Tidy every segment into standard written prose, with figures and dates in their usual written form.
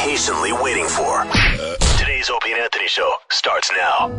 patiently waiting for. Today's Opie and Anthony show starts now.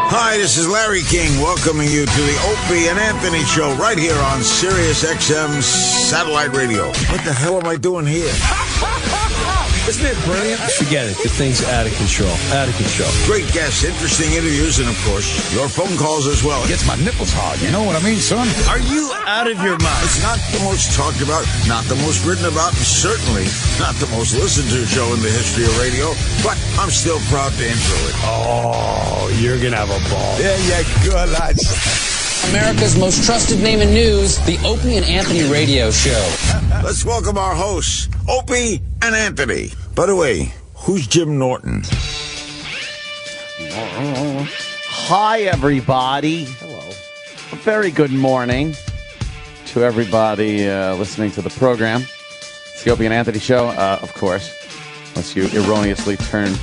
Hi, this is Larry King welcoming you to the Opie and Anthony show right here on Sirius XM Satellite Radio. What the hell am I doing here? Isn't it brilliant? Forget it. The thing's out of control. Out of control. Great guests, interesting interviews, and of course, your phone calls as well. It gets my nipples hard. You know what I mean, son? Are you out of your mind? It's not the most talked about, not the most written about, and certainly not the most listened to show in the history of radio, but I'm still proud to intro it. Oh, you're going to have a ball. There you go, lads. America's most trusted name in news, the Opie and Anthony radio show. Let's welcome our hosts, Opie and Anthony. By the way, who's Jim Norton? Hi, everybody. Hello. A very good morning to everybody listening to the program. It's the Opie and Anthony show, of course, unless you erroneously turn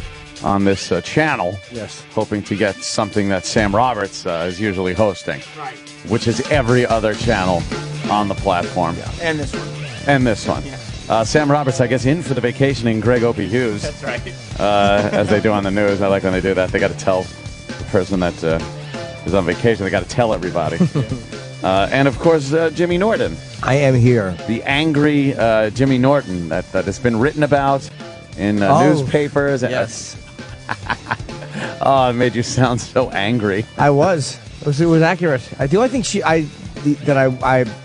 on this channel, yes, hoping to get something that Sam Roberts is usually hosting, right, which is every other channel on the platform. Yeah. And this one. And this one. Yeah. Sam Roberts, I guess, in for the vacationing Greg Opie Hughes. That's right. As they do on the news. I like when they do that. They got to tell the person that is on vacation. They got to tell everybody. And, of course, Jimmy Norton. I am here. The angry Jimmy Norton that has been written about in newspapers. Yes. Oh, it made you sound so angry. I was. It was accurate. I think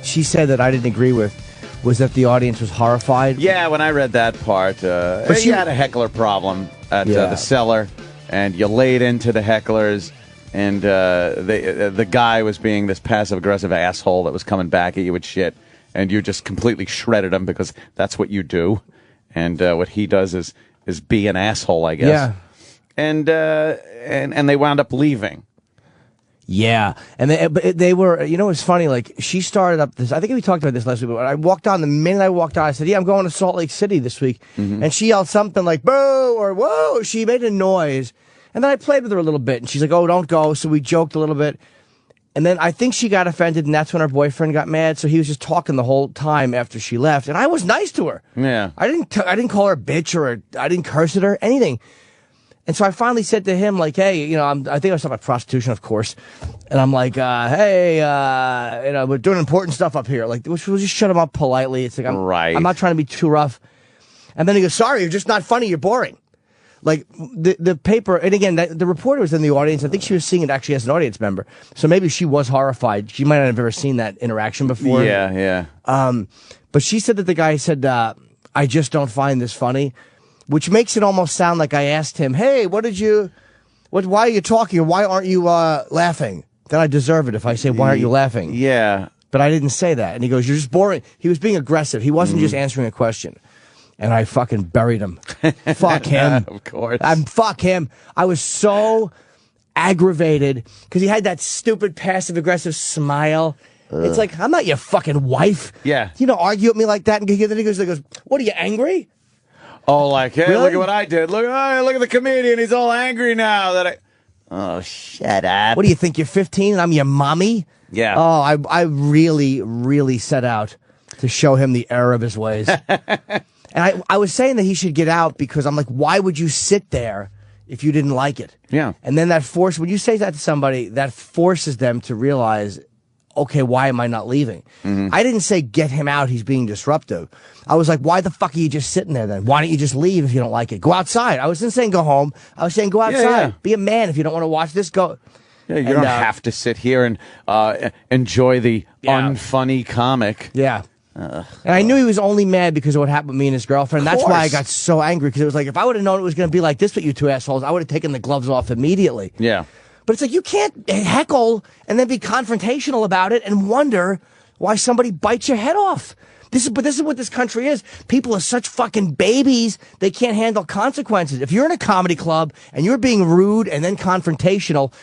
she said that I didn't agree with was that the audience was horrified. Yeah, when I read that part, but she had a heckler problem at the Cellar, and you laid into the hecklers, and the guy was being this passive-aggressive asshole that was coming back at you with shit, and you just completely shredded him because that's what you do, and what he does is be an asshole, I guess. Yeah. And they wound up leaving. Yeah, and they were, you know, it's funny, like, she started up this, I think we talked about this last week, but I walked on, the minute I walked on, I said, yeah, I'm going to Salt Lake City this week, and she yelled something like, boo, or whoa, she made a noise, and then I played with her a little bit, and she's like, oh, don't go, so we joked a little bit, and then I think she got offended, and that's when her boyfriend got mad, so he was just talking the whole time after she left, and I was nice to her. Yeah. I didn't call her a bitch, or I didn't curse at her, anything. And so I finally said to him, like, hey, you know, I think I was talking about prostitution, of course. And I'm like, hey, you know, we're doing important stuff up here. Like, we'll just shut him up politely. It's like, I'm not trying to be too rough. And then he goes, sorry, you're just not funny. You're boring. Like, the paper, and again, the reporter was in the audience. I think she was seeing it actually as an audience member. So maybe she was horrified. She might not have ever seen that interaction before. Yeah. But she said that the guy said, I just don't find this funny. Which makes it almost sound like I asked him, hey, why are you talking? Or why aren't you laughing? Then I deserve it if I say, why aren't you laughing? Yeah. But I didn't say that. And he goes, you're just boring. He was being aggressive. He wasn't just answering a question. And I fucking buried him. Fuck him. Of course. Fuck him. I was so aggravated because he had that stupid passive-aggressive smile. It's like, I'm not your fucking wife. Yeah. You know, argue with me like that. And then he goes, what, are you angry? Oh, like, hey, Really? look at what I did. Look at the comedian. He's all angry now that I... Oh, shut up. What do you think, you're 15 and I'm your mommy? Yeah. Oh, I really, really set out to show him the error of his ways. And I was saying that he should get out because I'm like, why would you sit there if you didn't like it? Yeah. And then when you say that to somebody, that forces them to realize, okay, why am I not leaving? I didn't say get him out, he's being disruptive. I was like, why the fuck are you just sitting there then? Why don't you just leave if you don't like it? Go outside. I wasn't saying go home. I was saying go outside. Yeah. Be a man. If you don't want to watch this, go. Yeah, you don't have to sit here and enjoy the unfunny comic. Yeah. And I knew he was only mad because of what happened with me and his girlfriend. That's why I got so angry, because it was like, if I would have known it was going to be like this with you two assholes, I would have taken the gloves off immediately. Yeah. But it's like, you can't heckle and then be confrontational about it and wonder why somebody bites your head off. This is what this country is. People are such fucking babies, they can't handle consequences. If you're in a comedy club and you're being rude and then confrontational,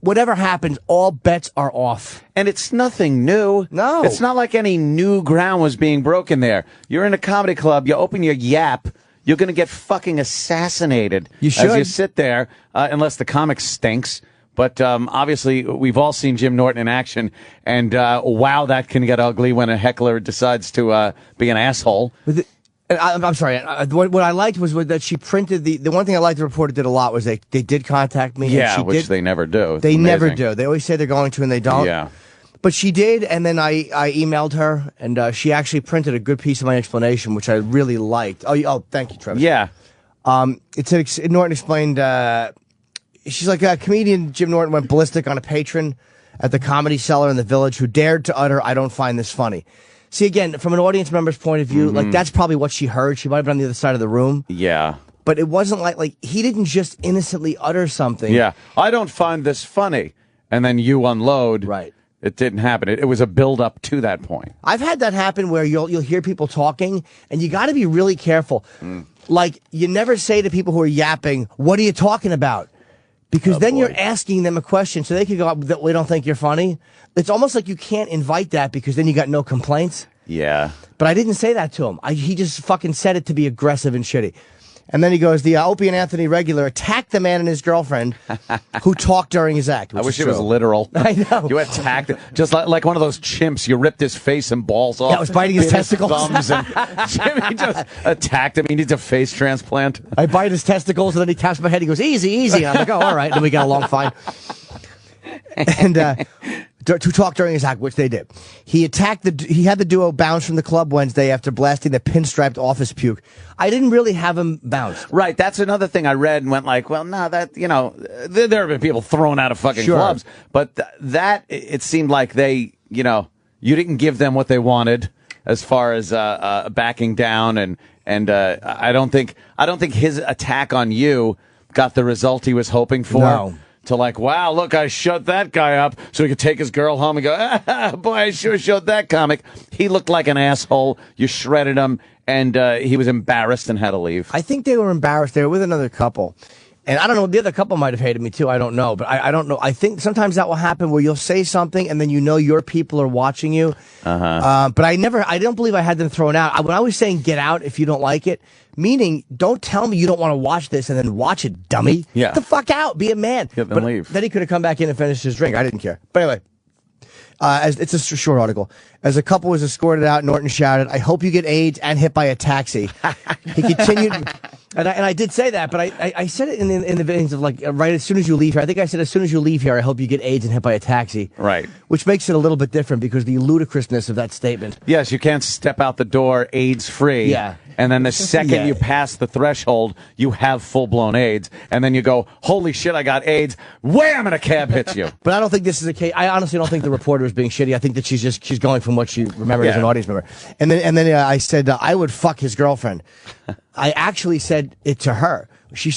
whatever happens, all bets are off. And it's nothing new. No. It's not like any new ground was being broken there. You're in a comedy club, you open your yap, you're going to get fucking assassinated. You should. As you sit there, unless the comic stinks. But obviously, we've all seen Jim Norton in action, and wow, that can get ugly when a heckler decides to be an asshole. I'm sorry. What I liked was that she printed the one thing I liked the reporter did a lot was they did contact me. Yeah, which they never do. It's they amazing. never do. They always say they're going to, and they don't. Yeah. But she did, and then I emailed her, and she actually printed a good piece of my explanation, which I really liked. Oh, thank you, Trevor. Yeah. It said, Norton explained. She's like, comedian Jim Norton went ballistic on a patron at the Comedy Cellar in the Village who dared to utter, I don't find this funny. See, again, from an audience member's point of view, like, that's probably what she heard. She might have been on the other side of the room. Yeah. But it wasn't like he didn't just innocently utter something. Yeah. I don't find this funny. And then you unload. Right. It didn't happen. It was a build-up to that point. I've had that happen where you'll hear people talking, and you got to be really careful. Like, you never say to people who are yapping, what are you talking about? Because then you're asking them a question, so they could go, we don't think you're funny. It's almost like you can't invite that because then you got no complaints. Yeah. But I didn't say that to him. He just fucking said it to be aggressive and shitty. And then he goes, the Opie and Anthony regular attacked the man and his girlfriend who talked during his act. I wish it was literal. I know. You attacked, just like one of those chimps. You ripped his face and balls off. Yeah, I was biting his testicles. Thumbs and Jimmy just attacked him. He needs a face transplant. I bite his testicles, and then he taps my head. He goes, easy, easy. I'm like, oh, all right. And then we got along fine. And to talk during his act, which they did. He had the duo bounce from the club Wednesday after blasting the pinstriped office puke. I didn't really have him bounce. Right, that's another thing I read and went like, well, no, that, you know, there have been people thrown out of fucking clubs, but that, it seemed like they, you know, You didn't give them what they wanted as far as backing down, and I don't think his attack on you got the result he was hoping for. No. To like, wow, look, I shut that guy up so he could take his girl home and go, boy, I sure showed that comic. He looked like an asshole. You shredded him, and he was embarrassed and had to leave. I think they were embarrassed. They were with another couple. And I don't know, the other couple might have hated me too. I don't know. But I don't know. I think sometimes that will happen where you'll say something and then you know your people are watching you. But I don't believe I had them thrown out. When I was saying get out if you don't like it, meaning don't tell me you don't want to watch this and then watch it, dummy. Yeah. Get the fuck out. Be a man. Yeah, then leave. Then he could have come back in and finished his drink. I didn't care. But anyway. It's a short article. As a couple was escorted out, Norton shouted, "I hope you get AIDS and hit by a taxi." He continued, and I did say that, but I said it in the veins of like right as soon as you leave here. I think I said as soon as you leave here, I hope you get AIDS and hit by a taxi. Right. Which makes it a little bit different because the ludicrousness of that statement. Yes, you can't step out the door AIDS free. Yeah. And then the second you pass the threshold, you have full-blown AIDS. And then you go, holy shit, I got AIDS. Wham! And a cab hits you. But I don't think this is a case. I honestly don't think the reporter was being shitty. I think that she's going from what she remembered as an audience member. And then I said I would fuck his girlfriend. I actually said it to her. She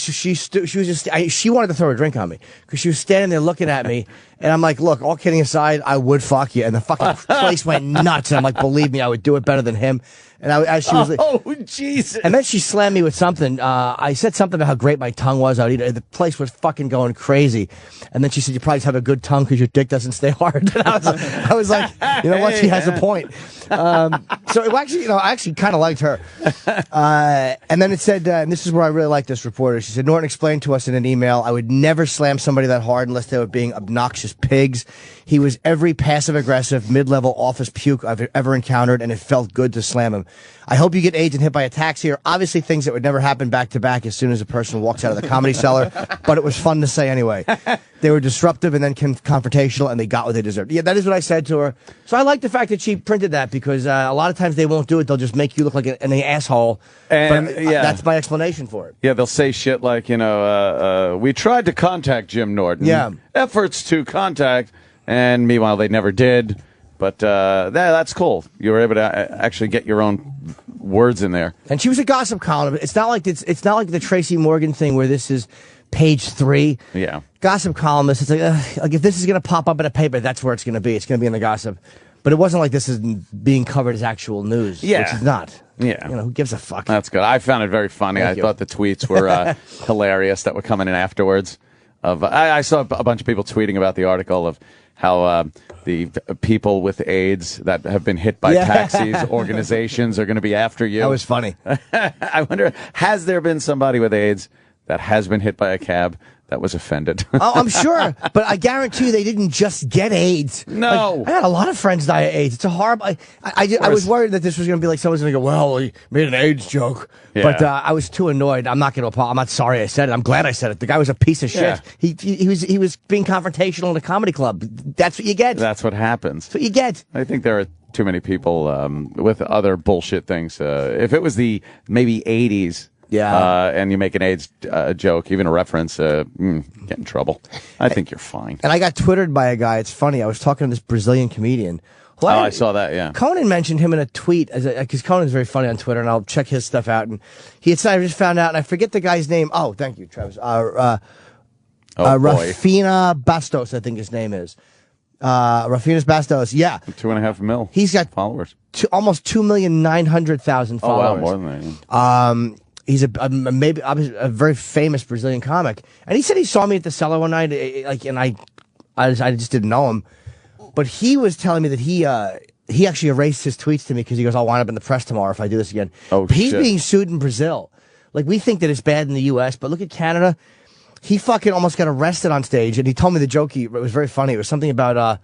wanted to throw a drink on me because she was standing there looking at me, and I'm like, look, all kidding aside, I would fuck you, and the fucking place went nuts. And I'm like, believe me, I would do it better than him. And as she was like, oh Jesus! And then she slammed me with something. I said something about how great my tongue was. The place was fucking going crazy. And then she said, "You probably just have a good tongue because your dick doesn't stay hard." And I was like, you know what? She has a point. So it actually, I actually kind of liked her. And then it said, and this is where I really like this reporter. She said, Norton explained to us in an email, "I would never slam somebody that hard unless they were being obnoxious pigs. He was every passive-aggressive, mid-level office puke I've ever encountered, and it felt good to slam him. I hope you get AIDS and hit by a taxi are obviously things that would never happen back-to-back as soon as a person walks out of the Comedy Cellar, but it was fun to say anyway. They were disruptive and then confrontational, and they got what they deserved." Yeah, that is what I said to her. So I like the fact that she printed that because a lot of times they won't do it. They'll just make you look like an asshole. And but that's my explanation for it. Yeah, they'll say shit like, we tried to contact Jim Norton. Yeah. Efforts to contact, and meanwhile they never did. But that's cool. You were able to actually get your own words in there. And she was a gossip column. It's not like the Tracy Morgan thing where this is page 3. Yeah. Gossip columnist. It's like if this is going to pop up in a paper, that's where it's going to be. It's going to be in the gossip. But it wasn't like this is being covered as actual news. Yeah. Which is not. Yeah. Who gives a fuck? That's good. I found it very funny. Thank I you. thought the tweets were hilarious that were coming in afterwards. I saw a bunch of people tweeting about the article of how the people with AIDS that have been hit by taxis, organizations are going to be after you. That was funny. I wonder, has there been somebody with AIDS that has been hit by a cab that was offended? Oh, I'm sure, but I guarantee you they didn't just get AIDS. No. Like, I had a lot of friends die of AIDS. It's a horrible. I was worried that this was going to be like someone's going to go, well, he made an AIDS joke. Yeah. But I was too annoyed. I'm not going to apologize. I'm not sorry I said it. I'm glad I said it. The guy was a piece of shit. Yeah. He was being confrontational in a comedy club. That's what you get. That's what happens. That's what you get. I think there are too many people with other bullshit things. If it was the maybe 80s, and you make an AIDS joke, even a reference, get in trouble. I think you're fine. And I got Twittered by a guy. It's funny. I was talking to this Brazilian comedian. I saw that, yeah. Conan mentioned him in a tweet, because Conan's very funny on Twitter, and I'll check his stuff out. And he had said, I just found out, and I forget the guy's name. Oh, thank you, Travis. Rafina Bastos, I think his name is. Rafinas Bastos, yeah. 2.5 million. He's got followers. Almost 2,900,000 followers. Oh, wow, more than that. He's maybe a very famous Brazilian comic, and he said he saw me at the Cellar one night, and I just didn't know him, but he was telling me that he actually erased his tweets to me because he goes, I'll wind up in the press tomorrow if I do this again. Oh, but he's shit. being sued in Brazil. Like, we think that it's bad in the U.S., but look at Canada. He fucking almost got arrested on stage, and he told me the joke. It was very funny. It was something about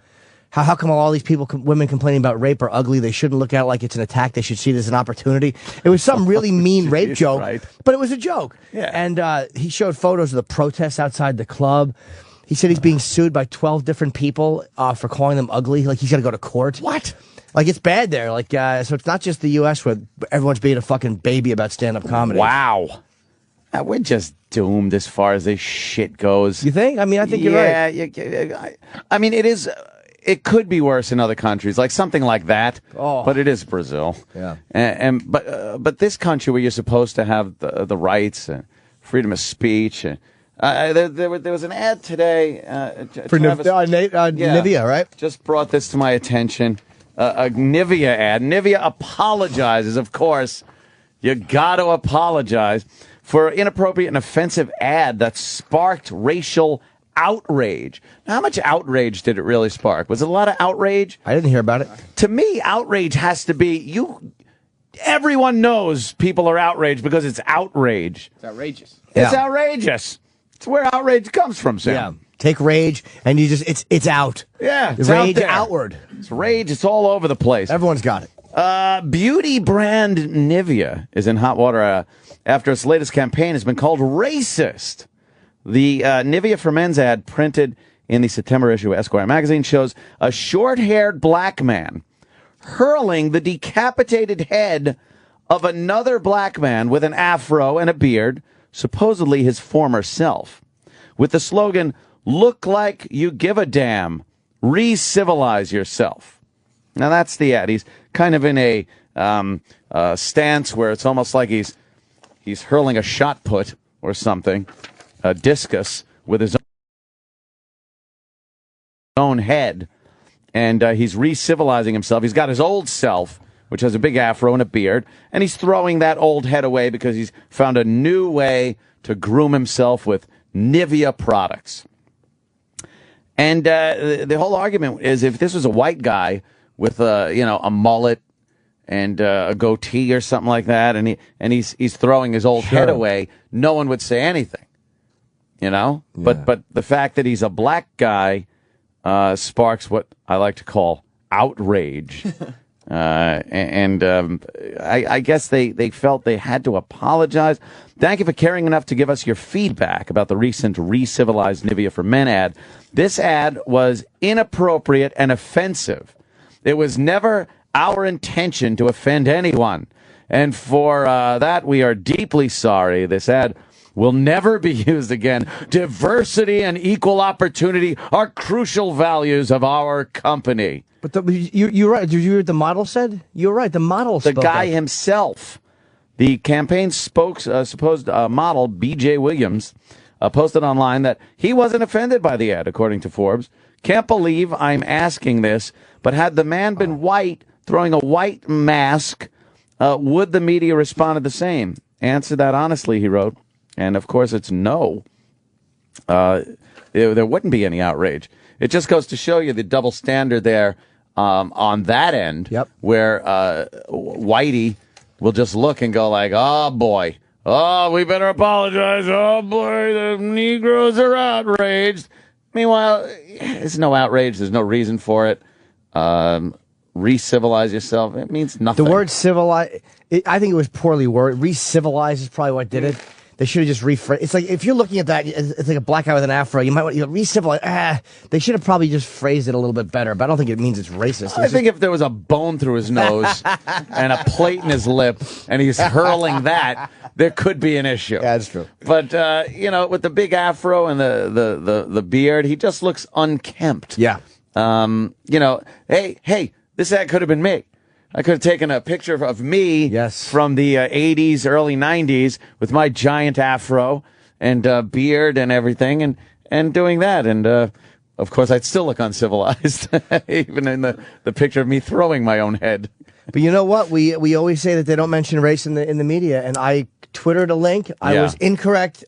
how come all these women complaining about rape are ugly? They shouldn't look at it like it's an attack. They should see it as an opportunity. It was some really mean rape joke, right. but it was a joke. Yeah. And he showed photos of the protests outside the club. He said he's being sued by 12 different people for calling them ugly. Like, he's got to go to court. What? Like, it's bad there. Like, so it's not just the U.S. where everyone's being a fucking baby about stand-up comedy. Wow. We're just doomed as far as this shit goes. You think? I mean, I think you're right. Yeah. I mean, it is. it could be worse in other countries, like something like that. Oh. But it is Brazil. Yeah. But this country where you're supposed to have the rights and freedom of speech. There was an ad today For Nivea, right? Just brought this to my attention. A Nivea ad. Nivea apologizes, of course. You got to apologize for inappropriate and offensive ad that sparked racial outrage. Now, how much outrage did it really spark? Was it a lot of outrage? I didn't hear about it. To me, outrage has to be everyone knows people are outraged because it's outrage. It's outrageous. It's Yeah. outrageous. It's where outrage comes from, Sam. Yeah. Take rage and you just it's out. Yeah, it's rage out there. outward. It's rage. It's all over the place. Everyone's got it. Beauty brand Nivea is in hot water after its latest campaign has been called racist. The Nivea for Men's ad printed in the September issue of Esquire magazine shows a short-haired black man hurling the decapitated head of another black man with an afro and a beard, supposedly his former self, with the slogan, "Look like you give a damn. Re-civilize yourself." Now, that's the ad. He's kind of in a stance where it's almost like he's hurling a shot put or something, a discus, with his own head. And he's re-civilizing himself. He's got his old self, which has a big afro and a beard, and he's throwing that old head away because he's found a new way to groom himself with Nivea products. And the whole argument is if this was a white guy with a mullet and a goatee or something like that, and he's throwing his old head away, no one would say anything, Yeah. But the fact that he's a black guy sparks what I like to call outrage. I guess they felt they had to apologize. Thank you for caring enough to give us your feedback about the recent Re-Civilized Nivea for Men ad. This ad was inappropriate and offensive. It was never our intention to offend anyone. And for that, we are deeply sorry. This ad will never be used again. Diversity and equal opportunity are crucial values of our company. But you're right. Did you hear what the model said? You're right. The model The spoke guy up. himself, the campaign's supposed model, B.J. Williams, posted online that he wasn't offended by the ad, according to Forbes. Can't believe I'm asking this, but had the man been white, throwing a white mask, would the media respond the same? Answer that honestly, he wrote. And, of course, it's no. There wouldn't be any outrage. It just goes to show you the double standard there on that end, where Whitey will just look and go like, oh, boy. Oh, we better apologize. Oh, boy, the Negroes are outraged. Meanwhile, there's no outrage. There's no reason for it. Re-civilize yourself. It means nothing. The word civilize, I think it was poorly worded. Re-civilize is probably what did it. They should have just rephrased. It's like if you're looking at that, it's like a black guy with an afro. You might want re-civilize. They should have probably just phrased it a little bit better. But I don't think it means it's racist. I think if there was a bone through his nose and a plate in his lip, and he's hurling that, there could be an issue. Yeah, that's true. But with the big afro and the beard, he just looks unkempt. Yeah. Hey, this ad could have been me. I could have taken a picture of me from the 80s, early 90s with my giant afro and beard and everything and doing that. And, of course, I'd still look uncivilized, even in the picture of me throwing my own head. But you know what? We always say that they don't mention race in the media, and I Twittered a link. I was incorrect.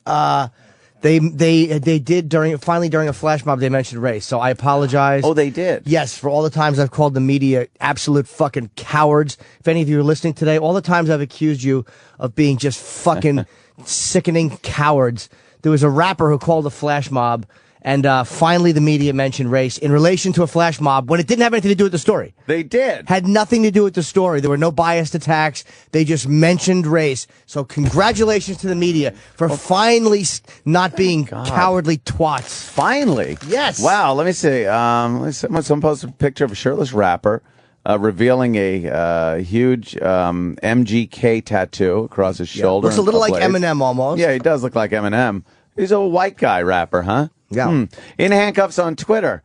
They did finally during a flash mob they mentioned race, so I apologize. Oh, they did? Yes, for all the times I've called the media absolute fucking cowards. If any of you are listening today, all the times I've accused you of being just fucking sickening cowards. There was a rapper who called a flash mob, and finally the media mentioned race in relation to a flash mob when it didn't have anything to do with the story. They did. Had nothing to do with the story. There were no biased attacks. They just mentioned race. So congratulations to the media for finally not being cowardly twats. Finally? Yes. Wow, let me see. Someone posted a picture of a shirtless rapper revealing a huge MGK tattoo across his shoulder. Looks a little like Eminem almost. Yeah, he does look like Eminem. He's a white guy rapper, huh? Yeah. In handcuffs on Twitter.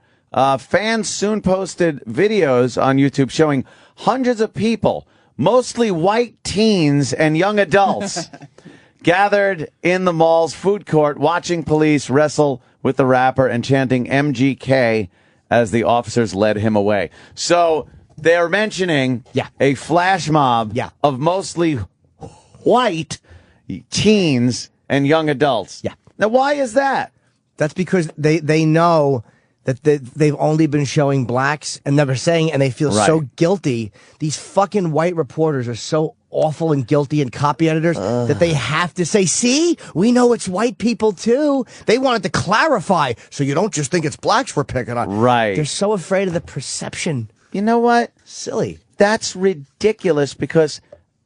Fans soon posted videos on YouTube showing hundreds of people, mostly white teens and young adults, gathered in the mall's food court watching police wrestle with the rapper and chanting MGK as the officers led him away. So they're mentioning a flash mob of mostly white teens and young adults. Yeah. Now, why is that? That's because they know that they've only been showing blacks, and they're saying, and they feel so guilty. These fucking white reporters are so awful and guilty, and copy editors that they have to say, see, we know it's white people too. They wanted to clarify, so you don't just think it's blacks we're picking on. Right. They're so afraid of the perception. You know what? Silly. That's ridiculous, because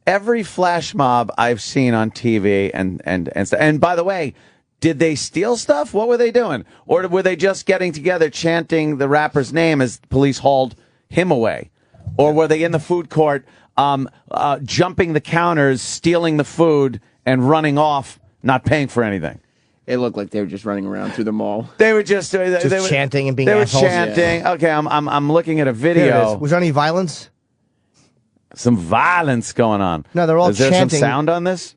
every flash mob I've seen on TV and by the way, did they steal stuff? What were they doing? Or were they just getting together chanting the rapper's name as police hauled him away? Or were they in the food court jumping the counters, stealing the food, and running off, not paying for anything? It looked like they were just running around through the mall. They were just chanting and being They assholes. were chanting. Yeah. Okay, I'm looking at a video. Was there any violence? Some violence going on. No, they're all Is there chanting. some sound on this?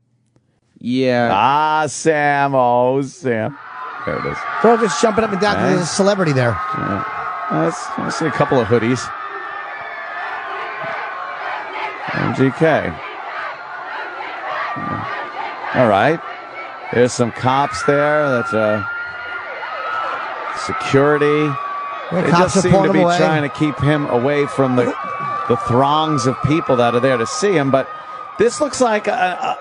Yeah. Ah, Sam. Oh, Sam. There it is. They're all just jumping up and down. There's a celebrity there. I see a couple of hoodies. MGK. All right. There's some cops there. That's security. They just seem to be trying to keep him away from the throngs of people that are there to see him. But this looks like a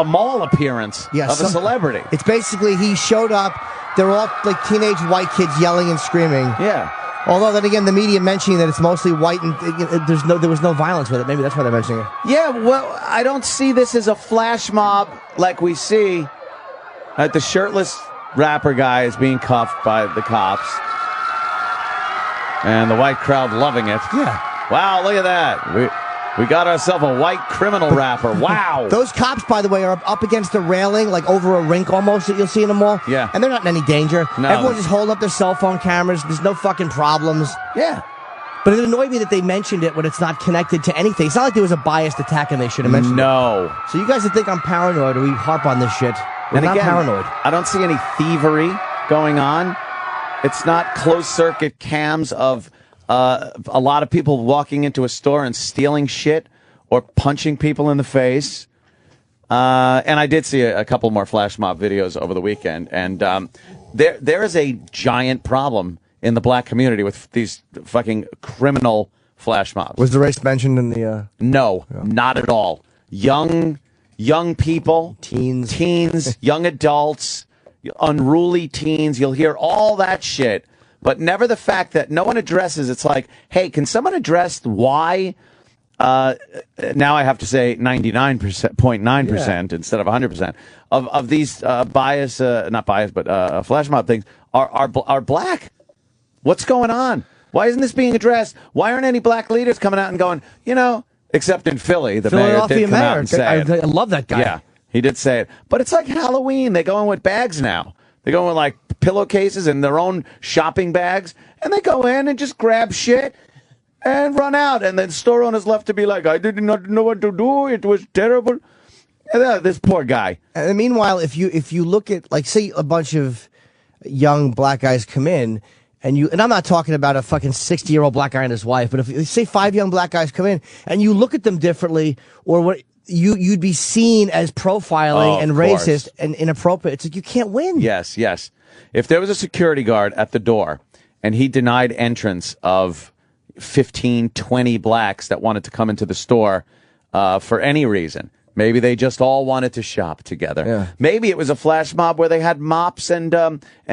mall appearance of a celebrity. It's basically he showed up. They're all like teenage white kids yelling and screaming. Yeah. Although then again, the media mentioning that it's mostly white and there was no violence with it. Maybe that's why they're mentioning it. Yeah. Well, I don't see this as a flash mob like we see. The shirtless rapper guy is being cuffed by the cops, and the white crowd loving it. Yeah. Wow, look at that. We got ourselves a white criminal rapper. Wow. Those cops, by the way, are up against the railing, like over a rink almost, that you'll see in the mall. Yeah. And they're not in any danger. No. Everyone's just holding up their cell phone cameras. There's no fucking problems. Yeah. But it annoyed me that they mentioned it when it's not connected to anything. It's not like there was a biased attack and they should have mentioned it. No. So you guys that think I'm paranoid or we harp on this shit, we're And not again, paranoid. I don't see any thievery going on. It's not closed-circuit cams of a lot of people walking into a store and stealing shit or punching people in the face. And I did see a couple more flash mob videos over the weekend. And there is a giant problem in the black community with these fucking criminal flash mobs. Was the race mentioned in the... No, not at all. Young people, teens, young adults, unruly teens. You'll hear all that shit, but never the fact that no one addresses. It's like, hey, can someone address why? Now I have to say 99.9% instead of 100% of these not bias, but flash mob things are black. What's going on? Why isn't this being addressed? Why aren't any black leaders coming out and going, except in Philly, the mayor did come out and say it. I love that guy. Yeah, he did say it. But it's like Halloween. They go in with bags now. They go in with like pillowcases and their own shopping bags, and they go in and just grab shit and run out. And then store owners left to be like, I did not know what to do. It was terrible. And this poor guy. And meanwhile, if you look at, like, say a bunch of young black guys come in, and I'm not talking about a fucking 60-year-old black guy and his wife, but if say 5 young black guys come in and you look at them differently, or what you'd be seen as profiling and racist and inappropriate. It's like you can't win. Yes. If there was a security guard at the door and he denied entrance of 15, 20 blacks that wanted to come into the store for any reason, maybe they just all wanted to shop together. Yeah. Maybe it was a flash mob where they had mops and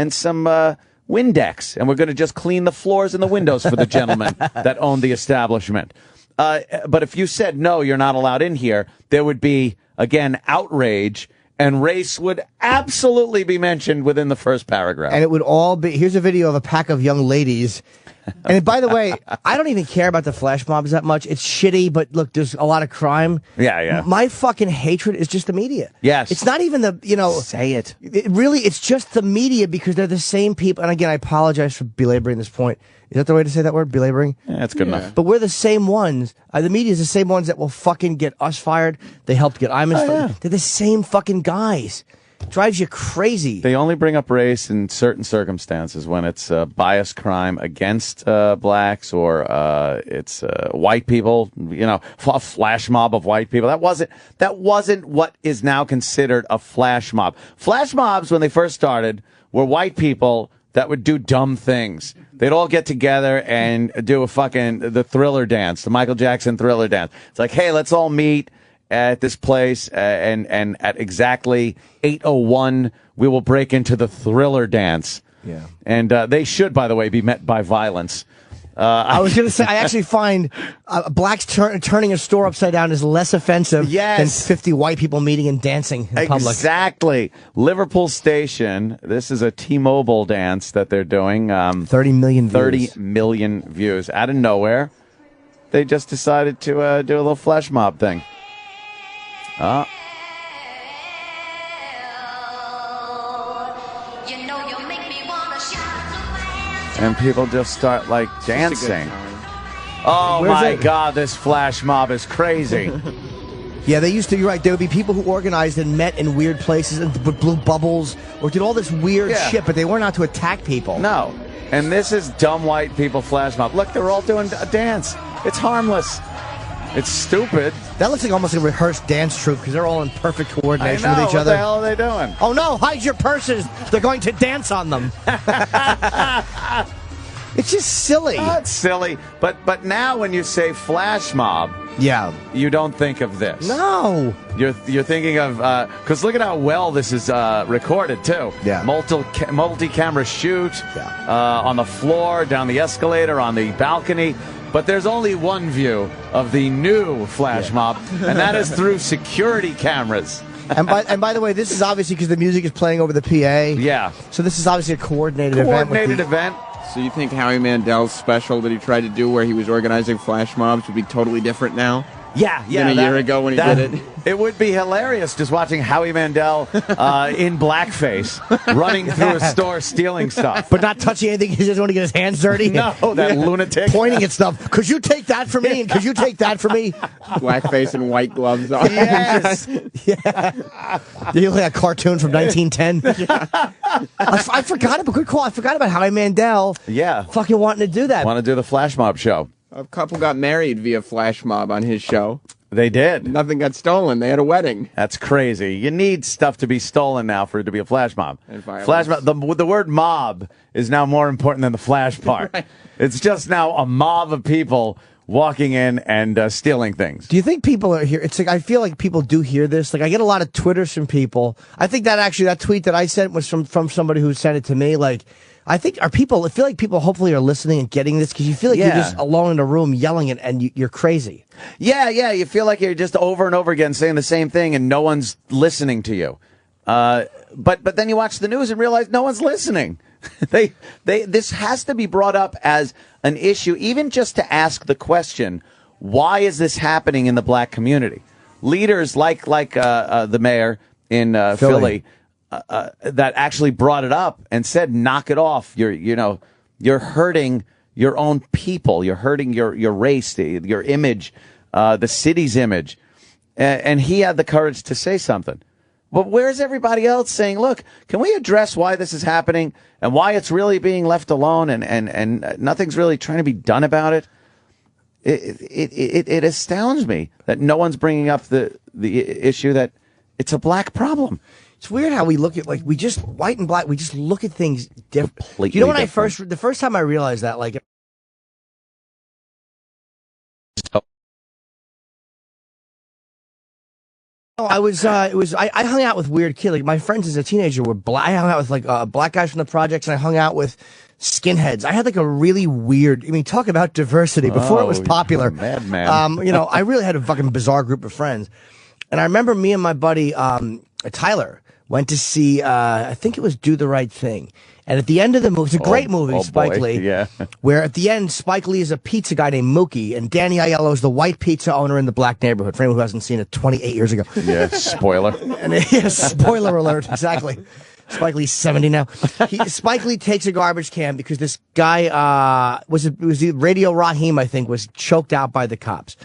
some Windex, and we're going to just clean the floors and the windows for the gentleman that owned the establishment. But if you said, no, you're not allowed in here, there would be, again, outrage, and race would absolutely be mentioned within the first paragraph. And it would all be, here's a video of a pack of young ladies, And by the way, I don't even care about the flash mobs that much. It's shitty, but look, there's a lot of crime. Yeah. My fucking hatred is just the media. Yes. It's not even the, Say it. It's just the media because they're the same people. And again, I apologize for belaboring this point. Is that the way to say that word? Belaboring? Yeah, that's good enough. But we're the same ones. The media is the same ones that will fucking get us fired. They helped get Imus fired. Yeah. They're the same fucking guys. Drives you crazy. They only bring up race in certain circumstances when it's biased crime against blacks or it's white people. A flash mob of white people. That wasn't what is now considered a flash mob. Flash mobs, when they first started, were white people that would do dumb things. They'd all get together and do the Thriller dance, the Michael Jackson Thriller dance. It's like, hey, let's all meet at this place, and at exactly 8:01, we will break into the Thriller dance. Yeah. And they should, by the way, be met by violence. I was going to say, I actually find blacks turning a store upside down is less offensive than 50 white people meeting and dancing in public. Exactly. Liverpool Station, this is a T-Mobile dance that they're doing. 30 million views. 30 million views. Out of nowhere, they just decided to do a little flash mob thing. And people just start, dancing. Oh, my God, this flash mob is crazy. Yeah, they used to, you're right, there would be people who organized and met in weird places and blew bubbles or did all this weird shit, but they weren't out to attack people. No. And this is dumb white people flash mob. Look, they're all doing a dance. It's harmless. It's stupid. That looks like almost a rehearsed dance troupe because they're all in perfect coordination with each other. What the hell are they doing? Oh, no, hide your purses. They're going to dance on them. It's just silly. It's silly. But now when you say flash mob, you don't think of this. No. You're thinking of, because look at how well this is recorded, too. Yeah. Multi-camera shoot on the floor, down the escalator, on the balcony. But there's only one view of the new flash mob, and that is through security cameras. And by the way, this is obviously because the music is playing over the PA. Yeah. So this is obviously a coordinated event. So you think Howie Mandel's special that he tried to do where he was organizing flash mobs would be totally different now? Yeah. Than a year ago when he did it? It would be hilarious just watching Howie Mandel in blackface running through a store stealing stuff. But not touching anything. He doesn't want to get his hands dirty. No, that lunatic. Pointing at stuff. Could you take that for me? And could you take that for me? Blackface and white gloves on. Yes. Yeah. You look like a cartoon from 1910. I forgot about, good call. I forgot about Howie Mandel. Yeah. Fucking wanting to do that. Want to do the flash mob show. A couple got married via flash mob on his show. They did. Nothing got stolen. They had a wedding. That's crazy. You need stuff to be stolen now for it to be a flash mob. And violence. Flash mob. The word mob is now more important than the flash part. Right. It's just now a mob of people walking in and stealing things. Do you think people are here? It's like I feel like people do hear this. Like I get a lot of Twitters from people. I think that tweet that I sent was from somebody who sent it to me. Like I feel like people hopefully are listening and getting this because you feel like you're just alone in a room yelling it and you're crazy. Yeah. You feel like you're just over and over again saying the same thing and no one's listening to you. But then you watch the news and realize no one's listening. This has to be brought up as an issue, even just to ask the question, why is this happening in the black community? Leaders like the mayor in Philly that actually brought it up and said, knock it off. You're hurting your own people. You're hurting your race, your image, the city's image. And he had the courage to say something. But where's everybody else saying, look, can we address why this is happening and why it's really being left alone and nothing's really trying to be done about it? It astounds me that no one's bringing up the issue that it's a black problem. It's weird how we look at, like, we just, white and black, we just look at things differently. You know when the first time I realized that, like, I hung out with weird kids. Like my friends as a teenager were black. I hung out with black guys from the projects, and I hung out with skinheads. I had like a really weird. I mean, talk about diversity before it was popular. Madman. I really had a fucking bizarre group of friends, and I remember me and my buddy Tyler went to see, I think it was Do the Right Thing. And at the end of the movie, it's a great movie, Spike Lee. Yeah. Where at the end, Spike Lee is a pizza guy named Mookie, and Danny Aiello is the white pizza owner in the black neighborhood. For anyone who hasn't seen it 28 years ago. Yeah, spoiler. And spoiler alert, exactly. Spike Lee's 70 now. Spike Lee takes a garbage can because this guy, it was the Radio Raheem, I think, was choked out by the cops.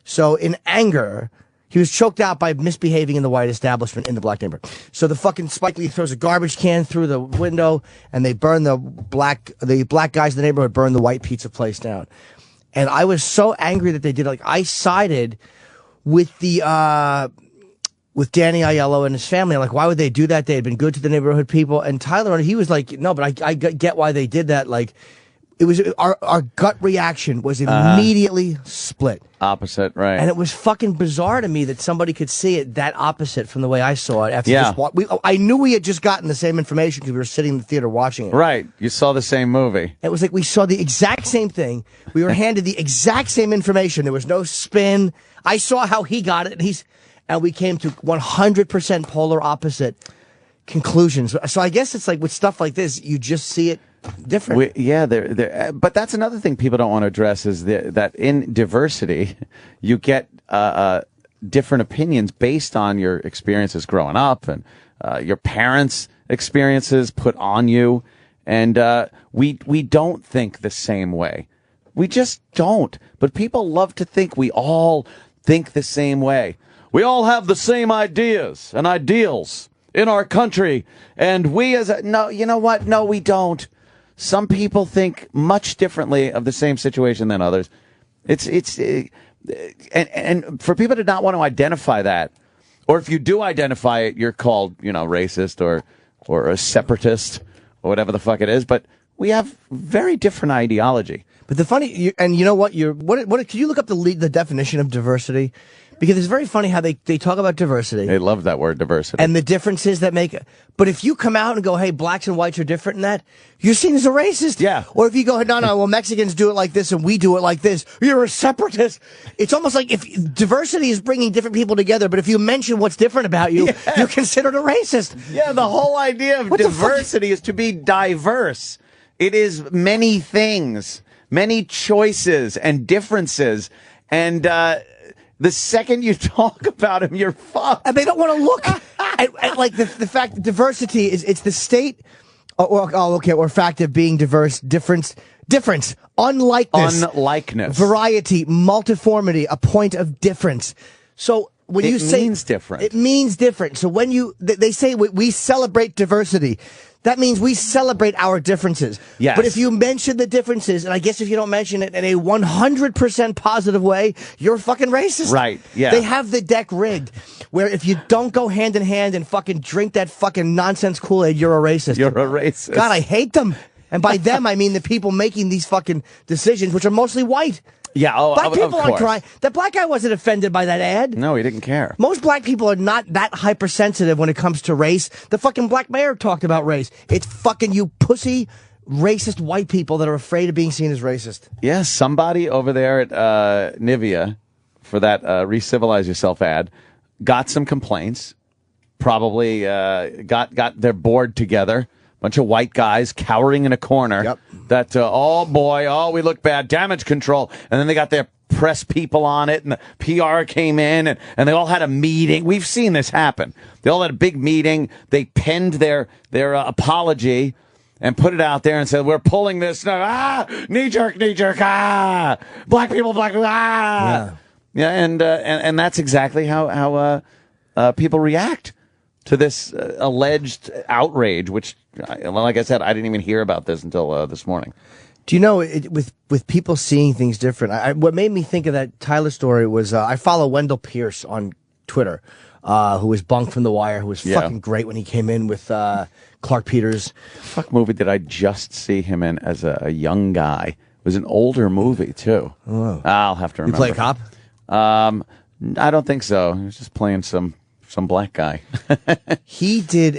So in anger, he was choked out by misbehaving in the white establishment in the black neighborhood. So the fucking Spike Lee throws a garbage can through the window, and they burn the black guys in the neighborhood burn the white pizza place down. And I was so angry that they did. Like, I sided with with Danny Aiello and his family. I'm like, why would they do that? They had been good to the neighborhood people. And Tyler, he was like, no, but I get why they did that. Like, it was our gut reaction was immediately split. Opposite, right. And it was fucking bizarre to me that somebody could see it that opposite from the way I saw it. After I knew we had just gotten the same information because we were sitting in the theater watching it. Right. You saw the same movie. It was like we saw the exact same thing. We were handed the exact same information. There was no spin. I saw how he got it, and we came to 100% polar opposite conclusions. So I guess it's like with stuff like this, you just see it different. But that's another thing people don't want to address is that in diversity, you get different opinions based on your experiences growing up and your parents' experiences put on you. And we don't think the same way. We just don't. But people love to think we all think the same way. We all have the same ideas and ideals in our country. And no, you know what? No, we don't. Some people think much differently of the same situation than others. And for people to not want to identify that, or if you do identify it, you're called, racist or a separatist or whatever the fuck it is. But we have very different ideology. But the funny, and you know what? Can you look up the definition of diversity? Because it's very funny how they talk about diversity. They love that word, diversity. And the differences that make it. But if you come out and go, hey, blacks and whites are different in that, you're seen as a racist. Yeah. Or if you go, no, well, Mexicans do it like this and we do it like this, you're a separatist. It's almost like if diversity is bringing different people together, but if you mention what's different about you, you're considered a racist. Yeah, the whole idea of diversity is to be diverse. It is many things, many choices and differences. And, the second you talk about him, you're fucked. And they don't want to look at like the fact that diversity it's the state or fact of being diverse, difference, unlikeness, variety, multiformity, a point of difference. So when you say it means different. It means different. So when they say we celebrate diversity, that means we celebrate our differences. Yes. But if you mention the differences, and I guess if you don't mention it in a 100% positive way, you're fucking racist. Right, yeah. They have the deck rigged, where if you don't go hand in hand and fucking drink that fucking nonsense Kool-Aid, you're a racist. You're a racist. God, I hate them. And by them, I mean the people making these fucking decisions, which are mostly white. Yeah, black people aren't crying. That black guy wasn't offended by that ad. No, he didn't care. Most black people are not that hypersensitive when it comes to race. The fucking black mayor talked about race. It's fucking you pussy, racist white people that are afraid of being seen as racist. Yeah, somebody over there at Nivea for that Re-Civilize Yourself ad got some complaints. Probably got their board together. Bunch of white guys cowering in a corner. Yep. That, we look bad. Damage control. And then they got their press people on it, and the PR came in, and they all had a meeting. We've seen this happen. They all had a big meeting. They penned their apology and put it out there and said, we're pulling this. Knee jerk, black people, Yeah, and that's exactly how people react to this alleged outrage, which, like I said, I didn't even hear about this until this morning. Do you know, with people seeing things different, what made me think of that Tyler story was I follow Wendell Pierce on Twitter, who was Bunk from The Wire, who was fucking great when he came in with Clark Peters. Fuck movie did I just see him in as a young guy? It was an older movie, too. Oh. I'll have to remember. You play a cop? I don't think so. He was just playing some black guy. He did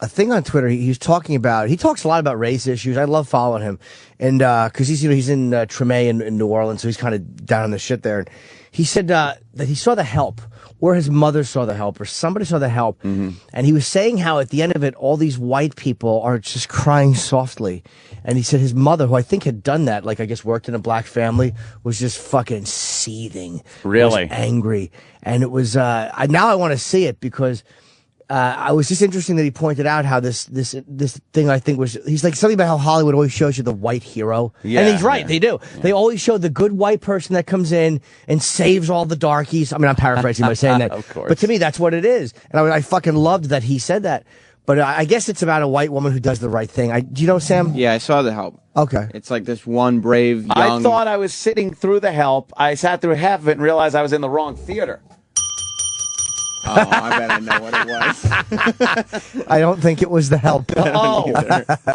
a thing on Twitter. He talks a lot about race issues. I love following him, and because he's in Treme in New Orleans, so he's kind of down in the shit there. And he said that he saw The Help, or his mother saw The Help, or somebody saw The Help, and he was saying how at the end of it, all these white people are just crying softly. And he said his mother, who I think had done that, like I guess worked in a black family, was just fucking seething, really was angry, and it was. Now I want to see it because. I was just interesting that he pointed out how this thing I think was, he's like something about how Hollywood always shows you the white hero. Yeah, and he's right, yeah. they do. Yeah. They always show the good white person that comes in and saves all the darkies. I mean, I'm paraphrasing by saying that. Of course. But to me, that's what it is. And I fucking loved that he said that. But I guess it's about a white woman who does the right thing. Do you know, Sam? Yeah, I saw The Help. Okay. It's like this one brave young... I thought I was sitting through The Help. I sat through half of it and realized I was in the wrong theater. Oh, I bet I know what it was. I don't think it was The Help. Oh,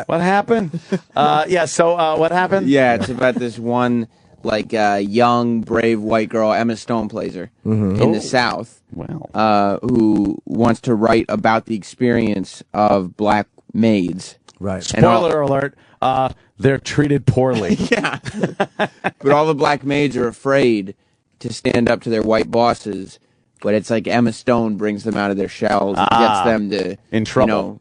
what happened? So what happened? Yeah, it's about this one, like, young, brave white girl, Emma Stone plays her, in the South, who wants to write about the experience of black maids. Right. Spoiler alert, they're treated poorly. Yeah. But all the black maids are afraid to stand up to their white bosses. But it's like Emma Stone brings them out of their shells and gets them to... In trouble.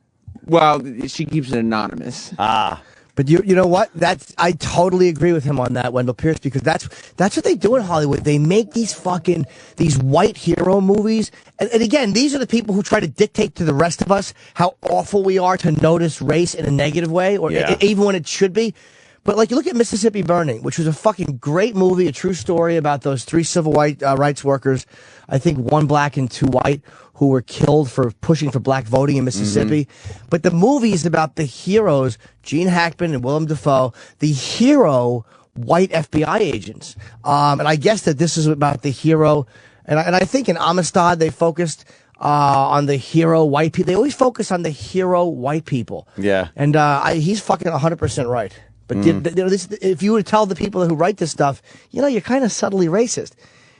She keeps it anonymous. But you know what? I totally agree with him on that, Wendell Pierce, because that's what they do in Hollywood. They make these white hero movies. And again, these are the people who try to dictate to the rest of us how awful we are to notice race in a negative way, or even when it should be. But like you look at Mississippi Burning, which was a fucking great movie, a true story about those 3 civil rights workers, I think 1 black and 2 white, who were killed for pushing for black voting in Mississippi. But the movie is about the heroes, Gene Hackman and Willem Dafoe, the hero white FBI agents. And I guess that this is about the hero. And I think in Amistad they focused on the hero white people. They always focus on the hero white people. Yeah. And he's fucking 100% right. But if you were to tell the people who write this stuff, you're kind of subtly racist.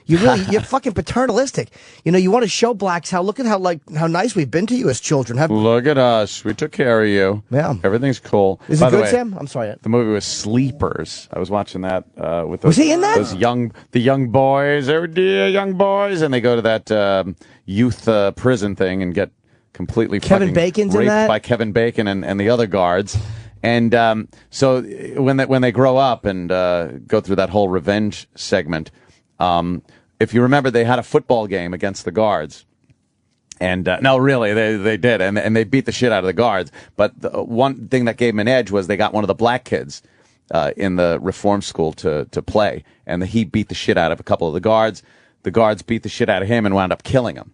You're fucking paternalistic. You want to show blacks look at how nice we've been to you as children. Look at us. We took care of you. Yeah. Everything's cool. Is By it the good, way, Sam? I'm sorry. The movie was Sleepers. I was watching that with those, was he in that? Those the young boys. Oh dear, young boys. And they go to that youth prison thing and get completely Kevin Bacon's raped in that? by Kevin Bacon and the other guards. And so when they grow up and go through that whole revenge segment, if you remember, they had a football game against the guards. And no, really, they did, and they beat the shit out of the guards. But the one thing that gave them an edge was they got one of the black kids in the reform school to play, and he beat the shit out of a couple of the guards. The guards beat the shit out of him and wound up killing him.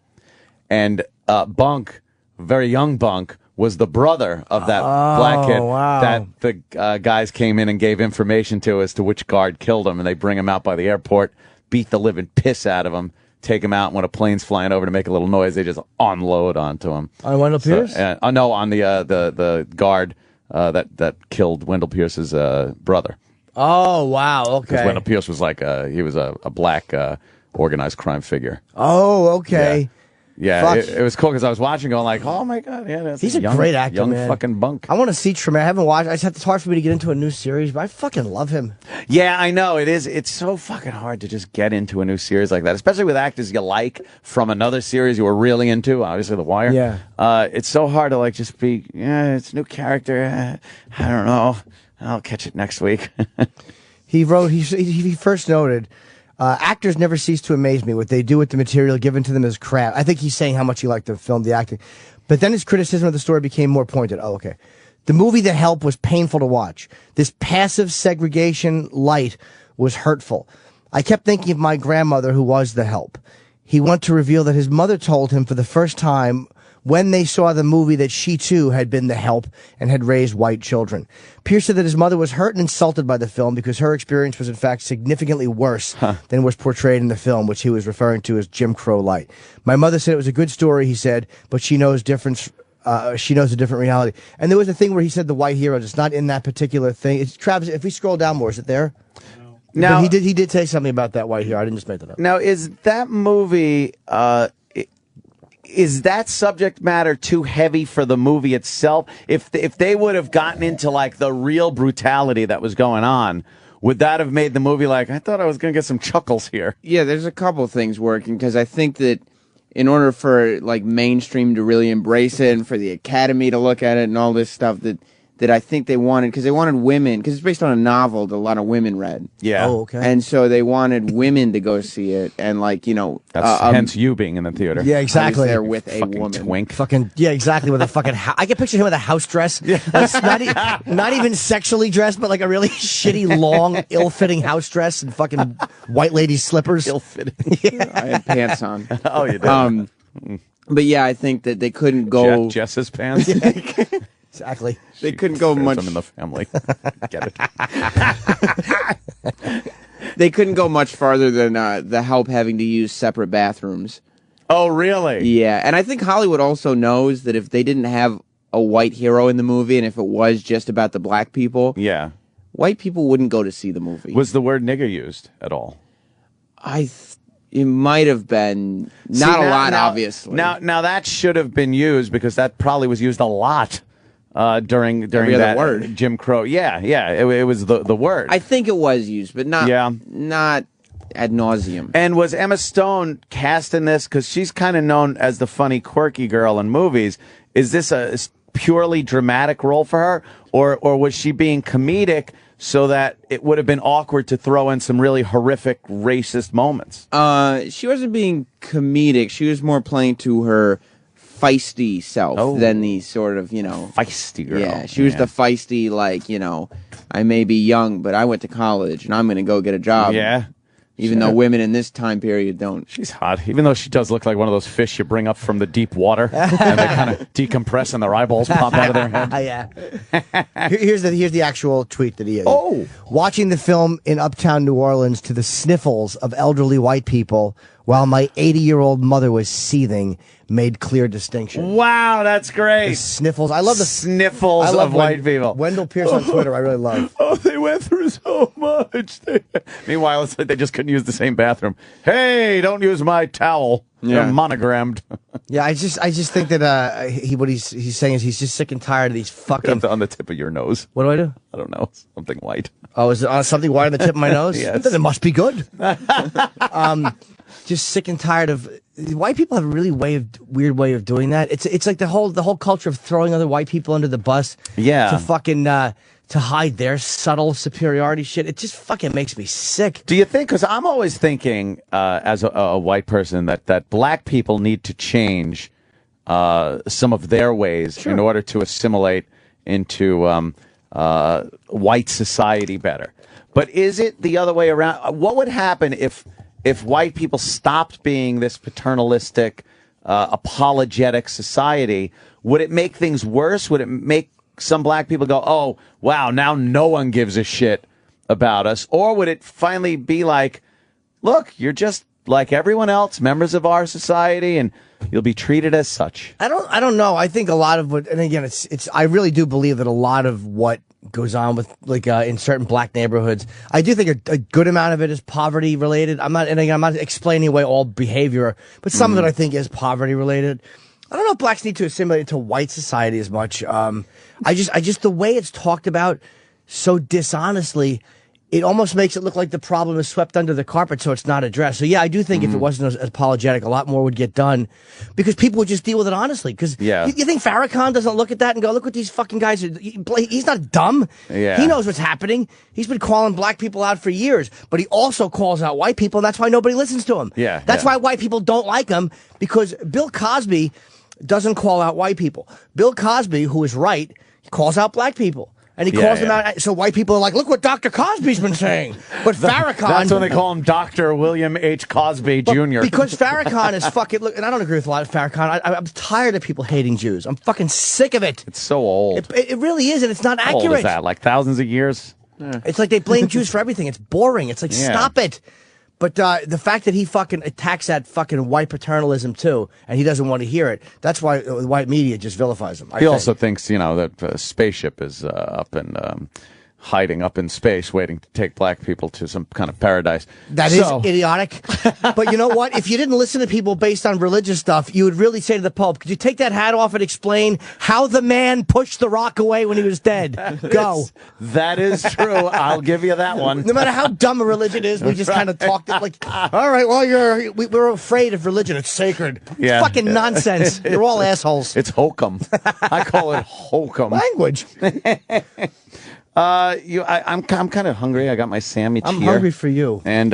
And Bunk, very young Bunk, was the brother of that black kid that the guys came in and gave information to as to which guard killed him, and they bring him out by the airport, beat the living piss out of him, take him out, and when a plane's flying over to make a little noise, they just unload onto him. On Wendell Pierce? No, on the guard that killed Wendell Pierce's brother. Oh, wow, okay. Because Wendell Pierce was like he was a black organized crime figure. Oh, okay. Yeah, it was cool because I was watching, going like, "Oh my god, yeah, that's he's a great actor, young man. fucking Bunk." I want to see Tremaine. I haven't watched. It's hard for me to get into a new series, but I fucking love him. Yeah, I know it is. It's so fucking hard to just get into a new series like that, especially with actors you like from another series you were really into. Obviously, The Wire. Yeah, it's so hard to like just be. Yeah, it's a new character. I don't know. I'll catch it next week. He wrote. He first noted. Actors never cease to amaze me. What they do with the material given to them is crap. I think he's saying how much he liked the film, the acting. But then his criticism of the story became more pointed. Oh, okay. The movie The Help was painful to watch. This passive segregation light was hurtful. I kept thinking of my grandmother who was The Help. He went to reveal that his mother told him for the first time when they saw the movie that she too had been the help and had raised white children. Pierce said that his mother was hurt and insulted by the film because her experience was in fact significantly worse than was portrayed in the film, which he was referring to as Jim Crow light. My mother said it was a good story, he said, but she knows difference. She knows a different reality. And there was a thing where he said the white hero is not in that particular thing. It's, Travis, if we scroll down more, is it there? No. But he did say something about that white hero. I didn't just make that up. Now, is that movie... is that subject matter too heavy for the movie itself? If they would have gotten into like the real brutality that was going on, would that have made the movie like, I thought I was going to get some chuckles here? Yeah, there's a couple things working, because I think that in order for like mainstream to really embrace it and for the Academy to look at it and all this stuff, that I think they wanted, because they wanted women, because it's based on a novel that a lot of women read. Yeah. Oh, okay. And so they wanted women to go see it, and like, you know, That's hence you being in the theater. Yeah, I was exactly. there with a Fucking woman. twink. Fucking yeah, exactly. With a fucking, I can picture him with a house dress. Like, not even sexually dressed, but like a really shitty, long, ill-fitting house dress and fucking white lady slippers. Ill-fitting. I had pants on. Oh, you did. But yeah, I think that they couldn't go. Jess's pants. Exactly. They couldn't go much. Them in the family. Get it? They couldn't go much farther than the help having to use separate bathrooms. Oh, really? Yeah, and I think Hollywood also knows that if they didn't have a white hero in the movie, and if it was just about the black people, Yeah. white people wouldn't go to see the movie. Was the word nigger used at all? It might have been not a lot, obviously. Now that should have been used, because that probably was used a lot during Every other that word. Jim Crow. Yeah. It was the word. I think it was used, but not Yeah. not ad nauseum. And was Emma Stone cast in this? Because she's kind of known as the funny, quirky girl in movies. Is this a purely dramatic role for her, or was she being comedic so that it would have been awkward to throw in some really horrific racist moments? She wasn't being comedic. She was more playing to her feisty self than the sort of, you know, feisty girl. Yeah, she was the feisty, like, you know, I may be young, but I went to college and I'm going to go get a job. Yeah. Even though women in this time period don't. She's hot, even though she does look like one of those fish you bring up from the deep water, and they kind of decompress and their eyeballs pop out of their head. Yeah. Here's the actual tweet that he is. Oh. Watching the film in uptown New Orleans to the sniffles of elderly white people while my 80-year-old mother was seething made clear distinction. Wow, that's great. The sniffles. I love the sniffles of white people. Wendell Pierce on Twitter, I really love. Oh, they went through so much. Meanwhile, it's like they just couldn't use the same bathroom. Hey, don't use my towel. Yeah. They're monogrammed. Yeah, I just think that what he's saying is he's just sick and tired of these fucking. On the tip of your nose. What do I do? I don't know. Something white. Oh, is it on something white on the tip of my nose? Yes. Then it must be good. Just sick and tired of white people have a really weird way of doing that. It's like the whole culture of throwing other white people under the bus. Yeah. To fucking to hide their subtle superiority shit. It just fucking makes me sick. Do you think? Because I'm always thinking, as a white person, that black people need to change some of their ways in order to assimilate into white society better. But is it the other way around? What would happen if white people stopped being this paternalistic, apologetic society? Would it make things worse? Would it make some black people go, oh, wow, now no one gives a shit about us? Or would it finally be like, look, you're just like everyone else, members of our society, and you'll be treated as such? I don't know. I think a lot of what, and again, it's. I really do believe that a lot of what goes on with like in certain black neighborhoods, I do think a good amount of it is poverty related. I'm not explaining away all behavior, but some of it I think is poverty related. I don't know if blacks need to assimilate into white society as much. I just the way it's talked about so dishonestly, it almost makes it look like the problem is swept under the carpet, so it's not addressed. So yeah, I do think if it wasn't as apologetic, a lot more would get done, because people would just deal with it honestly. Because you think Farrakhan doesn't look at that and go, "Look what these fucking guys are." He's not dumb. Yeah. He knows what's happening. He's been calling black people out for years, but he also calls out white people, and that's why nobody listens to him. Yeah, that's why white people don't like him, because Bill Cosby doesn't call out white people. Bill Cosby, who is right, calls out black people. And he calls them out. So white people are like, look what Dr. Cosby's been saying. But Farrakhan. That's when they call him Dr. William H. Cosby Jr. Because Farrakhan is fucking. Look, and I don't agree with a lot of Farrakhan. I'm tired of people hating Jews. I'm fucking sick of it. It's so old. It really is, and it's not accurate. How old is that? Like thousands of years? It's like they blame Jews for everything. It's boring. It's like, stop it. But the fact that he fucking attacks that fucking white paternalism too, and he doesn't want to hear it, that's why the white media just vilifies him. He also thinks, that spaceship is up in hiding up in space, waiting to take black people to some kind of paradise. That is idiotic. But you know what? If you didn't listen to people based on religious stuff, you would really say to the Pope, could you take that hat off and explain how the man pushed the rock away when he was dead? Go. That is true. I'll give you that one. No matter how dumb a religion is, we just kind of talked it like, all right, well, we're afraid of religion. It's sacred. Yeah. It's fucking nonsense. You're all assholes. It's hokum. I call it hokum. Language. I'm kind of hungry. I got my sandwich I'm here. hungry for you. And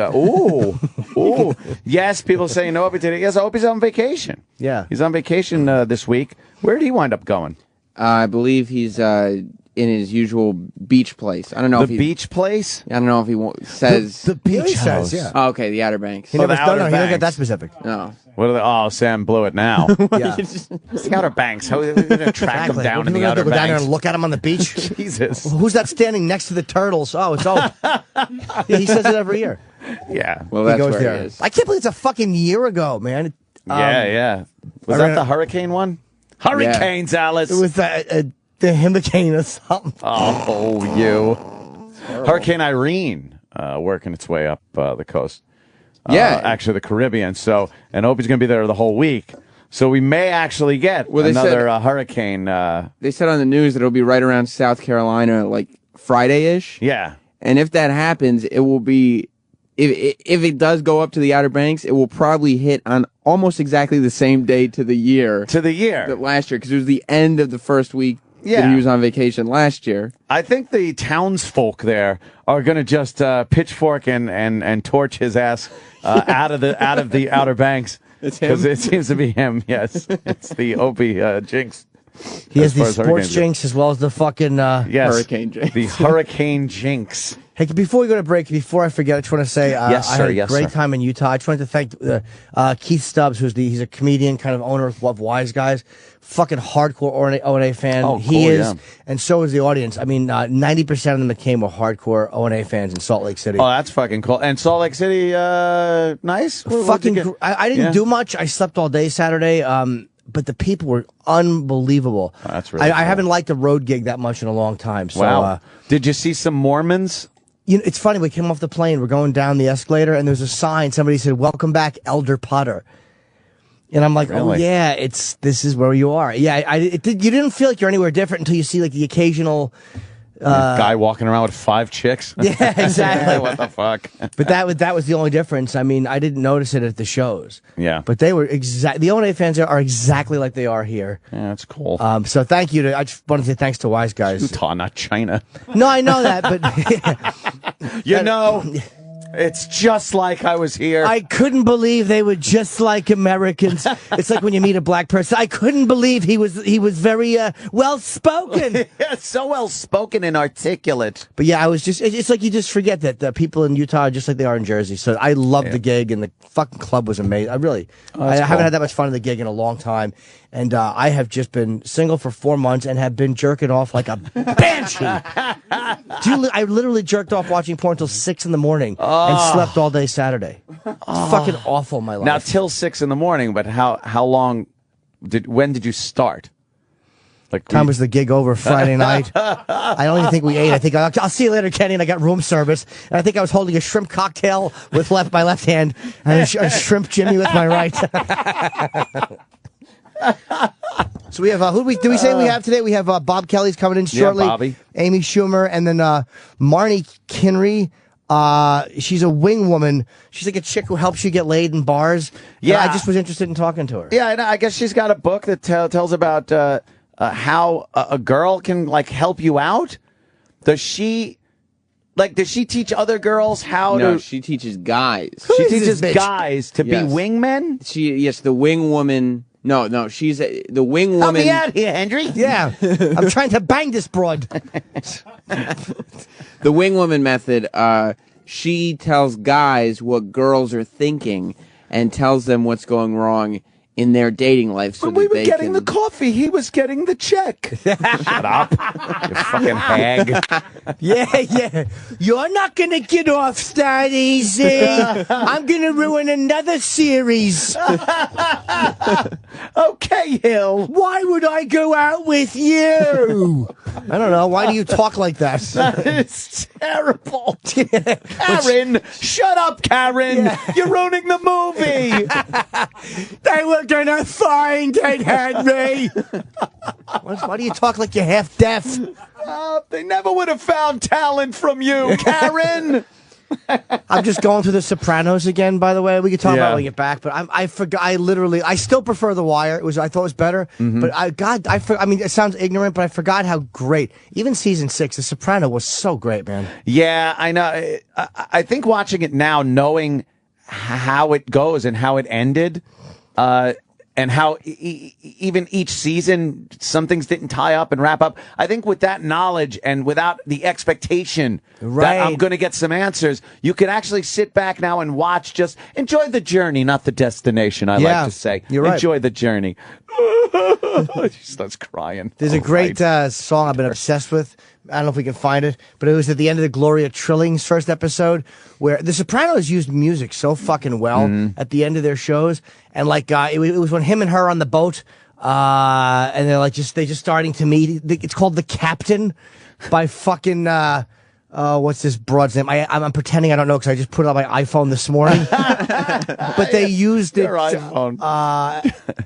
yes, people say no Opie today. Yes, Opie's on vacation. Yeah, he's on vacation this week. Where did he wind up going? I believe he's in his usual beach place. I don't know if beach place. I don't know if he says the beach house. Says, yeah. Oh, okay, the Outer Banks. He never, he didn't get that specific. No. What are they? Oh, Sam blew it now. Yeah. It's the Outer Banks. How are we going to track him down in the Outer Banks? Go down there Banks? and look at him on the beach? Jesus. Who's that standing next to the turtles? Oh, it's Ope. Yeah, he says it every year. Yeah. Well, that's he goes where there. he is. I can't believe it's a fucking year ago, man. Yeah. Was that the hurricane one? Hurricanes, Alice. It was the hurricane or something. Oh, you. Hurricane Irene working its way up the coast. Actually, the Caribbean. So, and Opie's going to be there the whole week. So we may actually get another hurricane. They said on the news that it'll be right around South Carolina, like Friday-ish. Yeah. And if that happens, it will be, if it does go up to the Outer Banks, it will probably hit on almost exactly the same day to the year. That last year, because it was the end of the first week. Yeah. He was on vacation last year. I think the townsfolk there are going to just pitchfork and torch his ass out of the Outer Banks. It's him? Because it seems to be him, yes. It's the Opie jinx. He has the sports jinx as well as the fucking hurricane jinx. The hurricane jinx. Hey, before we go to break, before I forget, I just want to say I had a great time in Utah. I just wanted to thank Keith Stubbs, he's a comedian, kind of owner of Wise Guys. Fucking hardcore O&A fan. Oh, cool, he is, yeah. And so is the audience. I mean, 90% of them that came were hardcore O&A fans in Salt Lake City. Oh, that's fucking cool. And Salt Lake City, nice? I didn't do much. I slept all day Saturday. But the people were unbelievable. Oh, that's really cool. I haven't liked a road gig that much in a long time. So, wow. Did you see some Mormons? You know, it's funny. We came off the plane. We're going down the escalator, and there's a sign. Somebody said, "Welcome back, Elder Potter." And I'm like, really? "Oh yeah, this is where you are." Yeah, you didn't feel like you're anywhere different until you see like the occasional guy walking around with 5 chicks. Yeah, exactly. What the fuck? But that was the only difference. I mean, I didn't notice it at the shows. Yeah. But they were the O&A fans are exactly like they are here. Yeah, that's cool. So thank you I just want to say thanks to Wise Guys. Utah, not China. No, I know that, but you know, it's just like I was here. I couldn't believe they were just like Americans. It's like when you meet a black person. I couldn't believe he was very well spoken. Yeah, so well spoken and articulate. But yeah, it's like you just forget that the people in Utah are just like they are in Jersey. So I loved the gig, and the fucking club was amazing. I haven't had that much fun at the gig in a long time. And I have just been single for 4 months and have been jerking off like a banshee. I literally jerked off watching porn until 6 in the morning and slept all day Saturday. It's fucking awful, my life. Now, till 6 in the morning, but how long when did you start? Like time was the gig over Friday night. I don't even think we ate. I think I'll see you later, Kenny. And I got room service. And I think I was holding a shrimp cocktail with my left hand and a shrimp Jimmy with my right. So we have do we say we have today? We have Bob Kelly's coming in shortly. Yeah, Bobby. Amy Schumer, and then Marnie Henry. She's a wing woman. She's like a chick who helps you get laid in bars. Yeah, and I just was interested in talking to her. Yeah, and I guess she's got a book that tells about how a girl can like help you out. Does she teach other girls how to? No, she teaches guys. She teaches guys to be wingmen. The wing woman. No, she's the wing woman. Help me out here, Henry. Yeah, I'm trying to bang this broad. The wing woman method. She tells guys what girls are thinking and tells them what's going wrong in their dating life. So When we that were they getting can... the coffee, he was getting the check. Shut up, you fucking hag. Yeah. You're not going to get off that easy. I'm going to ruin another series. Okay, Hill. Why would I go out with you? I don't know. Why do you talk like that? It's terrible. Karen, shut up, Karen. You're ruining the movie. They were going to find it, Henry. Why do you talk like you're half deaf? They never would have found talent from you, Karen. I'm just going through The Sopranos again, by the way. We can talk about it when we get back, but I forgot. I still prefer The Wire. I thought it was better, but I mean, it sounds ignorant, but I forgot how great. Even season 6, The Sopranos was so great, man. Yeah, I know. I think watching it now, knowing how it goes and how it ended, and how even each season, some things didn't tie up and wrap up. I think with that knowledge and without the expectation that I'm going to get some answers, you can actually sit back now and watch. Just enjoy the journey, not the destination, I like to say. You're right. Enjoy the journey. She starts crying. There's a great song I've been obsessed with. I don't know if we can find it, but it was at the end of the Gloria Trilling's first episode where The Sopranos used music so fucking well at the end of their shows. And like, it was when him and her on the boat, and they're like, they just starting to meet. It's called The Captain by fucking, what's this broad's name? I'm pretending I don't know because I just put it on my iPhone this morning. But they used it. Your iPhone.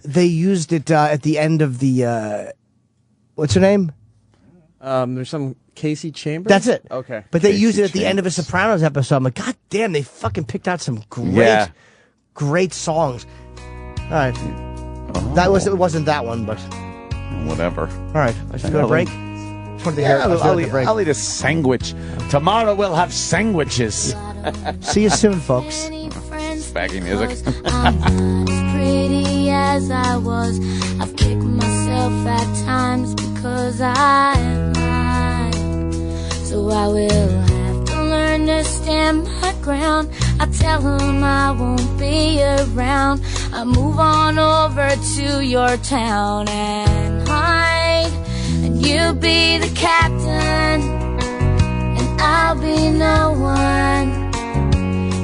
They used it at the end of the, what's her name? There's some Casey Chambers. That's it. Okay. But they Casey used it at the Chambers. end of a Sopranos episode. I'm like, God damn, they fucking picked out some great songs. All right. It wasn't that one, but Whatever. all right. I should go to break. Just wanted to hear. I'll eat a sandwich. Tomorrow we'll have sandwiches. See you soon, folks. Baggy music. I'm not as pretty as I was. I've kicked myself at times because I lied. So I will have to learn to stand my ground. I tell him I won't be around. I move on over to your town and hide. And you be the captain, and I'll be no one.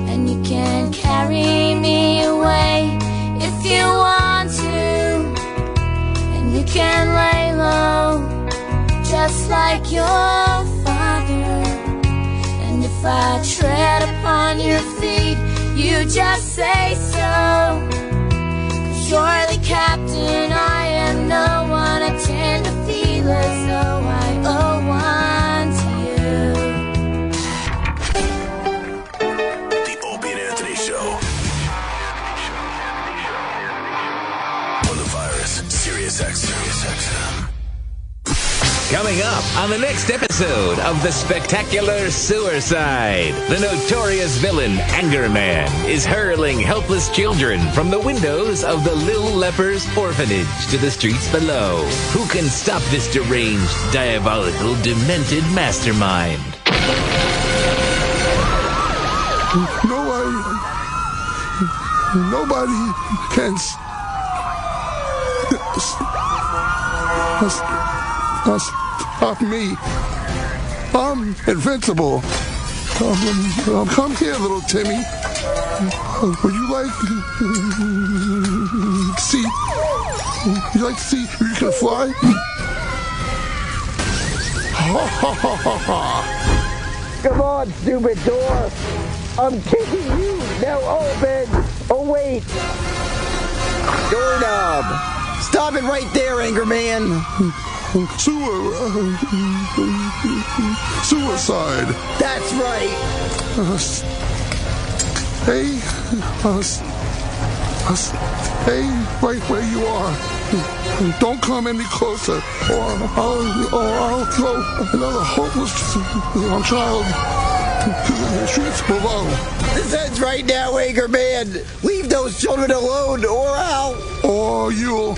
And you can carry me away if you want to. And you can lay low, just like your father. And if I tread upon your feet, you just say so. 'Cause you're the captain, I am no one. I tend to feel as though I owe one to you. The Opie and Anthony Show. On the virus, SiriusXM. Coming up on the next episode of The Spectacular Suicide, the notorious villain Anger Man is hurling helpless children from the windows of the Little Lepers orphanage to the streets below. Who can stop this deranged, diabolical, demented mastermind? Nobody can stop me. I'm invincible. Come here, little Timmy. Would you like to see? Would you like to see if you can fly? Come on, stupid door. I'm kicking you. Now open. Oh, wait. Doorknob. Stop it right there, Anger Man. Suicide. That's right. Hey, right where you are. Don't come any closer, or I'll throw another hopeless child to the streets below. This ends right now, Anger Man. Leave those children alone, or I'll... Or you'll...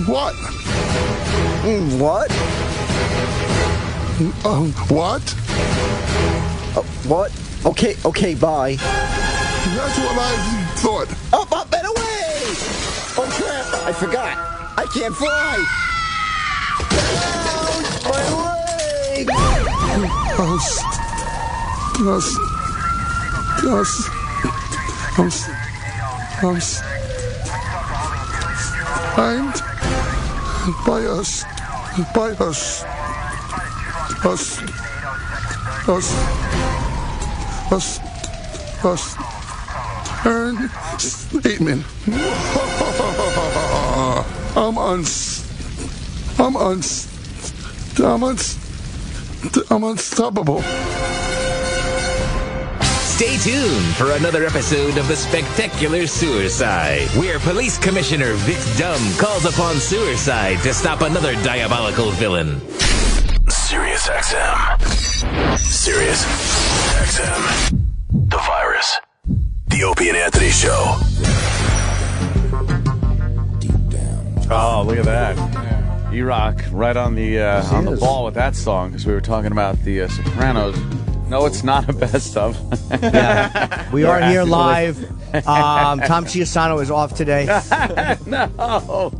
What? What? What? What? Okay, bye. That's what I thought. Up and away! Oh, crap. I forgot. I can't fly. My leg. Earn statement. I'm unstoppable. Stay tuned for another episode of the Spectacular Suicide, where Police Commissioner Vic Dumb calls upon suicide to stop another diabolical villain. Sirius XM. Sirius XM. The virus. The Opie and Anthony Show. Oh, look at that. E-Rock right on the ball with that song, because we were talking about the Sopranos. No, it's not a best of. Yeah. We are here live. Tom Chiasano is off today. No.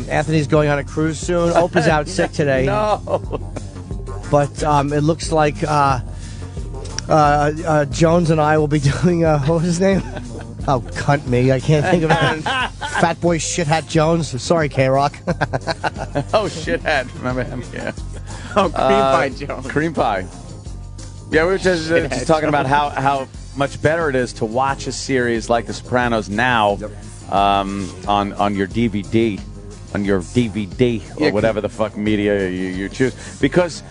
Anthony's going on a cruise soon. Oprah's out sick today. No. But it looks like Jones and I will be doing, what was his name? Oh, cunt me. I can't think of it. Fat Boy Shithat Jones. Sorry, K-Rock. Oh, Shithead. Remember him? Yeah. Oh, Cream Pie Jones. Cream Pie. Yeah, we were just talking about how much better it is to watch a series like The Sopranos now on your DVD, or whatever the fuck media you choose, because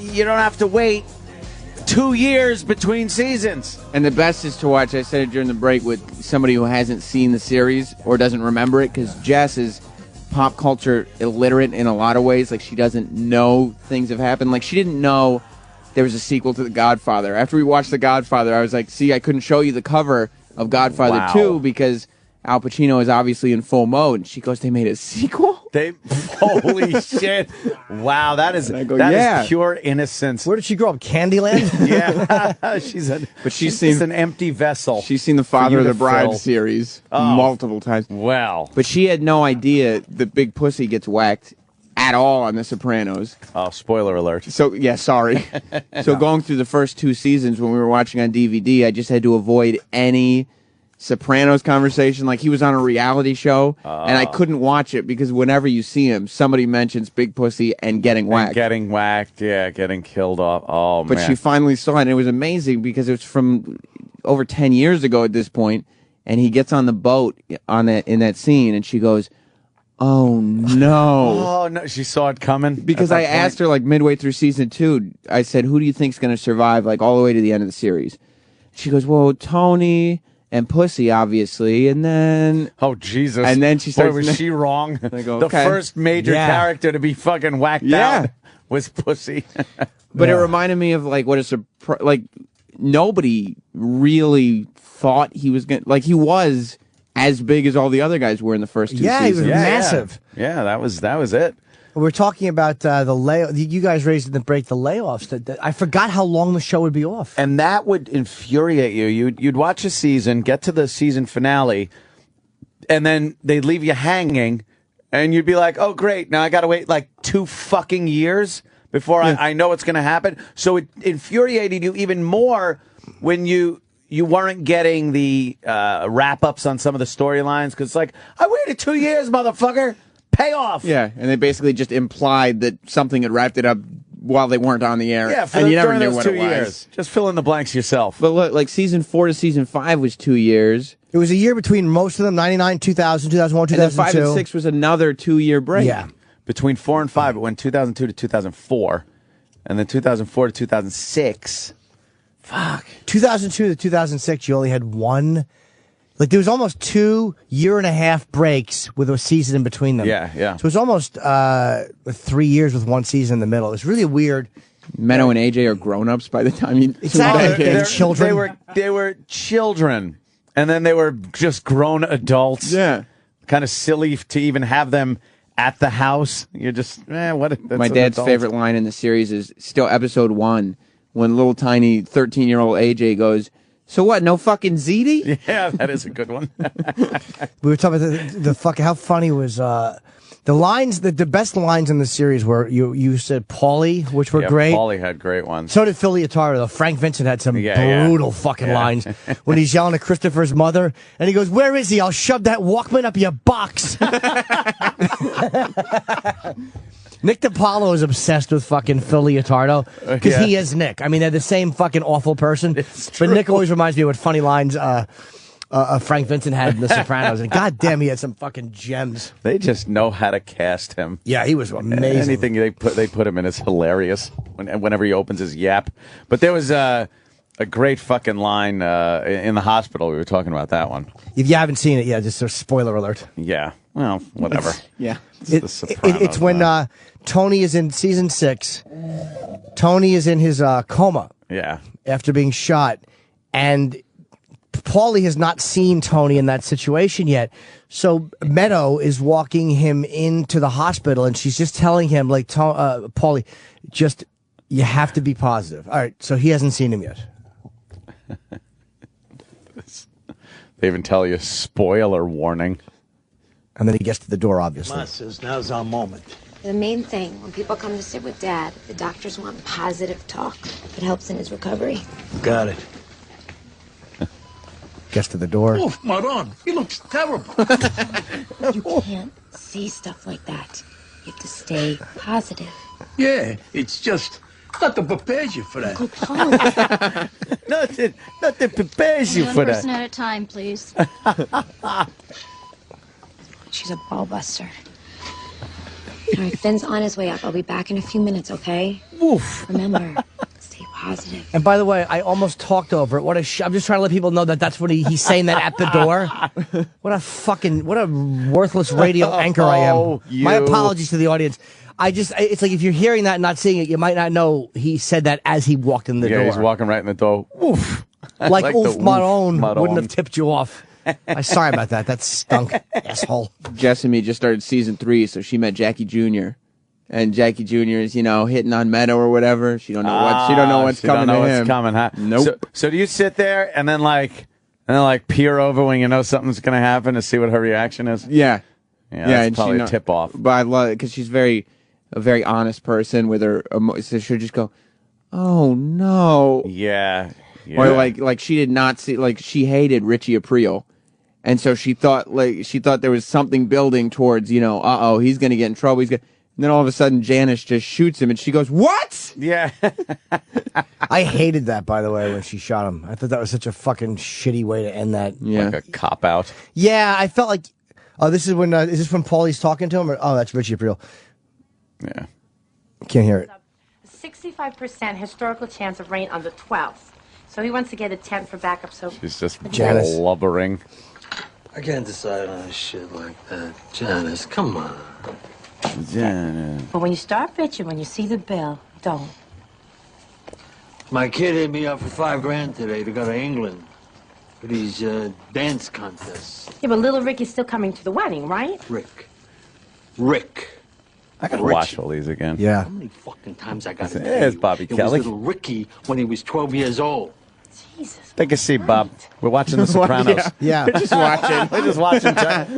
you don't have to wait 2 years between seasons. And the best is to watch, I said it during the break, with somebody who hasn't seen the series or doesn't remember it, because Jess is pop culture illiterate in a lot of ways. Like, she doesn't know things have happened. Like, she didn't know there was a sequel to The Godfather. After we watched The Godfather, I was like, see, I couldn't show you the cover of Godfather 2 because Al Pacino is obviously in full mode. And she goes, they made a sequel? Holy shit. Wow, that is pure innocence. Where did she grow up? Candyland? Yeah. she's seen an empty vessel. She's seen the Father of the Bride series multiple times. Well. But she had no idea the big pussy gets whacked at all on The Sopranos. Oh, spoiler alert. So, yeah, sorry. So going through the first 2 seasons when we were watching on DVD, I just had to avoid any Sopranos conversation. Like, he was on a reality show, and I couldn't watch it because whenever you see him, somebody mentions big pussy and getting whacked. Getting killed off. Oh, man. But she finally saw it, and it was amazing because it was from over 10 years ago at this point, and he gets on the boat in that scene, and she goes, oh, no. Oh, no. She saw it coming? Because I asked her, like, midway through season 2, I said, who do you think's going to survive, like, all the way to the end of the series? She goes, well, Tony and Pussy, obviously, and then... Oh, Jesus. And then she starts... Boy, was she wrong? I go, the okay. first major character to be fucking whacked out was Pussy. But it reminded me of, like, what a surprise... Like, nobody really thought he was going to... Like, he was as big as all the other guys were in the first 2 seasons. He was massive. Yeah, that was it. We're talking about the layoff. You guys raised in the break the layoffs. I forgot how long the show would be off. And that would infuriate you. You'd watch a season, get to the season finale, and then they'd leave you hanging, and you'd be like, oh, great, now I got to wait like 2 fucking years before I know what's going to happen. So it infuriated you even more when you weren't getting the wrap-ups on some of the storylines, because it's like, I waited 2 years, motherfucker. Payoff. Yeah, and they basically just implied that something had wrapped it up while they weren't on the air. Yeah, and you never during knew those what 2 it was. years. Just fill in the blanks yourself. But look, like season 4 to season 5 was 2 years. It was a year between most of them, 99, 2000, 2001, 2002. And then 5 and 6 was another 2-year break. Yeah. Between 4 and 5, it went 2002 to 2004. And then 2004 to 2006. Fuck. 2002 to 2006, you only had one. Like, there was almost 2 1.5 breaks with a season in between them. Yeah. So it was almost 3 years with one season in the middle. It's really weird. Menno and AJ are grown-ups by the time you... Exactly. They're children. They were children. And then they were just grown adults. Yeah. Kind of silly to even have them at the house. You're just, what? My dad's favorite line in the series is still episode 1, when little tiny 13-year-old AJ goes, So what? No fucking ZD? Yeah, that is a good one. We were talking about the fucking, how funny was, the lines, the best lines in the series were, you said Paulie, which were great. Paulie had great ones. So did Philly Ataro, though. Frank Vincent had some brutal fucking lines when he's yelling at Christopher's mother, and he goes, "Where is he? I'll shove that Walkman up your box." Nick DiPaolo is obsessed with fucking Philly Ataro because he is Nick. I mean, they're the same fucking awful person. But Nick always reminds me of what funny lines Frank Vincent had in The Sopranos, and goddamn, he had some fucking gems. They just know how to cast him. Yeah, he was amazing. Anything they put him in is hilarious whenever he opens his yap. But there was a great fucking line in the hospital. We were talking about that one. If you haven't seen it yet, just a spoiler alert. Yeah. Well, whatever. It's when Tony is in season 6. Tony is in his coma. Yeah. After being shot, and Paulie has not seen Tony in that situation yet. So Meadow is walking him into the hospital, and she's just telling him, like, Paulie, just, you have to be positive. All right, so he hasn't seen him yet. They even tell you, spoiler warning. And then he gets to the door, obviously. Ma says now's our moment. The main thing, when people come to sit with Dad, the doctors want positive talk. It helps in his recovery. Got it. Gets to the door. Oh, Maron, he looks terrible. You can't say stuff like that. You have to stay positive. Yeah, it's just nothing prepares you for that. Nothing prepares you for One person that. at a time, please. She's a ball buster. All right, Finn's on his way up. I'll be back in a few minutes, okay? Oof. Remember, stay positive. And by the way, I almost talked over it. I'm just trying to let people know that that's what he's saying that at the door. What a worthless radio anchor I am. My apologies to the audience. It's like if you're hearing that and not seeing it, you might not know he said that as he walked in the door. Yeah, he's walking right in the door. Oof. Like Oof Maron wouldn't have tipped you off. I'm sorry about that. That stunk, asshole. Jessamy just started season 3, so she met Jackie Jr. And Jackie Jr. is, hitting on Meadow or whatever. She don't know what's coming to him. Coming, huh? Nope. So do you sit there and then peer over when you know something's going to happen to see what her reaction is? Yeah. Yeah, that's probably a tip off. But I love it because she's a very honest person with her. So she'll just go, "Oh no." Yeah. Or like she did not see, like she hated Richie Aprile. And so she thought there was something building towards, he's going to get in trouble. And then all of a sudden Janice just shoots him and she goes, "What?" Yeah. I hated that, by the way, when she shot him. I thought that was such a fucking shitty way to end that. Yeah. Like a cop out. Yeah, I felt like, is this when Paulie's talking to him? Or, that's Richie Aprile. Yeah. Can't hear it. 65% historical chance of rain on the 12th. So he wants to get a tent for backup. So she's just Janice. blubbering. I can't decide on shit like that. Janice, come on. Janice. But when you start bitching, when you see the bill, don't. My kid hit me up for $5,000 today to go to England for these dance contests. Yeah, but little Rick is still coming to the wedding, right? Rick. I gotta watch all these again. Yeah. How many fucking times I got to There's Bobby Kelly. It was little Ricky when he was 12 years old. Jesus. Take a seat, Bob. We're watching The Sopranos. Yeah. We're just watching.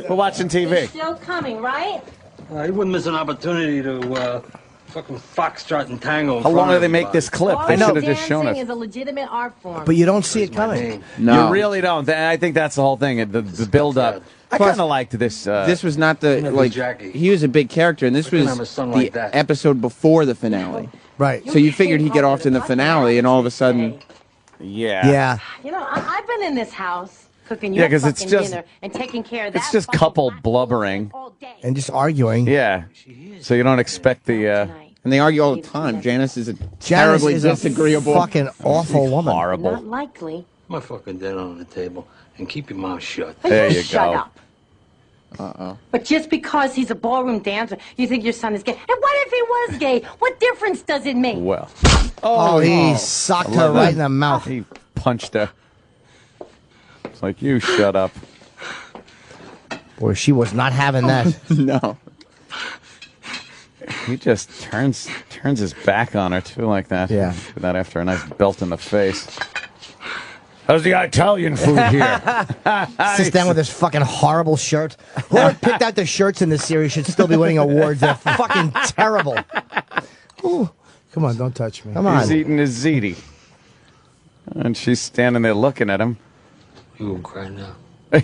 We're watching TV. Still coming, right? He wouldn't miss an opportunity to fucking foxtrot and tango. How long do they make this clip? They should have just shown us. Dancing is a legitimate art form. But you don't see it coming. No. You really don't. I think that's the whole thing. The build-up. I kind of liked this. This was not he was a big character, and this was the episode before the finale. Right. So you figured he'd get off in the finale, and all of a sudden... Yeah. Yeah. I've been in this house cooking Yeah, your 'cause fucking it's just- dinner and taking care of that. It's just fucking couple black blubbering. all day. And just arguing. Yeah. So you don't expect the... And they argue all the time. Janice is a Janice terribly is disagreeable... a fucking awful woman. Horrible. Not likely. My fucking dinner on the table and keep your mouth shut. There you Shut go. up. But just because he's a ballroom dancer, you think your son is gay. And what if he was gay? What difference does it make? Well. Oh, he socked her love right that. in the mouth. He punched her. It's like, you shut up. Boy, she was not having that. No. He just turns his back on her, too, like that. Yeah. Do that after a nice belt in the face. How's the Italian food here? Sits down with this fucking horrible shirt. Whoever picked out the shirts in this series should still be winning awards. They're fucking terrible. Ooh. Come on, don't touch me. Come on. He's eating his ziti. And she's standing there looking at him. You gonna cry now?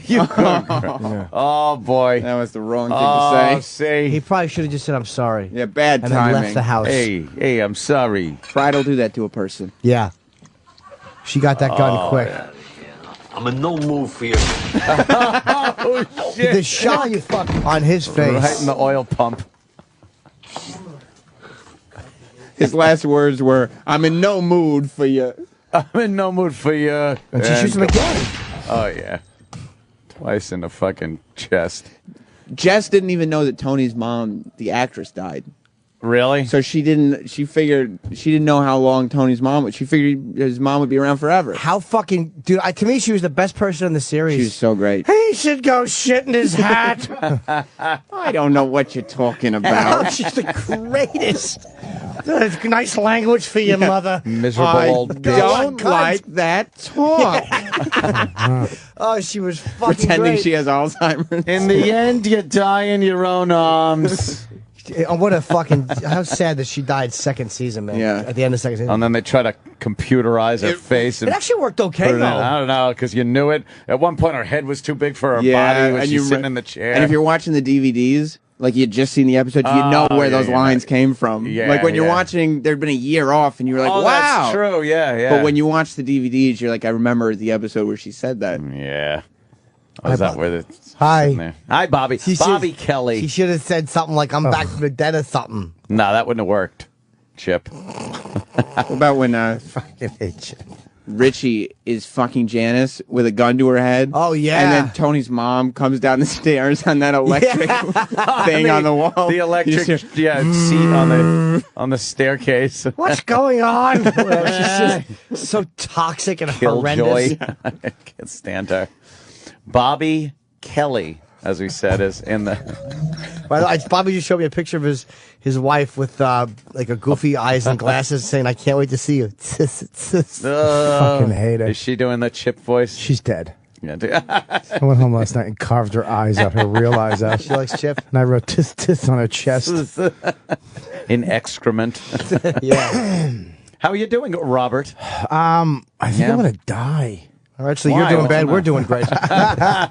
You gonna cry. Oh, boy. That was the wrong thing to say. See? He probably should have just said, I'm sorry. Yeah, bad and timing. then left the house. Hey, I'm sorry. Pride will do that to a person. Yeah. She got that gun quick. Yeah. I'm in no mood for you. Oh, shit. The shot you fuck on his face. Right in the oil pump. His last words were, I'm in no mood for you. I'm in no mood for you. And she shoots him again. Oh, yeah. Twice in the fucking chest. Jess didn't even know that Tony's mom, the actress, died. Really? So she didn't know how long Tony's mom would. She figured his mom would be around forever. How fucking... Dude, to me, she was the best person in the series. She was so great. He should go shit in his hat. I don't know what you're talking about. She's the greatest. That's nice language for your mother. Miserable old bitch. Don't like that talk. Oh, she was fucking Pretending great. she has Alzheimer's. In the end, you die in your own arms. Oh, what a fucking... How sad that she died second season, man. Yeah. At the end of second season. And then they try to computerize her face. And It actually worked okay, put it in. though. I don't know, because you knew it. At one point, her head was too big for her body when she's sitting in the chair. And if you're watching the DVDs, like you had just seen the episode, you know where those lines came from. Yeah, like when you're watching, there'd been a year off, and you were like, oh, wow. that's true, yeah. But when you watch the DVDs, you're like, I remember the episode where she said that. Yeah. Oh, is that where it's Hi. sitting there? Hi, Bobby. Bobby Kelly. He should have said something like, I'm back from the dead or something. No, that wouldn't have worked, Chip. What about when Fucking hate you. Richie is fucking Janice with a gun to her head? Oh, yeah. And then Tony's mom comes down the stairs on that electric thing on the wall. The electric seat on the staircase. What's going on? She's just so toxic and horrendous. Killjoy. I can't stand her. Bobby Kelly, as we said, is in the... By the way, Bobby just showed me a picture of his wife with like a goofy eyes and glasses saying, I can't wait to see you. Fucking hate her. Is she doing the Chip voice? She's dead. Yeah. I went home last night and carved her eyes out, her real eyes out. She likes Chip. And I wrote tis on her chest. In excrement. Yeah. How are you doing, Robert? I think I'm going to die. All right, so Why? you're doing What's bad. the We're matter? doing great. I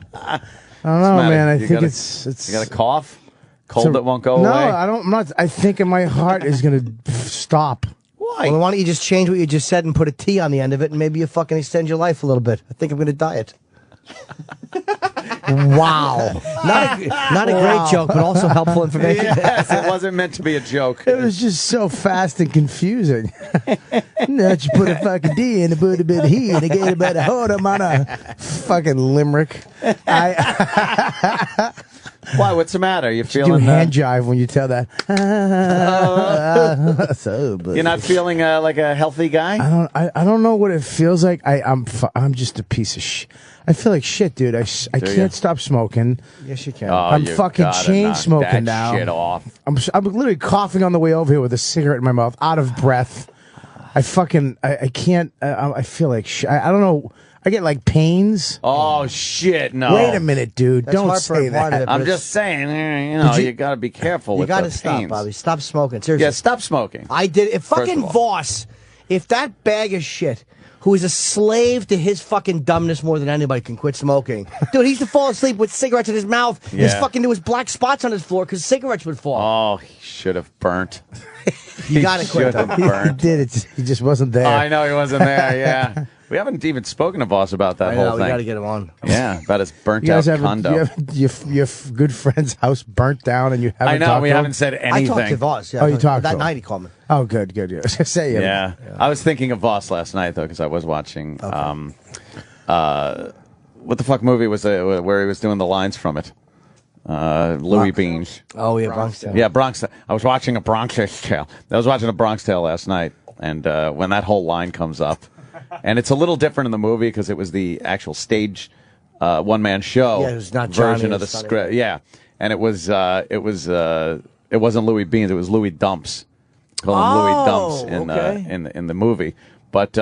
don't know, man. I think it's... You got a cough? Cold that won't go no, away? I don't. I'm not. I think in my heart is going to stop. Why? Well, why don't you just change what you just said and put a T on the end of it, and maybe you fucking extend your life a little bit. I think I'm going to diet. Wow. Not a great joke, but also helpful information. Yes, it wasn't meant to be a joke. It was just so fast and confusing. Now you put a fucking D in, put a bit of he, and I get about a hold him on a fucking limerick. Why? What's the matter? You Do feeling hand jive when you tell that. You're not feeling like a healthy guy? I don't know what it feels like. I'm just a piece of shit. I feel like shit, dude. I can't stop smoking. Yes, you can. Oh, I'm you fucking gotta chain knock smoking that now. Shit off. I'm literally coughing on the way over here with a cigarette in my mouth, out of breath. I can't. I feel like shit. I don't know. I get like pains. Oh shit! No. Wait a minute, dude. That's Don't heartburn say part of that. it, but I'm it's- just saying. You know, you got to be careful You with got to the stop, pains. Bobby. Stop smoking. Seriously. Yeah, stop smoking. I did. If First fucking of all. Voss, if that bag of shit, who is a slave to his fucking dumbness more than anybody, can quit smoking. Dude, he used to fall asleep with cigarettes in his mouth. His Yeah. fucking, there was black spots on his floor because cigarettes would fall. Oh, he should have burnt. You got to quit. Should have He burnt. did it. He just wasn't there. I know he wasn't there. Yeah, we haven't even spoken to Voss about that I whole know, thing. we got to get him on. Yeah, about his burnt You guys out have condo. your good friend's house burnt down, and you haven't. I know talked we to him? haven't said I anything. talked to Voss. Yeah, Oh, you talked that to him. night. He called me. Oh, good. I was gonna say Yeah. I was thinking of Voss last night though because I was watching. What the fuck movie was it where he was doing the lines from it? Louis Beans. Oh yeah, Bronx Tale. Yeah, Bronx. I was watching a Bronx Tale. I was watching a Bronx Tale last night, and when that whole line comes up, and it's a little different in the movie because it was the actual stage one-man show Yeah, it was not version Johnny, of the it was Sonny. script. Yeah, and it wasn't Louis Beans. It was Louis Dumps. Call him Louis Dumps in okay. in the movie. But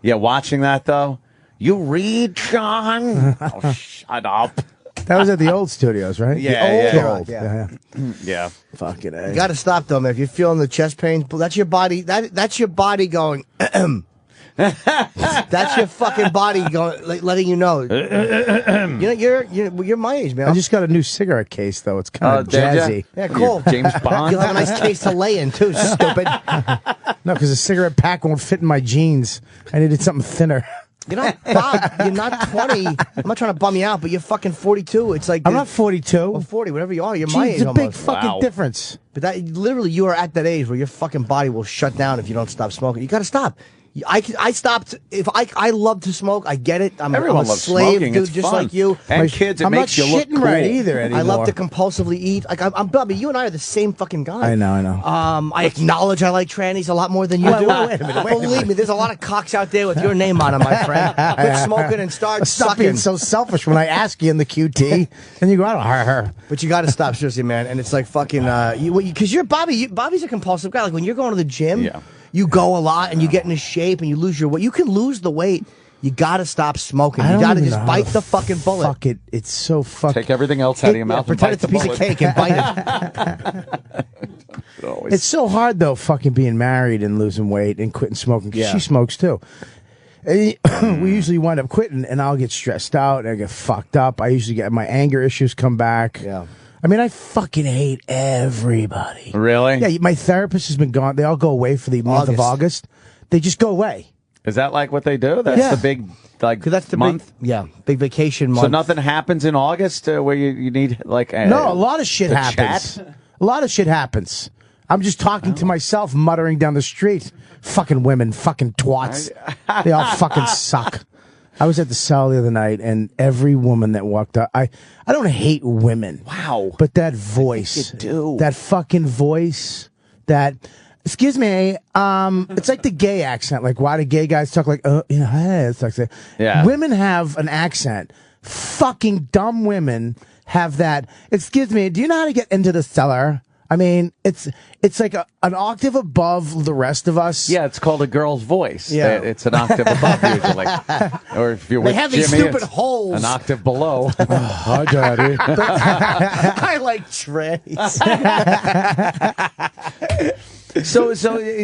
yeah, watching that though, You read, Sean? Oh, shut up. That was at the old studios, right? Yeah. Fucking You got to stop though, man. If you're feeling the chest pain, that's your body. That's your body going. That's your fucking body going, like, letting you know. You're my age, man. I just got a new cigarette case, though. It's kind of jazzy. Yeah, cool. James Bond. You'll have a nice case to lay in too, stupid. No, because the cigarette pack won't fit in my jeans. I needed something thinner. You're not Bob. You're not 20. I'm not trying to bum you out, but you're fucking 42. It's like I'm not 42. Or 40, whatever you are. You're my age. It's a big almost. fucking difference. But that literally, you are at that age where your fucking body will shut down if you don't stop smoking. You got to stop. I stopped. If I love to smoke, I get it. Everyone I'm a loves slave, smoking. dude, It's just fun. like you. And kids, it makes you look cool. Right either anymore. I love to compulsively eat. Like I'm Bubby. You and I are the same fucking guy. I know. I acknowledge I like trannies a lot more than you do. Wait a minute. Believe me, there's a lot of cocks out there with your name on them, my friend. Quit smoking and start Stop sucking. being so selfish when I ask you in the QT, and you go, I don't her. But you got to stop, seriously, man. And it's like fucking, because you're Bobby. Bobby's a compulsive guy. Like when you're going to the gym, you go a lot and you get into shape and you lose your weight. You can lose the weight. You got to stop smoking. You got to just bite the fucking bullet. Fuck it. It's so fucking. Take everything else out of your mouth. Pretend and it's a piece of cake and bite it. It's so hard though, fucking being married and losing weight and quitting smoking. 'Cause she smokes too. We usually wind up quitting, and I'll get stressed out and I get fucked up. I usually get my anger issues come back. Yeah. I mean, I fucking hate everybody. Really? Yeah, my therapist has been gone. They all go away for the month of August. They just go away. Is that like what they do? That's the big that's the month. Big vacation month. So nothing happens in August where you need like No, a lot of shit to happens. chat? A lot of shit happens. I'm just talking to myself, muttering down the street. Fucking women, fucking twats. They all fucking suck. I was at the Cellar the other night, and every woman that walked up, I don't hate women. Wow. But that voice, that fucking voice, excuse me, it's like the gay accent. Like, why do gay guys talk like, hey, it's like that. Yeah. Women have an accent. Fucking dumb women have that. Excuse me, do you know how to get into the cellar? I mean, it's like an octave above the rest of us. Yeah, it's called a girl's voice. Yeah. It's an octave above usually. Or if you're with They have Jimmy, these stupid it's holes. an octave below. Hi, Daddy. I like trays. So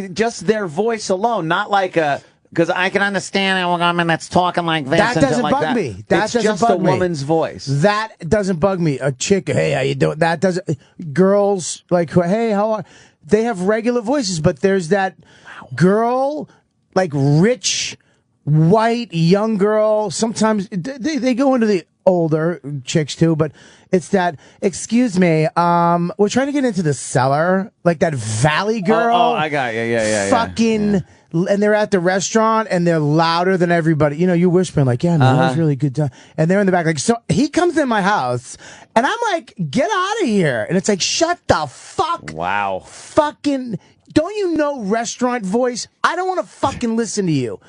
just their voice alone, not like a. Because I can understand a woman that's talking like this. That and doesn't like bug that. me. That it's doesn't just bug a me. woman's voice. That doesn't bug me. A chick, hey, how you doing? That doesn't. Girls like, hey, how are? They have regular voices, but there's that girl, like rich, white, young girl. Sometimes they go into the older chicks too, but it's that. Excuse me, we're trying to get into the cellar, like that Valley girl. Oh, I got you. Yeah. Fucking. And they're at the restaurant and they're louder than everybody. You know, you're whispering like, yeah, man, that was really good time. And they're in the back like, so he comes in my house and I'm like, get out of here. And it's like, shut the fuck. Wow. Fucking, don't you know restaurant voice? I don't want to fucking listen to you.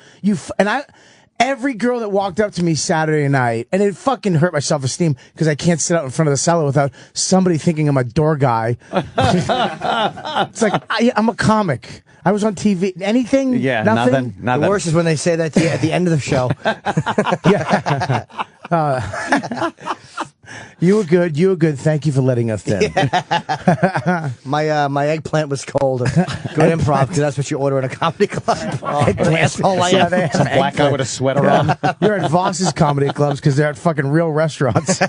Every girl that walked up to me Saturday night, and it fucking hurt my self-esteem because I can't sit out in front of the cellar without somebody thinking I'm a door guy. It's like, I'm a comic. I was on TV. Anything? Yeah, nothing. nothing. The worst is when they say that to you at the end of the show. You were good. You were good. Thank you for letting us in. My eggplant was cold. Good improv, because that's what you order at a comedy club. Asshole I am. Some black guy with a sweater on. You're at Voss's comedy clubs because they're at fucking real restaurants.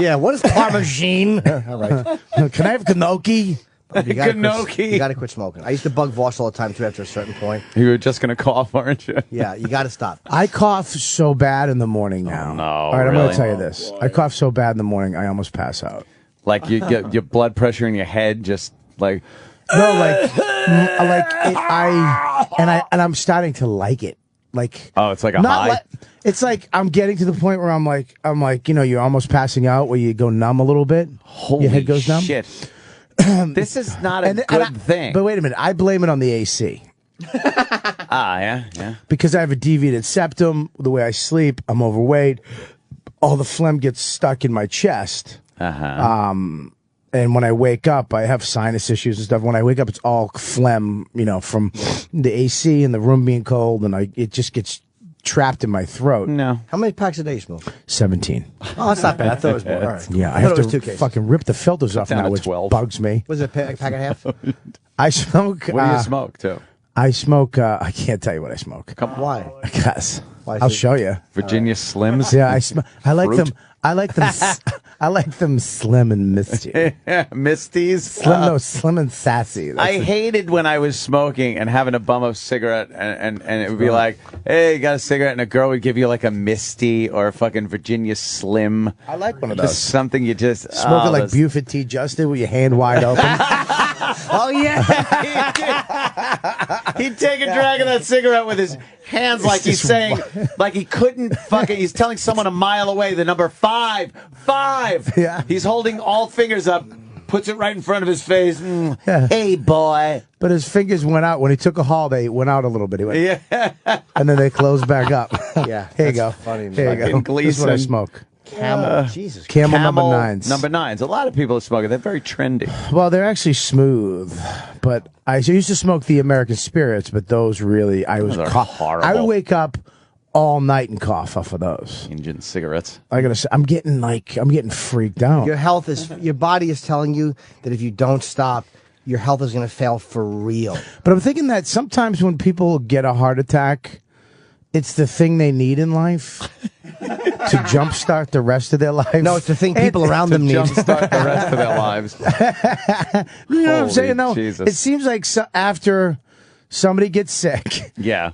Yeah, what is Parmesan? All right. Can I have gnocchi? You gotta quit smoking. I used to bug Voss all the time too after a certain point. You were just going to cough, aren't you? Yeah, you gotta stop. I cough so bad in the morning now. Oh, no, All right, I'm really? going to tell you this. I cough so bad in the morning, I almost pass out. Like you get your blood pressure in your head just like... No, I'm starting to like it. Like, oh, it's like a high. It's like I'm getting to the point where I'm like, you know, you're almost passing out, where you go numb a little bit. Holy your head goes numb. Shit. This is not a good thing. But wait a minute, I blame it on the AC. Yeah. Because I have a deviated septum. The way I sleep, I'm overweight. All the phlegm gets stuck in my chest. And when I wake up, I have sinus issues and stuff. When I wake up, it's all phlegm, from the AC and the room being cold, and it just gets trapped in my throat. No. How many packs a day you smoke? 17. Oh, that's not bad. I thought it was more. All right. Yeah, I thought have it was to 2 cases. fucking rip the filters off Down now, to which 12. bugs me. Was it a pack and a half? I smoke. What do you smoke, too? I smoke. I can't tell you what I smoke. Why? Because Why I'll is it- show you. Virginia Slims? Yeah, I like Fruit? them. I like them. I like them slim and misty. Misties? Slim and sassy. That's I hated when I was smoking and having a bum of cigarette, and it would be like, hey, you got a cigarette, and a girl would give you like a Misty or a fucking Virginia Slim. I like one of Just those. something you just Smoke it like Buford T. Justin with your hand wide open. Oh, yeah. He'd take a drag of that cigarette with his hands like he's saying, like he couldn't fucking, he's telling someone a mile away the number 5. Yeah. He's holding all fingers up, puts it right in front of his face. Yeah. Hey, boy. But his fingers went out when he took a haul. They went out a little bit. He went, Yeah. and then they closed back up. Yeah. Here you go. Funny, Here you Fucking go. This is what I Gleason. smoke. Camel. Jesus. Camel number 9s. Number 9s. A lot of people are smoking. They're very trendy. Well, they're actually smooth, but I used to smoke the American Spirits, but those really, Those are horrible. I would wake up all night and cough off of those. Indian cigarettes. I gotta say, I'm getting freaked out. Your body is telling you that if you don't stop, your health is going to fail for real. But I'm thinking that sometimes when people get a heart attack, it's the thing they need in life to jumpstart the rest of their life. No, it's the thing people around them need. Jumpstart the rest of their lives. You know what I'm saying? No, Jesus. it seems like after somebody gets sick, Yeah.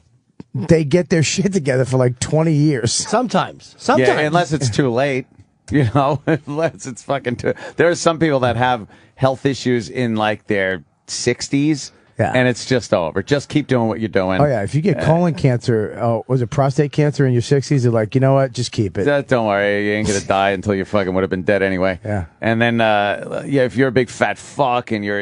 they get their shit together for like 20 years. Sometimes. Yeah, unless it's too late. Unless it's fucking too. There are some people that have health issues in like their 60s. Yeah. And it's just over. Just keep doing what you're doing. Oh, yeah. If you get colon cancer, was it prostate cancer in your 60s? They're like, you know what? Just keep it. Don't worry. You ain't going to die until you fucking would have been dead anyway. Yeah. And then, if you're a big fat fuck and you're,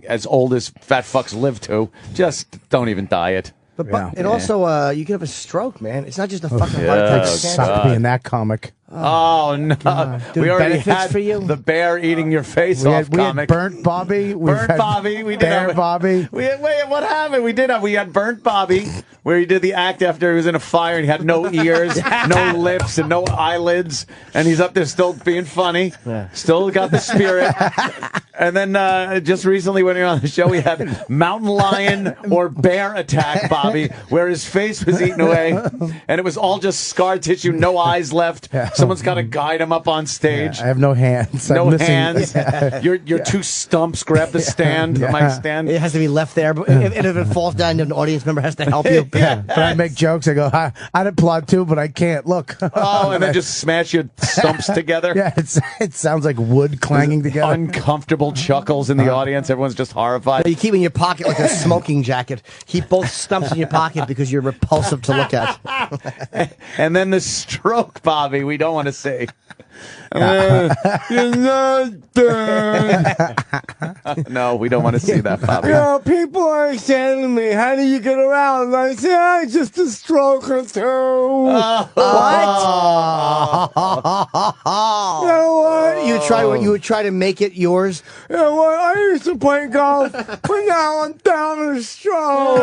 as old as fat fucks live to, just don't even diet. But also, you can have a stroke, man. It's not just a fucking heart attack. Yeah, It's Suck cancer. being that comic. Oh, no. Dude, We already benefits had for you? the bear eating your face We off had comic. Burnt Bobby. Burnt Bobby. We did Bear have- Bobby. Wait, what happened? We had Burnt Bobby, where he did the act after he was in a fire and he had no ears, no lips, and no eyelids, and he's up there still being funny, still got the spirit. And then just recently when you were on the show, we had Mountain Lion or Bear Attack Bobby, where his face was eaten away, and it was all just scar tissue, no eyes left. Someone's got to guide him up on stage. I have no hands. No I'm missing- hands. Your two stumps grab the stand, the mic stand. It has to be left there. But if it falls down, an audience member has to help you. Yeah. But I make jokes. I go, I didn't plot too, but I can't. Look. Oh, and then just smash your stumps together. Yeah, it sounds like wood clanging together. Uncomfortable chuckles in the audience. Everyone's just horrified. You keep it in your pocket like a smoking jacket. Keep both stumps in your pocket because you're repulsive to look at. And then the stroke, Bobby, we don't want to see. You're not done. No, we don't want to see that, Bobby. People are saying to me, how do you get around? And I say, just a stroke or two. You know what? You would try to make it yours. You know what? I used to play golf, but now I'm down in a stroke.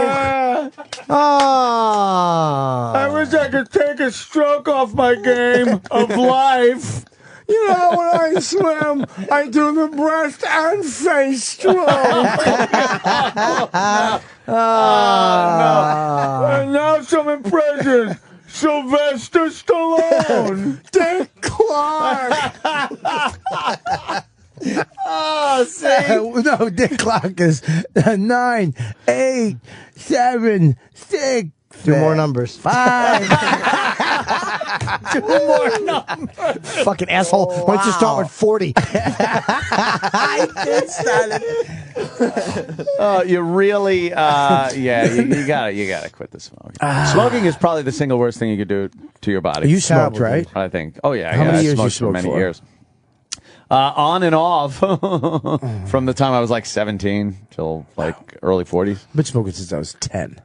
I wish I could take a stroke off my game of life. You know, when I swim, I do the breast and face stroke. And now some in prison. Sylvester Stallone. Dick Clark. Oh, see? No, Dick Clark is 9, 8, 7, 6. Two more numbers. 5. Two more numbers. Fucking asshole. Why don't you start with 40? I did start it. Oh, you really, you gotta quit the smoking. Smoking is probably the single worst thing you could do to your body. You smoked, right? I think. Oh yeah. How many I years you smoked for smoked many for? years. On and off from the time I was like 17 till like early 40s. Been smoking since I was 10.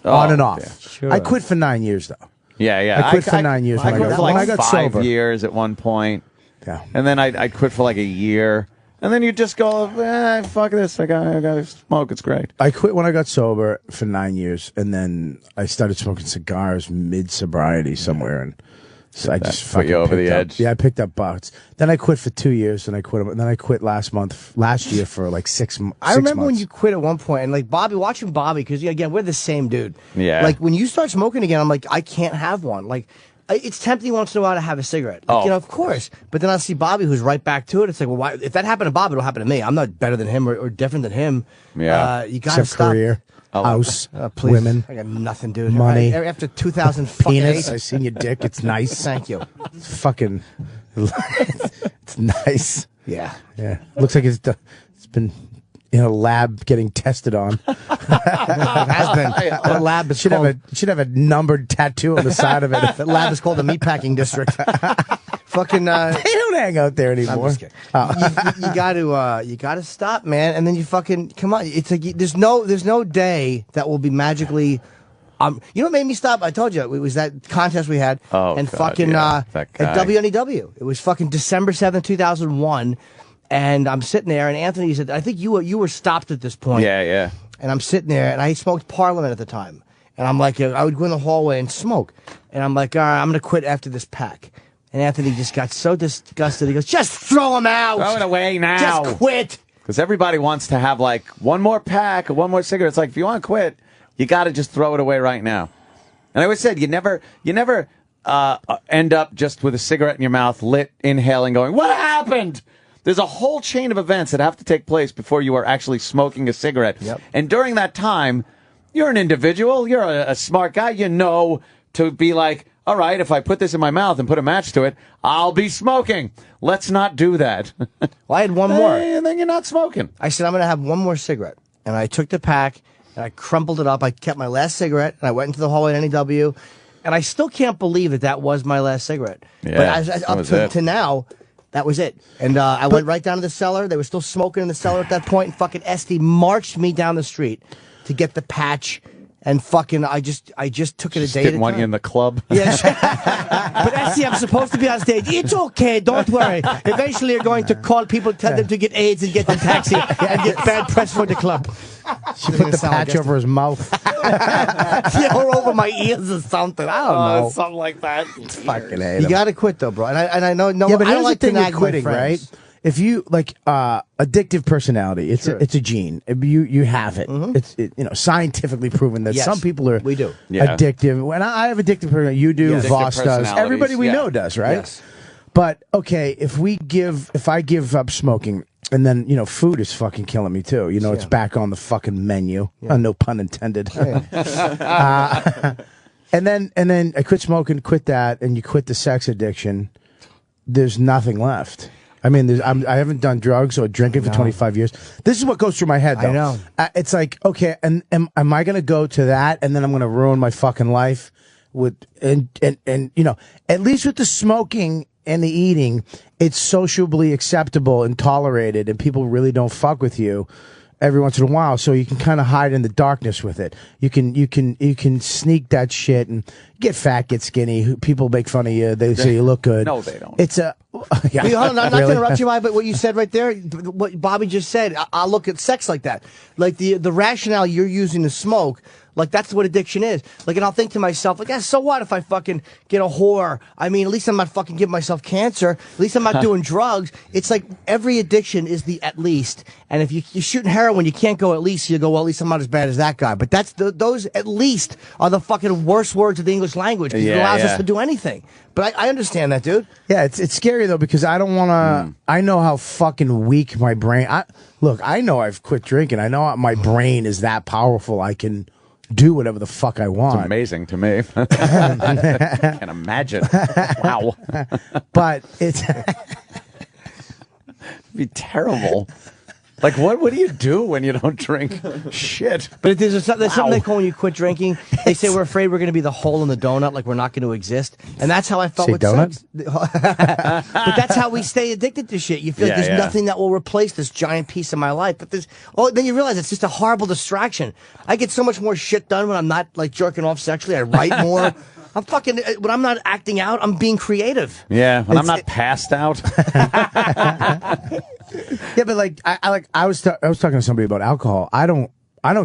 Oh, On and off. yeah. Sure. I quit for 9 years, though. Yeah. I quit for 9 years I when quit I for got like 5 sober. years at one point. Yeah. And then I'd quit for like a year. And then you just go, fuck this. I got to smoke. It's great. I quit when I got sober for 9 years, and then I started smoking cigars mid-sobriety somewhere, and so I just put you over the edge. Yeah, I picked up butts. Then I quit for 2 years, and I quit. And then I quit last year for like 6 months. I remember when you quit at one point, and like Bobby, watching Bobby, because again, we're the same dude. Yeah. Like when you start smoking again, I'm like, I can't have one. Like, it's tempting once in a while to have a cigarette. Like, you know, of course. But then I see Bobby, who's right back to it. It's like, well, why, if that happened to Bobby, it'll happen to me. I'm not better than him or different than him. Yeah. You gotta Except stop. Career, house, Please. women. I got nothing, dude. Money. After 2008. Penis. I seen your dick. It's nice. Thank you. It's fucking. It's nice. Yeah. Yeah. Looks like it's been in a lab getting tested on. It has been. What lab is should called? have a numbered tattoo on the side of it. The lab is called the meatpacking district. Fucking. They don't hang out there anymore. You gotta stop, man. And then you fucking come on. It's like there's no day that will be magically. You know what made me stop? I told you it was that contest we had. That guy. At WNEW. It was fucking December 7th, 2001. And I'm sitting there, and Anthony said, I think you were stopped at this point. Yeah. And I'm sitting there, and I smoked Parliament at the time. And I'm like, I would go in the hallway and smoke. And I'm like, all right, I'm going to quit after this pack. And Anthony just got so disgusted. He goes, just throw them out. Throw it away now. Just quit. Because everybody wants to have like one more pack or one more cigarette. It's like, if you want to quit, you got to just throw it away right now. And I always said, you never end up just with a cigarette in your mouth, lit, inhaling, going, what happened? There's a whole chain of events that have to take place before you are actually smoking a cigarette. Yep. And during that time, you're an individual. You're a smart guy. You know to be like, all right, if I put this in my mouth and put a match to it, I'll be smoking. Let's not do that. Well, I had one more. And then you're not smoking. I said, I'm going to have one more cigarette. And I took the pack, and I crumpled it up. I kept my last cigarette, and I went into the hallway at NEW. And I still can't believe that was my last cigarette. Yeah, but up to now, that was it. And I went right down to the cellar. They were still smoking in the cellar at that point. And fucking Esty marched me down the street to get the patch. And fucking, I just took it a day at a Didn't want you in the club. Yeah, but Esty, I'm supposed to be on stage. It's okay, don't worry. Eventually, you're going to call people, tell them to get AIDS and get them taxi and get bad press for the club. She put the patch over his mouth. Yeah, or over my ears or something. I don't know. Something like that. Fucking hate You him. got to quit though, bro. And I know. No, Yeah, but I here's don't like the thing to with nag my quitting, friends. right? If you like addictive personality, it's a gene. You have it. It's scientifically proven that Yes, some people are we do. Yeah. addictive. When I have addictive personality, you do, Yes. Voss Addictive does, everybody we personalities, know does, right? Yes. But okay, if I give up smoking, and then food is fucking killing me too. It's back on the fucking menu. No pun intended. And then I quit smoking, quit that, and you quit the sex addiction. There's nothing left. I mean, I haven't done drugs or drinking for 25 years. This is what goes through my head, though. I know. It's like, okay, and am I going to go to that, and then I'm going to ruin my fucking life with and at least with the smoking and the eating, it's sociably acceptable and tolerated, and people really don't fuck with you every once in a while, so you can kind of hide in the darkness with it. You can sneak that shit and get fat, get skinny. People make fun of you. They say you look good. No, they don't. It's a yeah. Wait, hold on, not Really? to interrupt you, but what you said right there, what Bobby just said, I'll look at sex like that. Like the rationale you're using to smoke, like that's what addiction is. Like, and I'll think to myself, like, yeah, so what if I fucking get a whore? I mean, at least I'm not fucking giving myself cancer. At least I'm not doing drugs. It's like every addiction is the at least. And if you're shooting heroin, you can't go at least. You go, well, at least I'm not as bad as that guy. But that's those at least are the fucking worst words of the English language because it allows us to do anything. But I understand that, dude. Yeah, it's scary though because I don't want to. I know how fucking weak my brain. Look, I know I've quit drinking. I know my brain is that powerful. I can do whatever the fuck I want. It's amazing to me. I can't imagine. Wow. But it's It'd be terrible. Like, what do you do when you don't drink? Shit. But there's something they call when you quit drinking. They say we're afraid we're going to be the hole in the donut, like we're not going to exist. And that's how I felt with sex. But that's how we stay addicted to shit. You feel like there's nothing that will replace this giant piece of my life. But then you realize it's just a horrible distraction. I get so much more shit done when I'm not like jerking off sexually. I write more. I'm fucking, when I'm not acting out, I'm being creative. Yeah, when I'm not passed out. Yeah, but like I was talking to somebody about alcohol. I don't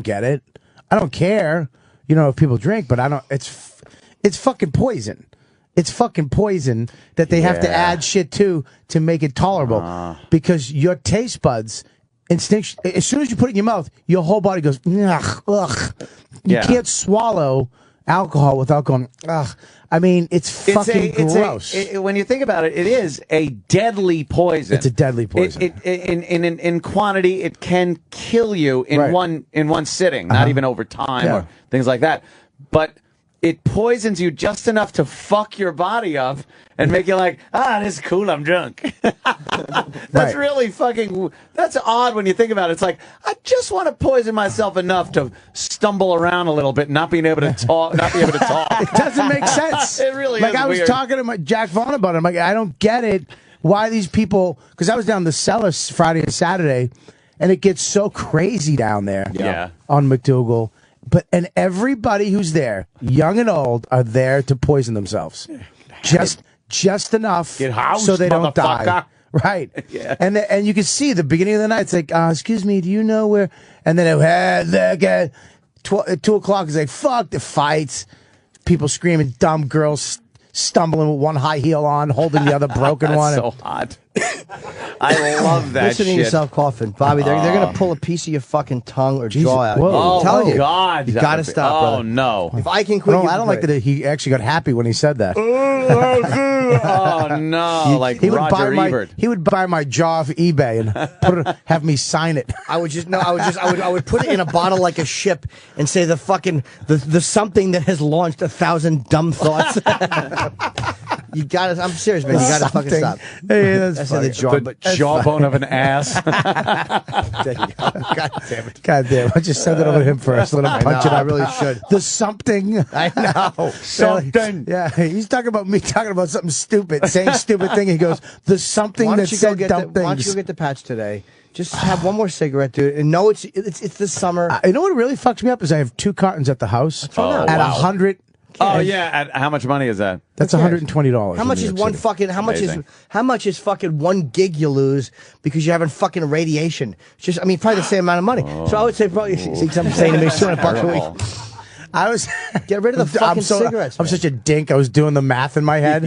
get it. I don't care, if people drink, but I don't. It's fucking poison. It's fucking poison that they have to add shit to make it tolerable because your taste buds instinct. As soon as you put it in your mouth, your whole body goes ugh. You can't swallow alcohol without going ugh. I mean, it's fucking gross. When you think about it, it is a deadly poison. It's a deadly poison. In quantity, it can kill you in one sitting, not even over time or things like that. But it poisons you just enough to fuck your body up and make you like, this is cool, I'm drunk. That's really that's odd when you think about it. It's like, I just want to poison myself enough to stumble around a little bit and not being able to talk. It doesn't make sense. It really like is I was weird. talking to Jack Vaughn about it. I'm like, I don't get it. Why these people, because I was down the Cellar Friday and Saturday, and it gets so crazy down there on McDougal. And everybody who's there, young and old, are there to poison themselves. Just enough so they don't die. Right. Yeah. And you can see the beginning of the night, it's like, excuse me, do you know where? And then at 2 o'clock, it's like, fuck the fights. People screaming, dumb girls stumbling with one high heel on, holding the other broken one. So hot. I love that Listen to yourself coughing. Bobby, they're going to pull a piece of your fucking tongue or jaw out. Whoa. I'm telling you. God. You got to stop, brother. Oh, no. If I can quit, I don't like that he actually got happy when he said that. Oh, no. Like Roger Ebert. He would buy my jaw off eBay and have me sign it. I would put it in a bottle like a ship and say the something that has launched 1,000 dumb thoughts. You got to. I'm serious, man. You got to fucking stop. Hey, that's funny. The jawbone of an ass. There you go. God damn it. God damn. I just send it over to him first. Let him punch it up. I really should. The something. I know. Something. Yeah. He's talking about me talking about something stupid, saying stupid thing. He goes, the something that said dumb things. Why don't you go get the patch today? Just have one more cigarette, dude. And no, it's the summer. You know what really fucks me up is I have 2 cartons at the house at 100. Oh yeah, how much money is that? That's $120. How much is one fucking? How much is fucking 1 gig you lose because you're having fucking radiation? It's just, probably the same amount of money. So I would say probably. See, I'm saying to me, $200 a week. I was get rid of the fucking cigarettes. I'm such a dink. I was doing the math in my head.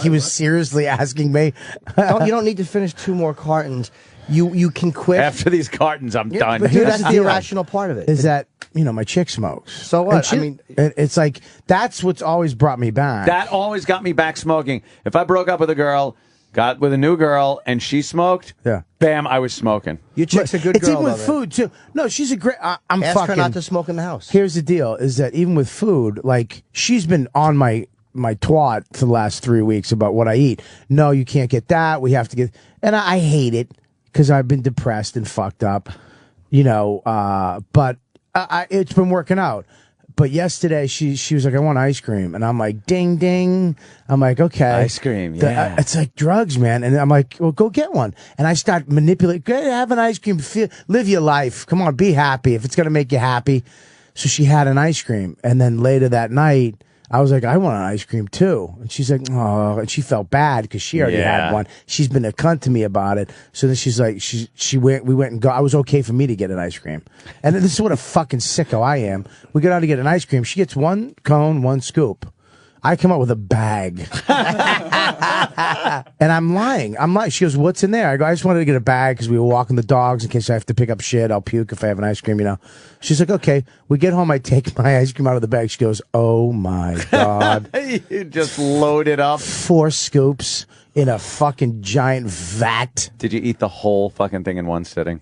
He was seriously asking me. You don't need to finish 2 more cartons. You can quit after these cartons. I'm done. But dude, that's the irrational part of it. Is that my chick smokes? So what? It's like that's what's always brought me back. That always got me back smoking. If I broke up with a girl, got with a new girl, and she smoked, bam, I was smoking. Your chick's a good girl. It's even with food too. No, she's a great. I'm Ask fucking. her not to smoke in the house. Here's the deal: is that even with food, like she's been on my twat for the last 3 weeks about what I eat. No, you can't get that. We have to get, and I hate it. Because I've been depressed and fucked up, but it's been working out. But yesterday she was like, I want ice cream. And I'm like, ding, ding. I'm like, okay. Ice cream, yeah. It's like drugs, man. And I'm like, well, go get one. And I start manipulating. Go have an ice cream. Live your life. Come on, be happy if it's going to make you happy. So she had an ice cream. And then later that night, I was like, I want an ice cream too. And she's like, oh, and she felt bad because she already had one. She's been a cunt to me about it. So then she's like, we went and got, it was okay for me to get an ice cream. And this is what a fucking sicko I am. We go out to get an ice cream. She gets 1 cone, 1 scoop. I come up with a bag. And I'm lying. She goes, what's in there? I go, I just wanted to get a bag because we were walking the dogs in case I have to pick up shit. I'll puke if I have an ice cream, She's like, okay. We get home. I take my ice cream out of the bag. She goes, oh my God. You just load it up. 4 scoops in a fucking giant vat. Did you eat the whole fucking thing in one sitting?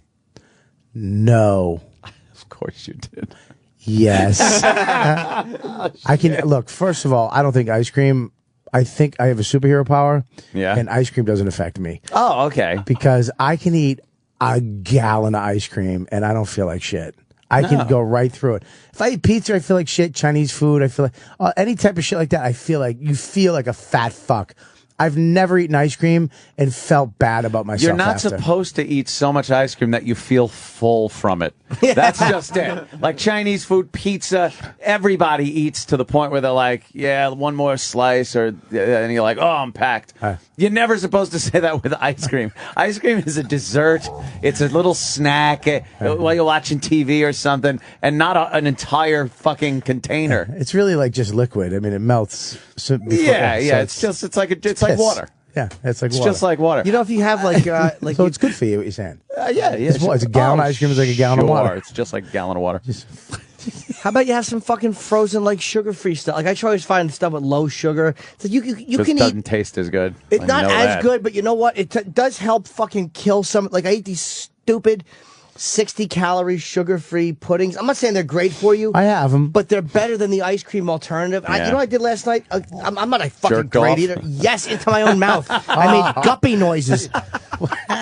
No. Of course you did. Yes. I can look, first of all, I don't think ice cream, I think I have a superhero power. Yeah. And ice cream doesn't affect me. Oh, okay. Because I can eat a gallon of ice cream and I don't feel like shit. I can go right through it. If I eat pizza, I feel like shit. Chinese food, I feel like any type of shit like that, I feel like you feel like a fat fuck. I've never eaten ice cream and felt bad about myself. You're not after. supposed to eat so much ice cream that you feel full from it. That's just it. Like Chinese food, pizza, everybody eats to the point where they're like, yeah, one more slice, and you're like, oh, I'm packed. You're never supposed to say that with ice cream. Ice cream is a dessert. It's a little snack while you're watching TV or something, and not an entire fucking container. It's really like just liquid. I mean, it melts. It's like water. Yeah, it's like It's water. just like water. You know, if you have like So it's good for you, what you're saying. It's a gallon of ice cream is like a gallon of water. It's just like a gallon of water. How about you have some fucking frozen like sugar-free stuff? Like I try to find stuff with low sugar. So you can doesn't eat. taste as good. It's I not know as that. good, but you know what? It does help fucking kill some. Like I eat these stupid 60-calorie sugar-free puddings. I'm not saying they're great for you. I have them, but they're better than the ice cream alternative. You know what I did last night? I'm not a fucking Jerked great off? eater. Yes, into my own mouth. I made guppy noises.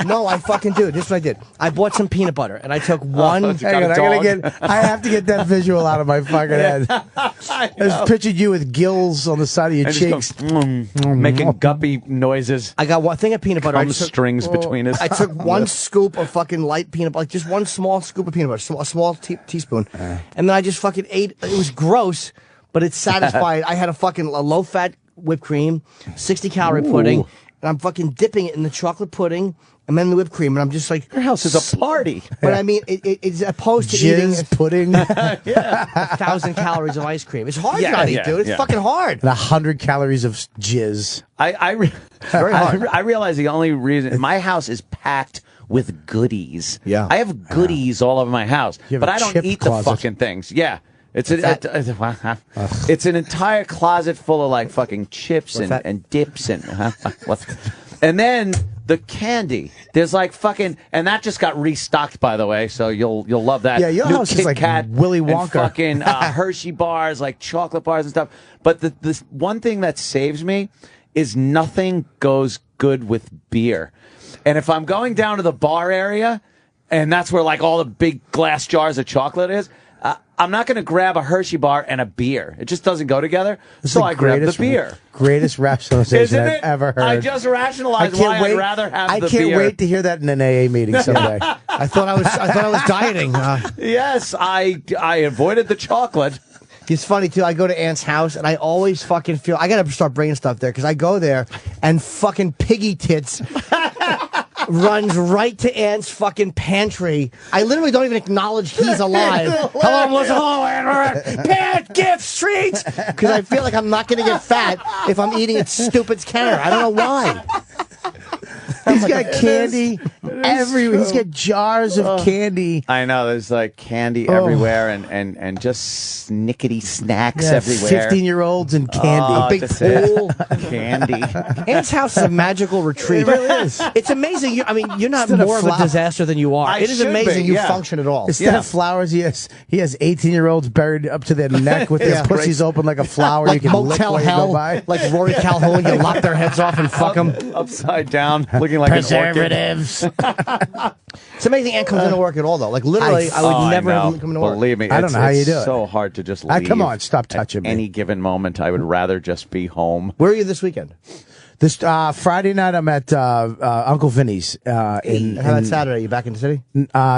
No, I fucking do. This is what I did. I bought some peanut butter, and I took one. Hang on, I have to get that visual out of my fucking head. I just pictured you with gills on the side of your And just cheeks. making guppy noises. I got one thing of peanut butter. Strings between us. I took one scoop of fucking light peanut butter, like just one small scoop of peanut butter, a small teaspoon, and then I just fucking ate. It was gross, but it's satisfying. I had a low-fat whipped cream, 60-calorie pudding, and I'm fucking dipping it in the chocolate pudding and then the whipped cream, and I'm just like, your house is a party. But I mean, it's opposed to Jizz eating pudding. 1,000 calories of ice cream. It's hard to eat, dude. It's fucking hard. And 100 calories of jizz. Very hard. I realize the only reason my house is packed with goodies. Yeah. I have goodies all over my house, You have but a I don't chip eat closet. the fucking things. Yeah. It's it's an entire closet full of like fucking chips and dips and and then the candy. There's like fucking, and that just got restocked, by the way. So you'll love that. Yeah, your New house is Kit like Kat Willy and Wonka. fucking Hershey bars, like chocolate bars and stuff. But the one thing that saves me is nothing goes good with beer. And if I'm going down to the bar area, and that's where like all the big glass jars of chocolate is, I'm not going to grab a Hershey bar and a beer. It just doesn't go together. So I grab the beer. Greatest rationalization Isn't I've it? ever heard. I just rationalized why I'd rather have the beer. I can't wait to hear that in an AA meeting someday. I thought I was dieting. Yes, I avoided the chocolate. It's funny too. I go to Aunt's house and I always fucking feel I gotta start bringing stuff there because I go there and fucking Piggy Tits runs right to Aunt's fucking pantry. I literally don't even acknowledge he's alive. Hello, Melissa. Hello, Aunt. Pat, gift, treats. Because I feel like I'm not gonna get fat if I'm eating at stupid's counter. I don't know why. He's got candy everywhere. He's got jars of candy. I know, there's like candy everywhere and just snickety snacks Yeah, everywhere. 15-year-olds and candy. Oh, A big that's it. pool. Candy. Aunt's house is a magical retreat. It really is. It's amazing. You're not Instead of more of a flour- disaster than you are. I It is should amazing be, you yeah. function at all. Instead of flowers, he has 18-year-olds buried up to their neck with their Yeah. pussies open like a flower. Like you can lick Motel while you Hell, go by. like Rory Calhoun, you lop their heads off and fuck them. Upside down, looking like an orchid. Preservatives. It's amazing Aunt comes into work at all, though. Like, literally, I would never have him come into work. Believe me, I don't know how you do it's it. so hard to just leave. Come on, stop touching at me. any given moment. I would rather just be home. Where are you this weekend? This Friday night, I'm at Uncle Vinny's. How about Saturday? You back in the city?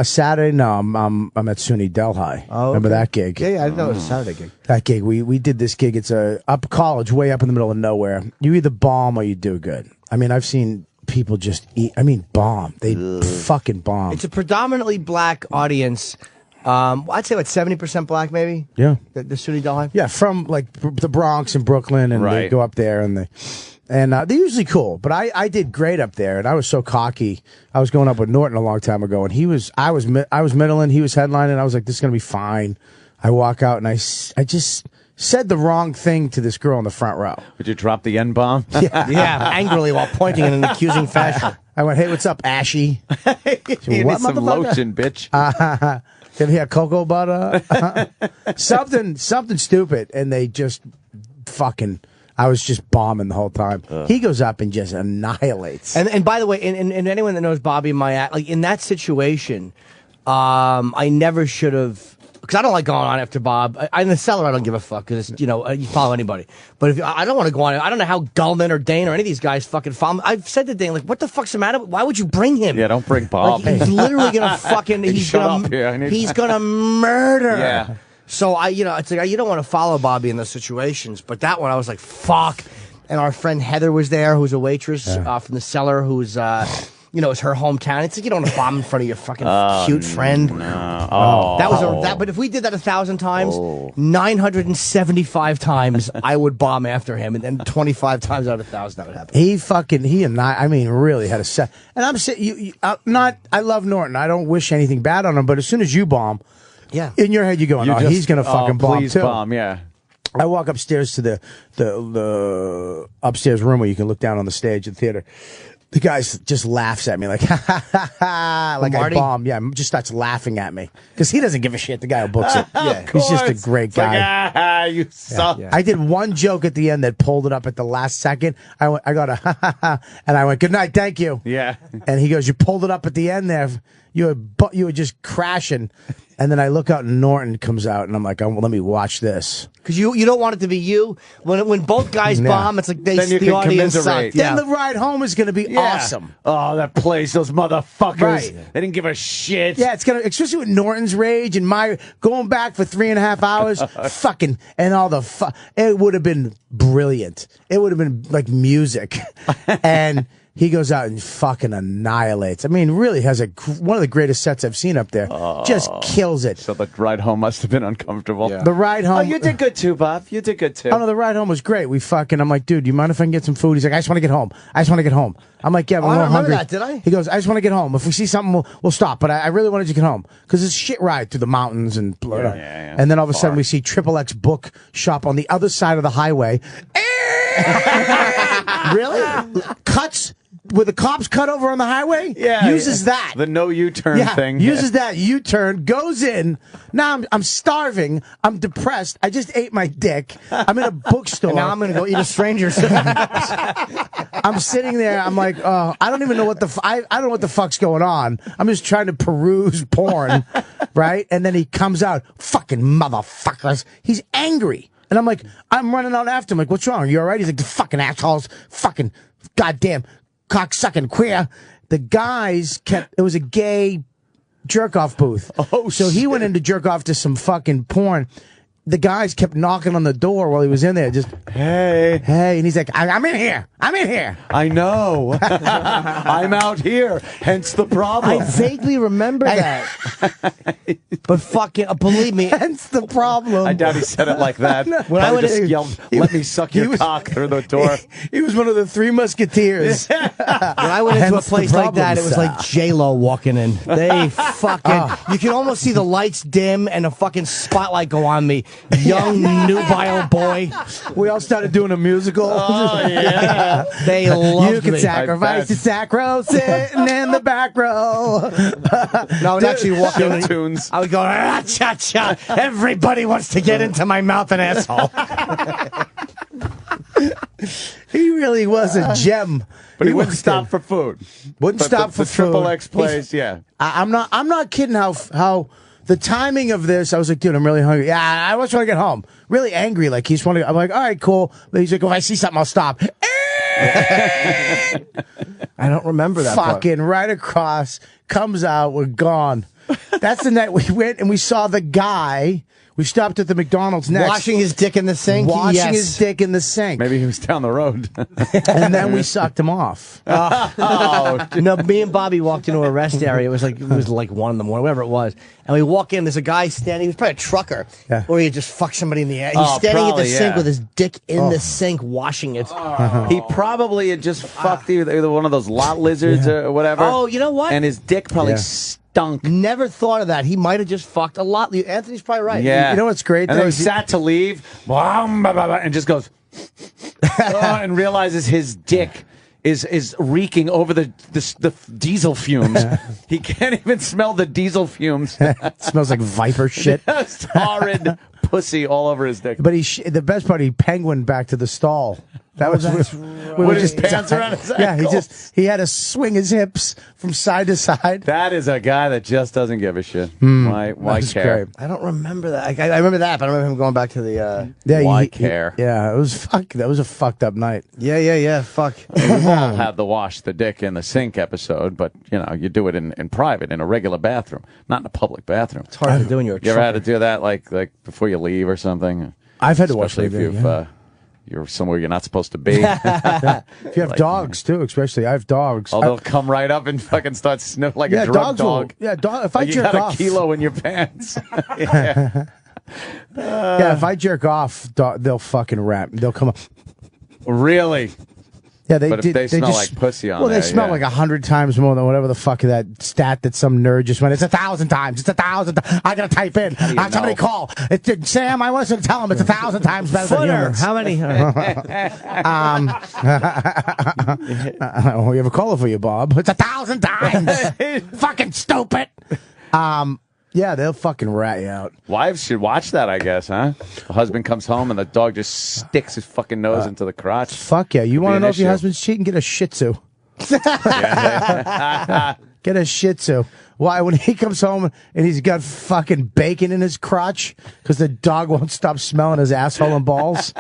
Saturday, no, I'm at SUNY Delhi. Oh, Remember okay. that gig? Yeah, I didn't know it was a Saturday gig. That gig, we did this gig. It's a up college, way up in the middle of nowhere. You either bomb or you do good. I mean, I've seen people just eat. I mean, bomb. They fucking bomb. It's a predominantly black audience. I'd say, 70% black, maybe? Yeah. The SUNY Delhi? Yeah, from like the Bronx and Brooklyn, and they Right. go up there and they're usually cool. But I did great up there, and I was so cocky. I was going up with Norton a long time ago, and I was middling, he was headlining. I was like, this is gonna be fine. I walk out and I just said the wrong thing to this girl in the front row. Would you drop the N-bomb? Yeah, angrily while pointing in an accusing fashion. I went, hey, what's up, Ashy? You What, need some motherfucker? lotion, bitch. Have you had cocoa butter? something stupid, and they just fucking. I was just bombing the whole time. He goes up and just annihilates. And by the way, and anyone that knows Bobby and my act, like in that situation, I never should have because I don't like going on after Bob. In the cellar, I don't give a fuck because you follow anybody. But if I don't want to go on, I don't know how Gulman or Dane or any of these guys fucking follow me. I've said to Dane, like, what the fuck's the matter? Why would you bring him? Yeah, don't bring Bob. Like, he's literally gonna fucking. He's gonna murder. Yeah. So it's like you don't want to follow Bobby in those situations. But that one, I was like, fuck. And our friend Heather was there, who's a waitress from the cellar, who's. It's her hometown. It's like you don't want to bomb in front of your fucking cute friend. No. But if we did that 1,000 times, 975 times I would bomb after him, and then 25 times out of 1,000 that would happen. Really had a set. And I'm saying, I love Norton. I don't wish anything bad on him, but as soon as you bomb, in your head you're going, he's going to fucking bomb please too. Bomb, yeah. I walk upstairs to the upstairs room where you can look down on the stage at the theater. The guy just laughs at me like, ha, ha, ha, ha, like I bombed. Yeah, just starts laughing at me. Because he doesn't give a shit, the guy who books it. He's just a great guy. Like, you suck. I did one joke at the end that pulled it up at the last second. I got a ha, ha, ha, and I went, good night, thank you. Yeah. And he goes, you pulled it up at the end there. You were just crashing. And then I look out and Norton comes out, and I'm like, let me watch this. Because you don't want it to be you. When both guys bomb, it's like the audience sucked. Then the ride home is going to be awesome. Oh, that place, those motherfuckers. Right. They didn't give a shit. Yeah, it's going to, especially with Norton's rage and my going back for 3.5 hours, fucking, and all the it would have been brilliant. It would have been like music. And he goes out and fucking annihilates. I mean, really has one of the greatest sets I've seen up there. Just kills it. So the ride home must have been uncomfortable. Yeah. The ride home. Oh, you did good too, Bob. You did good too. Oh, no, the ride home was great. I'm like, dude, do you mind if I can get some food? He's like, I just want to get home. I just want to get home. I'm like, yeah, but I'm hungry. That, did I? He goes, I just want to get home. If we see something, we'll stop. But I really wanted to get home. Because it's a shit ride through the mountains and And then all of a sudden we see XXX book shop on the other side of the highway. Really? Cuts. Where the cops cut over on the highway, uses that. The no U-turn thing. Uses that U-turn, goes in. Now I'm starving. I'm depressed. I just ate my dick. I'm in a bookstore. And now I'm going to go eat a stranger's. I'm sitting there. I'm like, I don't even know what I don't know what the fuck's going on. I'm just trying to peruse porn, right? And then he comes out, fucking motherfuckers. He's angry. And I'm like, I'm running out after him. Like, what's wrong? Are you all right? He's like, the fucking assholes. Fucking goddamn cocksucking queer. The guys it was a gay jerk off booth. Oh, so he went in to jerk off to some fucking porn. The guys kept knocking on the door while he was in there. Just, hey. And he's like, I'm in here. I know. I'm out here. Hence the problem. I vaguely remember that. But fucking, believe me. Hence the problem. I doubt he said it like that. When I just yelled, let me suck your cock through the door. He was one of the Three Musketeers. When I went into a place like that, it was like J-Lo walking in. They fucking, you can almost see the lights dim and a fucking spotlight go on me. Young, nubile boy. We all started doing a musical. Oh, yeah. They loved You can me. sacrifice the sacro sitting in the back row. No, I would actually walk in. Tunes. I would go, cha-cha. Everybody wants to get into my mouth and asshole. He really was a gem. But he wouldn't stop for food. Wouldn't stop for food. The XXX plays, yeah. I'm not kidding how the timing of this, I was like, dude, I'm really hungry. Yeah, I just want to get home. Really angry. Like, I'm like, all right, cool. But he's like, if I see something, I'll stop. I don't remember that Fucking right across, comes out, we're gone. That's the night we went and we saw the guy. We stopped at the McDonald's next. Washing his dick in the sink? Washing his dick in the sink. Maybe he was down the road. And then we sucked him off. No, me and Bobby walked into a rest area. It was like 1 in the morning, whatever it was. And we walk in, there's a guy standing, he was probably a trucker, or he just fucked somebody in the air. He's standing at the sink with his dick in the sink, washing it. He probably had just fucked either one of those lot lizards or whatever. Oh, you know what? And his dick probably stunk. Never thought of that. He might have just fucked a lot. Anthony's probably right. Yeah. You know what's great? And then he sat to leave, and just goes, and realizes his dick is reeking over the diesel fumes. He can't even smell the diesel fumes. It smells like viper shit. Just horrid pussy all over his dick. But the best part, he penguined back to the stall. That was with his pants around his ankles. he had to swing his hips from side to side. That is a guy that just doesn't give a shit. Why care? I don't remember that. I remember that, but I remember him going back to the. Why care? Yeah, it was That was a fucked up night. Yeah. Fuck. We've all had the wash the dick in the sink episode, but you do it in private in a regular bathroom, not in a public bathroom. It's hard to do in your. You ever had to do that like before you leave or something? I've had to wash if you're somewhere you're not supposed to be. If you have dogs too, especially I have dogs. Oh, they'll come right up and fucking start sniff like a drug dog. If I like jerk you got off, a kilo in your pants. If I jerk off, they'll fucking rap. They'll come up. Really? Yeah, but if they smell like pussy on they smell like 100 times more than whatever the fuck that stat that some nerd just went. It's 1,000 times. It's 1,000. I gotta type in. Somebody call. Sam, I want to tell him it's 1,000 times better than humans. How many? We have a caller for you, Bob. It's 1,000 times. Fucking stupid. Yeah, they'll fucking rat you out. Wives should watch that, I guess, huh? The husband comes home and the dog just sticks his fucking nose into the crotch. Fuck yeah. You want to know if your husband's cheating? Get a Shih Tzu. Get a Shih Tzu. Why? When he comes home and he's got fucking bacon in his crotch because the dog won't stop smelling his asshole and balls.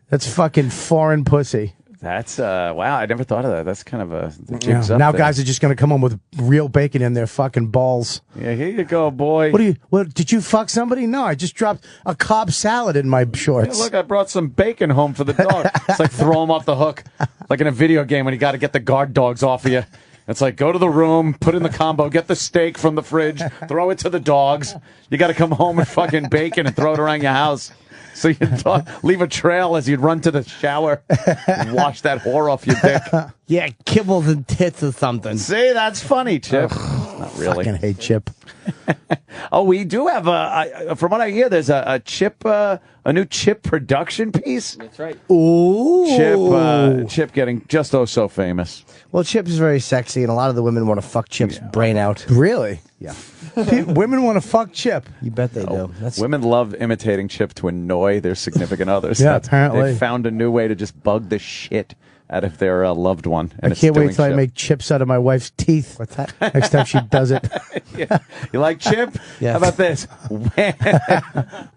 That's fucking foreign pussy. That's wow! I never thought of that. That's kind of a jigs up now there. guys are just going to come home with real bacon in their fucking balls. Yeah, here you go, boy. What did you fuck somebody? No, I just dropped a Cobb salad in my shorts. Hey, look, I brought some bacon home for the dog. It's like throw him off the hook, like in a video game when you got to get the guard dogs off of you. It's like go to the room, put in the combo, get the steak from the fridge, throw it to the dogs. You got to come home with fucking bacon and throw it around your house. So you leave a trail as you'd run to the shower, and wash that whore off your dick. Yeah, kibbles and tits or something. See, that's funny, Chip. Not really. Fucking hate Chip. Oh, we do have from what I hear, there's a Chip, a new Chip production piece. That's right. Ooh. Chip getting just so famous. Well, Chip is very sexy, and a lot of the women want to fuck Chip's brain out. Really? Yeah. Women want to fuck Chip. You bet they do. Women love imitating Chip to annoy their significant others. Yeah, apparently. They found a new way to just bug the shit out of their loved one. And I can't wait till I make chips out of my wife's teeth. What's that? Next time she does it. Yeah. You like Chip? Yeah. How about this?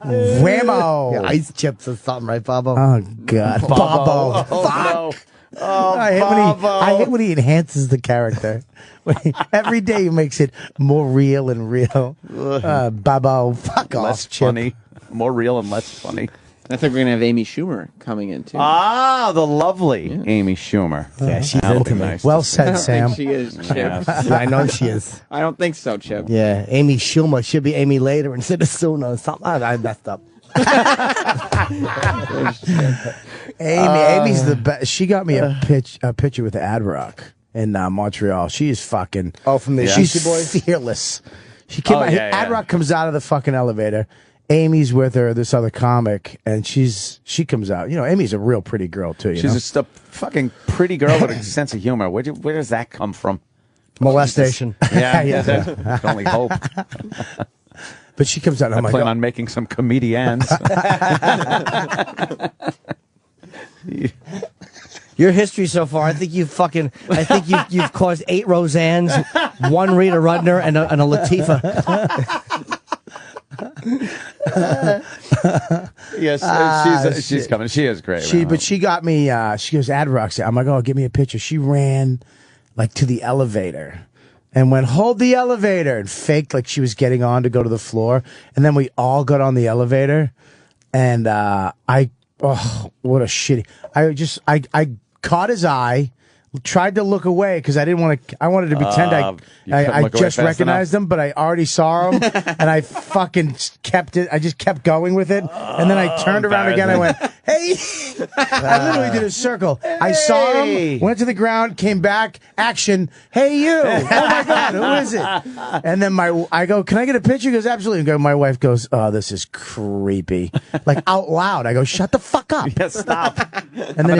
Whammo. Yeah, ice chips or something, right, Bobo? Oh, God. Bobo. Oh, Fuck. no. Oh, I hate when he enhances the character. Every day he makes it more real and real. Bobo, fuck off, Less Chip. funny. More real and less funny. I think we're going to have Amy Schumer coming in, too. Ah, the lovely Amy Schumer. Yeah, she's That'll into be me. nice Well to see. said, I don't Sam. think she is, Chip. Yeah, I know she is. I don't think so, Chip. Yeah, Amy Schumer should be Amy later instead of sooner or something. I messed up. Amy's the best. She got me a picture with Ad Rock in Montreal. She is fucking. Oh, from the She's Beastie Boys? fearless. She came out. Ad Rock comes out of the fucking elevator. Amy's with her, this other comic, and she comes out. You know, Amy's a real pretty girl too. She's just a fucking pretty girl with a sense of humor. Where does that come from? Molestation. Yeah, Yeah. Can only hope. But she comes out. And I I'm plan like, on making some comedians. Your history so far, I think you've caused 8 Roseannes, 1 Rita Rudner, and a Latifah. Yes, she's coming. She is great. But she got me. She goes, Ad Rock. I'm like, oh, give me a picture. She ran like to the elevator and went, hold the elevator, and faked like she was getting on to go to the floor. And then we all got on the elevator, and what a shitty. I caught his eye. Tried to look away because I didn't want to. I wanted to pretend I just recognized him, but I already saw him, and I fucking kept it. I just kept going with it, and then I turned around again. I went, "Hey!" I literally did a circle. Hey. I saw him, went to the ground, came back, action. Hey, you! Oh my God, who is it? And then I go, "Can I get a picture?" He goes, "Absolutely." My wife goes, "Oh, this is creepy," like out loud. I go, "Shut the fuck up!" Yeah, stop. And then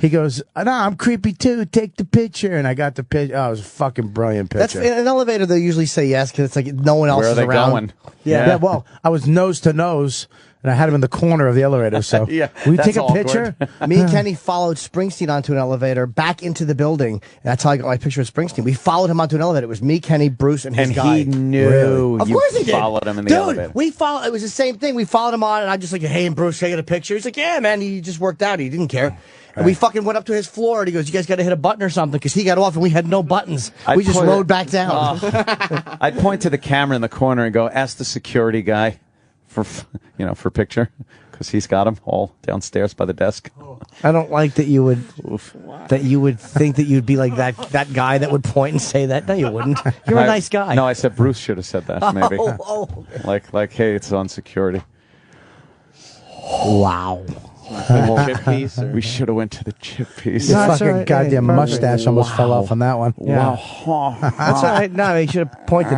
He goes, no, I'm creepy too. Take the picture. And I got the picture. Oh, it was a fucking brilliant picture. In an elevator, they usually say yes because it's like no one else Where are is they around. going? Yeah. Well, I was nose to nose, And I had him in the corner of the elevator, so Yeah, will you that's take a awkward. picture? Me and Kenny followed Springsteen onto an elevator back into the building. And that's how I got my picture of Springsteen. We followed him onto an elevator. It was me, Kenny, Bruce, and his And guy. he knew Really? Of you course he did. followed him in the Dude, elevator. we followed. It was the same thing. We followed him on, and I just like, hey, and Bruce, can I get a picture? He's like, yeah, man. He just worked out. He didn't care. And we fucking went up to his floor, and he goes, you guys got to hit a button or something, because he got off, and we had no buttons. We just rode back down. I'd point to the camera in the corner and go, ask the security guy for picture, because he's got them all downstairs by the desk. I don't like that you would think that you'd be like that guy that would point and say that. No, you wouldn't. You're a nice guy. No, I said Bruce should have said that, maybe. Like, hey, it's on security. Wow. Chip piece, or- We should have went to the chip piece. Your fucking goddamn mustache almost fell off on that one. Yeah. That's all right. No, he should have pointed.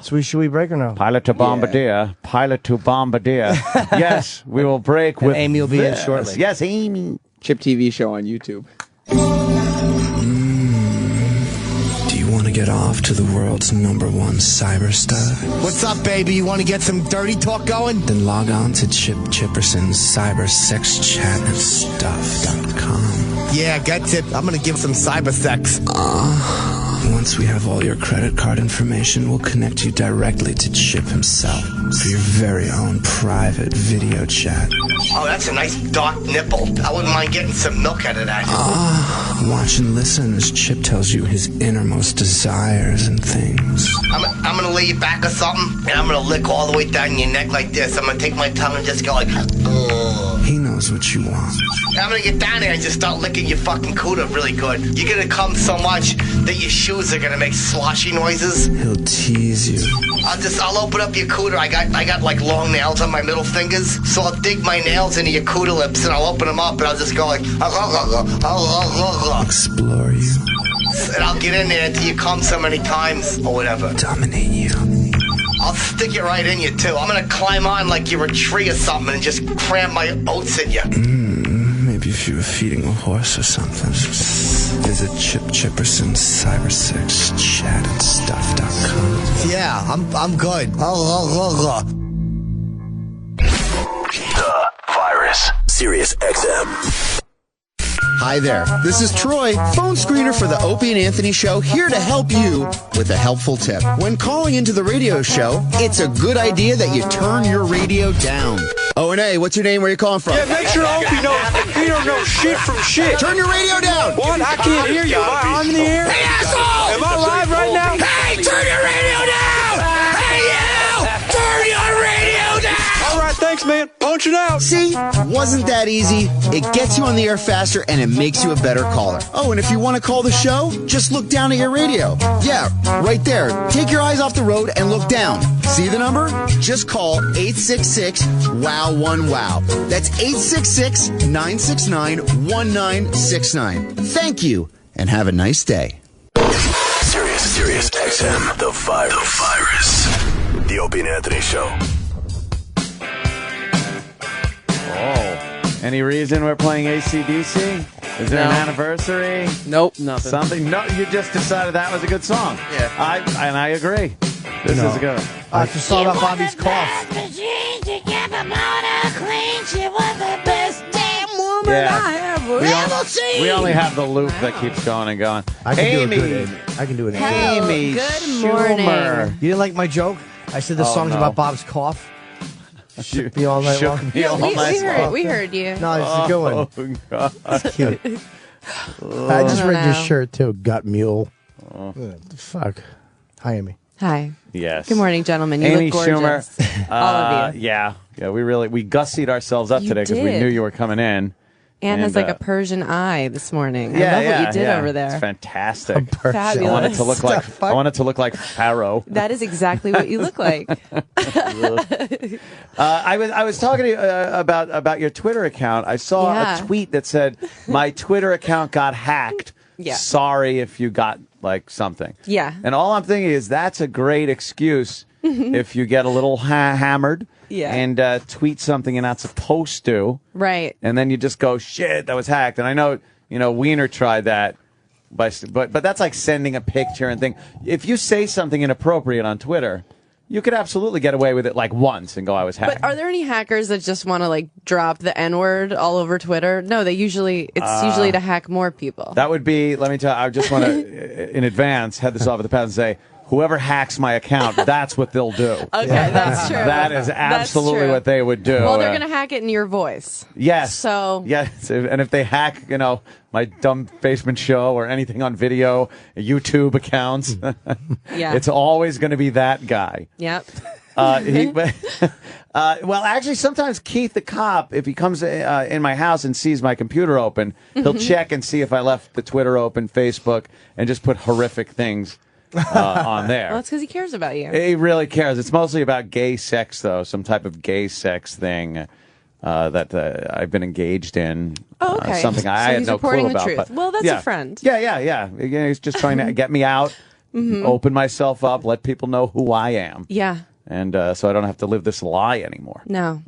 So should we break or no? Pilot to Bombardier. Pilot to Bombardier. Yes, we will break with Amy will be in this. shortly. Yes, Amy. Chip TV show on YouTube. Do you want to get off to the world's #1 cyber star? What's up, baby? You want to get some dirty talk going? Then log on to Chip Chipperson's cybersexchatandstuff.com. Yeah, get it. I'm going to give some cyber sex. Once we have all your credit card information, we'll connect you directly to Chip himself for your very own private video chat. Oh, that's a nice dark nipple. I wouldn't mind getting some milk out of that. Watch and listen as Chip tells you his innermost desires and things. I'm going to lay you back or something, and I'm going to lick all the way down your neck like this. I'm going to take my tongue and just go like, He knows what you want. I'm going to get down there and just start licking your fucking cooter really good. You're going to come so much that your shoes are going to make sloshy noises. He'll tease you. I'll open up your cooter. I got like long nails on my middle fingers, so I'll dig my nails into your cooter lips and I'll open them up and I'll just go like, explore you. And I'll get in there until you come so many times or whatever. Dominate you. I'll stick it right in you too. I'm gonna climb on like you're a tree or something and just cram my oats in you. Maybe if you were feeding a horse or something. Visit Chip Chipperson's cybersexchatandstuff.com. Yeah, I'm good. The virus. Sirius XM. Hi there, this is Troy, phone screener for the Opie and Anthony show, here to help you with a helpful tip. When calling into the radio show, it's a good idea that you turn your radio down. Oh, and hey, what's your name? Where you calling from? Yeah, make sure Opie knows he don't know shit from shit. Turn your radio down. What? I can't hear you. Am I on the air? Hey, asshole! Am I live right now? Hey, turn your radio down! Hey, you! Turn your radio down! All right, thanks, man. Punching out. See? Wasn't that easy? It gets you on the air faster, and it makes you a better caller. Oh, and if you want to call the show, just look down at your radio. Yeah, right there. Take your eyes off the road and look down. See the number? Just call 866-WOW1-WOW. That's 866-969-1969. Thank you, and have a nice day. Sirius XM. The virus. The Opie and Anthony Show. Any reason we're playing AC/DC? Is there an anniversary? Nope, nothing. Something? No, you just decided that was a good song. Yeah. I agree. This is good. I have to start off Bobby's cough. We only have the loop that keeps going and going. I can Amy. do it good, Amy. I can do it. Amy good morning. Schumer. You didn't like my joke? I said the song's about Bob's cough. Shook me all night long. We heard you. No, it's a good one. God. It's cute. I just read your shirt too, gut mule. Fuck. Hi, Amy. Hi. Yes. Good morning, gentlemen. You Amy look gorgeous. Schumer. All of you. Yeah. We gussied ourselves up You today because we did. knew you were coming in. Anne has like a Persian eye this morning. I Yeah, love what you did over It's there. fantastic. Fabulous. I want it to look like Pharaoh. That is exactly what you look like. I was talking to you about your Twitter account. I saw Yeah. a tweet that said, "My Twitter account got hacked. Yeah. Sorry if you got like something." Yeah. And all I'm thinking is that's a great excuse if you get a little hammered Yeah. and tweet something you're not supposed to. Right. And then you just go, shit, that was hacked. And I know, Wiener tried that, but that's like sending a picture and thing. If you say something inappropriate on Twitter, You could absolutely get away with it like once and go, I was hacked. But are there any hackers that just want to like drop the N-word all over Twitter? No, it's usually to hack more people. That would be, let me tell you, I just want to, in advance, head this off at the pass and say, whoever hacks my account, that's what they'll do. Okay, that's true. That is absolutely what they would do. Well, they're going to hack it in your voice. Yes. So. Yes, and if they hack, my dumb basement show or anything on video, YouTube accounts, it's always going to be that guy. Yep. Well, actually, sometimes Keith the cop, if he comes in my house and sees my computer open, he'll check and see if I left the Twitter open, Facebook, and just put horrific things on there. Well, that's because he cares about you. He really cares. It's mostly about gay sex, though, some type of gay sex thing that I've been engaged in. Oh, okay. Something I had no clue about. Truth. But, well, that's a friend. Yeah. He's just trying to get me out, open myself up, let people know who I am. Yeah. And so I don't have to live this lie anymore. No.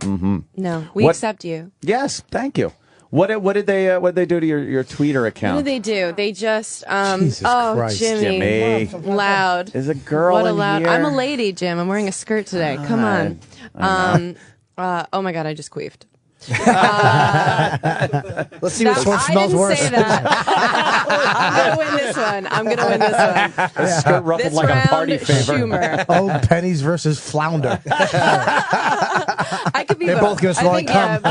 No. We accept you. Yes, thank you. What did they do to your Twitter account? What did they do? They just Jesus Christ. Jimmy. Loud. There's a girl what a in loud. here. I'm a lady, Jim. I'm wearing a skirt today. Come on. Oh my God, I just queefed. Let's see which one smells worse. I didn't say that. I'm gonna win this one. A skirt ruffled This like round, a party favor. Schumer. Old pennies versus flounder. I could be They're both gonna smell like cum.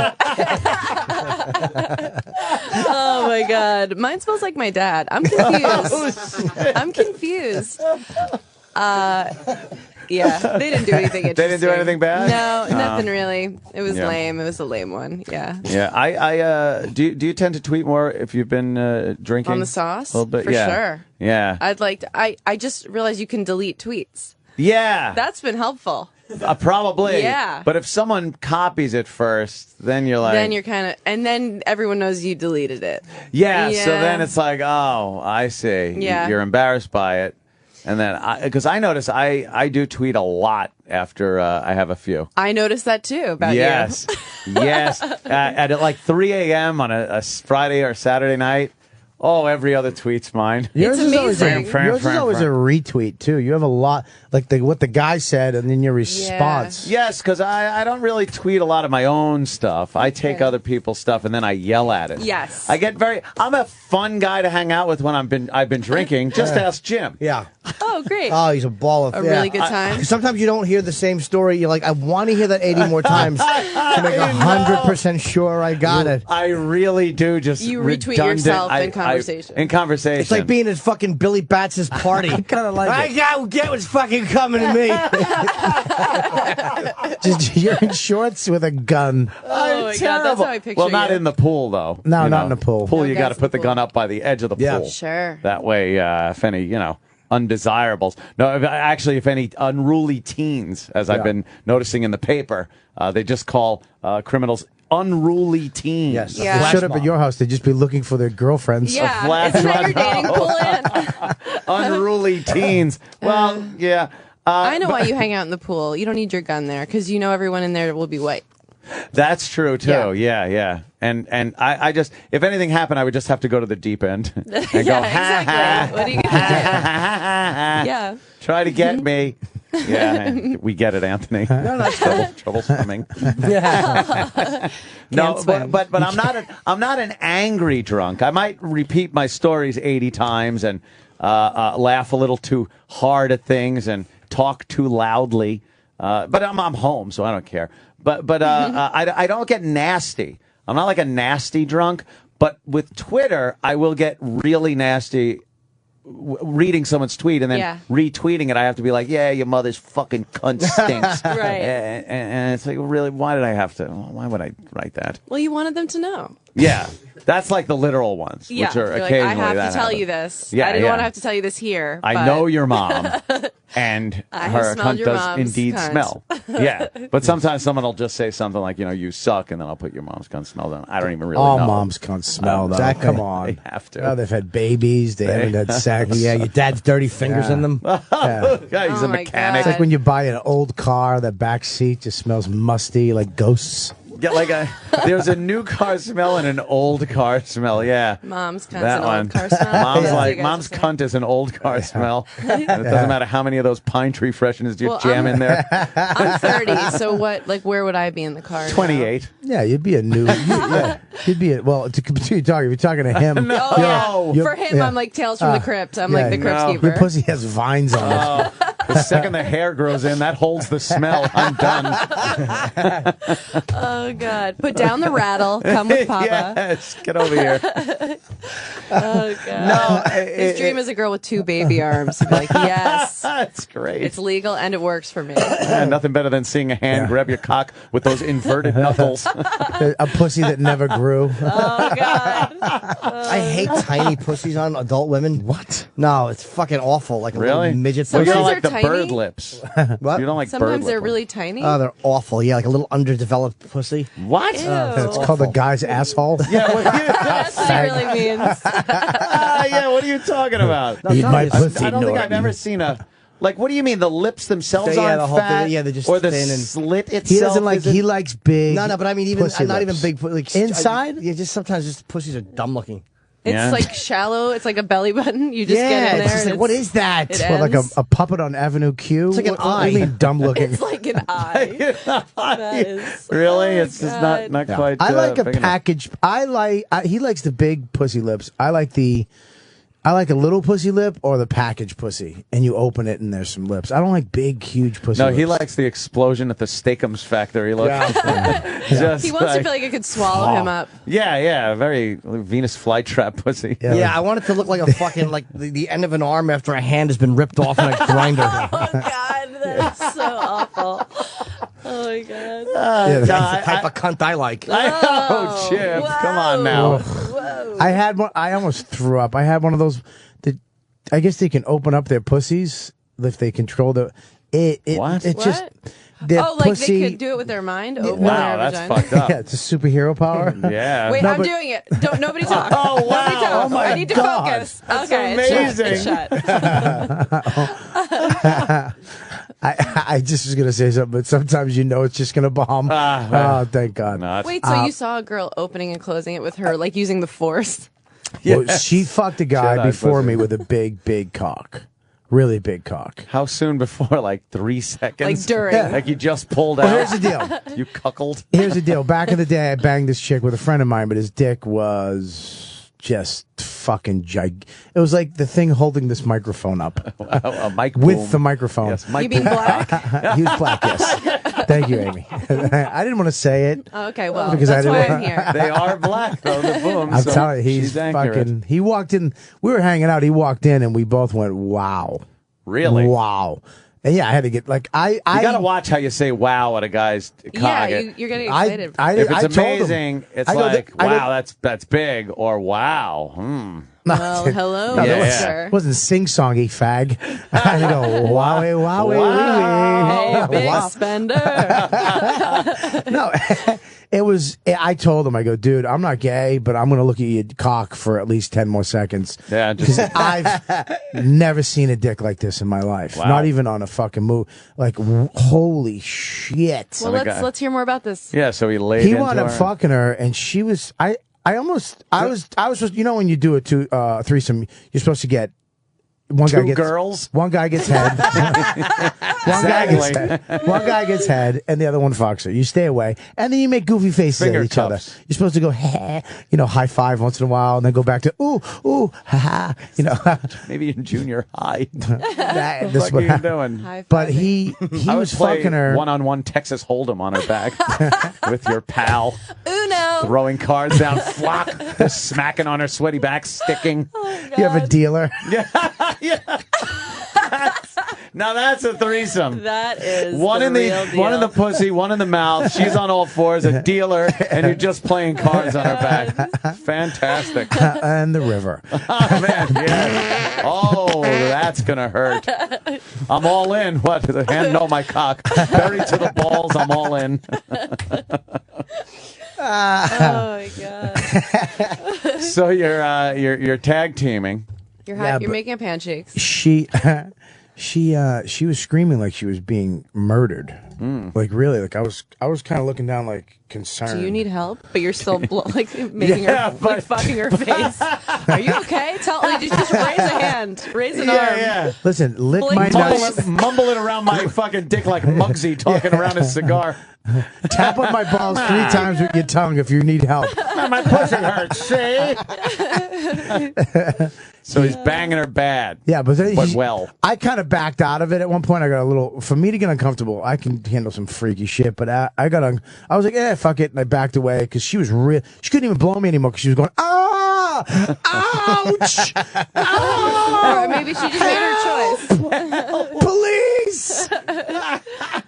Oh my God, mine smells like my dad. I'm confused. I'm confused. Yeah, they didn't do anything interesting. They didn't do anything bad? No, nothing really. It was lame. It was a lame one. Yeah. Yeah, I do you tend to tweet more if you've been drinking? On the sauce? A little bit, For sure. Yeah. I'd like to, I just realized you can delete tweets. Yeah. That's been helpful. Probably. Yeah. But if someone copies it first, then you're like... Then you're kind of... And then everyone knows you deleted it. Yeah, so then it's like, oh, I see. Yeah. You're embarrassed by it. And then, because I notice I do tweet a lot after I have a few. I noticed that too about you. Yes. At like 3 a.m. on a Friday or Saturday night. Oh, every other tweet's mine. Yours is always a retweet too. You have a lot, like what the guy said, and then your response. Yes, because I don't really tweet a lot of my own stuff. I take other people's stuff and then I yell at it. Yes. I'm a fun guy to hang out with when I've been drinking. Just ask Jim. Yeah. Oh, great. Oh, he's a ball of a really good time. Sometimes you don't hear the same story. You're like, I want to hear that 80 more times to make 100% sure I got it. I really do. Just you retweet yourself in conversation. In conversation. It's like being at fucking Billy Batts' party. I kind of like it. I get what's fucking coming to me. Just you're in shorts with a gun. Oh my God, that's how I picture Well, not you. in the pool though. No, not in the pool. Pool, you got to put the gun up by the edge of the pool. Sure. That way, if any, undesirables. No, actually, if any unruly teens, as I've been noticing in the paper, they just call criminals unruly teens. Yes. Yeah. They showed up at your house. They'd just be looking for their girlfriends. Yeah. Isn't that your dating pool in? Unruly teens. Well, yeah. I know why you hang out in the pool. You don't need your gun there because you know everyone in there will be white. That's true too. Yeah. And I just, if anything happened, I would just have to go to the deep end and go, exactly. What are you gonna do? Yeah. Try to get me. Yeah, we get it, Anthony. No, that's trouble swimming. Yeah. No, but I'm not an angry drunk. I might repeat my stories 80 times and laugh a little too hard at things and talk too loudly. But I'm home, so I don't care. But I don't get nasty. I'm not like a nasty drunk. But with Twitter, I will get really nasty. Reading someone's tweet and then retweeting it, I have to be like, yeah, your mother's fucking cunt stinks. Right. And it's like, really, why did I have to? Why would I write that? Well, you wanted them to know. Yeah. That's like the literal ones, Yeah. which are You're occasionally like, I have that to tell happens. you this. Yeah, I didn't yeah. want to have to tell you this here. I know your mom, and I have her smelled cunt your does mom's indeed cunt. smell. Yeah, but sometimes someone will just say something like, you suck, and then I'll put your mom's cunt smell down. I don't even really All know. moms can't smell, though. Come on. They have to. Oh, they've had babies. They haven't had sex. Yeah, your dad's dirty fingers in them. Yeah. Yeah, he's Oh a my mechanic. It's like when you buy an old car, the back seat just smells musty, like ghosts. Get like there's a new car smell and an old car smell. Yeah. Mom's cunt's That an one. old car smell. Mom's Yeah. like You guys mom's are saying. cunt is an old car smell. And it doesn't matter how many of those pine tree fresheners you jam in there. I'm 30, so what? Like, where would I be in the car? now? 28. Yeah, you'd be a new. You'd be a, well. To continue talking, if you're talking to him, Oh, yeah. For him, I'm like Tales from the Crypt. I'm like the Crypt Keeper. Your pussy has vines on it. The second the hair grows in, that holds the smell. I'm done. Oh God! Put down the rattle. Come with Papa. Yes, get over here. Oh God! No, his dream is a girl with 2 baby arms. He'd be like, yes, that's great. It's legal and it works for me. Yeah, nothing better than seeing a hand grab your cock with those inverted knuckles. A pussy that never grew. Oh God! I hate tiny pussies on adult women. What? No, it's fucking awful. Like a Really? little midget So you pussy. don't like the tiny? bird lips. What? You don't like bird Sometimes they're lip really tiny. Oh, they're awful. Yeah, like a little underdeveloped pussy. What? Ew. It's called a guy's asshole. Yeah, That's what it really means. yeah, what are you talking about? Eat my I pussy, don't think I've Norton. ever seen a. Like, what do you mean? The lips themselves Yeah, aren't the whole fat? thing- yeah, they're just or the thin and- slit itself. He doesn't like. isn't- He likes big. No, but I mean, even pussy not even lips. big. Like Inside? yeah, just sometimes just pussies are dumb looking. It's Yeah. like shallow. It's like a belly button. You just Yeah, get in there. it's just and like, what is that? It What, like ends. a puppet on Avenue Q? It's like an What do you eye. mean dumb looking? It's like an eye. That is. Really? Oh, It's just God. not quite. I like a big enough. package. He likes the big pussy lips. I like a little pussy lip or the package pussy, and you open it and there's some lips. I don't like big, huge pussy. No, lips. he likes the explosion at the Steakums factory. Look, Just He wants to like- feel like it could swallow him up. Yeah, very Venus flytrap pussy. Yeah, I want it to look like a fucking like the end of an arm after a hand has been ripped off in a grinder. Oh God, that's so awful. Oh my God. That's the type of cunt I like. I know, Chip. Come on now. I had one. I almost threw up. I had one of those. That I guess they can open up their pussies if they control the. What? It's just. What? Their Oh, like pussy, they could do it with their mind? Open Wow, their that's vagina? fucked up. Yeah, it's a superhero power. Yeah. Wait, No, I'm but- doing it. Don't nobody talk. Oh, wow. Nobody talk. Oh, my I need to God. focus. That's okay, amazing. It's shut. It's shut. I just was gonna say something, but sometimes you know it's just gonna bomb. Oh, thank God. No, that's- Wait, so you saw a girl opening and closing it with her, like using the force? Well, Yes. she fucked a guy Jedi before pussy. me with a big cock, really big cock. How soon before? Like 3 seconds? Like during. Yeah. Like you just pulled Well, out? here's the deal. You cuckold? Here's the deal. Back in the day, I banged this chick with a friend of mine, but his dick was just fucking It was like the thing holding this microphone up A mic with boom. the microphone. Yes, mic You mean boom. black? He was black, yes. Thank you, Amy. I didn't want to say it. Oh, okay, well, Because I that's why didn't I'm here. They are black, though, the booms. I'm so telling you, he's she's accurate. fucking. He walked in. We were hanging out. He walked in, and we both went, "Wow, Really? wow." And yeah, I had to get like You got to watch how you say wow at a guy's cock. Yeah, you're getting excited. If it's I told him. amazing, it's I go, like, I go- wow, that's big, or wow, Well, hello, No, Yeah, that sir. wasn't sing-songy, fag. I go, wowie, wowie, Hey, wee, big wow. spender. No, it was. I told him, I go, dude, I'm not gay, but I'm gonna look at your cock for at least 10 more seconds. Yeah, Because just I've never seen a dick like this in my life. Wow. Not even on a fucking move. Like, holy shit. Well, let's hear more about this. yeah. So he laid. He into wound up her. fucking her, and she was. I was supposed. You know, when you do a threesome, you're supposed to get. One guy Two gets girls? One guy gets head. One guy gets head, and the other one fucks her. You stay away, and then you make goofy faces Finger at each other. cuffs. You're supposed to go, high five once in a while, and then go back to ooh, ha ha. Maybe in junior high. That, What are you doing? High But fiving. he I would was play fucking her. one-on-one Texas Hold'em on her back with your pal, Uno. throwing cards down, flock, just smacking on her sweaty back, sticking. You have a dealer. Now that's a threesome. That is One the in real the one in the deal. pussy, one in the mouth. She's on all fours, a dealer, and you're just playing cards on her back. Fantastic. And the river. Oh man, yeah. Oh, that's gonna hurt. I'm all in. What? The hand? No, my cock. Buried to the balls. I'm all in. Oh my god. So you're tag teaming. You're Yeah, you're but- making pancakes. She was screaming like she was being murdered. Like really, like I was kind of looking down, like concerned. Do you need help? But you're still like making her, like fucking her face. Are you okay? Just raise a hand, raise an arm. Yeah. Listen, lick Blink my twice. nuts. Mumble it around my fucking dick like Muggsy talking around his cigar. Tap on my balls 3 times with your tongue if you need help. My pussy hurts, see? So he's banging her bad. Yeah, but well. I kind of backed out of it at one point. I got a little, for me to get uncomfortable, I can handle some freaky shit, but I was like, fuck it, and I backed away because she was real. She couldn't even blow me anymore because she was going, ouch, Or maybe she just made her choice. police,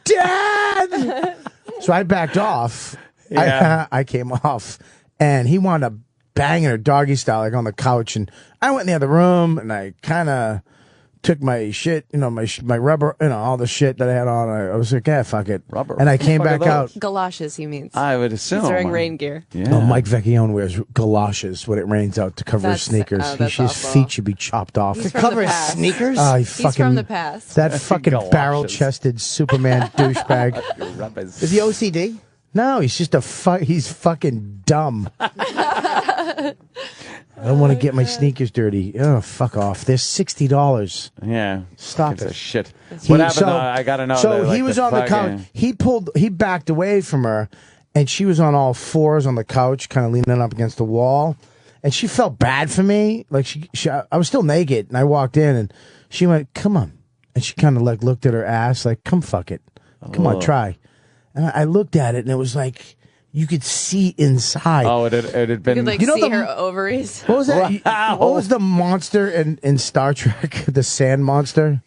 dad. So I backed off. Yeah. I came off, and he wound up banging her doggy style, like on the couch, and I went in the other room, and I kind of took my shit, my rubber, all the shit that I had on. I was like, fuck it. Rubber. And I came back out. Galoshes, he means. I would assume. He's wearing rain gear. Yeah. Oh, Mike Vecchione wears galoshes when it rains out to cover his sneakers. That's His awful. feet should be chopped off. He's To cover his sneakers? Oh, He's from the past. That fucking Galoshes. barrel-chested Superman douchebag. Is he OCD? No, he's just he's fucking dumb. I don't want to get my sneakers dirty. Oh, fuck off. They're $60. Yeah. Stop Gives a it. shit. What happened? So, I got to know. So like, he was on the couch. He backed away from her, and she was on all fours on the couch, kind of leaning up against the wall. And she felt bad for me. Like I was still naked, and I walked in, and she went, "Come on," and she kind of like looked at her ass, like, "Come fuck it, come on, try." And I looked at it, and it was like you could see inside. Oh, it had been. You could see her ovaries. What was that? What was the monster in Star Trek? The sand monster.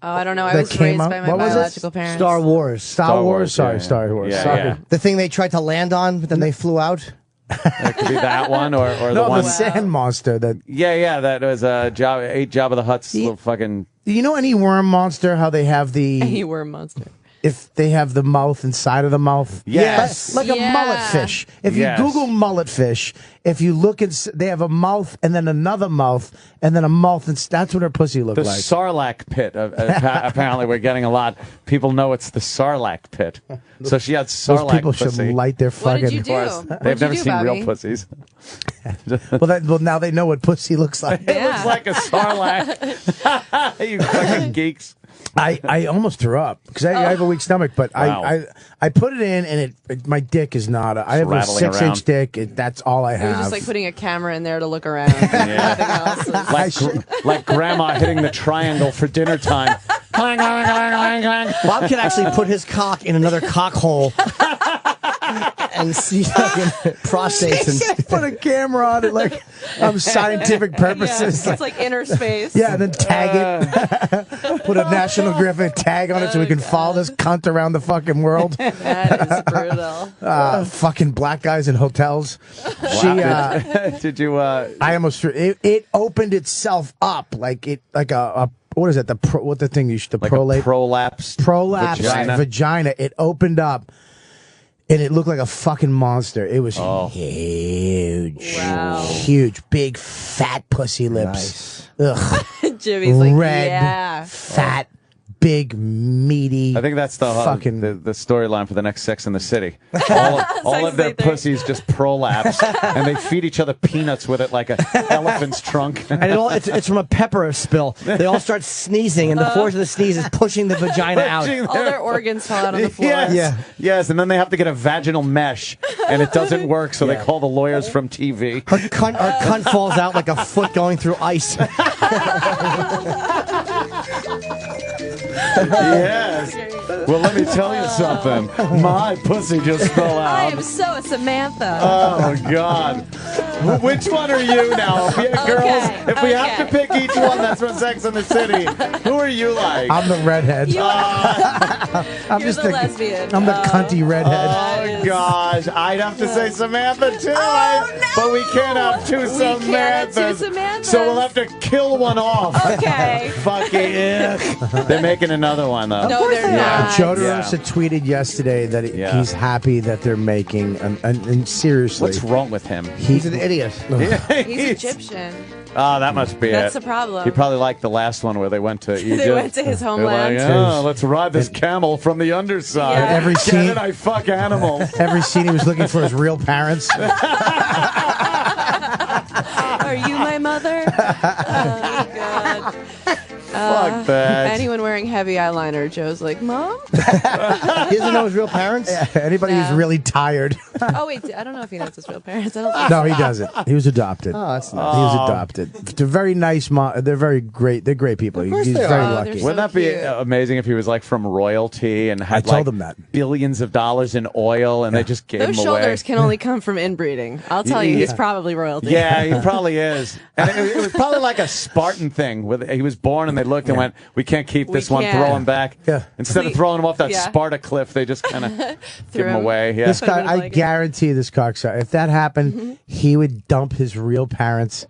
Oh, I don't know. I That was came raised up- by my what was it? biological parents. Star Wars. Star Wars. Sorry, Star Wars. Yeah, Sorry. yeah. The thing they tried to land on, but then they flew out? That could be that one or the No, one. the sand monster. That That was Jabba the Hutt's little fucking. Do you know any worm monster? How they have Any worm monster. if they have the mouth inside of the mouth? Yes. Like a mullet fish. If you Yes. Google mullet fish, if you look at, they have a mouth and then another mouth and then a mouth, and that's what her pussy looked The like. Sarlacc pit. Apparently, we're getting a lot. People know it's the Sarlacc pit. So she had Sarlacc Those people pussy. should light their What fucking. did you do? Of course. What'd They've you never do, seen Bobby? real pussies. Well, now they know what pussy looks like. It looks like a Sarlacc. You fucking geeks. I almost threw up because I have a weak stomach, but Wow. I put it in, and my dick is not. I have a rattling 6-inch around. dick. That's all I It was have. just like putting a camera in there to look around. Nothing else. Like grandma hitting the triangle for dinner time. Clang, clang, clang, clang, clang. Bob can actually put his cock in another cock hole and see fucking prostates. And Put a camera on it, like scientific purposes. Yeah, it's like inner space. Yeah, and then tag it. Put a National Geographic tag on it so we can follow this cunt around the fucking world. That is brutal. Fucking black guys in hotels. Did you? I almost threw it opened itself up like a what is that? The prolapse vagina. It opened up. And it looked like a fucking monster. It was huge. Wow. Huge, big, fat pussy lips. Ugh. Jimmy's like, Red, yeah. fat, big, meaty. I think that's the fucking the storyline for the next Sex in the City. All of their pussies just prolapse, and they feed each other peanuts with it like an elephant's trunk. And it's from a pepper spill. They all start sneezing, and the force of the sneeze is pushing the vagina out. All their organs fall out on the floor. Yes, and then they have to get a vaginal mesh, and it doesn't work, so they call the lawyers from TV. Her cunt falls out like a foot going through ice. Yes. Well, let me tell you something. My pussy just fell I out. am so a Samantha. Oh, God. Which one are you now? Girls, if we have to pick each one that's from Sex in the City, who are you like? I'm the redhead. I'm You're the lesbian. I'm the cunty redhead. Oh, gosh. I'd have to say Samantha, too. But we can't have two Samanthas. So we'll have to kill one off. Okay. Fucking They're making making another one, though. No, they're not. Joe DeRosa tweeted yesterday that he's happy that they're making, and seriously. What's wrong with him? He's an idiot. He's Egyptian. Oh, that must be That's it. the problem. He probably liked the last one where they went to Egypt. They went to his homeland. Like, oh, let's ride this camel from the underside. Yeah. Every Get scene, it? I fuck animals. every scene he was looking for his real parents. Are you my mother? Oh, God. Fuck that. Anyone wearing heavy eyeliner, Joe's like, Mom? He doesn't know his real parents? Anybody who's really tired. Oh, wait, I don't know if he knows his real parents. I don't think No, so. he doesn't. He was adopted. Oh, that's He was adopted. They're very nice. They're very great. They're great people. course He's they very are. lucky. They're Wouldn't that be cute. amazing if he was like from royalty and had I told like him that. billions of dollars in oil and they just gave Those him away? shoulders can only come from inbreeding. I'll tell you, he's Yeah. probably royalty. Yeah, he probably is. And it was probably like a Spartan thing. He was born and they looked and went, we can't keep this one, can't. throw him back. Yeah. Instead of throwing him off that Yeah. Sparta cliff, they just kind of give him him. away. Yeah. This guy, I guarantee this cocksucker, if that happened, he would dump his real parents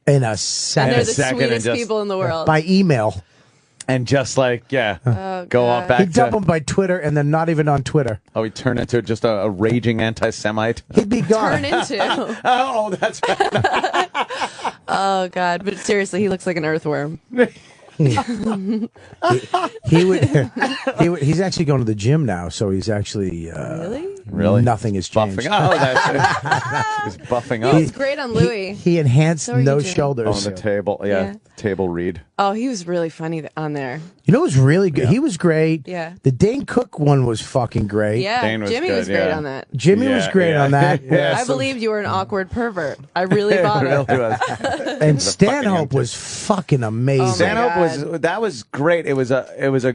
in a And second. they're the second and sweetest just- people in the world. By email. And just like, go on back He'd dump to... them by Twitter and then not even on Twitter. Oh, he'd turn into just a raging anti-Semite. He'd be gone. Turn into. Oh, that's bad. Oh, God. But seriously, he looks like an earthworm. He would. He's actually going to the gym now, so he's actually. Really? Nothing has changed. Buffing. Oh, that's it. He's buffing He up. was great on Louis. He enhanced So are you, no Jim. shoulders. On the table. Yeah. Table read. Oh, he was really funny on there. You know, it was really good. He was great. Yeah. The Dane Cook one was fucking great. Yeah, Dane was Jimmy good, was great yeah. on that. Jimmy was great on that. I believed you were an awkward pervert. I really bought it. And Stanhope was fucking amazing. Stanhope was great. It was a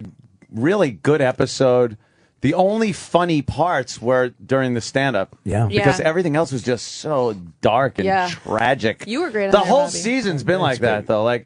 really good episode. The only funny parts were during the stand-up. Yeah. Because Yeah. everything else was just so dark and Yeah. tragic. You were great on The that, whole Bobby. season's been like that, though. Like,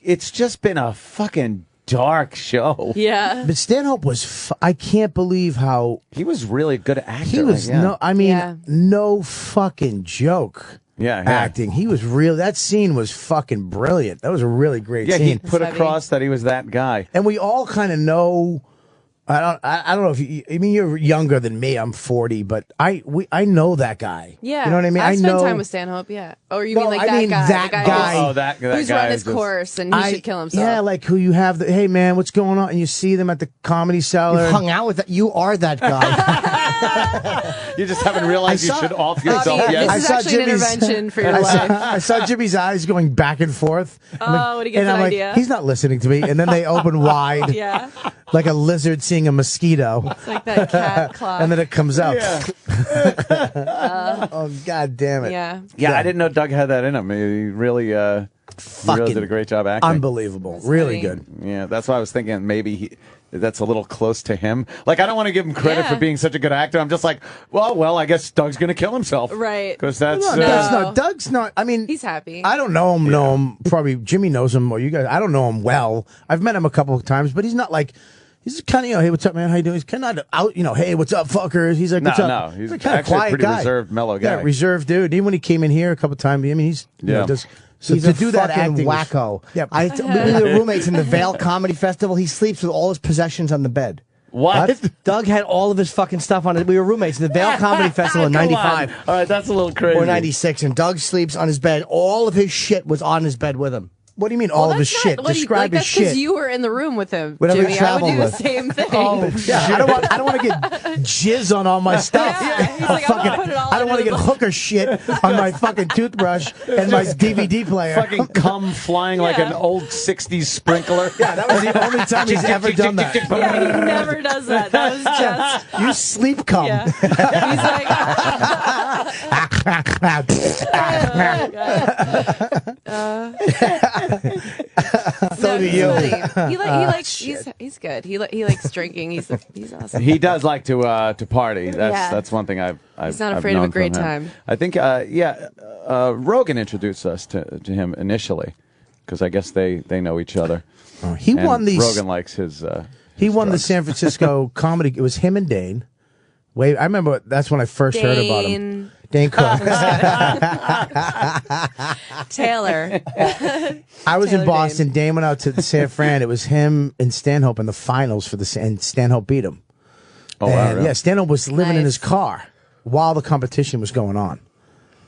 it's just been a fucking dark show. Yeah. But Stanhope was. I can't believe how He was really a good actor. he was. yeah. No, I mean, Yeah. no fucking joke. Yeah, yeah. Acting. He was real. That scene was fucking brilliant. That was a really great Yeah, scene. he put Heavy. across that he was that guy. And we all kind of know. I don't know if you. I mean, you're younger than me. I'm 40, but I know that guy. Yeah. You know what I mean? I've spent know time with Stanhope, yeah. Or you No, mean like I that mean guy? that the guy. guy. who's- Oh, that Who's guy run is his just- course and he should kill himself. Yeah, like who you have. Hey man, what's going on? And you see them at the Comedy Cellar. You hung out with that. You are that guy. You just haven't realized you should off yourself Bobby, yet. this is actually an intervention for your life. I saw Jimmy's eyes going back and forth. Oh, when he gets and I'm an like, idea. he's not listening to me. And then they open wide, Yeah. like a lizard seeing a mosquito. It's like that cat claw. And then it comes out. Yeah. Oh God damn it! Yeah. Yeah, I didn't know Doug had that in him. He really, he really did a great job acting. Unbelievable, really funny. good. Yeah, that's why I was thinking maybe that's a little close to him. Like, I don't want to give him credit Yeah. for being such a good actor. I'm just like, well, I guess Doug's going to kill himself. Right. Because that's... No, that's not. Doug's not. I mean, He's happy. I don't know him. Probably Jimmy knows him, or you guys. I don't know him well. I've met him a couple of times, but he's not like. He's kind of, hey, what's up, man? How you doing? He's kind of out, hey, what's up, fuckers? He's like, what's up? No, he's kind of actually a quiet pretty guy. reserved, mellow guy. Yeah, reserved dude. Even when he came in here a couple of times, I mean, he's does. So He's to a do that fucking acting was- wacko. Yeah, we were roommates in the Vale Comedy Festival. He sleeps with all his possessions on the bed. What? Doug had all of his fucking stuff on it. We were roommates in the Vale Comedy Festival in Come on. '95. All right, that's a little crazy. Or '96, and Doug sleeps on his bed. All of his shit was on his bed with him. What do you mean, Well, all of his that's shit? not what Describe his that's because shit. you were in the room with him, Whatever Jimmy. he I would do traveled the with. same thing. Yeah, I don't want to get jizz on all my stuff. Yeah, he's like, I'm gonna put it all I don't want to under get the hooker shit on my fucking toothbrush and my DVD player. Fucking cum flying like an Yeah. old 60s sprinkler. Yeah, that was the only time he's ever done that. Yeah, he never does that. That was just. You sleep cum. Yeah. He's like. So do you. He likes. He's good. He likes drinking. He's awesome. He does like to party. Yeah. That's one thing I've He's not I've afraid of a known from great him. time. I think Rogan introduced us to him initially because I guess they know each other. He And won these. Rogan likes his. He won the San Francisco comedy. It was him and Dane. I remember that's when I first heard about him. Dane Cook. Taylor. I was in Taylor Boston. Dane went out to San Fran. It was him and Stanhope in the finals and Stanhope beat him. Oh, wow, really? Yeah, Stanhope was living in his car while the competition was going on.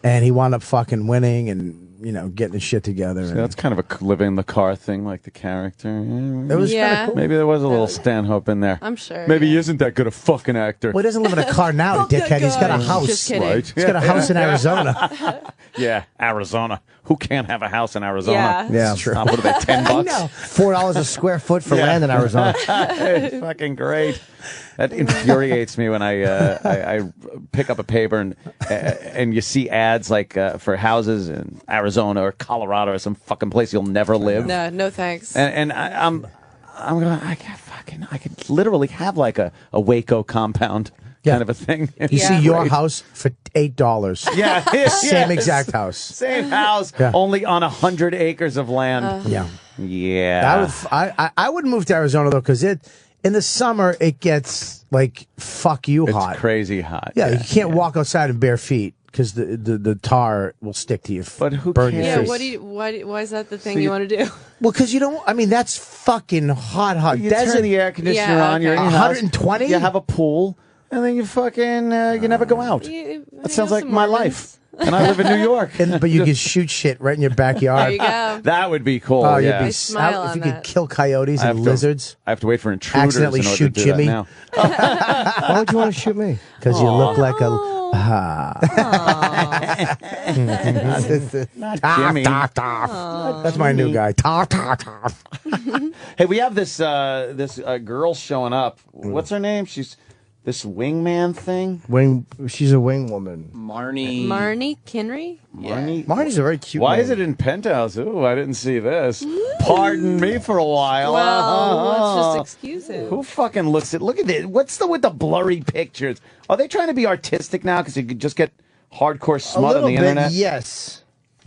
And he wound up fucking winning and, getting his shit together. So that's kind of a living in the car thing, like the character. It was kinda cool. Maybe there was a little Stanhope in there. I'm sure. Maybe he isn't that good a fucking actor. Well, he doesn't live in a car now, dickhead. He's got a house. Just kidding. Right? He's got a house in Arizona. Yeah, Arizona. Who can't have a house in Arizona? Yeah, true. What are they, $10? $4 a square foot for land in Arizona. It's fucking great. That infuriates me when I pick up a paper and you see ads like for houses in Arizona or Colorado or some fucking place you'll never live. No thanks. And I'm going. I could literally have like a Waco compound. Kind of a thing. You see your house for $8. Yeah. Same exact house. Same house, Yeah. only on 100 acres of land. Yeah. I would move to Arizona though, because in the summer it gets like fuck you hot. It's crazy hot. Yeah, you can't walk outside in bare feet because the tar will stick to you. But who burn cares? your face. Why is that the thing you want to do? Well, because you don't. I mean, that's fucking hot. You Desert. turn the air conditioner on. You're in your house. 120. You have a pool, and then you fucking you never go out. That sounds like my life. And I live in New York. But you can shoot shit right in your backyard. There you go. That would be cool. Oh, yeah. you'd be smile if on you that. could kill coyotes and lizards. I have to wait for intruders Accidentally in order shoot to do Jimmy. that now. Why would you want to shoot me? Because you look like a. Not Jimmy. That's my new guy. Hey, we have this girl showing up. What's her name? She's this wingman thing. She's a wing woman. Marnie Henry? Marnie's a very cute Why name. is it in Penthouse? Ooh, I didn't see this. Pardon me for a while. Well, let's just excuse him. Who fucking looks at? Look at it. What's with the blurry pictures? Are they trying to be artistic now because you could just get hardcore smut on the internet? Yes.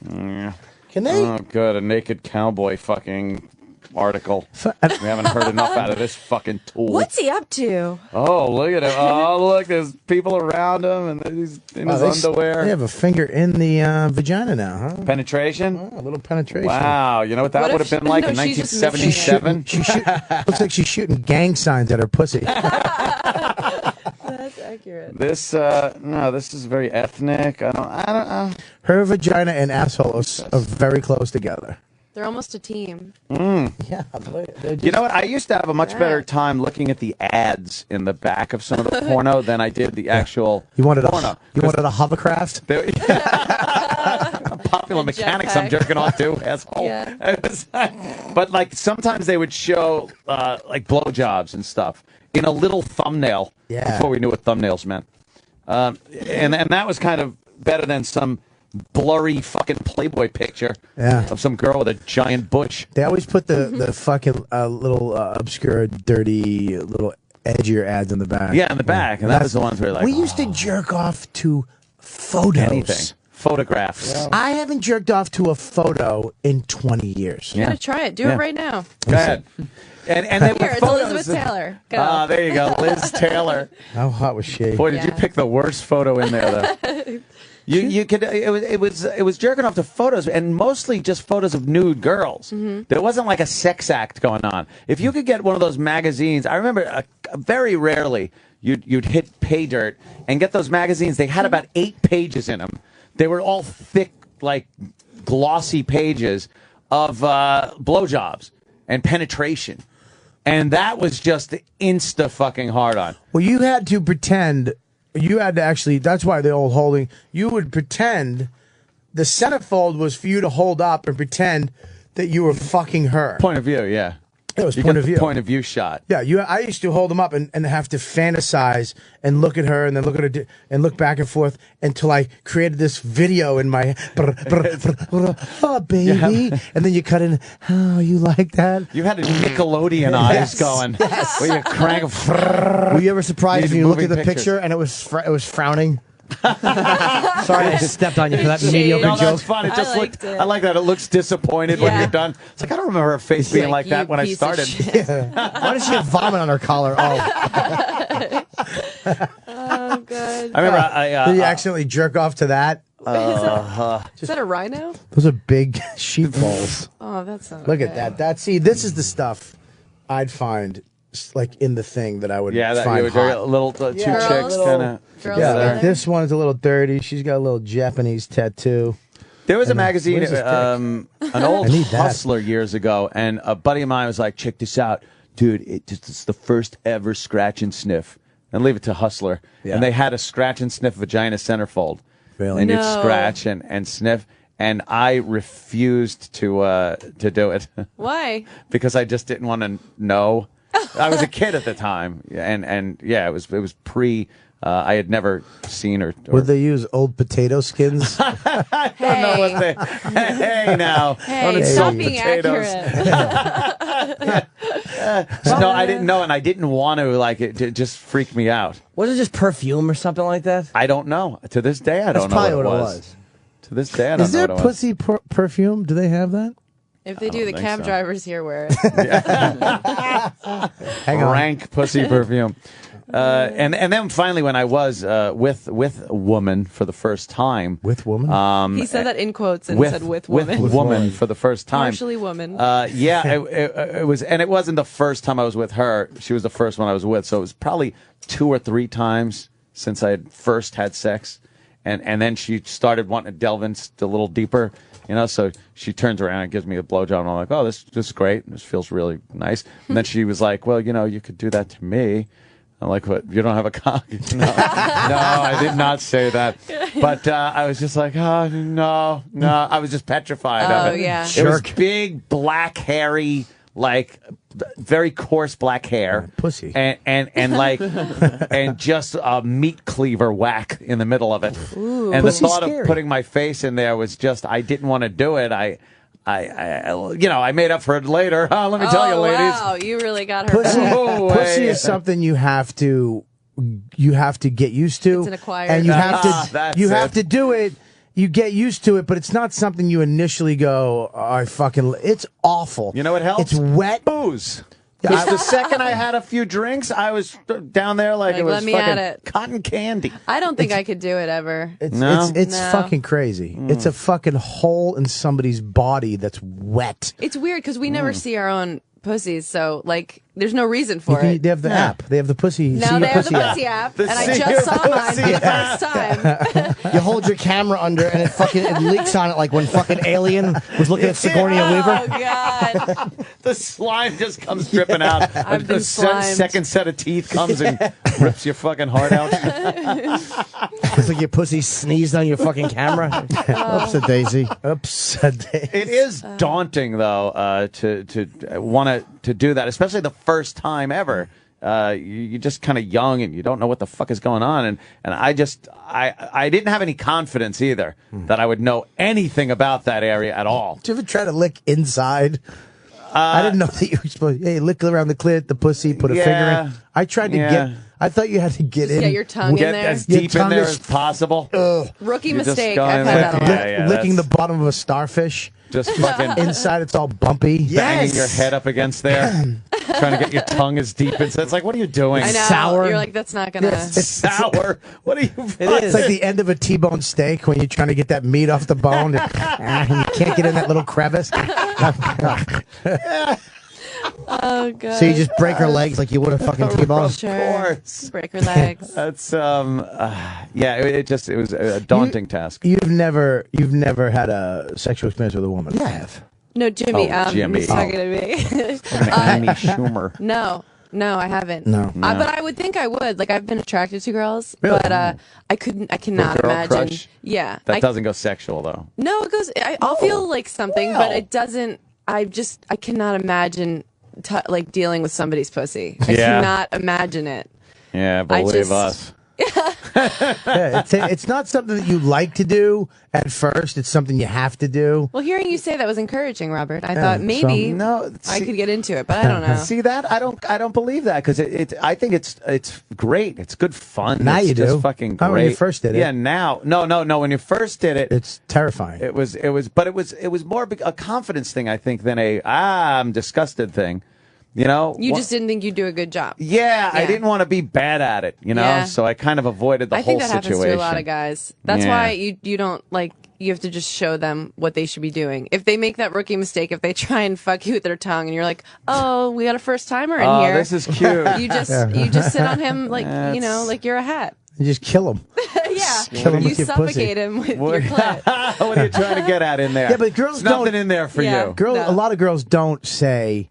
Yeah. Can they? Oh, good. A naked cowboy fucking article. We haven't heard enough out of this fucking tool. What's he up to? Oh, look at him. Oh, look. There's people around him and he's in his underwear. They have a finger in the vagina now, huh? Penetration? Oh, a little penetration. Wow. You know what that would have been like in 1977? Looks like she's shooting gang signs at her pussy. That's accurate. This this is very ethnic. I don't know. Her vagina and asshole are very close together. They're almost a team. Yeah. You know what? I used to have a much better time looking at the ads in the back of some of the porno than I did the actual You wanted porno. You wanted a hovercraft? Popular Mechanics I'm jerking off to, asshole. Yeah. But like sometimes they would show like blowjobs and stuff in a little thumbnail before we knew what thumbnails meant. And that was kind of better than some blurry fucking Playboy picture of some girl with a giant bush. They always put the fucking little obscure, dirty, little edgier ads in the back. Yeah, in the back. And that was the ones where like... We used to jerk off to photos. Anything. Photographs. Yeah. I haven't jerked off to a photo in 20 years. You gotta try it. Do it right now. Go ahead. And they Here, it's Elizabeth Taylor. Go. Ah, there you go. Liz Taylor. How hot was she? Boy, did you pick the worst photo in there, though. You could it was jerking off to photos and mostly just photos of nude girls. There wasn't like a sex act going on. If you could get one of those magazines, I remember very rarely you'd hit pay dirt and get those magazines. They had about 8 pages in them. They were all thick, like glossy pages of blowjobs and penetration, and that was just insta fucking hard on. Well, you had to pretend. You had to actually, that's why the old holding, you would pretend the centerfold was for you to hold up and pretend that you were fucking her. Point of view, yeah. It was You point get of the view. point of view shot. Yeah, I used to hold them up and have to fantasize and look at her and then look at her and look back and forth until I created this video in my oh baby, and then you cut in. Oh, you like that? You had a Nickelodeon eyes going. Yes. Where you crank. Were you ever surprised when you looked at the Moving picture and it was frowning? Sorry, I stepped on you for that mediocre No, joke. that's fun. It just looked. I like that. It looks disappointed when you're done. It's like I don't remember her face being like that when I started. Why does she have vomit on her collar? Oh. Oh, good. I remember Did you accidentally jerk off to that? Is that a rhino? Those are big sheep balls. Oh, that's not Look okay. at that. See, this is the stuff I'd find like in the thing that I would that find you would hot. a little two Girls? chicks kind of. Girls Yeah, together? like this one's a little dirty. She's got a little Japanese tattoo. There was a And magazine, where's this dick? an old I need that. Hustler years ago, and a buddy of mine was like, "Check this out, dude! It's the first ever scratch and sniff." And leave it to Hustler. Yeah. And they had a scratch and sniff vagina centerfold. Really? And you'd No. scratch and sniff. And I refused to do it Why? because I just didn't want to know. I was a kid at the time, and yeah, it was pre. I had never seen or Would they use old potato skins? I don't know what they. Hey now, Hey, it's stop some being potatoes. accurate. No, I didn't know, and I didn't want to. Like it just freaked me out. Was it just perfume or something like that? I don't know. To this day, I That's don't know probably what what it it was. was. To this day, I don't Is know there what it was. pussy perfume? Do they have that? If they do, the think cab so. drivers here wear it. Hang on. Rank pussy perfume. And then finally, when I was with a woman for the first time, with woman, He said that in quotes and said with woman. with woman for the first time, Partially woman. yeah, it was, and it wasn't the first time I was with her. She was the first one I was with, so it was probably 2 or 3 times since I had first had sex, and then she started wanting to delve in a little deeper. So she turns around and gives me a blowjob, and I'm like, "Oh, this is great. This feels really nice." And then she was like, "Well, you could do that to me." I'm like, "What? You don't have a cock?" No, I did not say that. But I was just like, "Oh, no." I was just petrified of it. Yeah. It was big, black, hairy, like very coarse black hair, pussy, and like, and just a meat cleaver whack in the middle of it. Ooh. And the Pussy's thought scary. of putting my face in there was just, I didn't want to do it. I made up for it later. Let me tell you, ladies. Wow, you really got her. Pussy, back. pussy is something you have to get used to. It's an acquired and you have taste. to That's you it. have to do it. You get used to it, but it's not something you initially go, it's awful. You know what helps? It's wet. Booze. Because the second I had a few drinks, I was down there like it Like, was let me fucking at it. cotton candy. I don't think I could do it ever. It's No? it's No. fucking crazy. It's a fucking hole in somebody's body that's wet. It's weird because we never see our own pussies, so like, there's no reason for They it. have the app. They have the pussy. No, see they your have the pussy pussy app, The and I see just your saw mine pussy for the app. first time. You hold your camera under and it leaks on it like when fucking Alien was looking at Sigourney Oh Weaver. God! The slime just comes dripping out. I've the been slimed. second set of teeth comes and rips your fucking heart out. It's like your pussy sneezed on your fucking camera. Oops a daisy. Oops a daisy. It is daunting, though, to want to do that, especially the first time ever. You're just kind of young and you don't know what the fuck is going on. And I didn't have any confidence either that I would know anything about that area at all. Did you ever try to lick inside? I didn't know that you were supposed to, lick around the clit, the pussy, put a finger in. I tried to get, I thought you had to get Just in. get your tongue in Get there. as Your deep in tongue there is- as possible. Rookie You're just mistake. going I've there. had that a lot. Yeah, licking the that's- bottom of a starfish. Just fucking Inside, it's all bumpy. banging your head up against there, trying to get your tongue as deep inside. It's like, what are you doing? I know. Sour. You're like, that's not gonna. It's sour. What are you? It's like the end of a T-bone steak when you're trying to get that meat off the bone. And you can't get in that little crevice. Oh God! So you just break her legs like you would a fucking T-bone? Sure. Break her legs. That's yeah. It was a daunting task. You've never had a sexual experience with a woman. Yeah, I have. No, Jimmy. Oh, Jimmy. He's talking to me. Amy Schumer. No, I haven't. No. But I would think I would. Like, I've been attracted to girls, Really? but I cannot Girl imagine. crush? Yeah. That doesn't go sexual though. No, it goes. I'll feel like something, but it doesn't. I cannot imagine like dealing with somebody's pussy. I Yeah. cannot imagine it. Yeah, believe us. Yeah, it's not something that you like to do at first. It's something you have to do. Well, hearing you say that was encouraging, Robert. I thought maybe I could get into it, but I don't know. See that? I don't believe that because I think it's great. It's good fun. Now it's you just do. fucking Not great. when you first did it. Yeah, now no. When you first did it, It's terrifying. it was more a confidence thing, I think, than I'm disgusted thing. You know? You just didn't think you'd do a good job. Yeah, I didn't want to be bad at it, you know? Yeah. So I kind of avoided the I whole think that situation. happens to a lot of guys. That's Yeah. why you don't, like, you have to just show them what they should be doing. If they make that rookie mistake, if they try and fuck you with their tongue and you're like, oh, we got a first timer in here. This is cute. You just sit on him like, you know, like you're a hat. You just kill him. Yeah. Kill him You with your suffocate pussy. him with your clit. What are you trying to get at in there? Yeah, but girls There's nothing don't. in there for you. A lot of girls don't say,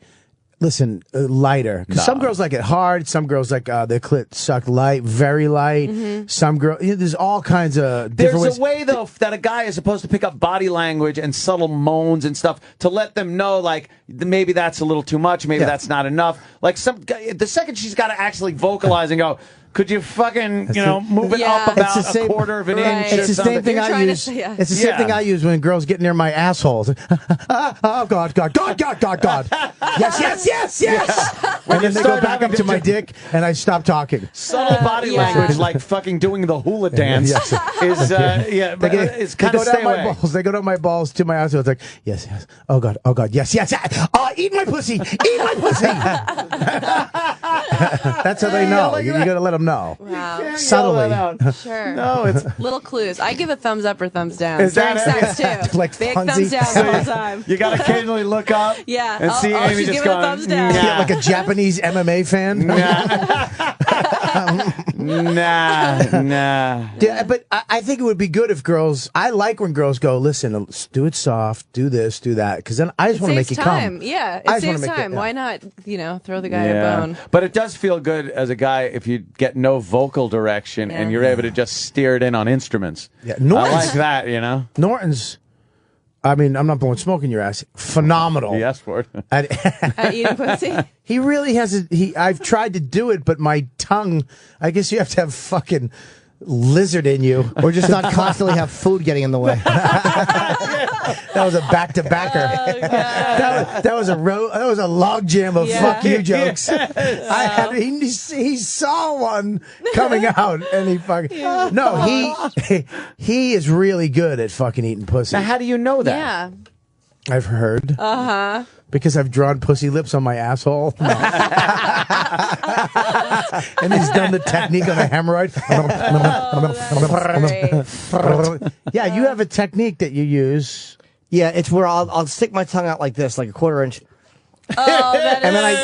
listen, lighter. 'Cause some girls like it hard. Some girls like their clit sucked light, very light. Some girls, there's all kinds of different There's ways. a way, though, that a guy is supposed to pick up body language and subtle moans and stuff to let them know, like, maybe that's a little too much, maybe that's not enough. Like, the second she's got to actually vocalize and go, could you fucking, move it up about a quarter of an inch? It's the same thing I use. yeah. It's the same thing I use when girls get near my assholes. Oh God, God, God, God, God, God. Yes, yes, yes, yes. And then they go back up to my dick, and I stop talking. Subtle body language, like fucking doing the hula dance, is it's kind of they go down stay my away. balls. They go down my balls to my asshole. It's like yes, yes. Oh God, yes, yes. Eat my pussy. Eat my pussy. That's how they know. You got to let them know. Wow. Subtly. Sure. No, it's little clues. I give a thumbs up or thumbs down. Is During that sex too. Like Big Fonzie. thumbs down the whole time. You got to occasionally look up Yeah. and see Amy she's just giving a going, thumbs down. Yeah, like a Japanese MMA fan. Nah. Yeah, but I think it would be good if girls. I like when girls go, listen, let's do it soft, do this, do that, because then I just want to make Saves you time. come. Yeah, I it just wanna saves make it- time. yeah. Why not, throw the guy a bone? But it does feel good as a guy if you get no vocal direction and you're able to just steer it in on instruments. Yeah, I Norton's, like that, you know? Norton's. I mean, I'm not blowing smoke in your ass. Phenomenal. Yes, for it. At eating pussy? He really has I've tried to do it, but my tongue, I guess you have to have fucking lizard in you. Or just not constantly have food getting in the way. That was a back-to-backer. That was a log jam of fuck you jokes. He saw one coming out, and he fucking he is really good at fucking eating pussy. Now, how do you know that? Yeah. I've heard. Uh-huh. Because I've drawn pussy lips on my asshole. And he's done the technique on a hemorrhoid. Yeah, you have a technique that you use. Yeah, it's where I'll stick my tongue out like this, like a quarter inch. Oh, that And then is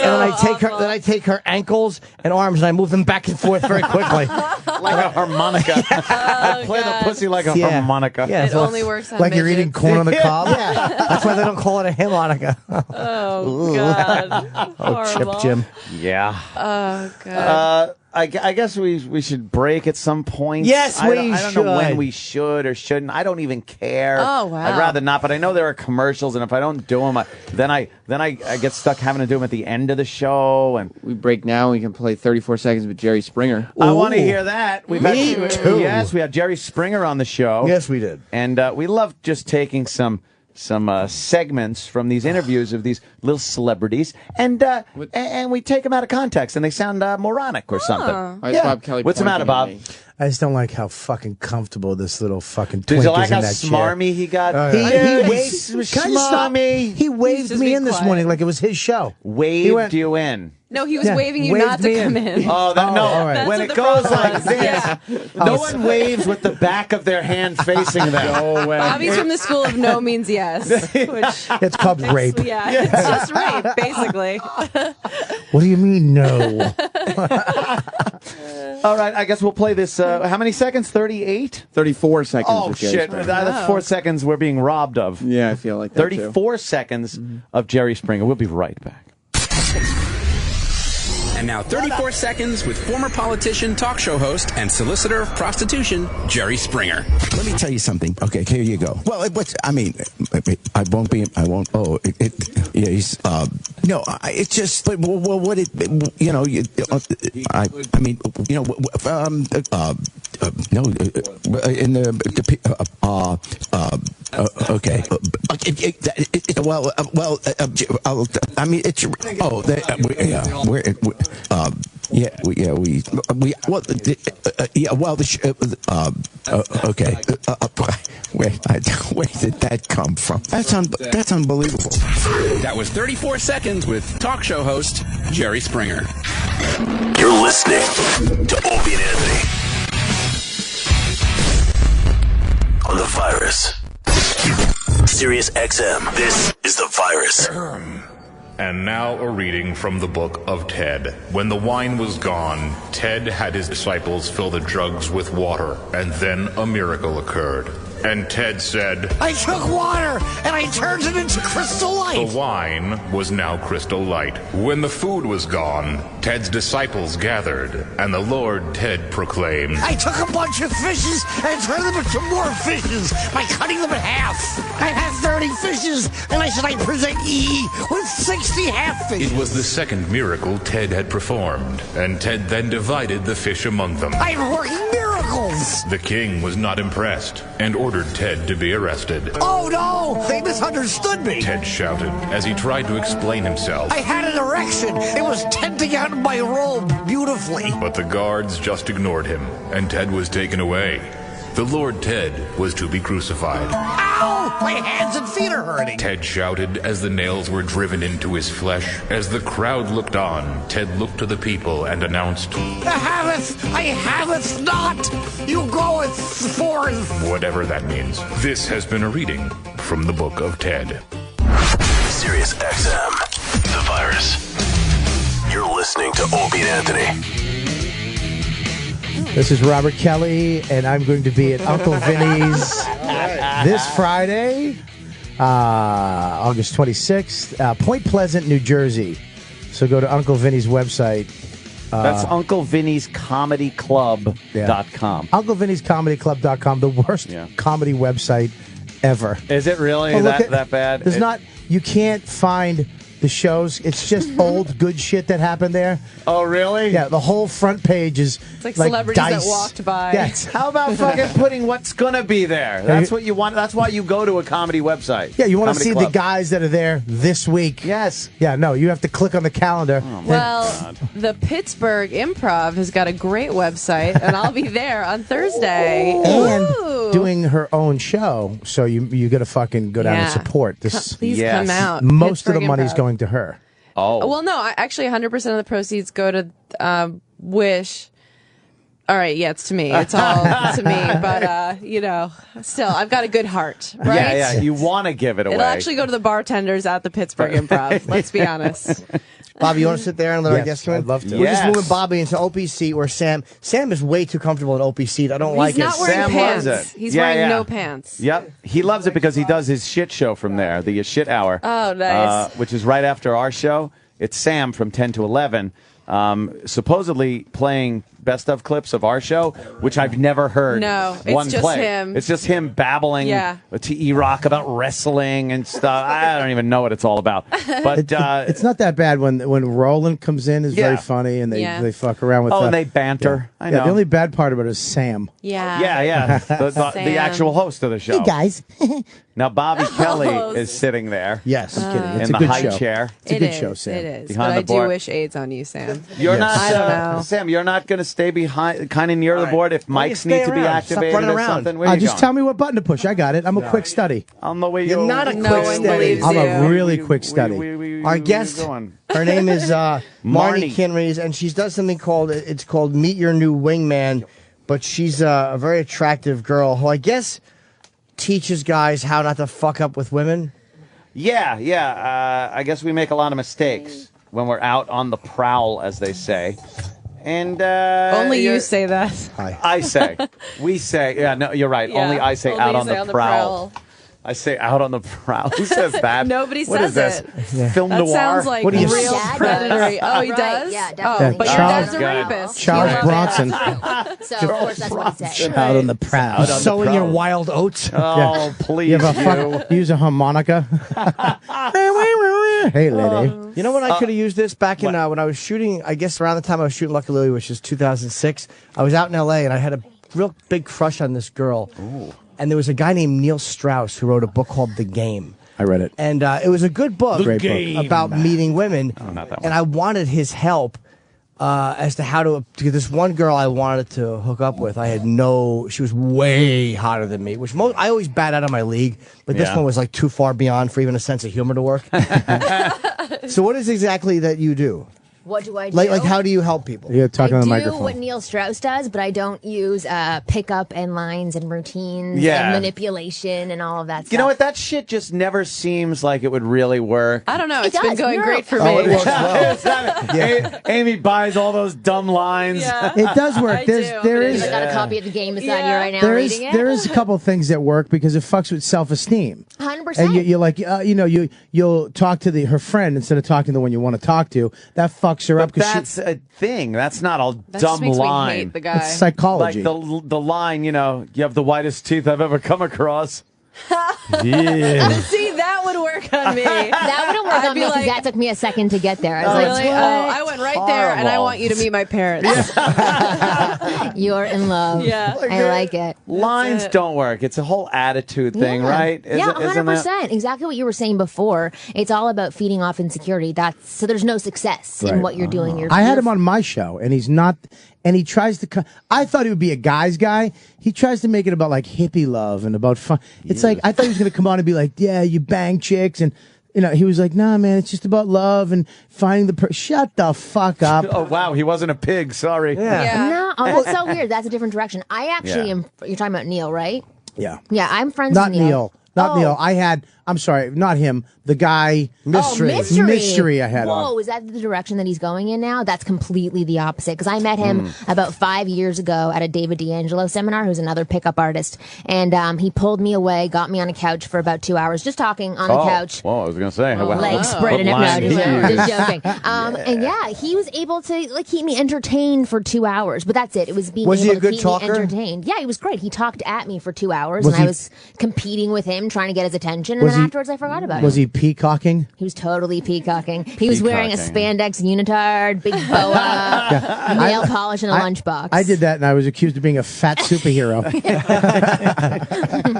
I take her ankles and arms and I move them back and forth very quickly. Like a harmonica. I play the pussy like a harmonica. Yeah, It only works on Like you're eating corn on the cob. Yeah, that's why they don't call it a harmonica. Oh, God. Horrible. Chip Jim. Yeah. Oh, God. I guess we should break at some point. Yes, I we don't know when should. we should or shouldn't. I don't even care. Oh, wow. I'd rather not, but I know there are commercials, and if I don't do them, then I get stuck having to do them at the end of the show. And We break now. We can play 34 seconds with Jerry Springer. I want to hear that. Me too. Yes, we had Jerry Springer on the show. Yes, we did. And we love just taking some segments from these interviews of these little celebrities, and we take them out of context, and they sound moronic or something. Why is Bob Kelly What's the matter, pointing Bob? at me? I just don't like how fucking comfortable this little fucking Did twink you like is in how that chair. smarmy he got? He Yeah, waved. he's Can I just stop? smarmy. He waved just me be in this quiet. morning like it was his show. Waved He went- you in. No, he was Yeah, waving you waved not to me come in. in. No. all right. That's When what it the goes problem like is. this, Yeah. no one waves with the back of their hand facing them. No way. Bobby's from the school of no means yes. Which, It's called rape. yeah, it's just rape, basically. What do you mean, no? All right, I guess we'll play this. How many seconds? 38? 34 seconds Oh, with Jerry shit. Springer. That's 4 seconds we're being robbed of. Yeah, I feel like that 34 seconds of Jerry Springer. We'll be right back. And now 34 seconds with former politician, talk show host, and solicitor of prostitution, Jerry Springer. Let me tell you something. Okay, here you go. Well, I won't be. I won't. Oh, yeah. He's. No, it's just. But what it. You know. I mean. You know. No. In the. Okay. I mean, it's. Oh, okay. Where did that come from? That's unbelievable. That was 34 seconds with talk show host Jerry Springer. You're listening to Opie and Anthony on the virus. Sirius XM. This is the virus. And now a reading from the book of Ted. When the wine was gone, Ted had his disciples fill the jugs with water, and then a miracle occurred. And Ted said, I took water and I turned it into crystal light. The wine was now crystal light. When the food was gone, Ted's disciples gathered, and the Lord Ted proclaimed, I took a bunch of fishes and turned them into more fishes by cutting them in half. I had 30 fishes, and I said I present E with 60 half fishes. It was the second miracle Ted had performed, and Ted then divided the fish among them. I'm working miracles. The king was not impressed, and ordered Ted to be arrested. Oh no, they misunderstood me. Ted shouted as he tried to explain himself. I had an erection. It was tenting out my robe beautifully. But the guards just ignored him, and Ted was taken away. The Lord Ted was to be crucified. Ow! My hands and feet are hurting. Ted shouted as the nails were driven into his flesh. As the crowd looked on, Ted looked to the people and announced, I haveth not. You goeth forth. Whatever that means. This has been a reading from the book of Ted. Sirius XM. The virus. You're listening to Opie and Anthony. This is Robert Kelly, and I'm going to be at Uncle Vinny's this Friday, August 26th, Point Pleasant, New Jersey. So go to Uncle Vinny's website. That's Uncle Vinny's Comedy Club.com. Uncle Vinny's Comedy Club.com, the worst comedy website ever. Is it really that bad? There's not, you can't find the shows. It's just old good shit that happened there. Oh, really? Yeah, the whole front page is It's like celebrities Dice. that walked by. Yes. How about fucking putting what's gonna be there? That's what you want. That's why you go to a comedy website. Yeah, you want to Comedy see Club. the guys that are there this week. Yes. Yeah, no, you have to click on the calendar. Well, the Pittsburgh Improv has got a great website, and I'll be there on Thursday. And Ooh. doing her own show, so you got to fucking go down and Yeah. support this. Please come out. Most of the Pittsburgh money's Improv. going to her. Oh. Well, no, actually 100% of the proceeds go to Wish. All right, yeah, it's to me. It's all to me. But, still, I've got a good heart, right? Yeah, you want to give it away. It'll actually go to the bartenders at the Pittsburgh Improv. Let's be honest. Bobby, you want to sit there and let our Yes, guests come in? I'd love to. We're just Yes. moving Bobby into Opie's seat where Sam is way too comfortable in Opie's seat. I don't like He's not it. wearing Sam pants. loves it. He's Yeah, wearing yeah. no pants. Yep. He loves it because he does his shit show from there, the shit hour. Oh, nice. Which is right after our show. It's Sam from 10 to 11, supposedly playing best of clips of our show, which I've never heard. No, it's one just play. him. It's just him babbling to E-Rock about wrestling and stuff. I don't even know what it's all about. But It's not that bad when Roland comes in is very funny and they fuck around with. and they banter. Yeah. I know. Yeah, the only bad part about it is Sam. Yeah. Yeah. The Sam. actual host of the show. Hey guys. Now Bobby Kelly is sitting there. Yes, I'm kidding. It's in a the good high show. chair. It's a good show, Sam. It is. Behind But the I do board. wish AIDS on you, Sam. You're Yes. not, I don't know. Sam. You're not going to stay behind, kind of near the board if Why don't you mics stay need to be around? Stop activated running or around. something. Where you Just going? tell me what button to push. I got it. I'm a quick study. On the way. You're not a No quick one study. believes I'm you. a really quick study. Our guest, her name is Marnie Henry, and she does something called Meet Your New Wingman, but she's a very attractive girl who I guess teaches guys how not to fuck up with women. Yeah. I guess we make a lot of mistakes when we're out on the prowl, as they say. And Only you say that. I say. We say. Yeah, no, you're right. Yeah, Only I say only out you on say the on the prowl. prowl. I say out on the prowl. Who says that? Nobody What is says this? it. Film That noir? sounds like What do you real say? predatory. Oh, he Right, does? yeah, Oh, definitely. but your Charles- dad's a Good. rapist. Charles You know Bronson. So, of course, that's what he said. Out on the prowl. Sowing your wild oats. Oh, please, You have use a harmonica. Hey, lady. You know when I could have used this back in when I was shooting, I guess around the time I was shooting Lucky Louie, which is 2006, I was out in L.A. and I had a real big crush on this girl. and there was a guy named Neil Strauss who wrote a book called The Game. I read it. And it was a good book, Great book. about meeting women. Oh, not that one. And I wanted his help as to how to get this one girl I wanted to hook up with. She was way hotter than me, which I always bat out of my league, but this one was like too far beyond for even a sense of humor to work. So what is exactly that you do? What do I do? Like how do you help people? Yeah, talking on the I do microphone. what Neil Strauss does, but I don't use pickup and lines and routines Yeah. and manipulation and all of that stuff. You know what? That shit just never seems like it would really work. I don't know. It It's been does. going No. great for Oh, me. it works well. Amy buys all those dumb lines. Yeah. It does work. I There do. is I got a copy of The Game beside you right now there is reading it. there is a couple of things that work because it fucks with self-esteem. 100%. And you're like, you'll talk to her friend instead of talking to the one you want to talk to. That fucks her up But because that's a thing. That's not a That dumb just makes line. me hate the guy. it's psychology. Like the line, you have the whitest teeth I've ever come across. But see, that would work on me. That wouldn't work I'd on be me because like- that took me a second to get there. I was Really? like, I went right there, and I Horrible. want you to meet my parents. you're in love. Yeah. I like it. Lines it. don't work. It's a whole attitude thing, Yeah. right? Yeah, Isn't it? 100%. Exactly what you were saying before. It's all about feeding off insecurity. So there's no success in Right. what you're doing. I had him on my show, and he's not. And he tries to. I thought he would be a guy's guy. He tries to make it about like hippie love and about fun. It's like I thought he was going to come on and be like, "Yeah, you bang chicks," and he was like, "Nah, man, it's just about love and finding the person." Shut the fuck up. Oh wow, he wasn't a pig. Sorry. No, that's so weird. That's a different direction. I actually Yeah. am. You're talking about Neil, right? Yeah. Yeah, I'm friends Not with Neil. Neil. Not Neil. I'm sorry, not him. The guy. Mystery. Mystery I had Whoa, on. is that the direction that he's going in now? That's completely the opposite. Because I met him about 5 years ago at a David D'Angelo seminar, who's another pickup artist. And he pulled me away, got me on a couch for about 2 hours, just talking on the couch. Whoa, I was going to say. Legs spread and everything. No, just joking. And yeah, he was able to keep me entertained for 2 hours. But that's it. It was being Was he able a to good keep talker? me entertained. Yeah, he was great. He talked at me for 2 hours, Was and I he- was competing with him, trying to get his attention. And Was then he- afterwards, I forgot about Was it. he peacocking? He was totally peacocking. He was wearing a Peacocking. spandex unitard, big boa, nail polish, and a lunchbox. I did that, and I was accused of being a fat superhero.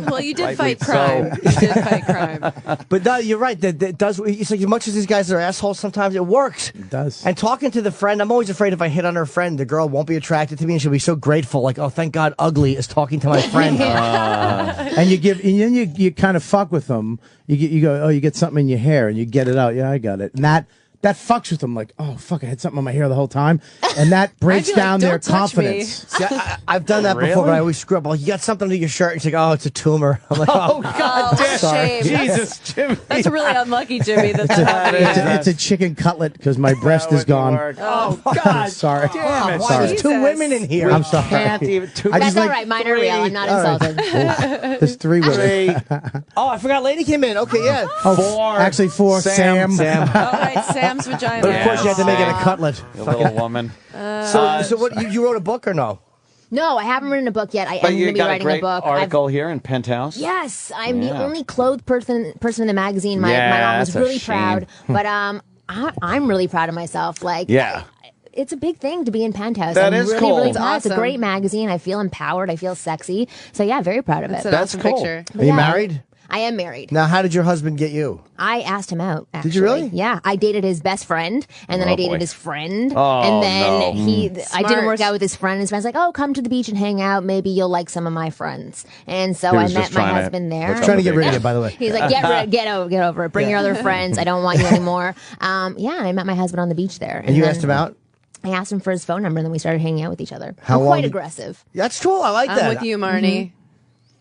Well, you did Rightly fight crime. so. You did fight crime. But no, you're right. That does. It's like as much as these guys are assholes, sometimes it works. It does. And talking to the friend, I'm always afraid if I hit on her friend, the girl won't be attracted to me, and she'll be so grateful, like, oh, thank God, ugly is talking to my friend. And then you kind of fuck with them. You go, oh, you get something in your hair, and you get it out. Yeah, I got it. And that fucks with them. Like, oh fuck, I had something on my hair the whole time, and that breaks I'd be like, down their "Don't touch me." confidence. See, I've done that before, but I always screw up. Like, you got something under your shirt, and she's like, oh, it's a tumor. I'm like, Oh God, Oh, sorry. shame. Jesus, Jimmy. That's really unlucky, Jimmy. That happened. It's a chicken cutlet because my breast is gone. Oh God, Sorry. damn it. why Sorry. there's two women in here? I'm sorry. Can't even. I That's just all like- right. Mine are real. I'm not insulted. There's three women. Three. Oh, I forgot lady came in. Okay, yeah. Oh, Four. actually four. Sam. Oh, right, Sam's vagina. But of course, you had to make it a cutlet. You little woman. So what? You wrote a book or no? No, I haven't written a book yet. I am But going you to be got a writing great a book. article here in Penthouse. Yes, I'm the Yeah. only clothed person in the magazine. My Yeah, mom was that's a really shame. proud, but I'm really proud of myself. Like, Yeah. it's a big thing to be in Penthouse. That I'm is really, cool. really It's proud. It's a awesome. great magazine. I feel empowered. I feel sexy. So yeah, very proud of it. That's an That's awesome cool. picture. Are you Yeah. married? I am married. Now, how did your husband get you? I asked him out. Actually. Did you really? Yeah, I dated his best friend, and then Oh, I dated boy. his friend, Oh, and then no. I didn't Smart. work out with his friend. His friend's like, "Oh, come to the beach and hang out. Maybe you'll like some of my friends." And so He I was met just my trying to husband there. hook up Trying to with get you. rid of you, by the way. He's like, get over it. Bring your other friends. I don't want you anymore. Yeah, I met my husband on the beach there. And you then asked him out? I asked him for his phone number, and then we started hanging out with each other. How I'm quite long- aggressive. That's cool. I like I'm that. with you, Marnie.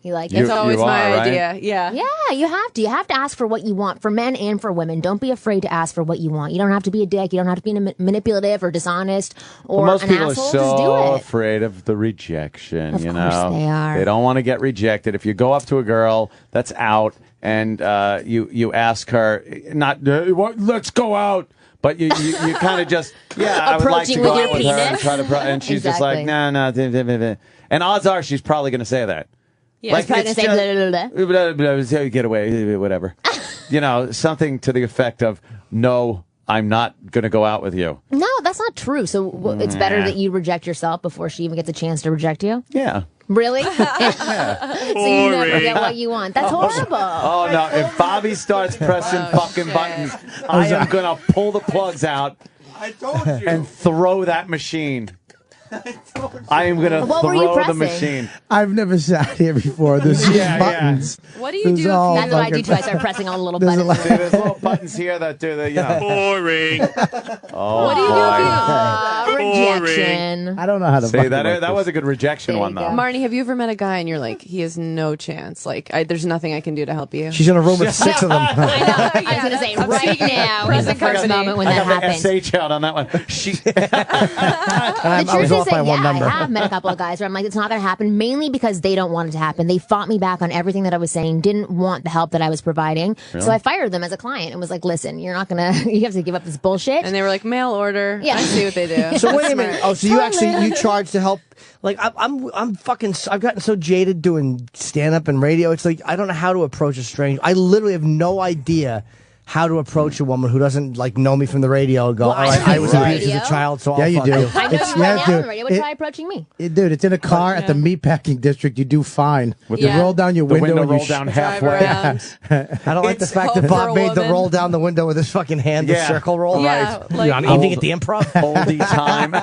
You like You- it? It's always you my are, right? idea. Yeah. Yeah, you have to. You have to ask for what you want, for men and for women. Don't be afraid to ask for what you want. You don't have to be a dick. You don't have to be manipulative or dishonest or Most an people asshole. are Just do so it. afraid of the rejection. Of you course know, they are. They don't want to get rejected. If you go up to a girl that's out and you ask her, not let's go out. But you kind of just, I would like to Approaching go with out your with her and penis. try to, and she's just like, Exactly. no. And odds are she's probably going to say that. Yeah, she's probably it's gonna say blah, blah, blah. Get away, whatever. Something to the effect of, no, I'm not going to go out with you. No, that's not true. So it's better that you reject yourself before she even gets a chance to reject you? Yeah. Really? So you never get what you want. That's horrible. Oh, no. If Bobby starts pressing fucking buttons, I am going to pull the plugs out and throw that machine. I am going to throw the machine. I've never sat here before. There's buttons. What do you do? That's what I do too. I start pressing all the little buttons. See, there's little buttons here that do the, Boring. Oh, what do you do? Rejection. I don't know how to. See, that was a good rejection one, though. Marnie, have you ever met a guy and you're like, he has no chance? Like, there's nothing I can do to help you. She's in a room with 6 of them. I know. I was going to say right now is the first moment when that happens. I got the SH out on that one. The truth is that, I have met a couple of guys where I'm like, it's not going to happen, mainly because they don't want it to happen. They fought me back on everything that I was saying, didn't want the help that I was providing. Really? So I fired them as a client and was like, listen, you're not going to, you have to give up this bullshit. And they were like, mail order. Yeah. I see what they do. So wait a minute. Oh, so you actually charge to help? Like I'm fucking. I've gotten so jaded doing stand up and radio. It's like I don't know how to approach a stranger. I literally have no idea how to approach a woman who doesn't like know me from the radio and go, all right, I was abused as a child, so Yeah, I'll you fuck do. you. I know you right now on the radio. Try approaching me. Dude, it's in a car at the meatpacking district. You do fine. With You the- roll down your the window and roll you down halfway. I don't like the fact that Bob made the roll down the window with his fucking hand, the circle roll. Yeah, Right. like- You're on evening at the Improv. Oldie time.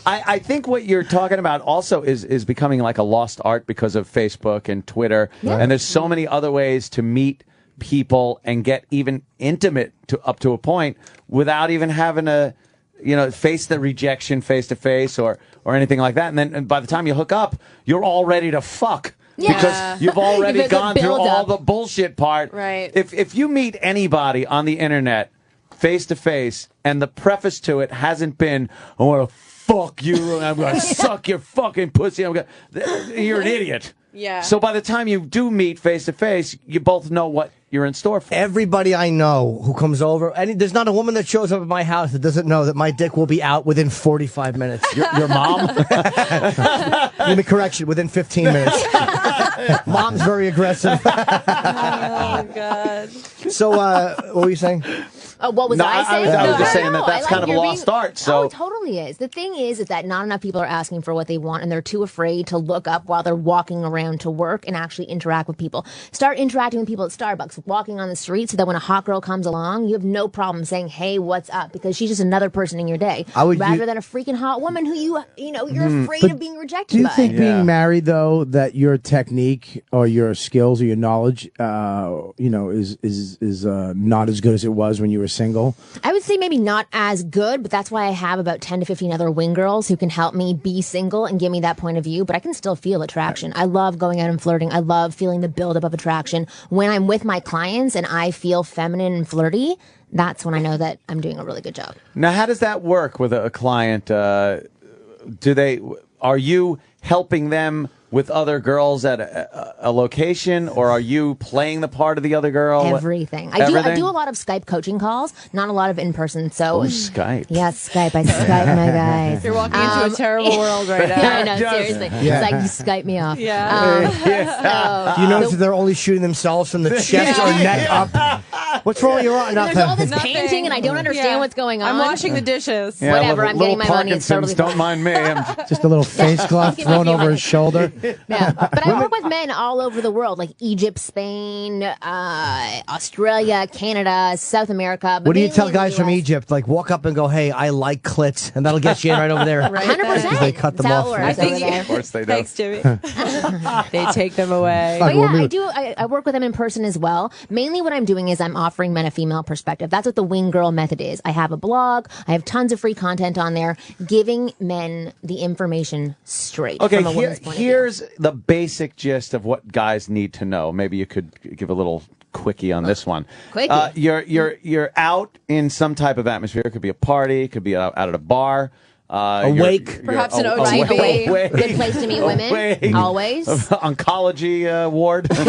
I think what you're talking about also is becoming like a lost art because of Facebook and Twitter. Yeah. And there's so many other ways to meet people and get even intimate up to a point without even having to, face the rejection face to face or anything like that. And by the time you hook up, you're all ready to fuck. Yeah. Because you've already You've got gone the through all build-up. the bullshit part. Right. If you meet anybody on the internet face to face and the preface to it hasn't been, I want to fuck you, I'm going to suck your fucking pussy, you're an idiot. Yeah. So by the time you do meet face to face, you both know what you're in store for. Everybody I know who comes over, and there's not a woman that shows up at my house that doesn't know that my dick will be out within 45 minutes. Your mom? Give me correction, within 15 minutes. Mom's very aggressive. Oh, God. So, what were you saying? What was No, I saying? I was just saying No, that's I kind of a you're lost art. So Oh, it totally is. The thing is that not enough people are asking for what they want, and they're too afraid to look up while they're walking around to work and actually interact with people. Start interacting with people at Starbucks, walking on the street, so that when a hot girl comes along, you have no problem saying, "Hey, what's up?" Because she's just another person in your day, rather than a freaking hot woman who you're afraid of being rejected Do you by. think being married, though, that your technique or your skills or your knowledge, is not as good as it was when you were single? I would say maybe not as good, but that's why I have about 10 to 15 other wing girls who can help me be single and give me that point of view, but I can still feel attraction. I love going out and flirting. I love feeling the buildup of attraction. When I'm with my clients and I feel feminine and flirty, that's when I know that I'm doing a really good job. now, how does that work with a client? Are you helping them with other girls at a location, or are you playing the part of the other girl? Everything. I do a lot of Skype coaching calls, not a lot of in person. So Skype. Yeah, Skype. I Skype my guys. You're walking into a terrible world right now. I know, seriously. Yeah. It's like you Skype me off. Yeah. Do you notice that they're only shooting themselves from the chest or neck up? What's wrong with your arm? There's all this Nothing. painting, and I don't understand what's going on. I'm washing the dishes. Yeah, Whatever, I'm getting my money. It's Parkinson's, totally don't mind me. Just a little face cloth Give me a thrown few over his shoulder. Yeah, but I work with men all over the world, like Egypt, Spain, Australia, Canada, South America. But What do you mainly tell in the guys from US. Egypt? Like, walk up and go, "Hey, I like clits," and that'll get you in right over there. 100%. They cut them That's how off. it works over there. Of course they do. Thanks, Jimmy. They take them away. But yeah, I work with them in person as well. Mainly what I'm doing is I'm offering men a female perspective. That's what the Wing Girl method is. I have a blog. I have tons of free content on there, giving men the information straight Okay, from a woman's point of view. here's the basic gist of what guys need to know. Maybe you could give a little quickie on this one. Quickie? You're out in some type of atmosphere. It could be a party. It could be out at a bar. Awake. Perhaps an Right, OTB. awake. Good place to meet women. Awake. Always. Oncology ward. you're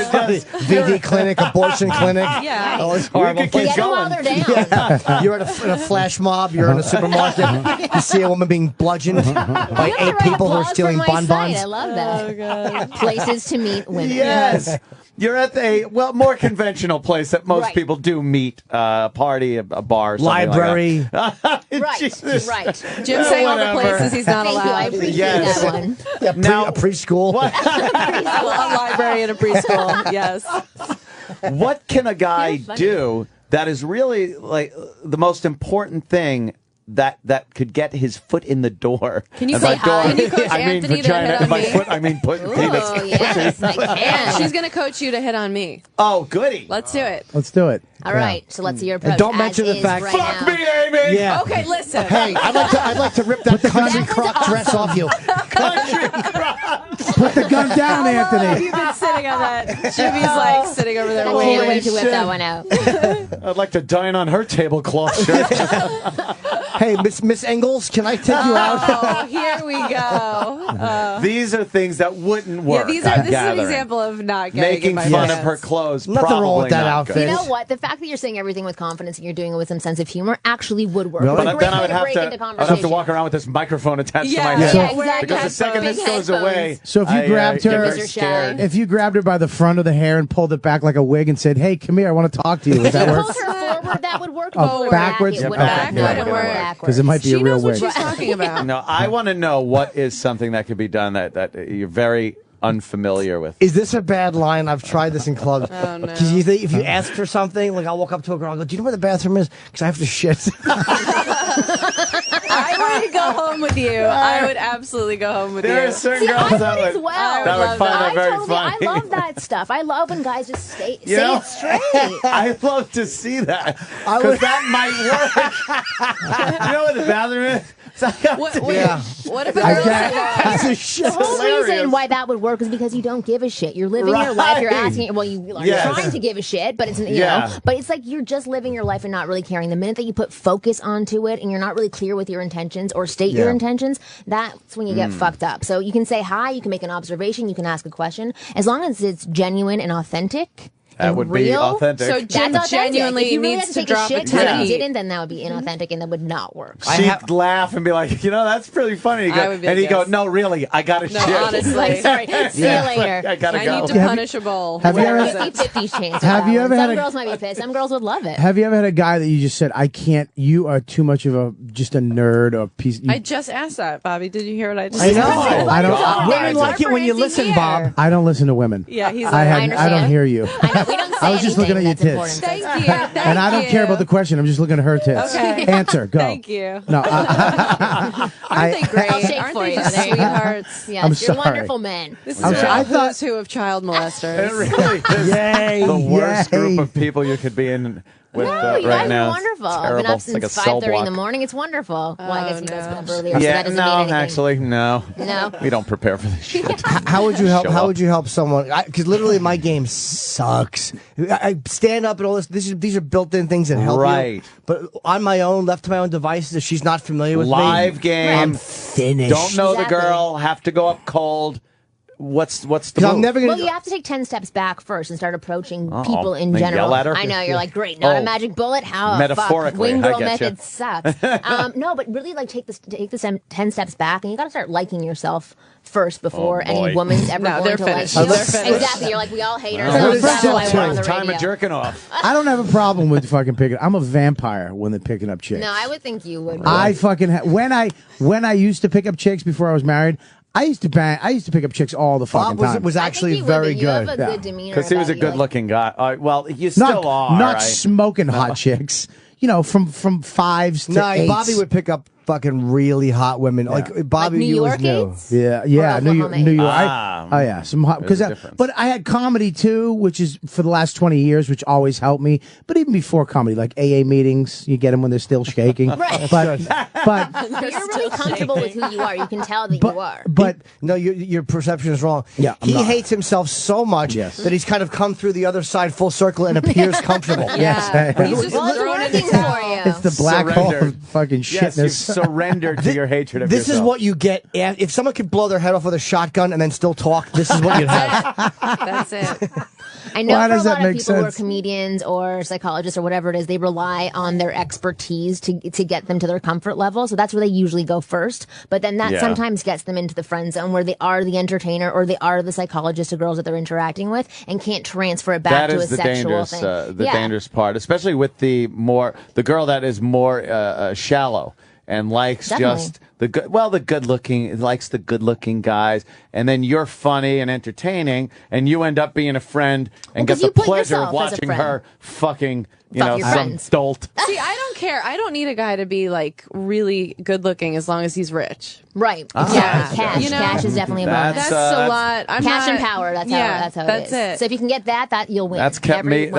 just, VD clinic, abortion clinic. Yeah. All these we horrible could keep Get them while going. they're down. Yeah. You're in a flash mob. You're in a supermarket. You see a woman being bludgeoned by You have to 8 write people who are applause stealing for my site. bonbons. I love that. Oh, God. Places to meet women. Yes. You're at a more conventional place that most Right. people do meet, a party, a bar, something Library. Like that. Right, Jesus. right. Jim's saying all the places he's not Thank you, I allowed. appreciate Yes. that one. Yeah, a preschool. A library and a preschool. Yes. What can a guy You're funny. do that is really like the most important thing that could get his foot in the door? Can you And say by door, hi? Can you coach I mean Anthony to vagina. hit on By me? foot, I mean put penis. Oh, yes, I can. She's going to coach you to hit on me. Oh, goody. Let's do it. Let's do it. All right, so let's see your approach. And don't as mention the is fact- right Fuck now. me, Amy. Yeah. Okay, listen. Hey, I'd like to rip that country crock dress off you. Put the gun down, Anthony. You've been sitting on that. Jimmy's like sitting over there I waiting. can't wait to whip that one out. I'd like to dine on her tablecloth shirt. Hey, Miss Engels, can I take you out? Oh, here we go. These are things that wouldn't Yeah, work. this I'm is an gathering. example of not getting in Making my fun pants. of her clothes. Nothing wrong probably with that not outfit. good. You know what? The fact that you're saying everything with confidence and you're doing it with some sense of humor actually would work. Really? It's a But great then I way would to have break to. into I'd have to conversation. walk around with this microphone attached to my Yeah, head. yeah, exactly. Because the second Big this goes headphones. away, So if you grabbed get her- very Because you're scared. shy. If you grabbed her by the front of the hair and pulled it back like a wig and said, "Hey, come here, I want to talk to you," would that Pull work? her forward, that would work. Oh, Pull her backwards? back, it would Okay. not Back work. wouldn't work. Backwards. Because it might be She a real knows what wig. she's talking about. No, I want to know what is something that could be done that you're very unfamiliar with. Is this a bad line? I've tried this in clubs. Oh, no. Because you think if you ask for something, like I'll walk up to a girl and go, "Do you know where the bathroom is?" Because I have to shit. I would go home with you. I would absolutely go home with There you. are certain See, girls I that would as would, well. that would find that very totally, funny. I love that stuff. I love when guys just say You know? it straight. I'd love to see that. I Because would- that might work. You know what the bathroom is? What if a I girl get- said, Piece of shit. The whole hilarious. reason why that would work is because you don't give a shit. You're living your life. You're Right. asking. Well, you are Yes. trying to give a shit, but it's you Yeah. know. But it's like you're just living your life and not really caring. The minute that you put focus onto it and you're not really clear with your intentions or state your Yeah. intentions, that's when you get fucked up. So you can say hi. You can make an observation. You can ask a question. As long as it's genuine and authentic. That and would be real, authentic. So That's Jim authentic. genuinely if you really needs had to take drop a a shit and 10. you didn't, then that would be inauthentic and that would not work. She'd laugh and be like, you know, that's pretty funny. I would be And like, he'd go, yes. no, really, I got to No, shit. honestly. Like, sorry, see you later. I got to I go. need to punish a bowl. Have you Where ever- is You it? 50s chance. Have you ever had Some a- girls might be pissed. Some girls would love it. Have you ever had a guy that you just said, "I can't"? You are too much of just a nerd or a piece. I just asked that, Bobby. Did you hear what I just I said? know. I don't. Women like it when you listen, Bob. I don't listen to women. Yeah, he's I like, don't understand. hear you. I know, we don't say I was just looking at your anything that's tits. important. Thank you. Thank And I don't you. care about the question. I'm just looking at her tits. Okay. Answer. Go. Thank you. No. Aren't they great? I'll shake Aren't for they you. just There you go. sweethearts? Yes, I'm you're sorry. wonderful men. This is I'm a sorry, I thought- who's who of child molesters. It really is Yay! the worst yay. group of people you could be in with No, you right guys now. are wonderful. It's I've been terrible. up It's since like a cell 5:30 in the block. morning. It's wonderful. Well, I guess you guys got up earlier, so Yeah, that doesn't no, mean anything. actually, no. No? We don't prepare for this shit. How would you help? Show How up. would you help someone? Because literally, my game sucks. I stand up and all this. These are built-in things that help Right. you. But on my own, left to my own devices, if she's not familiar with Live me, game. I'm finished. Don't know Exactly. the girl. Have to go up cold. What's the 'Cause move? I'm never gonna. Well, you have to take 10 steps back first and start approaching Uh-oh. people in They general. yell at her? I know, you're like, great, not Oh. a magic bullet? How? Metaphorically, Fuck. Wing I girl getcha. method sucks. No, but really, like, take the 10 steps back, and you got to start liking yourself first before Oh, boy. any woman's ever No, going they're to like finished. you. They're finished. Exactly. You're like, we all hate Oh, ourselves. it's That's why simple. we're on the Time radio. of jerking off. I don't have a problem with fucking picking. I'm a vampire when they're picking up chicks. No, I would think you would. I fucking when I used to pick up chicks before I was married. I used to pick up chicks all the fucking Bob time. was I think actually you would, very but you have good. a Yeah. good demeanor. Because he was a about you, like- good-looking guy. Well, you still are. not right? smoking hot chicks. You know, from 5s to No, 8s. Bobby would pick up fucking really hot women. Like Bobby, Like New you was York new. eights? Yeah, Or New York. Ah. Oh yeah, some hot There's because a difference. but I had comedy too, which is for the last 20 years, which always helped me. But even before comedy, like AA meetings, you get them when they're still shaking. Right. But You're really comfortable with who you are. You can tell that you are. but No, your perception is wrong. Yeah, I'm he not. hates himself so much Yes. that he's kind of come through the other side full circle and appears comfortable. Yes, He's just Well, it's throwing in the working towel. for you. it's the black hole Surrender. of fucking Yes, shitness. you've surrender to your hatred of This yourself. is what you get. If someone could blow their head off with a shotgun and then still talk, this is what you'd have. That's it. I know Why for a does that lot of make people who are sense? comedians or psychologists or whatever it is, they rely on their expertise to get them to their comfort level. So that's where they usually go first. But then that sometimes gets them into the friend zone where they are the entertainer or they are the psychologist of girls that they're interacting with and can't transfer it back to a sexual thing. The dangerous part, especially with the girl that is more shallow and likes just the good looking, likes the good looking guys, and then you're funny and entertaining, and you end up being a friend and get the pleasure of watching her fucking, some dolt. See, I don't care. I don't need a guy to be like really good looking as long as he's rich. Right. Yeah. Cash. Cash is definitely a bonus. That's a lot. Cash and power. That's how it is. It. So if you can get that you'll win. That's kept me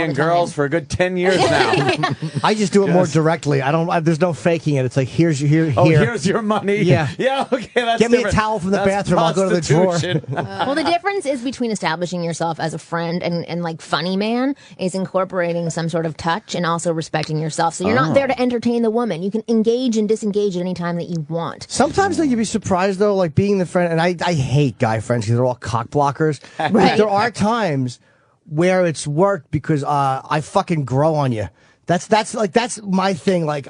in girls for a good 10 years now. I just do it more directly. I don't. There's no faking it. It's like here's your money. Yeah. Yeah. Okay. That's Get me a different. towel from the That's bathroom. I'll go to the drawer. prostitution. Well, the difference is between establishing yourself as a friend and like funny man is incorporating some sort of touch and also respecting yourself. So you're not there to entertain the woman. You can engage and disengage at any time that you want. Sometimes though you'd be surprised though, like being the friend, and I hate guy friends because they're all cock blockers. Right. There are times where it's worked because I fucking grow on you. That's my thing. Like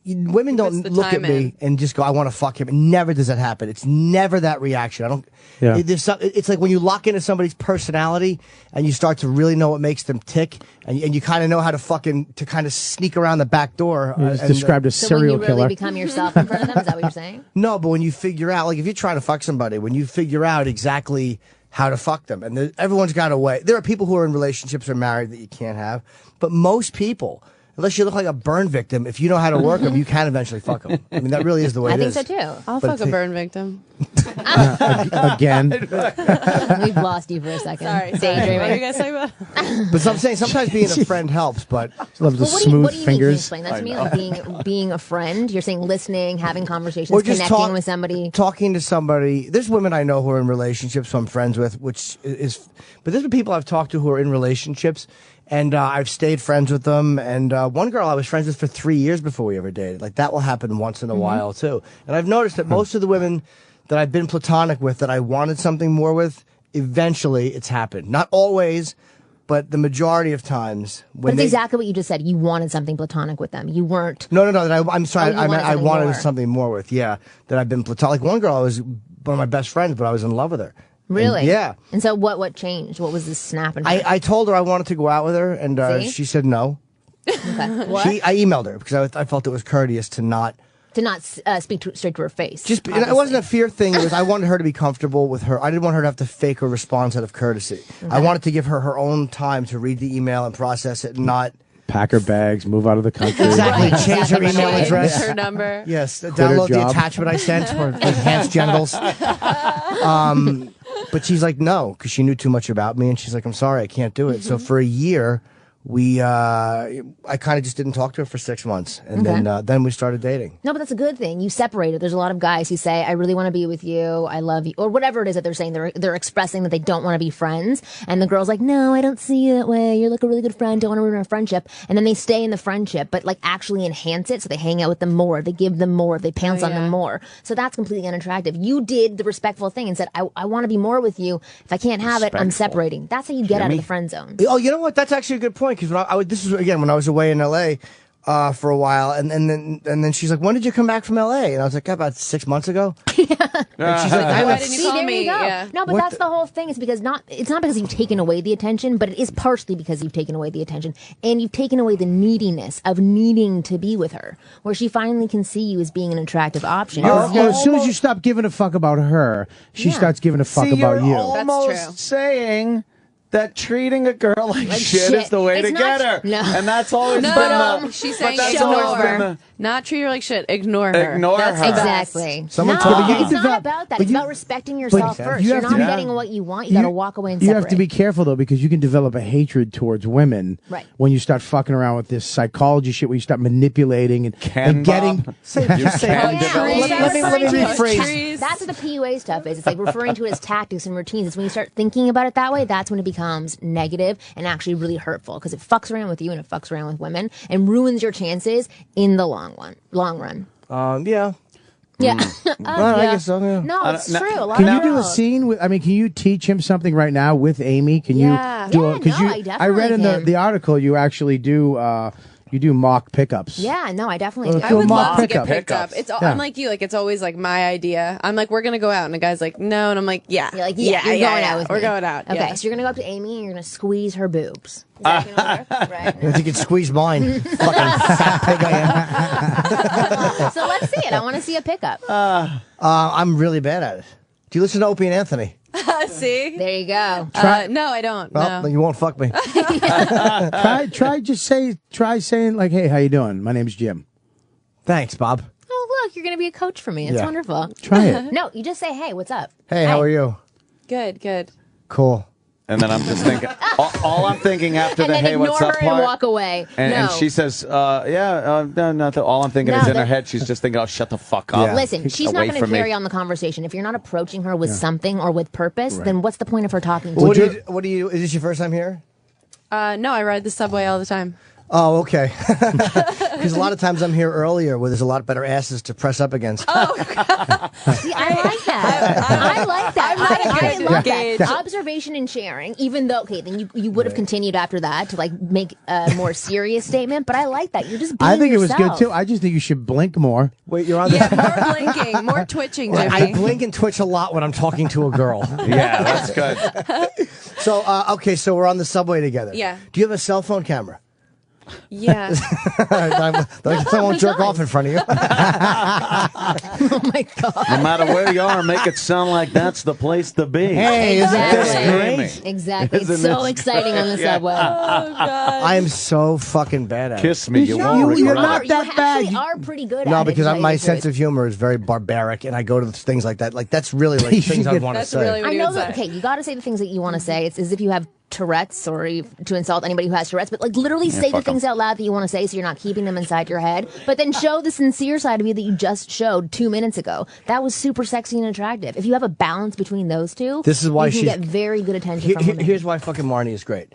women don't look at me and just go, I want to fuck him. Never does that happen. It's never that reaction. I don't. Yeah. It's like when you lock into somebody's personality and you start to really know what makes them tick, and you kind of know how to kind of sneak around the back door. It's described as serial So when you really killer. become yourself in front of them, is that what you're saying? No, but when you figure out, like if you're trying to fuck somebody, when you figure out exactly how to fuck them, and everyone's got a way. There are people who are in relationships or married that you can't have, but most people, unless you look like a burn victim, if you know how to work them, you can eventually fuck them. I mean, that really is the way I it think is. so too. I'll fuck a burn victim. Again. We've lost you for a second. Sorry. What Daydreaming. are you guys talking about? But I'm saying sometimes being a friend helps, but Love the Well, smooth what do you mean? Can you fingers. explain that to me? Like being a friend. You're saying listening, having conversations, Or just connecting with somebody. talking to somebody. There's women I know who are in relationships who I'm friends with, which is, but there's been people I've talked to who are in relationships, and I've stayed friends with them. And one girl I was friends with for 3 years before we ever dated. Like that will happen once in a while too. And I've noticed that most of the women that I've been platonic with, that I wanted something more with, eventually it's happened. Not always, but the majority of times. But it's exactly what you just said. You wanted something platonic with them. You weren't. No. I'm sorry. Oh, I you wanted more. something more with. Yeah, that I've been platonic. One girl, I was one of my best friends, but I was in love with her. Really? And, yeah. And so what changed? What was this snap? And I told her I wanted to go out with her, and See? she said no. okay. What? I emailed her because I felt it was courteous to not. To not speak straight to her face. Just it wasn't a fear thing. It was I wanted her to be comfortable with her. I didn't want her to have to fake a response out of courtesy. I wanted to give her her own time to read the email and process it, and not Pack her bags, move out of the country. exactly change her Exactly. email address. Her number. Yes, her download the job. attachment I sent for enhanced genitals. But she's like, no, because she knew too much about me, and she's like, I'm sorry, I can't do it. So for a year, I kind of just didn't talk to her for 6 months, and then we started dating. No, but that's a good thing. You separated. There's a lot of guys who say, I really want to be with you. I love you. Or whatever it is that they're saying. They're expressing that they don't want to be friends. And the girl's like, no, I don't see you that way. You're like a really good friend. Don't want to ruin our friendship. And then they stay in the friendship, but like actually enhance it. So they hang out with them more. They give them more. They pounce on them more. So that's completely unattractive. You did the respectful thing and said, I want to be more with you. If I can't have it, I'm separating. That's how you get out of the friend zone. Oh, you know what? That's actually a good point, because this was again when I was away in L.A. For a while, and then she's like, "When did you come back from L.A.?" And I was like, "About 6 months ago." And she's like, Why didn't you call there me? you go. Yeah. No, but that's the whole thing. It's because it's not because you've taken away the attention, but it is partially because you've taken away the attention, and you've taken away the neediness of needing to be with her, where she finally can see you as being an attractive option. As soon as you stop giving a fuck about her, she starts giving a fuck about you. Almost That's true. saying that treating a girl like shit is the way It's to not- get her. no. And that's always been No, the... she's but saying that's ignore always been her. the... Not treat her like shit. Ignore her. Ignore That's her. the best. Exactly. Someone no, told me- it's not about that. It's about respecting yourself first. you You're have not to- getting what you want. You got to walk away and You separate. have to be careful though, because you can develop a hatred towards women Right. when you start fucking around with this psychology shit, where you start manipulating and getting. You can develop... Let me rephrase. That's what the PUA stuff is. It's like referring to it as tactics and routines. It's when you start thinking about it that way, that's when it becomes negative and actually really hurtful, because it fucks around with you and it fucks around with women and ruins your chances in the long run. Yeah. Yeah. Well, I guess so. Yeah. No, it's true. A lot Can of you do a girls. scene with? I mean, can you teach him something right now with Amy? Can Yeah. you do? Yeah, Because no, I I definitely read in can. the article you actually do. You do mock pickups. Yeah, no, I definitely Well, do. I would love to get picked up. It's Yeah. I'm like you, like it's always like my idea. I'm like, we're gonna go out, and the guy's like, no, and I'm like, yeah, You're like, yeah, you're going out with we're me. going out. Okay, yeah. so you're gonna go up to Amy and you're gonna squeeze her boobs. I think you could squeeze mine. Fucking fat pig I am. So let's see it. I want to see a pickup. I'm really bad at it. Do you listen to Opie and Anthony? See, there you go. No, I don't. Well, no. then you won't fuck me. Try saying like, "Hey, how you doing? My name's Jim." Thanks, Bob. Oh, look, you're gonna be a coach for me. It's Yeah. wonderful. Try it. No, you just say, "Hey, what's up?" Hey, how are you? Good, good. Cool. And then I'm just thinking, all I'm thinking after And the then hey, what's ignore up her and part. walk away. And No. she says, no, nothing. All I'm thinking No, is in her that- head, she's just thinking, oh, shut the fuck up. Listen, she's not Away going to from me. carry on the conversation. If you're not approaching her with something or with purpose, Right. then what's the point of her talking to What you? do you? Is this your first time here? No, I ride the subway all the time. Oh, okay. Because a lot of times I'm here earlier where there's a lot better asses to press up against. See, I like that. I like that. I love that. Observation and sharing, even though, okay, then you would have continued after that to like make a more serious statement, but I like that. You're just being I think yourself. it was good too. I just think you should blink more. Wait, you're on Yeah, more blinking, more twitching, Jimmy. I blink and twitch a lot when I'm talking to a girl. Yeah, that's good. So, okay, so we're on the subway together. Yeah. Do you have a cell phone camera? Yeah. I won't jerk off in front of you. Oh my God. No matter where you are, make it sound like that's the place to be. Hey, isn't this Exactly. great? Exactly. It's Isn't so this exciting on the great? subway. I am so fucking bad at Kiss it. me, you won't you're regret not it. that You bad. actually are pretty good No, at it. because to tell you my the sense truth. of humor is very barbaric, and I go to things like that. Like that's really like things I want to That's say. really what I he know would that. say. Okay, you got to say the things that you want to say. It's as if you have Tourette's or to insult anybody who has Tourette's, but like literally say the fuck 'em. things out loud that you want to say, so you're not keeping them inside your head. But then show the sincere side of you that you just showed 2 minutes ago. That was super sexy and attractive. If you have a balance between those two, This is why you can she's- get very good attention from women. Here's why fucking Marnie is great.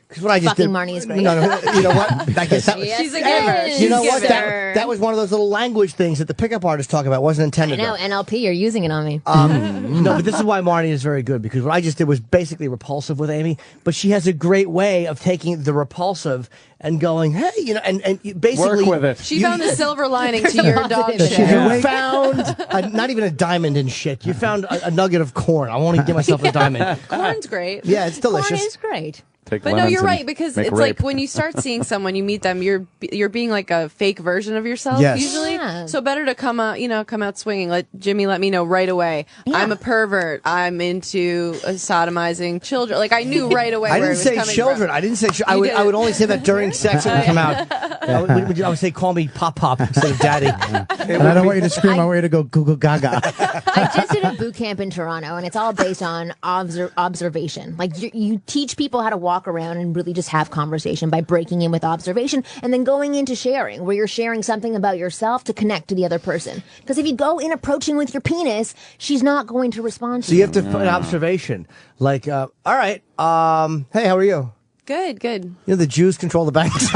Because what I just Fucking did, Marnie is great. No, you know what? I guess that was, Yes, She's a it giver. is. you know She's what? a That was one of those little language things that the pickup artists talk about. Wasn't I intended. know, though. NLP, you're using it on me. No, but this is why Marnie is very good, because what I just did was basically repulsive with Amy, but she has a great way of taking the repulsive and going, hey, you know, and basically Work with it. She found the silver lining to your dog Positive shit. there. You found not even a diamond in shit. You found a nugget of corn. I won't even give myself a diamond. Corn's great. Yeah, it's delicious. Corn is great. Take But no, lemons you're and right, because make it's rape. like when you start seeing someone, you meet them, you're being like a fake version of yourself Yes. usually. Yeah. So better to come out swinging. Let Jimmy let me know right away. Yeah. I'm a pervert. I'm into sodomizing children. Like I knew right away. I where didn't it say was coming children. from. I didn't say. I You would. did. I would only say that during sex it would come out. I would say, "Call me Pop Pop" instead of Daddy. And I don't want you to scream. I want you to go Goo Goo Gaga. I just did a boot camp in Toronto, and it's all based on observation. Like you teach people how to walk around and really just have conversation by breaking in with observation, and then going into sharing, where you're sharing something about yourself to connect to the other person. Because if you go in approaching with your penis, she's not going to respond to So you have to put an observation, like, all right, hey, how are you? Good, good. You know the Jews control the banks.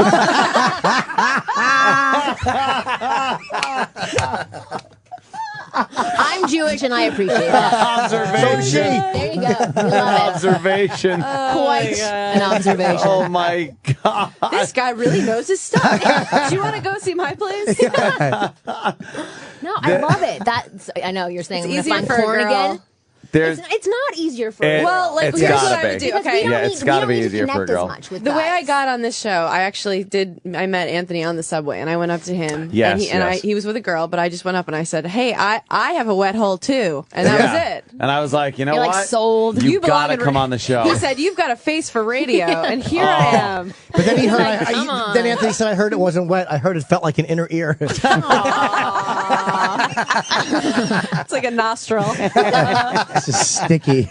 I'm Jewish, and I appreciate that. Observation. There you go. We love it. Observation. Quite an observation. Oh my God. This guy really knows his stuff. Do you want to go see my place? No, I love it. That's I know you're saying It's I'm gonna easier find for a corn girl. again. There's It's not easier for It- a Well, like It's here's gotta what I would be. do. Because we Okay. don't Yeah, need- it's we gotta don't be need to easier for a connect as girl. much with The way guys. I got on this show, I met Anthony on the subway, and I went up to him. Yes, and yes. he was with a girl, but I just went up and I said, "Hey, I have a wet hole too," and that was it. And I was like, you know You're what? like sold. You belong gotta in come on the show. He said, "You've got a face for radio," and here I am. But then he heard. Like, come on. Then Anthony said, "I heard it wasn't wet. I heard it felt like an inner ear." It's like a nostril. This is sticky.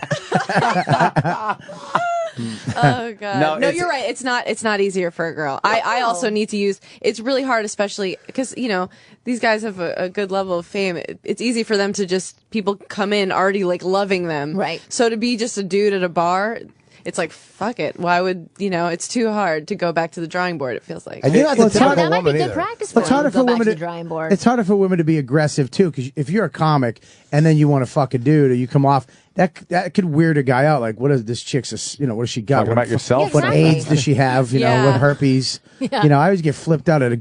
Oh god. No, No, it's- you're right. It's not easier for a girl. I also need to use. It's really hard, especially because these guys have a good level of fame. It's easy for them to just people come in already like loving them. Right. So to be just a dude at a bar. it's like, fuck it. Why would, it's too hard to go back to the drawing board, it feels like. And you're not the typical that might be woman good either. practice for It's harder them to go for back women to to the drawing board. It's harder for women to be aggressive too, because if you're a comic and then you want to fuck a dude or you come off, that could weird a guy out. Like, what is this chick's? What does she got? Talking about yourself? What AIDS does she have? Yeah. What herpes? Yeah. I always get flipped out at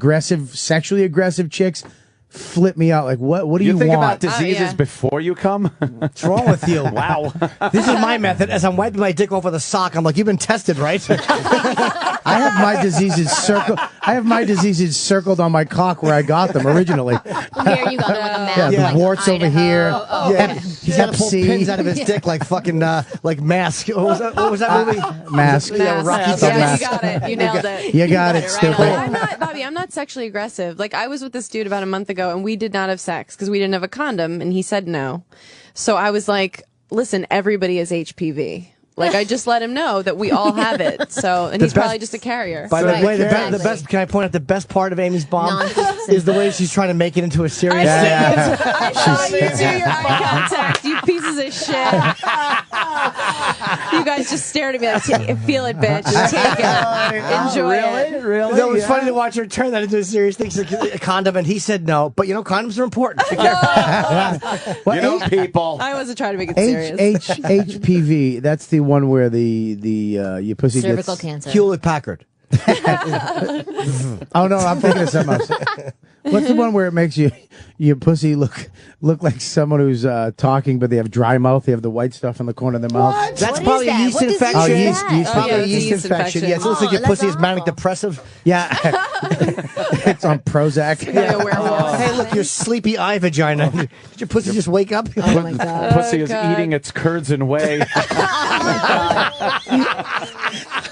sexually aggressive chicks. Flip me out. Like, what do you think want? about diseases before you come? What's wrong with you? Wow. This is my method. As I'm wiping my dick off with a sock, I'm like, you've been tested, right? I have my diseases circled. I have my diseases circled on my cock where I got them originally. Here you got them with a map. Yeah, like the warts over Idaho. here. Yeah, he's got to pull C. pins out of his dick like fucking like Mask. What was that movie? Mask. Yeah, Rocky Yeah, Mask. you got it. You nailed it. You got it, right stupid. on. I'm not sexually aggressive. Like, I was with this dude about a month ago, and we did not have sex because we didn't have a condom, and he said no. So I was like, listen, everybody has HPV. Like, I just let him know that we all have it. So, and he's probably just a carrier. By Right, the way, the exactly. best. Can I point out the best part of Amy's bomb Nonsense. is the way she's trying to make it into a serious thing. I saw you do your eye contact, you pieces of shit. You guys just stared at me like, feel it, bitch. Take it. Enjoy it. Really? No, it was funny to watch her turn that into a serious thing. She's like, a condom, and he said no. But condoms are important. Be careful. People. I wasn't trying to make it serious. HPV. That's the one where the your pussy Cervical gets cancer. Hewlett Packard. Oh no, I'm thinking of something else. What's the one where it makes your pussy look like someone who's talking, but they have dry mouth? They have the white stuff in the corner of their mouth. That's What probably is a that? yeast What infection. disease Oh, is that? yeast. Probably yeah, a it's a yeast yeast infection. infection. Yeah, it looks like your Oh, pussy is that's manic awful. depressive. Yeah, it's on Prozac. Hey, look, your sleepy eye vagina. Did your pussy just wake up? Oh my god. Pussy is God. eating its curds and whey.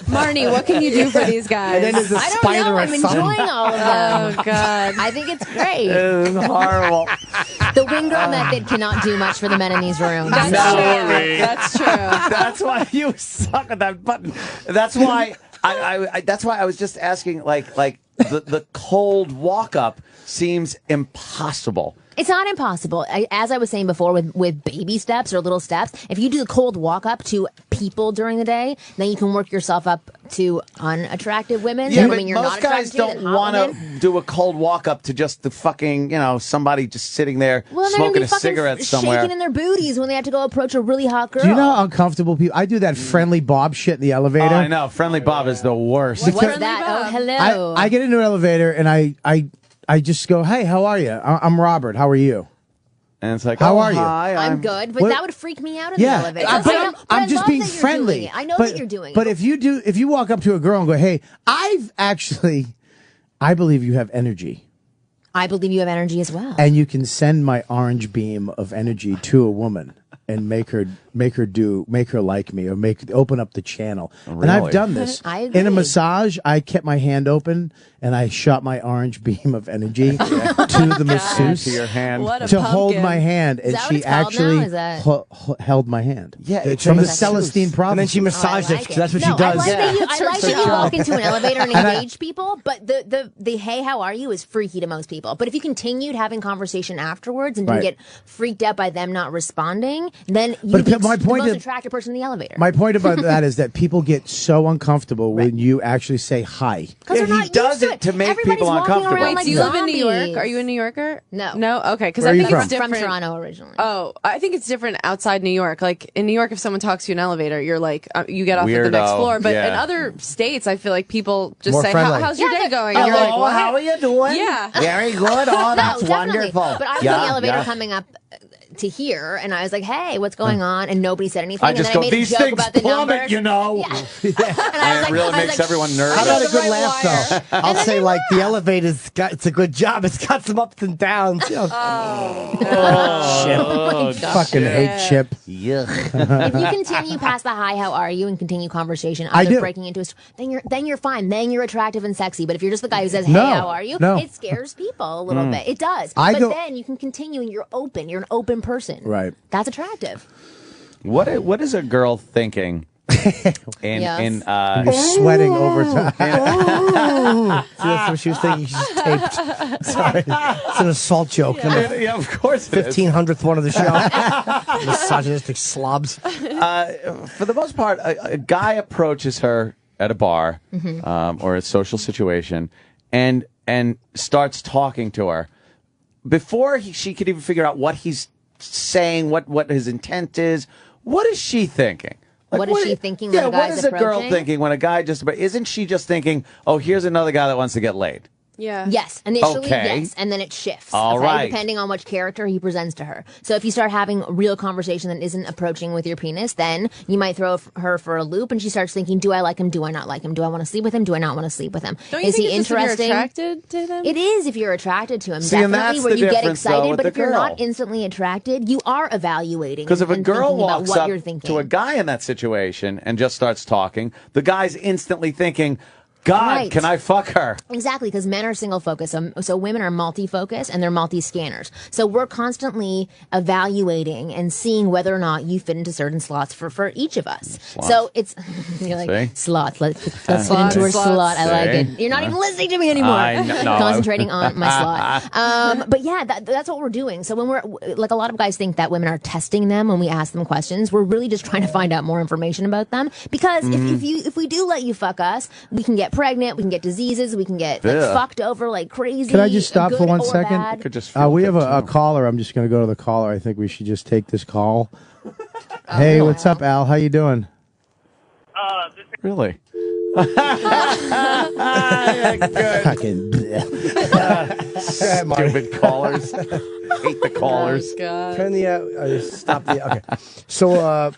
Marnie, what can you do for these guys? And then there's a I don't spider know. at I'm enjoying thumb. all of them. Oh, God. I think it's great. It is horrible. The wing girl method cannot do much for the men in these rooms. That's true. That's true. That's why you suck at that button. That's why that's why I was just asking, like the cold walk up seems impossible. It's not impossible. As I was saying before, with baby steps or little steps, if you do the cold walk up to people during the day, then you can work yourself up to unattractive women. Yeah, I but mean, you're most not guys attracted to don't hot want women. to do a cold walk up to just the fucking, somebody just sitting there Well, they're gonna smoking be a fucking cigarette somewhere. shaking in their booties when they have to go approach a really hot girl. Do you know how uncomfortable people? I do that friendly Bob shit in the elevator. Oh, I know. Friendly Bob is the worst. What's that? Oh, hello. I get into an elevator and I just go, hey, how are you? I'm Robert. How are you? And it's like, how are you? hi, I'm good, but What- that would freak me out in Yeah, the elevator. but I'm just love being that you're friendly. doing it. I know but, that you're doing But it. if you walk up to a girl and go, hey, I believe you have energy. I believe you have energy as well. And you can send my orange beam of energy to a woman and make her like me, or open up the channel. And Really? I've done this. I agree. In a massage, I kept my hand open and I shot my orange beam of energy to the masseuse To your hand. What a to hold pumpkin. my hand, and Is that what she it's called actually now? Is that- held my hand. Yeah, it's from the a Celestine province. And then she massaged I it, like 'cause that's what no, she does. I like that you, I like that you walk into an elevator and And I- engage people, but the hey, how are you is freaky to most people. But if you continued having conversation afterwards and didn't Right. get freaked out by them not responding, then But you'd be my the point most is- attractive person in the elevator. My point about that is that people get so uncomfortable when you actually say hi. Because Yeah, they're he not does used to it to make Everybody's people walking uncomfortable. around Wait, like do you live in New York? zombies. Are you a New Yorker? No. No? Okay, because Where I are think you it's from? different. From Toronto originally. Oh, I think it's different outside New York. Like in New York, if someone talks to you in an elevator, you're like, you get off at the next Weirdo. floor. But Yeah. in other states, I feel like people just More say, friendly. how's your day going? Hello, And you're like, what? how are you doing? Yeah. Very good. Oh, that's No, definitely. wonderful. But I was in the elevator coming up to here, and I was like, "Hey, what's going on?" And nobody said anything. I just and go, then I made these a joke things about the plummet, numbers. you know. Yeah. And it really makes everyone nervous. How about a the good right laugh, wire. though? I'll say, like, the elevator's got, it's a good job. It's got some ups and downs. You know. Oh, Fucking hate Chip. If you continue past the hi, how are you, and continue conversation, I either do. breaking into a, then you're fine. Then you're attractive and sexy. But if you're just the guy who says, "Hey, No, how are you?" no. it scares people a little bit. It does. I but go- then you can continue, and you're open. You're an open person. Right. That's attractive. What is a girl thinking You're sweating over time. See, that's what she was thinking. She's taped. Sorry. It's an assault joke. Yeah, of course it is. 1500th one of the show. Misogynistic slobs. For the most part, a guy approaches her at a bar or a social situation and starts talking to her. Before she could even figure out what he's saying, what his intent is, what is she thinking? What is she thinking when a guy's what is a girl approaching? thinking when a guy isn't she just thinking, oh, here's another guy that wants to get laid? Yeah. Yes. Initially, Okay. yes. And then it shifts. All okay? right. Depending on which character he presents to her. So if you start having a real conversation that isn't approaching with your penis, then you might throw her for a loop and she starts thinking, do I like him? Do I not like him? Do I want to sleep with him? Do I not want to sleep with him? Don't you is think he it's just if you're interesting? attracted to them? It is if you're attracted to him. See, and Definitely that's where the you get difference, though, excited, with but the if you're girl. not instantly attracted, you are evaluating. Because if a and girl thinking about walks what up you're thinking. to a guy in that situation and just starts talking, the guy's instantly thinking, God, Right. can I fuck her? Exactly, because men are single focused, so women are multi-focused and they're multi-scanners. So we're constantly evaluating and seeing whether or not you fit into certain slots for each of us. Slots. So it's you're like See? slots. Let's fit into her slot. I like See? it. You're not even listening to me anymore. I know. No, Concentrating on my slot. But yeah, that's what we're doing. So when we're like, a lot of guys think that women are testing them when we ask them questions. We're really just trying to find out more information about them, because if we do let you fuck us, we can get pregnant, we can get diseases, we can get fucked over like crazy. Can I just stop for good 1 or second? bad. Could just We have a caller. I'm just going to go to the caller. I think we should just take this call. Hey, what's up, Al? How you doing? Really? Fucking Stupid callers. Hate the callers. Turn the stop the okay. So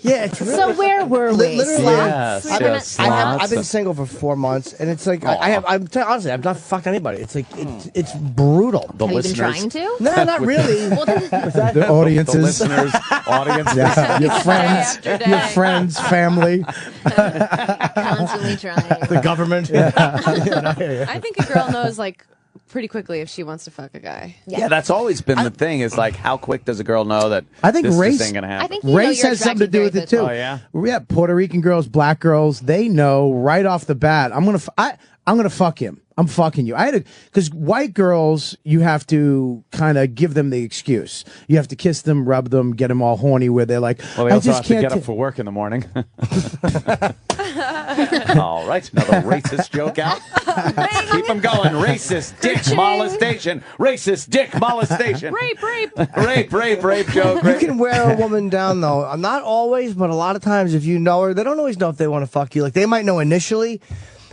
yeah, it's really, So where were we? literally, Yes, I've yes, been slots. single for 4 months, and it's like honestly, I've not fucked anybody. It's like it's brutal. The Have listeners. you been trying to? No, not really. Well, then, the audiences. The listeners, audience. Yeah, your friends, after day. your friends, family. constantly trying. The government. I think a girl knows like pretty quickly if she wants to fuck a guy. Yeah, that's always been the thing. Is like, how quick does a girl know that? I think this race- ain't gonna happen? I think you Race know you're has something to do with attracted it too. very Oh, yeah? Yeah, Puerto Rican girls, black girls, they know right off the bat. I'm gonna fuck him. I'm fucking you. Because white girls, you have to kind of give them the excuse. You have to kiss them, rub them, get them all horny where they're like, Well, they I also just have to can't. get up for work in the morning. All right, another racist joke out. Keep them going. Racist dick molestation. Racist dick molestation. Rape joke. You can wear a woman down though. Not always, but a lot of times if you know her, they don't always know if they want to fuck you. Like they might know initially,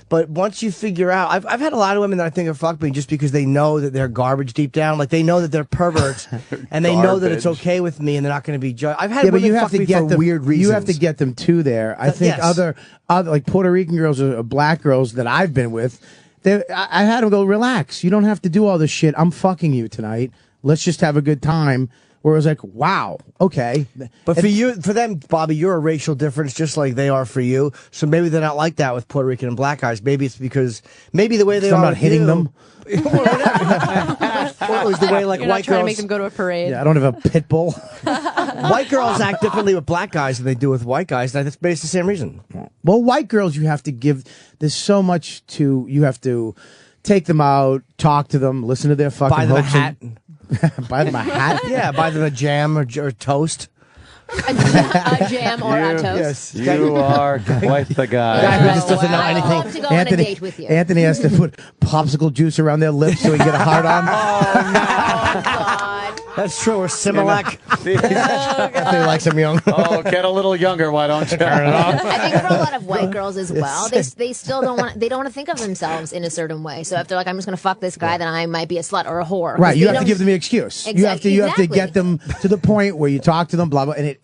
but once you figure out, I've had a lot of women that I think are fuck me just because they know that they're garbage deep down. Like they know that they're perverts, and they know that it's Garbage. okay with me, and they're not going to be judged. I've had Yeah, but women you have fuck to me get for them. weird reasons. You have to get them to there. I think yes. other like Puerto Rican girls or black girls that I've been with, I had them go, relax. You don't have to do all this shit. I'm fucking you tonight. Let's just have a good time. Where it was like, wow, okay. But for them, Bobby, you're a racial difference just like they are for you. So maybe they're not like that with Puerto Rican and black guys. Maybe it's because the way they So are I'm not with hitting you- them. Or it was the way like You're white not trying to girls. make them go to a parade. Yeah, I don't have a pit bull. White girls act differently with black guys than they do with white guys. That's based the same reason. Well, white girls, you have to give. There's so much to. You have to take them out, talk to them, listen to their fucking. Buy them a hopes hat. and- buy them a hat. Yeah, buy them a jam or toast. a jam or a toast. Yes, You are quite the guy. guy who just doesn't know I'd anything. love to go on a date with you. Anthony has to put popsicle juice around their lips so he can get a hard on. Oh, God. That's true. Or Similac. See, Anthony likes them young. oh, get a little younger, why don't you? I think for a lot of white girls as well, they still don't want to think of themselves in a certain way. So if they're like, I'm just going to fuck this guy, then I might be a slut or a whore. Right, you They have to don't- give them the excuse. You have to Exactly. get them to the point where you talk to them, blah blah, and it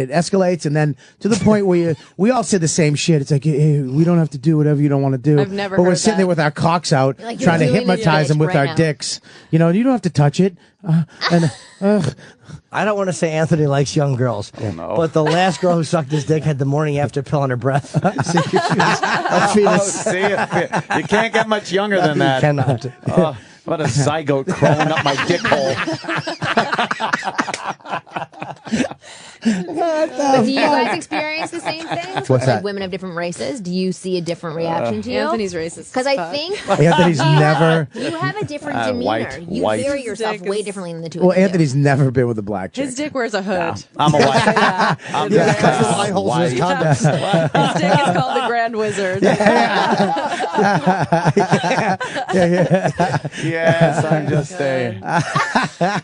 escalates, and then to the point where we all say the same shit. It's like, hey, we don't have to do whatever you don't want to do. I've never But we're heard sitting that. there with our cocks out, Like, you're trying to doing this hypnotize them with right our now. dicks. You know, you don't have to touch it. I don't want to say Anthony likes young girls, but the last girl who sucked his dick had the morning after pill on her breath. See, she was a Oh, fetus. see, you can't get much younger than that. Cannot. How about a zygote crawling up my dick hole? But do you guys experience the same things? What's Like that? women of different races? Do you see a different reaction to you? Anthony's racist. Because as I fuck. think Anthony's never. you have a different demeanor. white, you white. carry yourself His dick way is- differently than the two Well, of you. Anthony's never been with a black chick. His dick wears a hood. I'm a white. I'm Yeah, just that's eye holes in his white. contacts. His dick is called the Grand Wizard. Yes, I'm just a.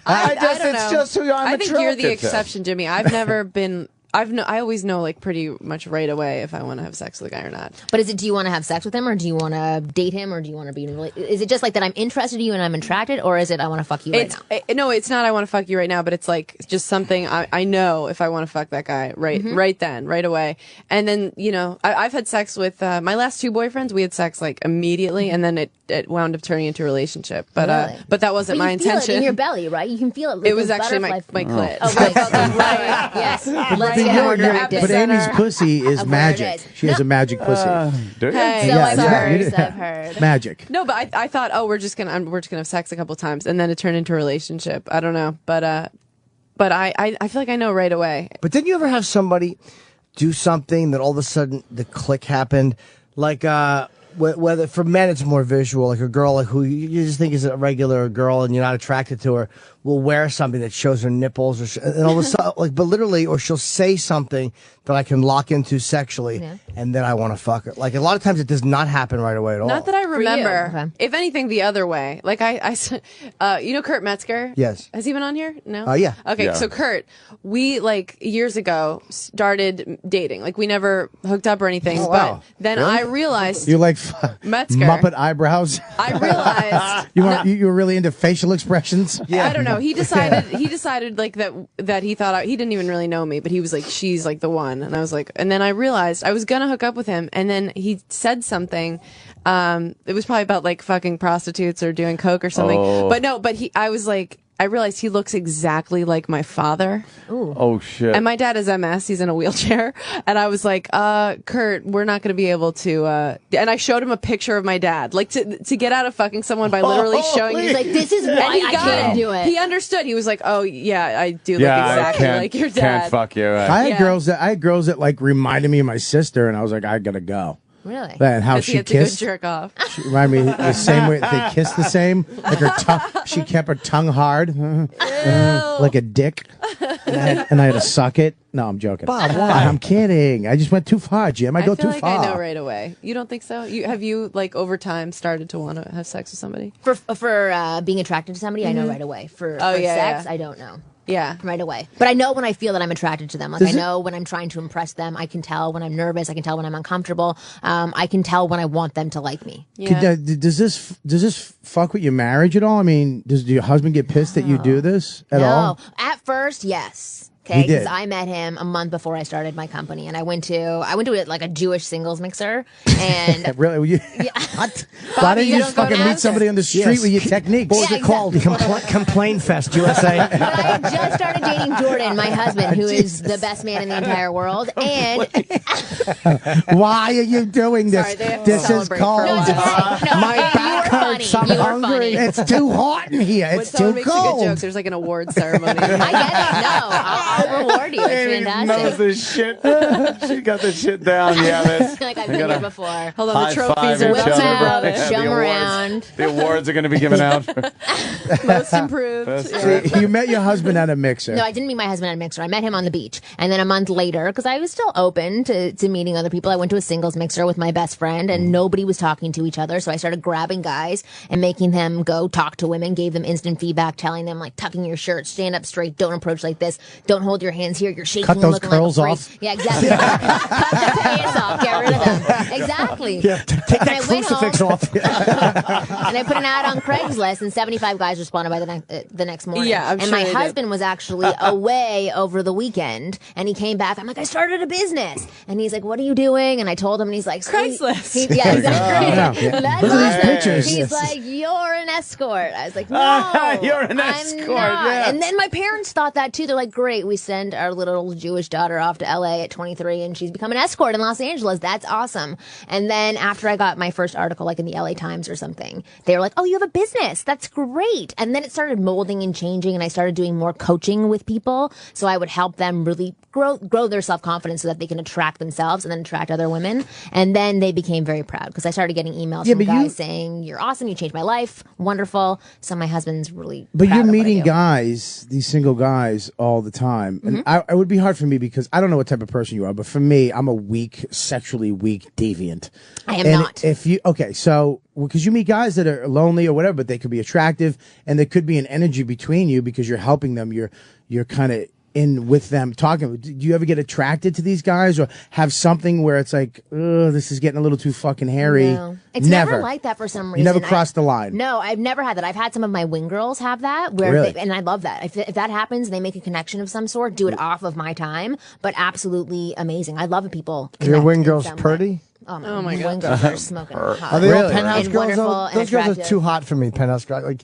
I guess don't it's know. just who I'm I think you're the attracted to. exception, Jimmy. I've never been. I always know like pretty much right away if I want to have sex with a guy or not. But is it, do you want to have sex with him, or do you want to date him, or do you want to be in a is it just like that I'm interested in you and I'm attracted, or is it I want to fuck you right now? No, it's not I want to fuck you right now, but it's like just something I know if I want to fuck that guy right then, right away. And then, you know, I've had sex with my last two boyfriends. We had sex like immediately, and then it wound up turning into a relationship. But Really? but that wasn't But my you feel intention. it in your belly, right? You can feel it. Like It was those actually my butterfly- clit. Oh, right. right. Yes. Let's get more direct. But Amy's pussy is of where it magic. is. She has a magic pussy. Hey, So I've heard. yeah. So I've heard. Magic. No, but I thought, we're just gonna have sex a couple times, and then it turned into a relationship. I don't know, but I feel like I know right away. But didn't you ever have somebody do something that all of a sudden the click happened? Like, whether for men it's more visual, like a girl like who you just think is a regular girl and you're not attracted to her will wear something that shows her nipples, and all of a sudden, like, but literally, or she'll say something that I can lock into sexually, and then I want to fuck her. Like a lot of times, it does not happen right away at all. Not that I you. remember. Okay. If anything, the other way. Like you know Kurt Metzger? Yes. Has he been on here? No. Yeah. Okay, Yeah. so Kurt, we like years ago started dating. Like we never hooked up or anything. Oh, wow. But then Really? I realized You like Metzger. Muppet eyebrows? I realized You were really into facial expressions? I don't know. He decided like that he thought he didn't even really know me, but he was like, she's like the one. And I was like, and then I realized I was going to hook up with him. And then he said something. It was probably about like fucking prostitutes or doing coke or something. Oh. But I realized he looks exactly like my father. Ooh. Oh shit! And my dad is MS. He's in a wheelchair. And I was like, Kurt, we're not going to be able to. And I showed him a picture of my dad, like to get out of fucking someone by literally showing. He's like, this is why I can't do it. He understood. He was like, oh yeah, I do look Yeah, exactly I can't, like your dad. Can't fuck you. I had girls that like reminded me of my sister, and I was like, I gotta go. Really? And how 'Cause she he had to go kissed. jerk off. She reminded me the same way they kissed the same. Like her tongue, she kept her tongue hard, like a dick, and I had to suck it. No, I'm joking. Bob, why? I'm kidding. I just went too far, Jim. I go feel too like far. I know right away. You don't think so? Have you like over time started to want to have sex with somebody? For being attracted to somebody, I know right away. For sex, yeah. I don't know. Yeah. Right away. But I know when I feel that I'm attracted to them. Like, I know when I'm trying to impress them. I can tell when I'm nervous. I can tell when I'm uncomfortable. I can tell when I want them to like me. Yeah. Does this fuck with your marriage at all? I mean, does your husband get pissed that you do this at all? No. At first, yes. He Okay, did. because I met him a month before I started my company, and I went to like a Jewish singles mixer, and Really? Why don't you just fucking meet somebody on the street Yes. with your techniques? What was it called? Complain Fest USA. But I had just started dating Jordan, my husband, who is the best man in the entire world, and Why are you doing this? Sorry, they have to This is celebrate cold. for us. My you back were hurts. funny. I'm You were hungry. funny. It's too hot in here. When It's someone too makes a good cold. joke, there's like an award ceremony. I get it. No, I'll reward you. It's Amy knows fantastic. this shit. She got this shit down. Yeah, this. Like I've I been gotta here before. Hold on, high the trophies five are each Whip other. them out, Yeah, show the 'em awards. around. The awards are going to be given out. most improved. Best Yeah. You met your husband at a mixer. No, I didn't meet my husband at a mixer. I met him on the beach. And then a month later, because I was still open to meeting other people, I went to a singles mixer with my best friend, and nobody was talking to each other. So I started grabbing guys and making them go talk to women, gave them instant feedback, telling them, like, tucking your shirt, stand up straight, don't approach like this, don't hold your hands here, you're shaking Cut and those looking curls like a off. freak. Yeah, exactly. Cut the pants off, get rid of them. Exactly. Yeah, take And that I went crucifix home. off. And I put an ad on Craigslist, and 75 guys responded by the next morning. Yeah, I'm and sure my they did. husband was actually away over the weekend, and he came back. I'm like, I started a business, and he's like, what are you doing? And I told him, and he's like, Craigslist. yeah, exactly. Yeah. That's Look at these awesome. pictures. He's Yes. like, you're an escort. I was like, no, You're an I'm escort, not. yeah. And then my parents thought that too. They're like, great, we send our little Jewish daughter off to LA at 23, and she's become an escort in Los Angeles. That's awesome. And then after I got got my first article, like in the LA Times or something, they were like, "Oh, you have a business. That's great." And then it started molding and changing, and I started doing more coaching with people. So I would help them really grow their self-confidence so that they can attract themselves and then attract other women. And then they became very proud because I started getting emails from guys saying, "You're awesome. You changed my life. Wonderful." So my husband's really But proud you're of what I meeting do. guys, these single guys, all the time. And Mm-hmm. it would be hard for me because I don't know what type of person you are, but for me, I'm a sexually weak deviant. I am And not. If you, okay, so, because you meet guys that are lonely or whatever, but they could be attractive and there could be an energy between you because you're helping them. You're kind of in with them talking. Do you ever get attracted to these guys or have something where it's like, ugh, this is getting a little too fucking hairy? No. It's never like that for some reason. You never crossed the line. No, I've never had that. I've had some of my wing girls have that, where Really? and I love that. If that happens, they make a connection of some sort, do it off of my time, but absolutely amazing. I love when people Are your connect wing in girls some way. pretty? Oh my, Oh my wing God. girls are smoking hot. Are they all Really? penthouse And girls? wonderful and Those girls are attractive. too hot for me. Penthouse girls, like.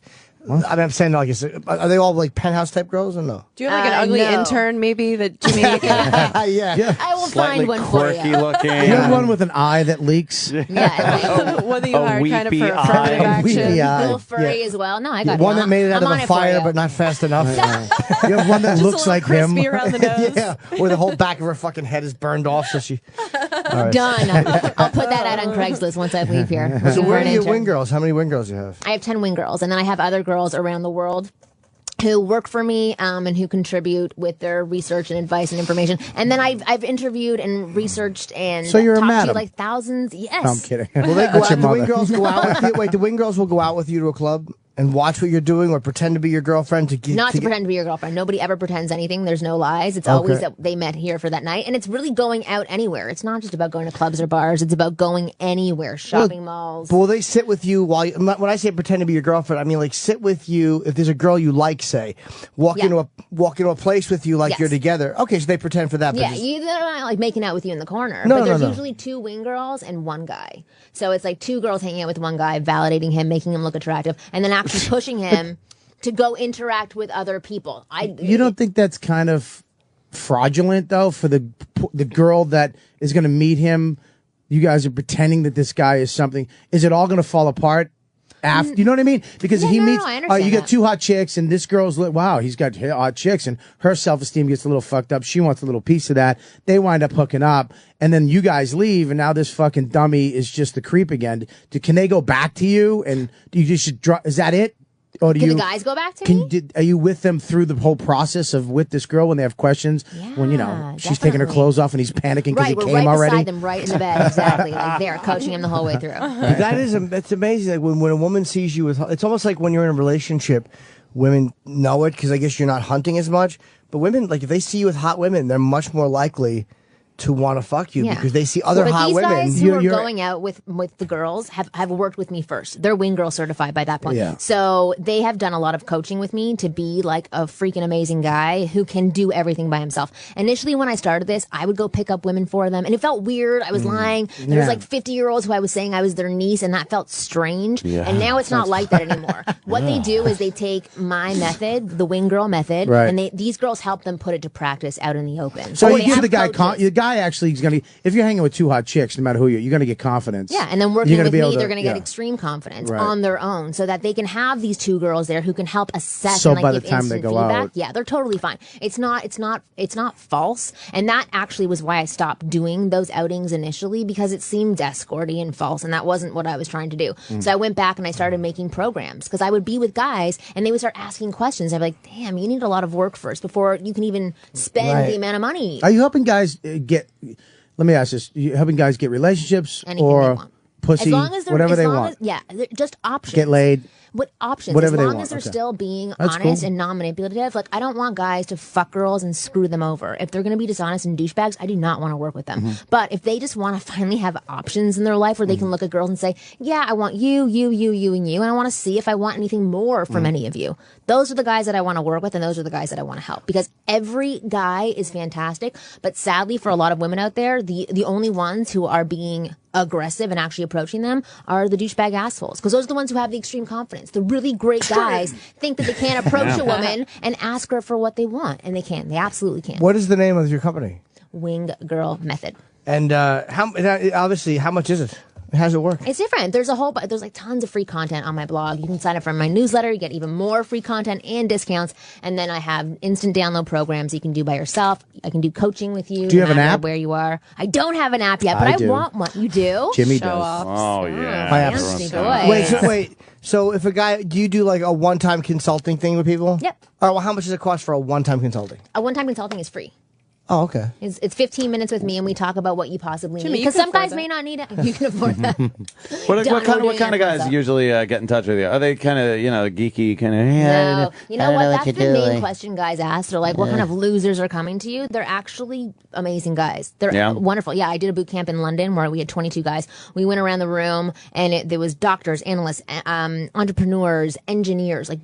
I mean, I'm saying, like, are they all like penthouse type girls or no? Do you have like an ugly no. intern maybe that Jimmy can Yeah. I will Slightly find one for quirky you. looking. You have one with an eye that leaks? Yeah, One that you A hired kind of weepy for affirmative eye. action. Weepy eye. little furry as well. No, I got One it. that made it out I'm of on a it for fire, you. but not fast enough. You have one that Just a looks little like him. crispy around the nose. Yeah, where the whole back of her fucking head is burned off, so she. All right. Done. I'll put that out on Craigslist once I leave here. So Looking for where an are your intern. wing girls? How many wing girls do you have? I have 10 wing girls, and then I have other girls around the world who work for me and who contribute with their research and advice and information. And then I've interviewed and researched and So you're a talked to madam. like thousands. Yes. No, I'm kidding. Will they go That's out? your The wing mother. girls go out with you. Wait, the wing girls will go out with you to a club and watch what you're doing, or pretend to be your girlfriend to get. Not to get- pretend to be your girlfriend. Nobody ever pretends anything. There's no lies. It's always that they met here for that night. And it's really going out anywhere. It's not just about going to clubs or bars. It's about going anywhere. Shopping malls. But will they sit with you while you, when I say pretend to be your girlfriend, I mean like sit with you if there's a girl you like, say, walk into a place with you like Yes. you're together. Okay, so they pretend for that. but Yeah, just- they're not like making out with you in the corner. No, but there's no. usually 2 wing girls and 1 guy. So it's like 2 girls hanging out with 1 guy, validating him, making him look attractive, and then actually pushing him to go interact with other people. You don't think that's kind of fraudulent though for the girl that is going to meet him? You guys are pretending that this guy is something. Is it all going to fall apart after? You know what I mean? Because he meets. I understand you get that. 2 hot chicks, and this girl's wow, he's got hot chicks, and her self-esteem gets a little fucked up. She wants a little piece of that. They wind up hooking up, and then you guys leave, and now this fucking dummy is just the creep again. Can they go back to you? And you just should. Is that it? Or do Can you? the guys go back to me? Are you with them through the whole process of with this girl when they have questions? When she's taking her definitely. clothes off and he's panicking because Right, he we're came right already. beside them, right in the bed, exactly. Like they're coaching him the whole way through. That's amazing. Like when a woman sees you with, it's almost like when you're in a relationship, women know it because I guess you're not hunting as much. But women, like if they see you with hot women, they're much more likely to want to fuck you because they see other but hot these women. guys who are going out with the girls have worked with me first. They're wing girl certified by that point. Yeah. So they have done a lot of coaching with me to be like a freaking amazing guy who can do everything by himself. Initially, when I started this, I would go pick up women for them, and it felt weird. I was lying. There was like 50-year-olds who I was saying I was their niece, and that felt strange. Yeah. And now it's not like that anymore. What they do is they take my method, the wing girl method, Right. and these girls help them put it to practice out in the open. So They you give have the guy, coaches. the guy actually is going to, if you're hanging with 2 hot chicks, no matter who you're going to get confidence. Yeah, and then working You're gonna with be me, able to- they're going to get yeah. extreme confidence Right. on their own, so that they can have these 2 girls there who can help assess So and like by the give time they instant go feedback. out- Yeah, they're totally fine. It's not false, and that actually was why I stopped doing those outings initially, because it seemed escorty and false, and that wasn't what I was trying to do. So I went back and I started making programs because I would be with guys and they would start asking questions. I'd be like, "Damn, you need a lot of work first before you can even spend Right. the amount of money." Are you helping guys get? Let me ask this: you helping guys get relationships Anything they or want. pussy, as long as they're, whatever as they long want? As, yeah, they're just options. Get laid. What options? Whatever as they long want, as they're okay. still being That's honest cool. and non-manipulative. Like, I don't want guys to fuck girls and screw them over. If they're going to be dishonest and douchebags, I do not want to work with them. Mm-hmm. But if they just want to finally have options in their life where they can look at girls and say, yeah, I want you, and you, and I want to see if I want anything more from any of you. Those are the guys that I want to work with, and those are the guys that I want to help. Because every guy is fantastic, but sadly for a lot of women out there, the only ones who are being aggressive and actually approaching them are the douchebag assholes, because those are the ones who have the extreme confidence. The really great guys think that they can't approach a woman and ask her for what they want, and they can't. They absolutely can't. What is the name of your company? Wing Girl Method. And obviously, how much is it? How's it work? It's different. There's like tons of free content on my blog. You can sign up for my newsletter. You get even more free content and discounts. And then I have instant download programs you can do by yourself. I can do coaching with you. Do you have an no matter app? Where you are. I don't have an app yet, but I do. want one. You do? Jimmy Show does. Off. Oh, yeah. My app fancy is- boy. Wait. So if a guy, do you do like a one-time consulting thing with people? Yep. All right. Well, how much does it cost for a one-time consulting? A one-time consulting is free. Oh, okay. It's 15 minutes with me, and we talk about what you possibly Jimmy, need. you Because can some guys afford may not need it. You can afford that. What Done, kind we're of doing guys it. usually get in touch with you? Are they kind of geeky kind of? No, you know what? That's you're the main doing. question guys ask. They're like, "What kind of losers are coming to you?" They're actually amazing guys. They're Yeah. wonderful. Yeah, I did a boot camp in London where we had 22 guys. We went around the room, and there was doctors, analysts, entrepreneurs, engineers, like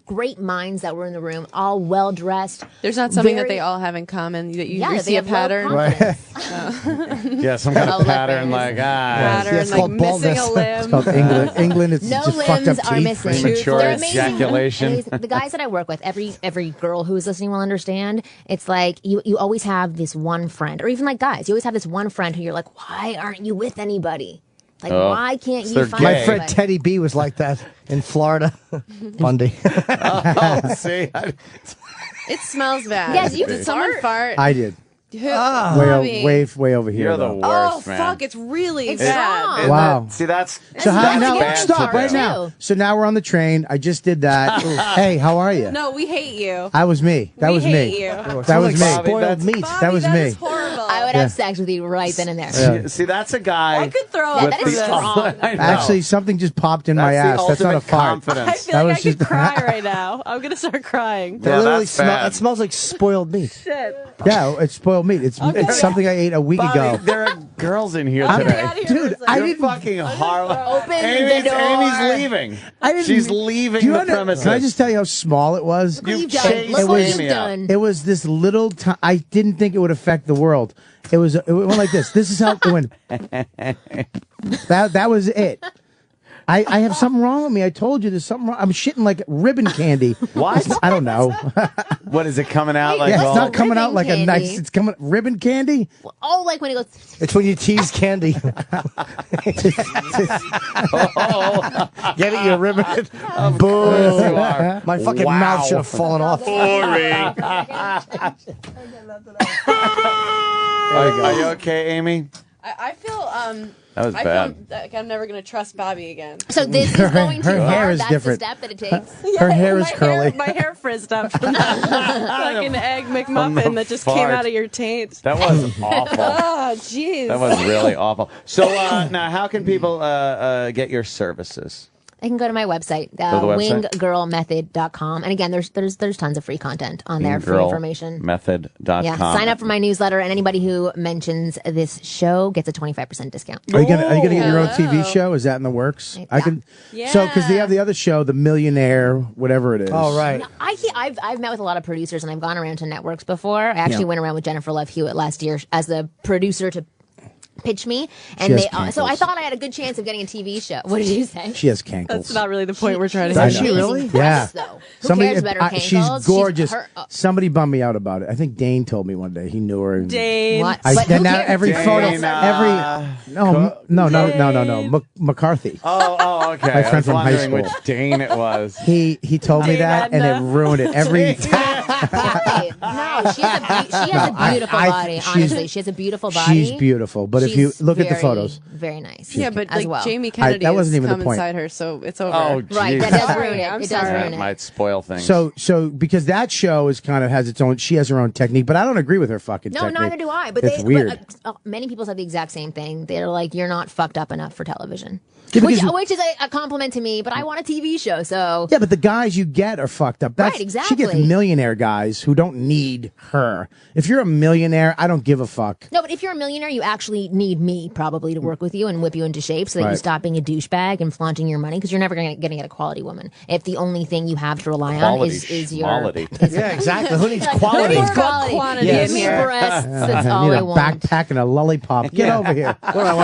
great minds that were in the room, all well dressed. There's not something that they all have in common that you they see a have low pattern. confidence. Yeah, some kind of pattern like Pattern, it's like called missing baldness. a limb. It's called England. England, it's No just fucked up limbs are teeth. missing. Premature They're amazing. ejaculation. Amazing. The guys that I work with, every girl who is listening will understand. It's like you always have this one friend, or even like guys, you always have this one friend who you're like, why aren't you with anybody? Like, why can't you they're find gay. My friend somebody? Teddy B was like that in Florida. Bundy. Oh, see, It smells bad. Yes, you Did someone fart? I did. Who? Way, Bobby. way over here. you're the though. worst, Oh, man. fuck, it's really It's bad. wrong. Isn't Wow. it? See, that's So how That's now? bad Stop to right do. now. So now we're on the train. I just did that. Hey, how are you? No, we hate you. I was me. That We was hate me. you. That was me. Spoiled meat. That was Bobby, me. is horrible. I would Yeah. have sex with you right then and there. see, that's a guy. I could throw Yeah, up that from is this. strong. I know. Actually, something just popped in my That's the ass. That's not a ultimate fart. confidence. I feel That like I was could just- cry right now. I'm gonna start crying. That Yeah, literally that's bad. It smells like spoiled meat. Shit. Yeah, it's spoiled meat. It's something I ate a week Bobby, ago. there are girls in here I'm- today. Get out of here Dude, for a I You're didn't. fucking horrible. Open Amy's, the door. Amy's leaving. I didn't. She's leaving Do you the under- premises. Can I just tell you how small it was? Look what you've You've done. chased Look what Amy you've out. done. It was this little. I didn't think it would affect the world. It went like this. This is how it went. That was it. I have something wrong with me. I told you there's something wrong. I'm shitting like ribbon candy. What? I don't know. What is it coming out like? Yeah, it's all- not coming out ribbon like a candy? nice. It's coming ribbon candy. Oh, like when it goes. It's when you tease candy. Get it, you ribbon. Of course you are. My fucking Wow. mouth should have fallen off. Are you okay, Amy? I feel That was I bad. feel like I'm never gonna trust Bobby again. So this Her- is going too her hair far. is That's different. the step that it takes. Her hair is my curly. My hair frizzed up from that fucking egg McMuffin that just came fart. out of your taint. That was awful. Oh, jeez. That was really awful. So now, how can people get your services? I can go to my website, Go to the website? winggirlmethod.com. And again, there's tons of free content on there, free information. Girlmethod.com. Yeah, sign up for my newsletter, and anybody who mentions this show gets a 25% discount. Are you gonna get your own TV show? Is that in the works? I can. So because they have the other show, The Millionaire, whatever it is. Oh, right. I've met with a lot of producers, and I've gone around to networks before. I actually went around with Jennifer Love Hewitt last year as the producer to pitch me, and has so I cankles. thought I had a good chance of getting a TV show. What did you say? She has cankles. That's not really the point we're trying to Does make. she really? Yeah. Though. Who cares about her cankles? She's gorgeous. Her- Somebody bummed me out about it. I think Dane told me one day he knew her. Dane. What? I, But and who now cares? every Dane, photo, no, McCarthy. Oh, okay. My I friend was from high wondering school. which Dane it was. He told me Dane that, and it Edna. ruined it. Every Why? No, she has a beautiful body. Honestly, she has a beautiful body. she's beautiful. But if you She's look at the very, photos, very nice. Yeah, but as like well. Jamie Kennedy that wasn't has even the come point. inside her, so it's over. Oh, Right, geez. that does Sorry, ruin it. I'm It does sorry. ruin That it. might spoil things. so because that show is kind of has its own. She has her own technique, but I don't agree with her fucking No, technique. neither do I. But it's weird. Many people said the exact same thing. They're like, "You're not fucked up enough for television," Yeah, which because- is a compliment to me. But I want a TV show, so Yeah, but the guys you get are fucked up. That's, Right, exactly. She gets millionaire guys who don't need her. If you're a millionaire, I don't give a fuck. no. But if you're a millionaire, you actually need me probably to work with you and whip you into shape so that you Right. stop being a douchebag and flaunting your money because you're never going to get a quality woman if the only thing you have to rely on Quality is your schmality. Yeah, exactly. Who needs Like, quality? more quality. quantity Give in me here. breasts. That's I all need I a want. backpack and a lollipop. Get over here. What, I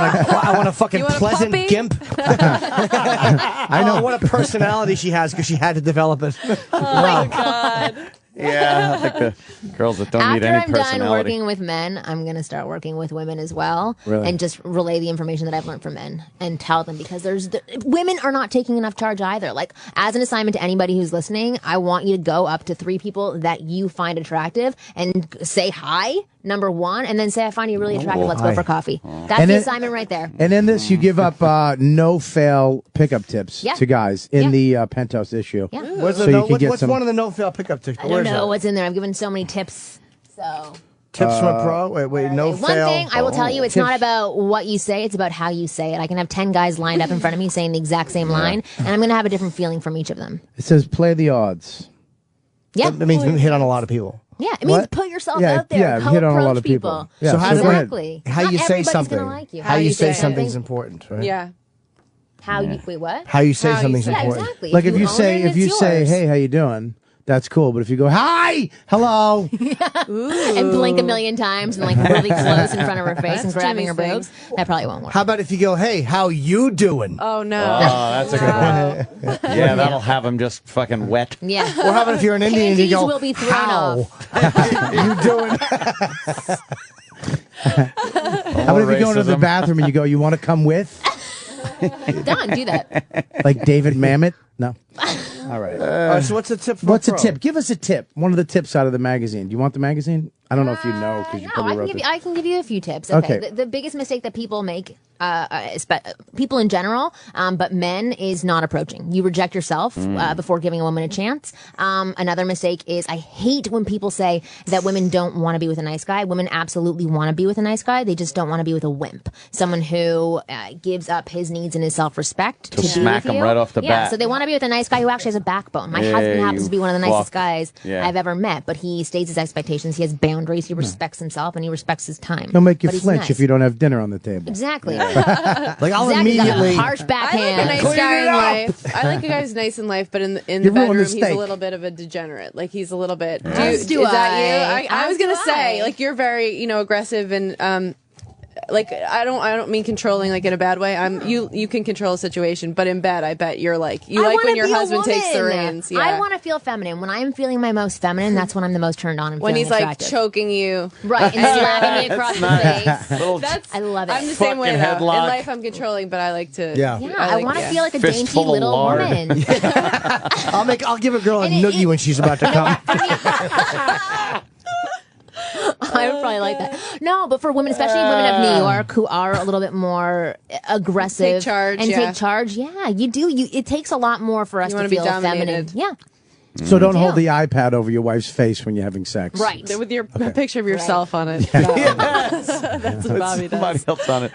want a fucking You want a pleasant puppy? gimp. I know. Oh, what a personality she has because she had to develop it. Oh my god. Yeah, like the girls that don't need After any I'm done personality. working with men, I'm going to start working with women as well, Really? and just relay the information that I've learned from men and tell them, because women are not taking enough charge either. Like, as an assignment to anybody who's listening, I want you to go up to 3 people that you find attractive and say hi, number 1, and then say, I find you really attractive. Let's go hi. for coffee. That's And the then- assignment right there. And in this, you give up no-fail pickup tips Yeah. to guys in the penthouse issue. Yeah. What's, So the you no, can get what's some. one of the no-fail pickup tips? I don't know what's in there. I've given so many tips. So Tips from a pro? Wait, no one fail. thing I will tell you, it's Tips. not about what you say, it's about how you say it. I can have 10 guys lined up in front of me saying the exact same line, and I'm going to have a different feeling from each of them. It says play the odds. Yeah. That means hit on a lot of people. Yeah, it means What? put yourself Yeah, out there. yeah, How hit on a approach lot of people. Yeah, so how so go ahead. Exactly. how Not you say everybody's something? gonna like you. How you say something. something's important, right? Yeah. How you wait? What? How you say How you something's say it. important. Yeah, exactly. Like if you own it, say it's yours. hey, how you doing? That's cool. But if you go hi, hello, and blink a million times and like really close in front of her face and That's grabbing her Jimmy's boobs, that probably won't work. How about if you go, hey, how you doing? Oh no. Oh, that's a good one. Yeah, that'll have him just fucking wet. Yeah. Or how about if you're an Indian and you Panties go, will be thrown how off. you doing? how about if you go into the racism. bathroom and you go, you want to come with? Done. Do that. Like David Mamet? No. All right. All right. So what's a tip for What's a pro? tip? Give us a tip. One of the tips out of the magazine. Do you want the magazine? I don't know if you know because you No, probably I wrote can, it. I can give you a few tips. Okay. The biggest mistake that people make, people in general, but men, is not approaching. You reject yourself before giving a woman a chance. Another mistake is, I hate when people say that women don't want to be with a nice guy. Women absolutely want to be with a nice guy. They just don't want to be with a wimp. Someone who gives up his needs and his self-respect to be smack with him you. right off the Yeah, bat. so they want to be with a nice guy who actually has a backbone. My Yeah, husband happens you to be one of the nicest fuck. guys Yeah. I've ever met, but he states his expectations. He has boundaries. He respects himself, and he respects his time. He'll make you But he's flinch nice. if you don't have dinner on the table. Exactly. Like I'll Exactly. He's got a immediately. harsh I like backhand. a nice Clean guy it in up. life. I like a guy who's nice in life, but in the You ruined bedroom, the he's a steak. little bit of a degenerate. Like he's a little bit. As do is that I. you? I was As do gonna say, I. like you're very, aggressive and like I don't mean controlling like in a bad way. You can control a situation, but in bed, I bet you're like you I like wanna when your be a husband takes the woman. reins. Yeah. I want to feel feminine. When I'm feeling my most feminine, that's when I'm the most turned on and when feeling he's like attractive. choking you, Right, and slapping me across the face. That's I love it. I'm the same way Fucking though. headlock. In life, I'm controlling, but I like to. Yeah. Yeah, I want to feel like a dainty Fistful of little lard. woman. I'll give a girl a And noogie when she's about to come. I would probably like that. No, but for women, especially women of New York, who are a little bit more aggressive Take charge, and yeah. take charge, yeah, you do. It takes a lot more for us You to wanna be feel feminine. dominated. Yeah, So don't hold the iPad over your wife's face when you're having sex. right. With your picture of yourself on it. That's what Bobby Somebody does. else on it.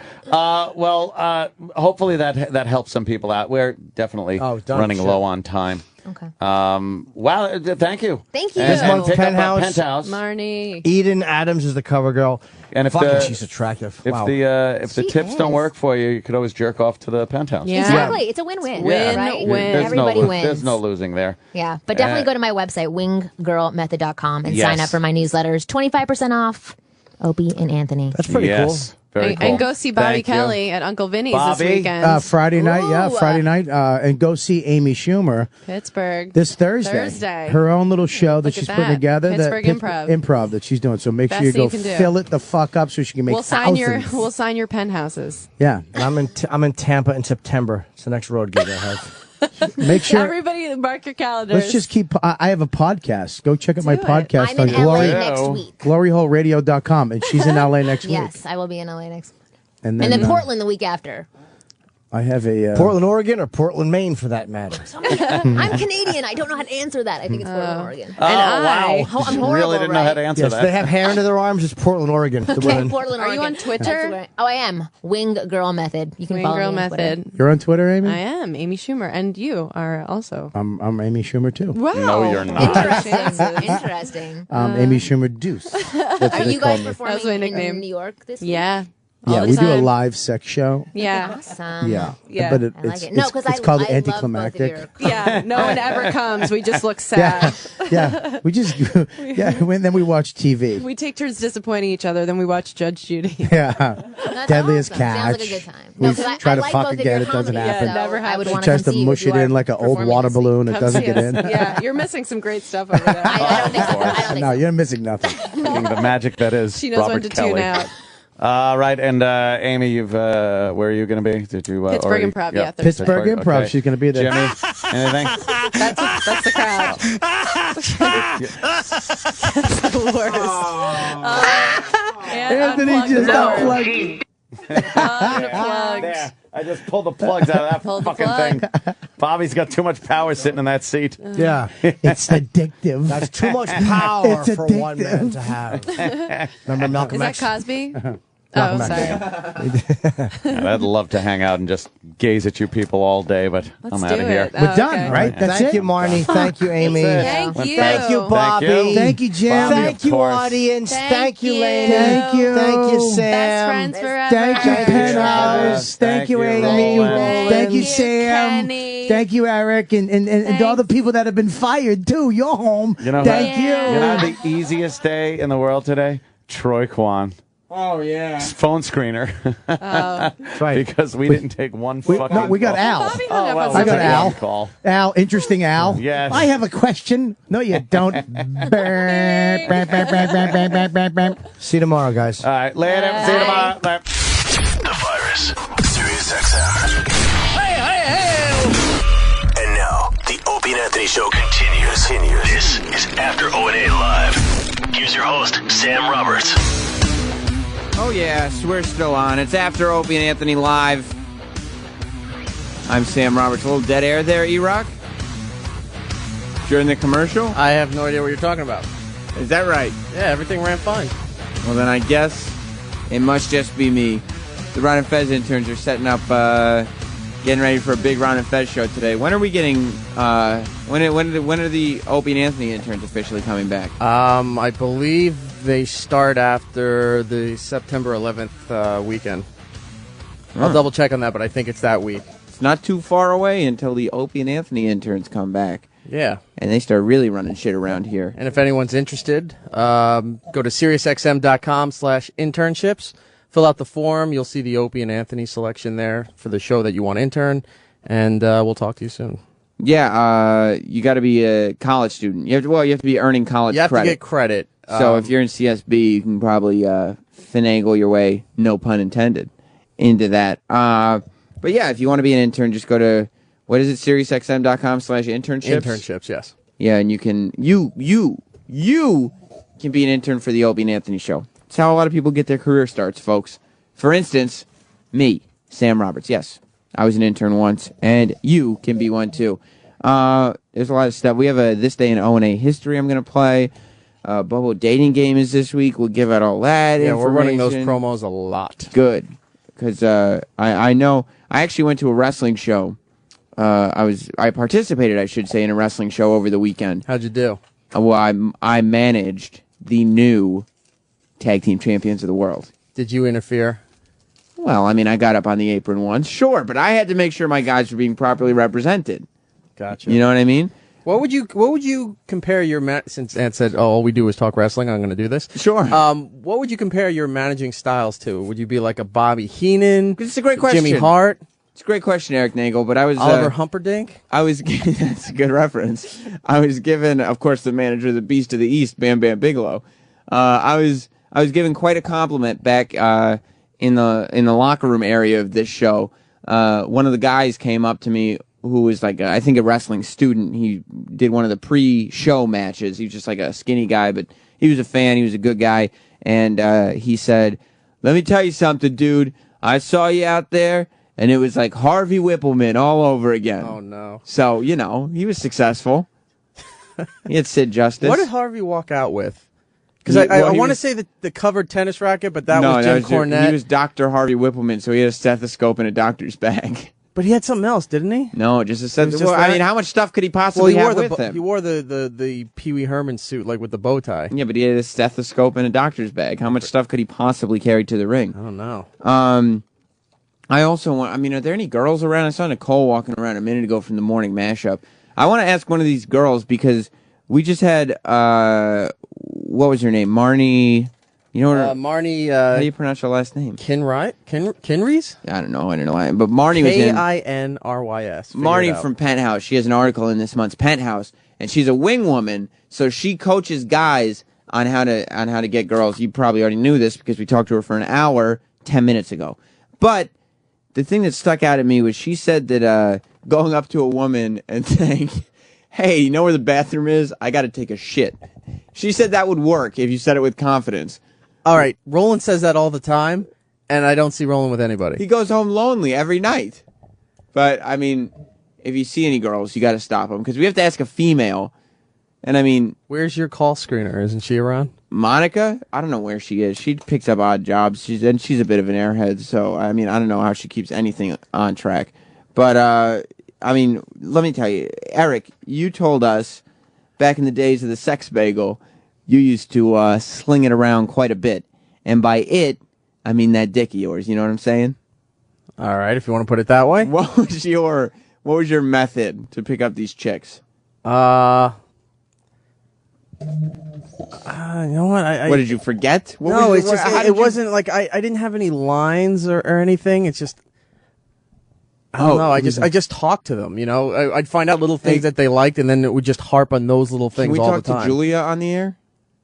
Hopefully that helps some people out. We're definitely Oh, done. running Shit. low on time. Okay. Wow, thank you. Thank you. This month's pick up Penthouse. Penthouse. Marnie. Eden Adams is the cover girl. And if Fucking, the- she's attractive. If Wow. the She tips don't is. work for you, you could always jerk off to the Penthouse. Yeah. Exactly. It's a win-win. Win, right? win. There's Everybody wins. There's no losing there. Yeah, but definitely Uh, go to my website, winggirlmethod.com, and Yes. sign up for my newsletters. 25% off. Opie and Anthony. That's pretty Yes. Very cool. And go see Bobby Thank you. Kelly at Uncle Vinny's Bobby? this weekend. Friday night, Ooh. Friday night. And go see Amy Schumer Pittsburgh. this Thursday. Thursday. Her own little show that Look at she's putting that. together. Pittsburgh Improv. That she's doing. So make Best sure you thing go you can do. fill it the fuck up so she can make We'll sign thousands. we'll sign your penthouses. Yeah. And I'm in Tampa in September. It's the next road gig I have. Make sure. Everybody mark your calendars. Let's just keep. I have a podcast. Go check out my Do it. podcast I'm on in LA next week. gloryholeradio.com. And she's in LA next week. Yes, I will be in LA next. And And then then Portland the week after. I have a. Portland, Oregon, or Portland, Maine, for that matter. I'm Canadian. I don't know how to answer that. I think it's Portland, Oregon. Oh, wow. I'm horrible, Really didn't know how to right? answer Yes, that. they have hair under their arms. It's Portland, Oregon. The Okay, women. Portland, Are you Oregon. on Twitter? That's where- Oh, I am. Wing Girl Method. You can Wing follow Girl me on Twitter. Method. You're on Twitter, Amy? I am Amy Schumer, and you are also. I'm Amy Schumer too. Wow. No, you're not. Interesting. Interesting. Amy Schumer Deuce. That's what Are they you call guys me. performing That's my in nickname. New York this week? Yeah. Yeah, the we do a time. live sex show. Yeah. Awesome. Yeah. Yeah. But I like it. No, because it's called I love both of anticlimactic. your- Yeah, no one ever comes. We just look sad. Yeah. We just, and then we watch TV. We take turns disappointing each other, then we watch Judge Judy. Yeah. That's Deadliest awesome. catch. Sounds like a good time. We No, 'cause I try to like fuck both of again. your It doesn't comedies, happen. Yeah, never so I happens. would She want to tries come to see mush you it if in you like an are old performing water this evening. balloon. It Come doesn't see get us. in. Yeah, you're missing some great stuff over there. I don't think so. I don't think No, so. you're missing nothing. The magic that is She knows Robert when to Kelly. tune out. Right, and Amy, you've where are you going to be? Did you Pittsburgh already- Improv, yeah, Thursday. Pittsburgh Improv. Okay. She's going to be there. Jimmy, anything? That's the crowd. That's the worst. And Anthony unplug just the door. unplugged. Unplugged. There. I just pulled the plugs out of Pulled that the fucking plug. thing. Bobby's got too much power sitting in that seat. Yeah. It's addictive. That's too much power It's for addictive. one man to have. Remember Malcolm Is that X? Cosby? Malcolm Oh, X. sorry. I'd love to hang out and just gaze at you people all day, but I'm out do of here. it. We're Oh, done, okay. right? That's Thank it. you, Marnie. Thank you, Amy. Thank you. Thank you, Bobby. Thank you, Jim. Bobby, Thank of you, course. audience. Thank you, Lane. Thank you. Thank you, Sam. Best friends forever. Thank you, Penthouse. Thank you, Amy. Roland. Thank you, Thank you, Sam. Kenny. Thank you, Eric, and all the people that have been fired too. You're home. You know, Thank you. You know the easiest day in the world today? Troy Kwan. Oh, yeah. Phone screener. That's right. Because we didn't take one fucking No, we got call. Al. Bobby hung up on I got somebody. Al. One call. Al, interesting Al. Yes. I have a question. No, you don't. See you tomorrow, guys. All right, later. See you tomorrow. Bye. The Virus. Sirius XM. And now, the Opie and Anthony Show continues. This is After O&A Live. Here's your host, Sam Roberts. Oh, yes, we're still on. It's After Opie and Anthony Live. I'm Sam Roberts. A little dead air there, E-Rock? During the commercial? I have no idea what you're talking about. Is that right? Yeah, everything ran fine. Well, then I guess it must just be me. The Ron and Fez interns are setting up, getting ready for a big Ron and Fez show today. When are we getting, when are the Opie and Anthony interns officially coming back? I believe they start after the September 11th weekend. I'll double check on that, but I think it's that week. It's not too far away until the Opie and Anthony interns come back. Yeah. And they start really running shit around here. And if anyone's interested, go to SiriusXM.com/internships. Fill out the form. You'll see the Opie and Anthony selection there for the show that you want to intern. And we'll talk to you soon. Yeah, you got to be a college student. You have to be earning college You have credit. to get credit. So if you're in CSB, you can probably finagle your way, no pun intended, into that. But yeah, if you want to be an intern, just go to, what is it, SiriusXM.com/internships? Internships, yes. Yeah, and you can you can be an intern for the Opie and Anthony Show. It's how a lot of people get their career starts, folks. For instance, me, Sam Roberts. Yes, I was an intern once, and you can be one too. There's a lot of stuff. We have a This Day in O&A history I'm going to play. Bobo dating game is this week. We'll give out all that Yeah, we're running those information. promos a lot. Good, because I know I actually went to a wrestling show. I participated, I should say, in a wrestling show over the weekend. How'd you do? Well, I managed the new tag team champions of the world. Did you interfere? Well, I mean, I got up on the apron once, sure, but I had to make sure my guys were being properly represented. Gotcha. You know what I mean? What would you compare your since Ant said, "Oh, all we do is talk wrestling," I'm going to do this. Sure. What would you compare your managing styles to? Would you be like a Bobby Heenan? It's a great question. Jimmy Hart? It's a great question, Eric Nagel, but I was Oliver Humperdinck? That's a good reference. I was given, of course, the manager of the Beast of the East, Bam Bam Bigelow. I was given quite a compliment back in the locker room area of this show. One of the guys came up to me who was like I think a wrestling student. He did one of the pre-show matches. He was just like a skinny guy, but he was a fan. He was a good guy, and he said, "Let me tell you something, dude. I saw you out there." And it was like Harvey Whippleman all over again. Oh, no. So, you know, he was successful. He had Sid Justice. What did Harvey walk out with? Because Well, I he want to was- say the covered tennis racket, but that No, was Jim Cornette. He was Dr. Harvey Whippleman, so he had a stethoscope in a doctor's bag. But he had something else, didn't he? No, just a set. It was Well, just I that? mean, how much stuff could he possibly have with He him? wore the Pee Wee Herman suit, like with the bow tie. Yeah, but he had a stethoscope and a doctor's bag. How much stuff could he possibly carry to the ring? I don't know. I also want. I mean, are there any girls around? I saw Nicole walking around a minute ago from the morning mashup. I want to ask one of these girls because we just had. What was her name? Marnie. You know her, Marnie. how do you pronounce her last name? Kinrys? I don't know. But Marnie was in. Kinrys. Marnie from Penthouse. She has an article in this month's Penthouse, and she's a wingwoman. So she coaches guys on how to get girls. You probably already knew this because we talked to her for an hour 10 minutes ago. But the thing that stuck out at me was she said that going up to a woman and saying, "Hey, you know where the bathroom is? I got to take a shit." She said that would work if you said it with confidence. All right, Roland says that all the time, and I don't see Roland with anybody. He goes home lonely every night. But, I mean, if you see any girls, you got to stop them. Because we have to ask a female. And, I mean... Where's your call screener? Isn't she around? Monica? I don't know where she is. She picks up odd jobs. She's a bit of an airhead. So, I mean, I don't know how she keeps anything on track. But, I mean, let me tell you. Eric, you told us back in the days of the sex bagel... You used to sling it around quite a bit. And by it, I mean that dick of yours. You know what I'm saying? All right, if you want to put it that way. What was your method to pick up these chicks? You know what? What, did you forget? It wasn't like I didn't have any lines or anything. It's just... I don't know. I just talked to them, you know. I'd find out little things that they liked, and then it would just harp on those little things all the time. Can we talk to Julia on the air?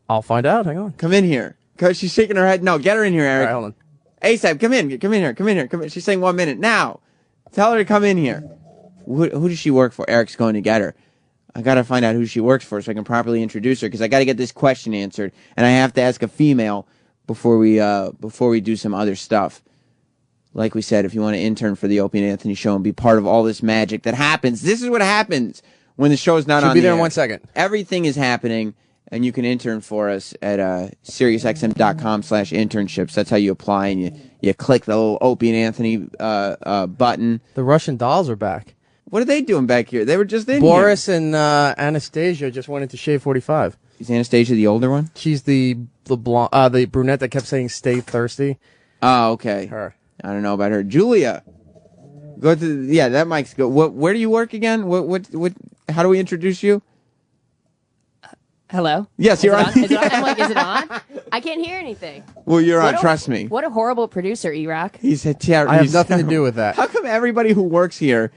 I'll find out. Hang on. Come in here. Because she's shaking her head. No, get her in here, Eric. All right, hold on. ASAP, come in. She's saying 1 minute. Now. Tell her to come in here. Who does she work for? Eric's going to get her. I got to find out who she works for so I can properly introduce her because I got to get this question answered. And I have to ask a female before we do some other stuff. Like we said, if you want to intern for the Opie and Anthony show and be part of all this magic that happens, this is what happens when the show's not on the air. She'll be there in 1 second. Everything is happening, and you can intern for us at SiriusXM.com/internships. That's how you apply, and you click the little Opie and Anthony button. The Russian dolls are back. What are they doing back here? They were just in Boris here. and Anastasia just went into Shave 45. Is Anastasia the older one? She's the brunette that kept saying "stay thirsty." Oh, okay. Her. I don't know about her. Julia, go to that mic's go. Where do you work again? What? How do we introduce you? Hello? Yes, you're on. Is it on? I'm like, is it on? I can't hear anything. Well, you're on. Trust me. What a horrible producer, E-Rock. He's terrible. I have nothing to do with that. How come everybody who works here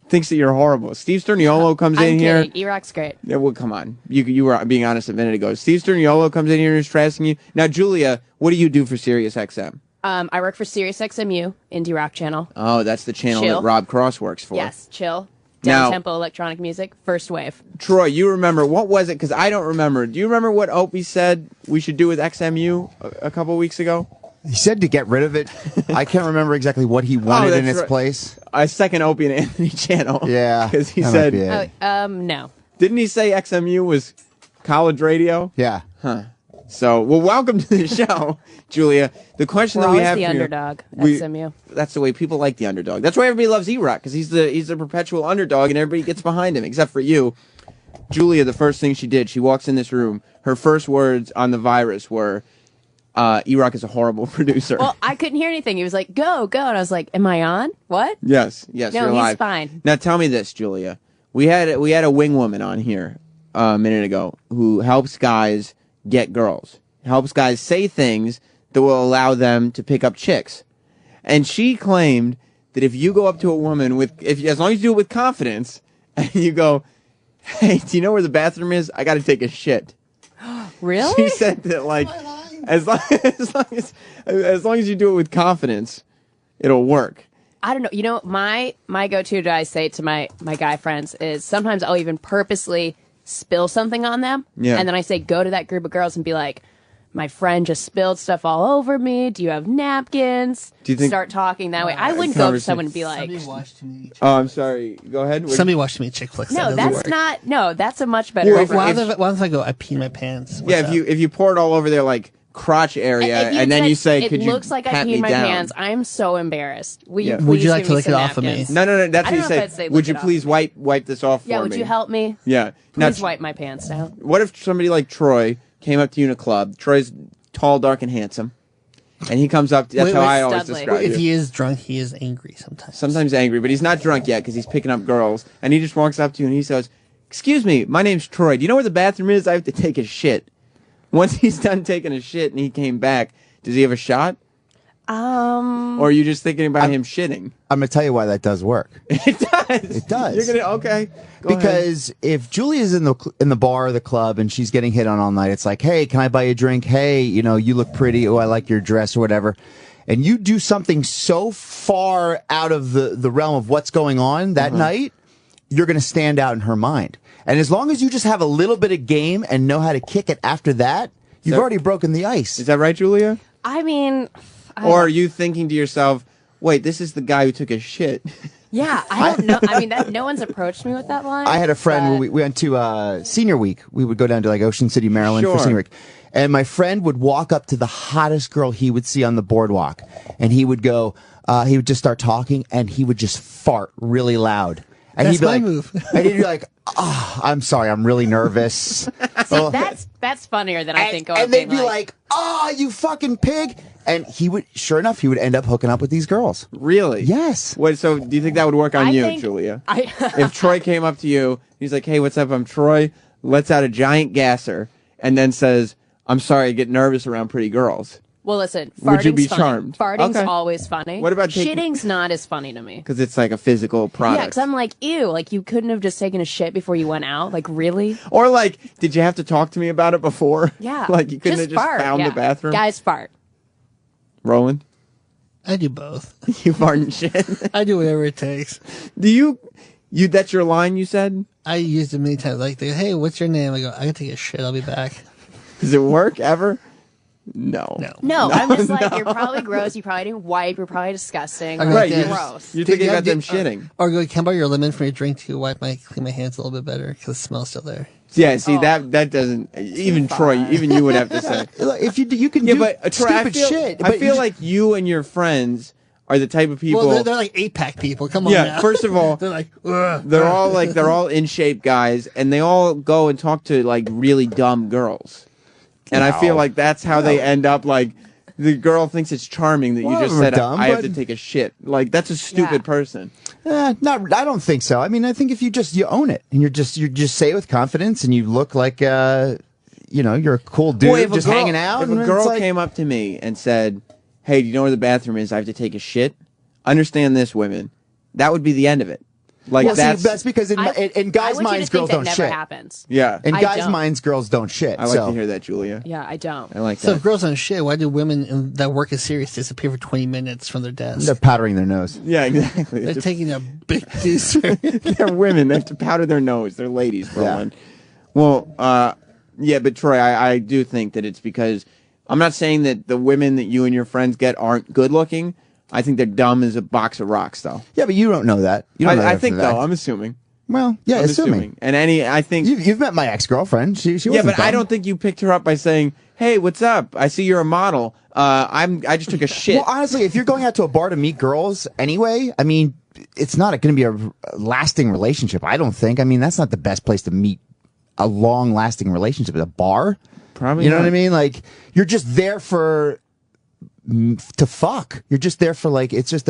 thinks that you're horrible? Steve Sterniolo comes in here. E-Rock's great. Yeah, well, come on. You were being honest a minute ago. Steve Sterniolo comes in here and is stressing you. Now, Julia, what do you do for SiriusXM? I work for SiriusXMU, Indie Rock Channel. Oh, that's the channel Chill. that Rob Cross works for. Yes, chill. Now- Down-tempo electronic music, first wave. Troy, you remember, what was it? Because I don't remember. Do you remember what Opie said we should do with XMU a couple weeks ago? He said to get rid of it. I can't remember exactly what he wanted in its place. A second Opie and Anthony channel. Yeah. Because he that said... might be it. No. Didn't he say XMU was college radio? Yeah. Huh. So, well, welcome to the show, Julia. The question We're that we always have the for you- underdog, XMU. That's the way people like the underdog. That's why everybody loves E-Rock, because he's the perpetual underdog, and everybody gets behind him, except for you. Julia, the first thing she did, she walks in this room. Her first words on the virus were, E-Rock is a horrible producer. Well, I couldn't hear anything. He was like, go, go. And I was like, am I on? What? Yes, No, you're he's live. fine. Now tell me this, Julia. We had a wingwoman on here a minute ago who helps guys get girls, helps guys say things that will allow them to pick up chicks. And she claimed that if you go up to a woman as long as you do it with confidence, and you go, "Hey, do you know where the bathroom is? I got to take a shit." Really? She said that as long as you do it with confidence, it'll work. I don't know. You know, my go-to that I say to my guy friends is sometimes I'll even purposely spill something on them. Yeah. And then I say, go to that group of girls and be like, my friend just spilled stuff all over me. Do you have napkins? Do you think- Start talking that way. I wouldn't go up to someone and be like, Oh, I'm sorry. Go ahead. Somebody watched me chick flicks. no, that that's doesn't work. not, no, that's a much better Well, approach. what if I go, I pee my pants? Yeah, if you pour it all over there like crotch area, If you and then said, you say, "It "Could you looks like I pat peed me in my down?" pants." I'm so embarrassed. Will you Yeah. please Would you like give to me lick it some off of me? napkins? No. That's I what you don't know if say. I'd say Would lick you it off. please wipe this off Yeah, for would me? you help me? Yeah. Please wipe my pants down. What if somebody like Troy came up to you in a club? Troy's tall, dark, and handsome, and he comes up. That's how I always describe If you. he is drunk, he is angry sometimes. Sometimes angry, but he's not drunk yet because he's picking up girls. And he just walks up to you and he says, "Excuse me, my name's Troy. Do you know where the bathroom is? I have to take a shit." Once he's done taking a shit and he came back, does he have a shot? Or are you just thinking about him shitting? I'm going to tell you why that does work. It does. It does. You're gonna okay. Go Because if Julia's in the bar or the club and she's getting hit on all night, it's like, hey, can I buy you a drink? Hey, you look pretty. Oh, I like your dress or whatever. And you do something so far out of the realm of what's going on that night, you're going to stand out in her mind. And as long as you just have a little bit of game and know how to kick it after that, you've already broken the ice. Is that right, Julia? I mean, Or are you thinking to yourself, wait, this is the guy who took a shit? yeah, I don't know. I mean, no one's approached me with that line. I had a friend when we went to senior week. We would go down to like Ocean City, Maryland for Sure. senior week. And my friend would walk up to the hottest girl he would see on the boardwalk. And he would go, he would just start talking and he would just fart really loud. And That's he'd be my like, move. And he'd be like, oh, I'm sorry, I'm really nervous. See, that's funnier than I think. And they'd be like, oh, you fucking pig. And he would, sure enough, he would end up hooking up with these girls. Really? Yes. What? So do you think that would work on I you, think- Julia? If Troy came up to you, he's like, "Hey, what's up? I'm Troy." Lets out a giant gasser and then says, "I'm sorry, I get nervous around pretty girls." Well, listen, Would you be farting's funny. charmed? Farting's Okay. always funny. What about taking- shitting's not as funny to me? Because it's like a physical Yeah, product. because I'm like, ew, like you couldn't have just taken a shit before you went out. Like, really? Or like, did you have to talk to me about it before? Yeah. Like you couldn't have just fart. found yeah. the bathroom? Guys fart. Roland? I do both. You fart and shit? I do whatever it takes. Do you that's your line you said? I used it many times. Like, hey, what's your name? I go, I can take a shit. I'll be back. Does it work ever? No. No, I'm just like, you're probably gross. You probably didn't wipe. You're probably disgusting. I go, Like, right, you're you're gross. You're thinking about them shitting. Or go, can I borrow your lemon for your drink to clean my hands a little bit better because the smell's still there. Yeah, see that doesn't even Troy, even you would have to say. If you can Yeah, do but Troy, I stupid feel, shit. I but feel you- like you and your friends are the type of people. Well, they're like 8-pack people. Come on yeah, now. first of all, they're like, they're all in shape guys, and they all go and talk to like really dumb girls. And I feel like that's how they end up. Like the girl thinks it's charming that you just said, dumb, "I have but- to take a shit." Like that's a stupid person. I don't think so. I mean, I think if you own it and you just say it with confidence and you look like you're a cool dude Boy, if a just girl- hanging out. If and a it's girl like- came up to me and said, "Hey, do you know where the bathroom is? I have to take a shit." Understand this, women. That would be the end of it. Like Well, see, that's that's because in I guys' want you to minds, think girls that don't never shit. happens. yeah. In I guys' don't. minds, girls don't shit. I like so. to hear that, Julia. Yeah, I don't. I like So that. if girls don't shit, why do women that work as serious disappear for 20 minutes from their desk? They're powdering their nose. Yeah, exactly. They're taking a big deuce. They're women. They have to powder their nose. They're ladies, for Yeah. one. Well, yeah, but Troy, I do think that it's because I'm not saying that the women that you and your friends get aren't good looking. I think they're dumb as a box of rocks, though. Yeah, but you don't know that. You don't know I that think for that. though. I'm assuming. Well, yeah, I'm assuming. And I think You've met my ex-girlfriend. She yeah, wasn't but I dumb. don't think you picked her up by saying, "Hey, what's up? I see you're a model. I just took a shit." Well, honestly, if you're going out to a bar to meet girls anyway, I mean, it's not going to be a lasting relationship. I don't think. I mean, that's not the best place to meet a long-lasting relationship at a bar. Probably. You know not. what I mean? Like, you're just there to fuck. You're just there for like, it's just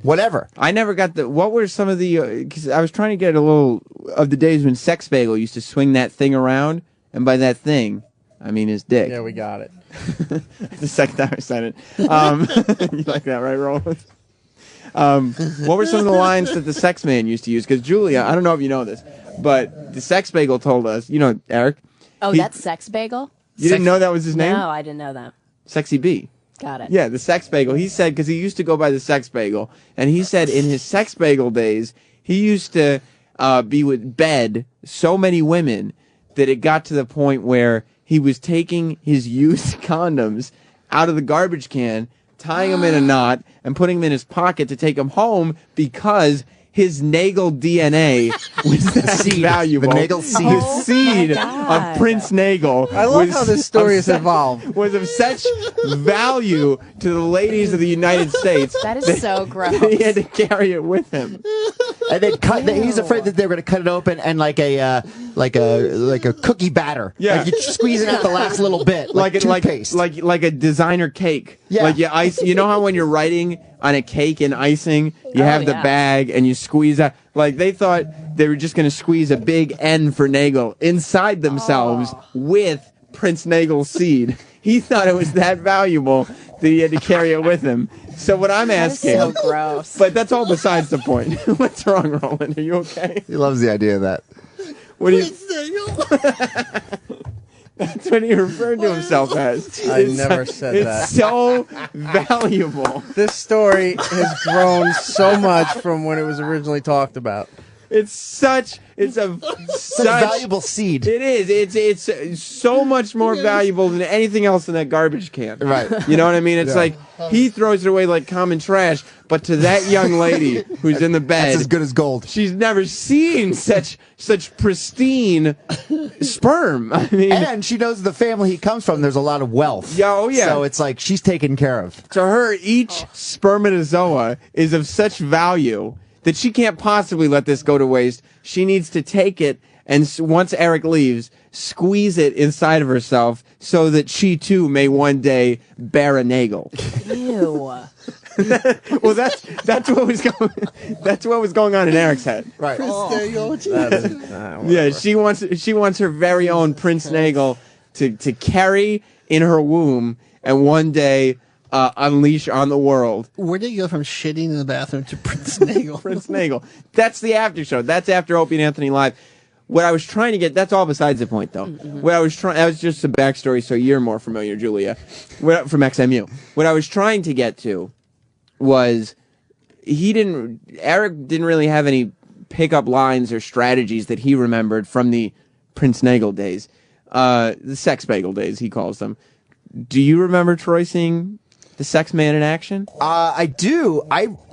whatever. I never got what were some of the, because I was trying to get a little of the days when Sex Bagel used to swing that thing around, and by that thing, I mean his dick. Yeah, we got it. The second time I said it. You like that, right, Roland? What were some of the lines that the sex man used to use? Because Julia, I don't know if you know this, but the Sex Bagel told us, Eric. Oh, that's Sex Bagel? You didn't know that was his name? No, I didn't know that. Sexy B. Got it. Yeah, the Sex Bagel. He said, because he used to go by the Sex Bagel, and he said in his Sex Bagel days, he used to be with bed so many women that it got to the point where he was taking his used condoms out of the garbage can, tying them in a knot, and putting them in his pocket to take them home because his Nagel DNA was that valuable. The Nagel seed. The seed of Prince Nagel. I love how this story has evolved. Was of such value to the ladies of the United States. That is so gross. That he had to carry it with him. And he's afraid that they're going to cut it open and like a cookie batter. Yeah. Like you're squeezing out the last little bit, like toothpaste. Like a designer cake. Yeah. Like you ice. You know how when you're writing on a cake and icing, you have the bag and you squeeze out. Like they thought they were just going to squeeze a big N for Nagel inside themselves with Prince Nagel's seed. He thought it was that valuable that he had to carry it with him. So what I'm asking, so gross. But that's all besides the point. What's wrong, Roland? Are you okay? He loves the idea of that. What do you? That's what he referred to himself as. I never said that. It's so valuable. This story has grown so much from when it was originally talked about. It's a valuable seed. It is. It's so much more valuable than anything else in that garbage can. Right. You know what I mean? It's like he throws it away like common trash, but to that young lady who's in the bed, that's as good as gold. She's never seen such pristine sperm. I mean, and she knows the family he comes from. There's a lot of wealth. Yeah, oh yeah. So it's like she's taken care of. To her, each spermatozoa is of such value that she can't possibly let this go to waste. She needs to take it and once Eric leaves, squeeze it inside of herself so that she too may one day bear a Nagel. Ew. Well, that's what was going. That's what was going on in Eric's head. Right. Yeah, she wants her very own Prince Nagel to carry in her womb and one day unleash on the world. Where did you go from shitting in the bathroom to Prince Nagel? Prince Nagel. That's the after show. That's after Opie and Anthony Live. What I was trying to get, that's all besides the point, though. What I was that was just a backstory so you're more familiar, Julia, from XMU. What I was trying to get to was Eric didn't really have any pickup lines or strategies that he remembered from the Prince Nagel days. The sex bagel days, he calls them. Do you remember, Troy, seeing the sex man in action? I do.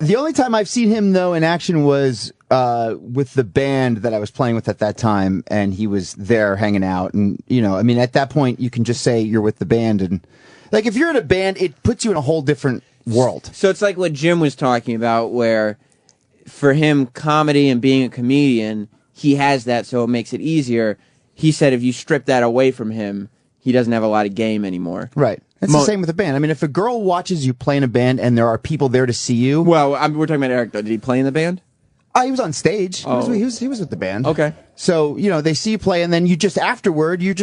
The only time I've seen him, though, in action was with the band that I was playing with at that time, and he was there hanging out. And, you know, I mean, at that point, you can just say you're with the band. And, like, if you're in a band, it puts you in a whole different world. So it's like what Jim was talking about, where for him, comedy and being a comedian, he has that, so it makes it easier. He said if you strip that away from him, he doesn't have a lot of game anymore. Right. It's the same with a band. I mean, if a girl watches you play in a band and there are people there to see you. Well, we're talking about Eric, though. Did he play in the band? He was on stage. Oh. He was with the band. Okay. So, you know, they see you play, and then you just, afterward, you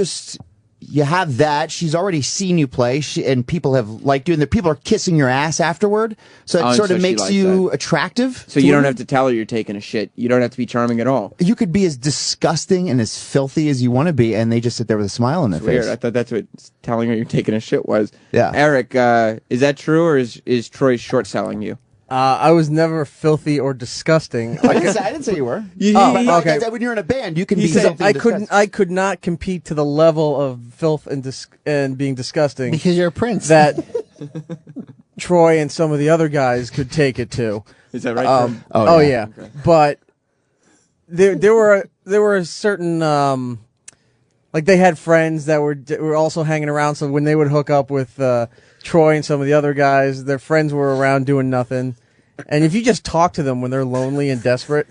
have that. She's already seen you play, and people have liked you, and the people are kissing your ass afterward. So it sort of makes you attractive. So you don't have to tell her you're taking a shit. You don't have to be charming at all. You could be as disgusting and as filthy as you want to be, and they just sit there with a smile on their face. Weird. I thought that's what telling her you're taking a shit was. Yeah. Eric, is that true, or is Troy short selling you? I was never filthy or disgusting. I didn't say you were. Okay. When you're in a band, you can be filthy. I could not compete to the level of filth and being disgusting because you're a prince. That Troy and some of the other guys could take it to. Is that right? Yeah. Okay. But there were a certain like they had friends that were also hanging around. So when they would hook up with Troy and some of the other guys, their friends were around doing nothing. And if you just talk to them when they're lonely and desperate,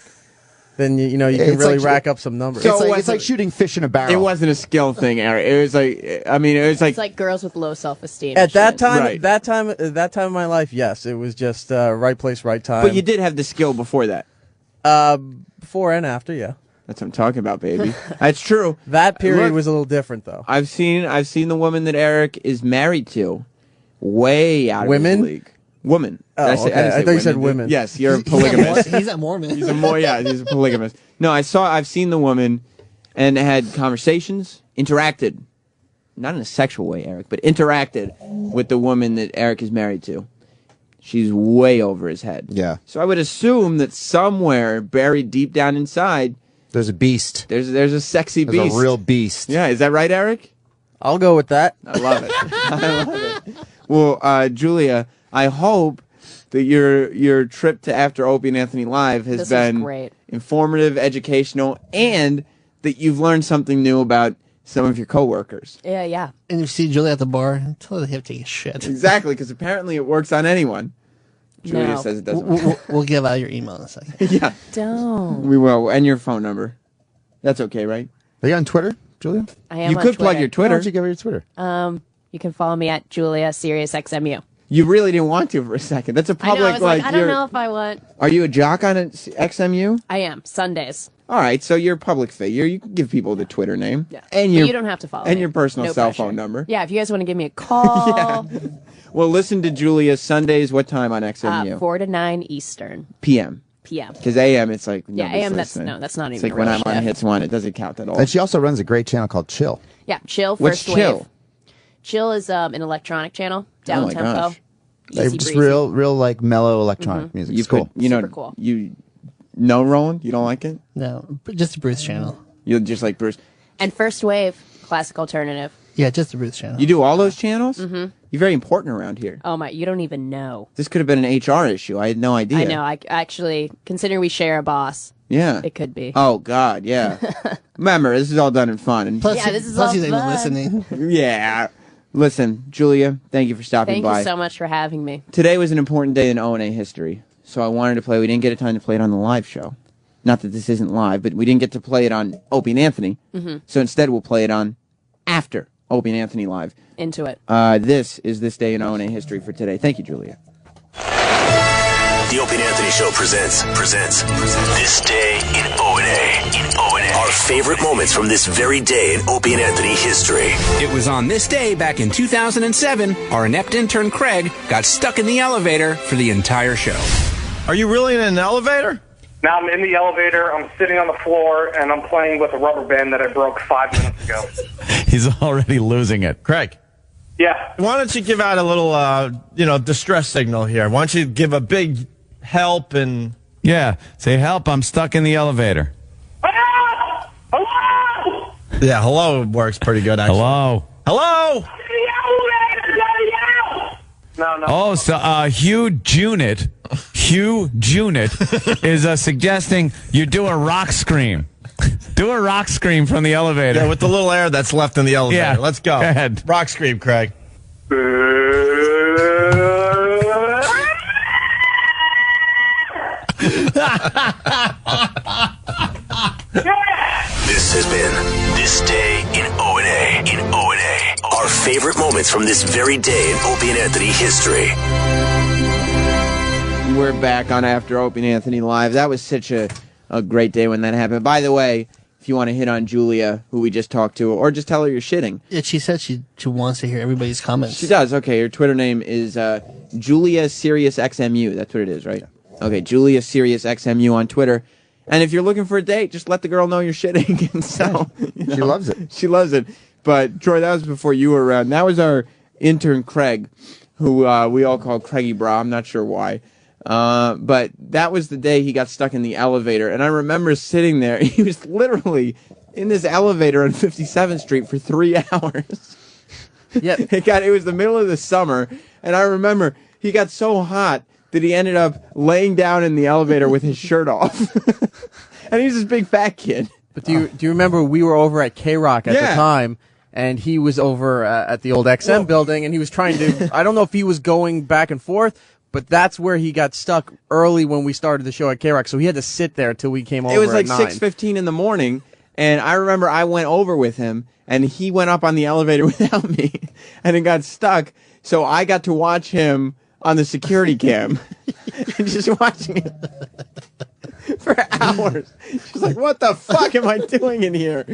then you can really rack up some numbers. It's like shooting fish in a barrel. It wasn't a skill thing, Eric. It was like, It's like girls with low self-esteem. At that time, that time of my life, yes, it was just right place, right time. But you did have the skill before that. Before and after, yeah. That's what I'm talking about, baby. That's true. That period was a little different, though. I've seen the woman that Eric is married to, way out of his league. Woman. Oh, I thought you said women. Yes, you're a polygamist. He's a Mormon. He's a polygamist. No, I've seen the woman and had conversations, interacted, not in a sexual way, Eric, but interacted with the woman that Eric is married to. She's way over his head. Yeah. So I would assume that somewhere buried deep down inside, there's a beast. There's a sexy beast. There's a real beast. Yeah, is that right, Eric? I'll go with that. I love it. I love it. Well, Julia, I hope that your trip to After Opie and Anthony Live has This was been great. informative, educational, and that you've learned something new about some of your coworkers. Yeah. And you see Julia at the bar, tell her they have to take a shit. Exactly, because apparently it works on anyone. Julia No. says it doesn't. We'll give out your email in a second. Yeah, Don't. we will, and your phone number. That's okay, right? Are you on Twitter, Julia? I am You on could plug Twitter. your Twitter. Why don't you give her your Twitter? You can follow me at Julia Sirius XMU. You really didn't want to for a second. That's a I know. public I was like, I don't you're- know if I want. Are you a jock on XMU? I am Sundays. All right, so you're a public figure. You can give people the Twitter name. Yeah. And But your, you don't have to follow And me. your personal No cell pressure. phone number. Yeah, if you guys want to give me a call, Well, listen to Julia Sundays. What time on XMU? 4 to 9 Eastern PM. PM. Because AM, it's like Yeah, nobody's AM. That's listening. that's not It's even. like a when real I'm on shift. Hits One, it doesn't count at all. And she also runs a great channel called Chill. Yeah, Chill. What's First Chill? Wave. Chill is an electronic channel, down Oh my tempo. gosh. Easy Like, just breezy. real like mellow electronic music. You It's cool. You know, Super cool. you know Roland. You don't like it. No, but just the Bruce channel. You just like Bruce. And First Wave, classic alternative. Yeah, just the Bruce channel. You do all those channels. Mm-hmm. You're very important around here. Oh my, you don't even know. This could have been an HR issue. I had no idea. I know. I actually consider we share a boss. Yeah. It could be. Oh God, yeah. Remember, this is all done in fun. And Plus, Yeah, this is plus all he's even fun. listening. yeah. Listen, Julia, thank you for stopping Thank by. you so much for having me. Today was an important day in O&A history, so I wanted to play. We didn't get a time to play it on the live show. Not that this isn't live, but we didn't get to play it on Opie and Anthony. Mm-hmm. So instead, we'll play it on after Opie and Anthony live. Into it. This is this day in O&A history for today. Thank you, Julia. The Opie and Anthony Show presents This Day in O&A. Our favorite moments from this very day in Opie and Anthony history. It was on this day back in 2007, our inept intern Craig got stuck in the elevator for the entire show. Are you really in an elevator? Now I'm in the elevator, I'm sitting on the floor, and I'm playing with a rubber band that I broke 5 minutes ago. He's already losing it. Craig, Yeah. why don't you give out a little, distress signal here? Why don't you give a big help and... Yeah, say help, I'm stuck in the elevator. Hello! Yeah, hello works pretty good, actually. Hello. Hello! No. Oh, so Hugh Junit is suggesting you do a rock scream. Do a rock scream from the elevator. Yeah, with the little air that's left in the elevator. Yeah. Let's go. Go ahead. Rock scream, Craig. This has been This Day in O&A. Our favorite moments from this very day in Opie and Anthony history. We're back on After Opie and Anthony Live. That was such a great day when that happened. By the way, if you want to hit on Julia, who we just talked to, or just tell her you're shitting. Yeah, she said she wants to hear everybody's comments. She does. Okay, her Twitter name is Julia Sirius XMU. That's what it is, right? Okay, Julia Sirius XMU on Twitter. And if you're looking for a date, just let the girl know you're shitting. And so, She loves it. She loves it. But, Troy, that was before you were around. That was our intern, Craig, who we all call Craigie Bra. I'm not sure why. But that was the day he got stuck in the elevator. And I remember sitting there. He was literally in this elevator on 57th Street for 3 hours. Yeah. It was the middle of the summer. And I remember he got so hot that he ended up laying down in the elevator with his shirt off. And he was this big fat kid. But do you remember we were over at K-Rock at Yeah. the time, and he was over at the old XM building, and he was trying to, I don't know if he was going back and forth, but that's where he got stuck early when we started the show at K-Rock, so he had to sit there till we came over It was like at 9. 6:15 in the morning, and I remember I went over with him, and he went up on the elevator without me, and it got stuck, so I got to watch him on the security cam, and just watching it for hours. She's like, what the fuck am I doing in here?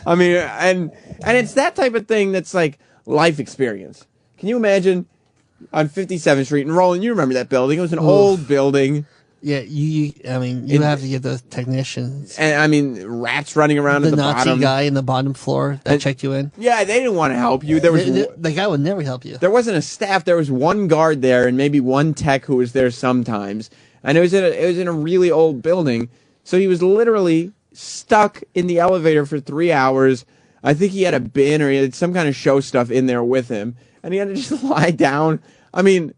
I mean, and it's that type of thing that's like life experience. Can you imagine on 57th Street, and Roland, you remember that building. It was an old building. Yeah, you have to get those technicians. And I mean, rats running around The at the Nazi bottom. guy in the bottom floor that checked you in. Yeah, they didn't want to help you. There was The guy would never help you. There wasn't a staff. There was one guard there and maybe one tech who was there sometimes. And it was in a really old building. So he was literally stuck in the elevator for 3 hours. I think he had a bin or he had some kind of show stuff in there with him. And he had to just lie down. I mean,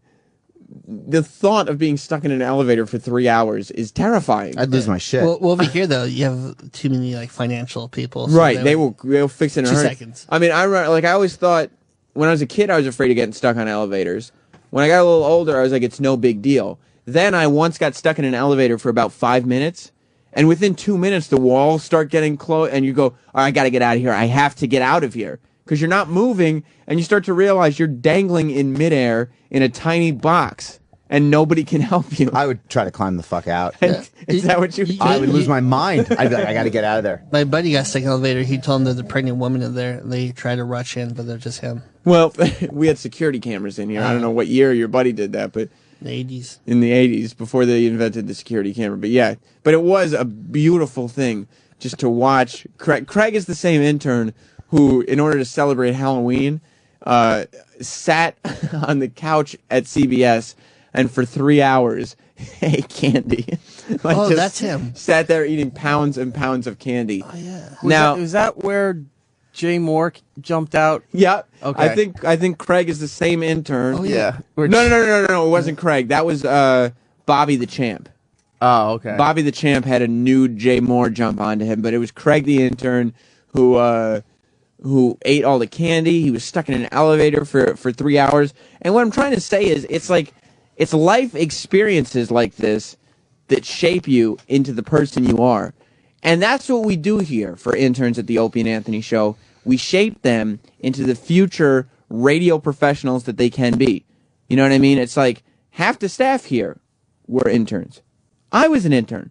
the thought of being stuck in an elevator for 3 hours is terrifying. I'd lose my shit. Well, over here though, you have too many like financial people. So Right, they'll fix it in a 2 hurry. seconds. I mean, I always thought when I was a kid, I was afraid of getting stuck on elevators. When I got a little older, I was like, it's no big deal. Then I once got stuck in an elevator for about 5 minutes, and within 2 minutes, the walls start getting close, and you go, all right, I got to get out of here. I have to get out of here. Because you're not moving, and you start to realize you're dangling in midair in a tiny box, and nobody can help you. I would try to climb the fuck out. Is that what you I would lose my mind. I'd be like, I got to get out of there. My buddy got stuck in an elevator. He told him there's a pregnant woman in there. They tried to rush in, but they're just him. Well, we had security cameras in here. I don't know what year your buddy did that, but... The 80s. In the 80s, before they invented the security camera. But yeah, but it was a beautiful thing just to watch. Craig is the same intern who, in order to celebrate Halloween, sat on the couch at CBS and for 3 hours ate candy. That's him. Sat there eating pounds and pounds of candy. Oh, Yeah. Was that where Jay Moore jumped out? Yeah. Okay. I think Craig is the same intern. Oh, yeah. No. It wasn't Craig. That was Bobby the Champ. Oh, okay. Bobby the Champ had a nude Jay Moore jump onto him, but it was Craig the intern who ate all the candy. He was stuck in an elevator for 3 hours. And what I'm trying to say is it's life experiences like this that shape you into the person you are. And that's what we do here for interns at the Opie and Anthony Show. We shape them into the future radio professionals that they can be. You know what I mean? It's like half the staff here were interns. I was an intern.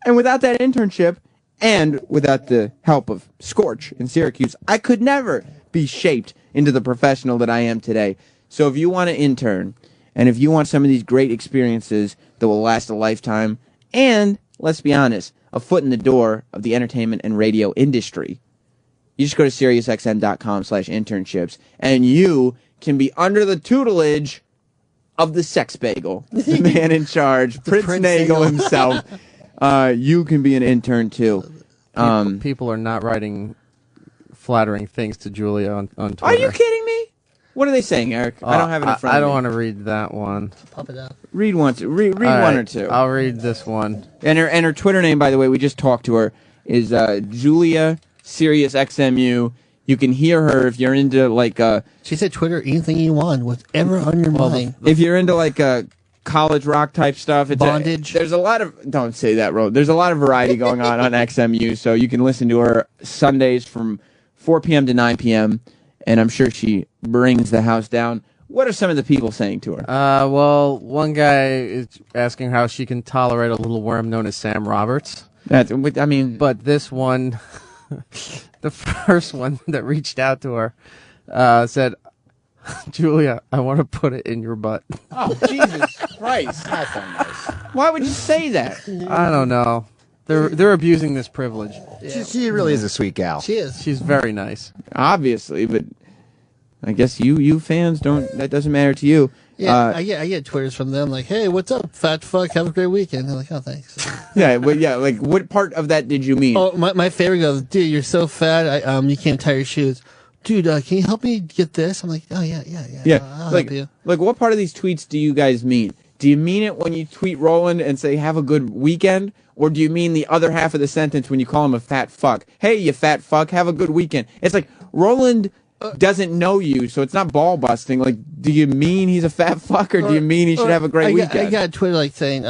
And without that internship and without the help of Scorch in Syracuse, I could never be shaped into the professional that I am today. So if you want to intern and if you want some of these great experiences that will last a lifetime and, let's be honest, a foot in the door of the entertainment and radio industry, you just go to SiriusXM.com/internships, and you can be under the tutelage of the sex bagel, the man in charge, Prince Nagel himself. You can be an intern, too. People are not writing flattering things to Julia on Twitter. Are you kidding me? What are they saying, Eric? I don't have it in front of me. I don't want to read that one. Pop it out. Read one, read All one right, or two. I'll read this one. And her Twitter name, by the way, we just talked to her, is Julia Sirius XMU. You can hear her if you're into like she said Twitter anything you want, whatever on your mind. If you're into like college rock type stuff, it's bondage. There's a lot of don't say that, Ro. There's a lot of variety going on XMU, so you can listen to her Sundays from 4 p.m. to 9 p.m. And I'm sure she brings the house down. What are some of the people saying to her? Well, one guy is asking how she can tolerate a little worm known as Sam Roberts. But this one, the first one that reached out to her, said, Julia, I want to put it in your butt. Oh, Jesus Christ. That's not nice. Why would you say that? I don't know. They're abusing this privilege. Yeah. She really is a sweet gal. She is. She's very nice. Obviously, but I guess you fans that doesn't matter to you. Yeah, I get Twitters from them like, "Hey, what's up, fat fuck? Have a great weekend." They're like, "Oh, thanks." Yeah, like what part of that did you mean? Oh, my favorite goes, "Dude, you're so fat. You can't tie your shoes." Dude, can you help me get this? I'm like, "Oh yeah. I'll like, help you." Like, what part of these tweets do you guys mean? Do you mean it when you tweet Roland and say "Have a good weekend"? Or do you mean the other half of the sentence when you call him a fat fuck? Hey, you fat fuck, have a good weekend. It's like Roland doesn't know you, so it's not ball busting. Like, do you mean he's a fat fuck, or do you mean he should have a great weekend? I got Twitter like saying,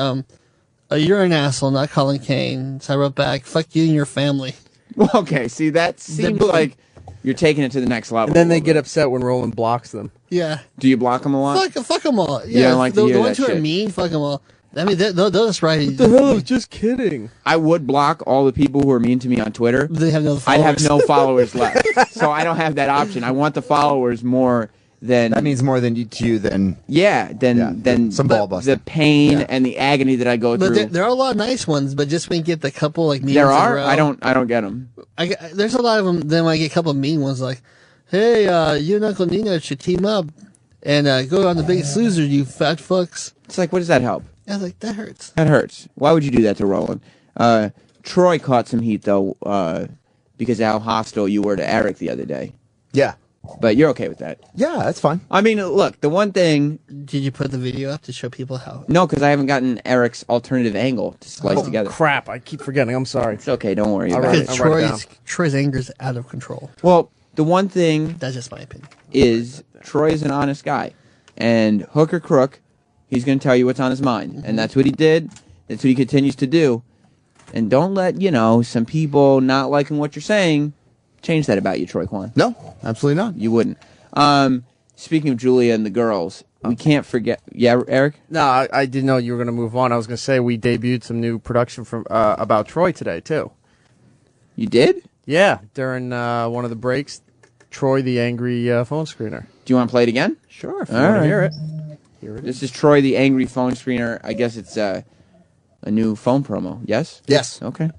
"You're an asshole, not Colin Kane." So I wrote back, "Fuck you and your family." Well, okay, see, that seems like you're taking it to the next level. And then they get upset when Roland blocks them. Yeah. Do you block them a lot? Fuck them all. Yeah, I like to hear the ones that who are shit. mean, fuck them all. I mean, they'll just write. What the hell? I was just kidding. I would block all the people who are mean to me on Twitter. They have no I'd followers. have no followers left. So I don't have that option. I want the followers more than... That means more than to you than... Yeah, than some ball busting. The pain and the agony that I go But through. there are a lot of nice ones, but just when you get the couple like mean There ones in a are? row- I don't get them. There's a lot of them. Then when I get a couple of mean ones like, "Hey, you and Uncle Nino should team up and go on The Biggest Loser, you fat fucks." It's like, what does that help? I was like, that hurts. That hurts. Why would you do that to Roland? Troy caught some heat, though, because of how hostile you were to Eric the other day. Yeah. But you're okay with that. Yeah, that's fine. I mean, look, the one thing... Did you put the video up to show people how? No, because I haven't gotten Eric's alternative angle to splice together. Crap, I keep forgetting. I'm sorry. It's okay, don't worry about it. Troy's anger is out of control. Well, the one thing... That's just my opinion. ...is Troy is an honest guy. And hook or crook, he's going to tell you what's on his mind. And that's what he did. That's what he continues to do. And don't let, some people not liking what you're saying... change that about you, Troy Kwan. No, absolutely not. You wouldn't. Speaking of Julia and the girls, we can't forget... Yeah, Eric? No, I didn't know you were going to move on. I was going to say we debuted some new production from about Troy today, too. You did? Yeah, during one of the breaks, Troy the Angry Phone Screener. Do you want to play it again? Sure, if you want to hear it. Here it is. This is Troy the Angry Phone Screener. I guess it's a new phone promo. Yes? Yes. Okay.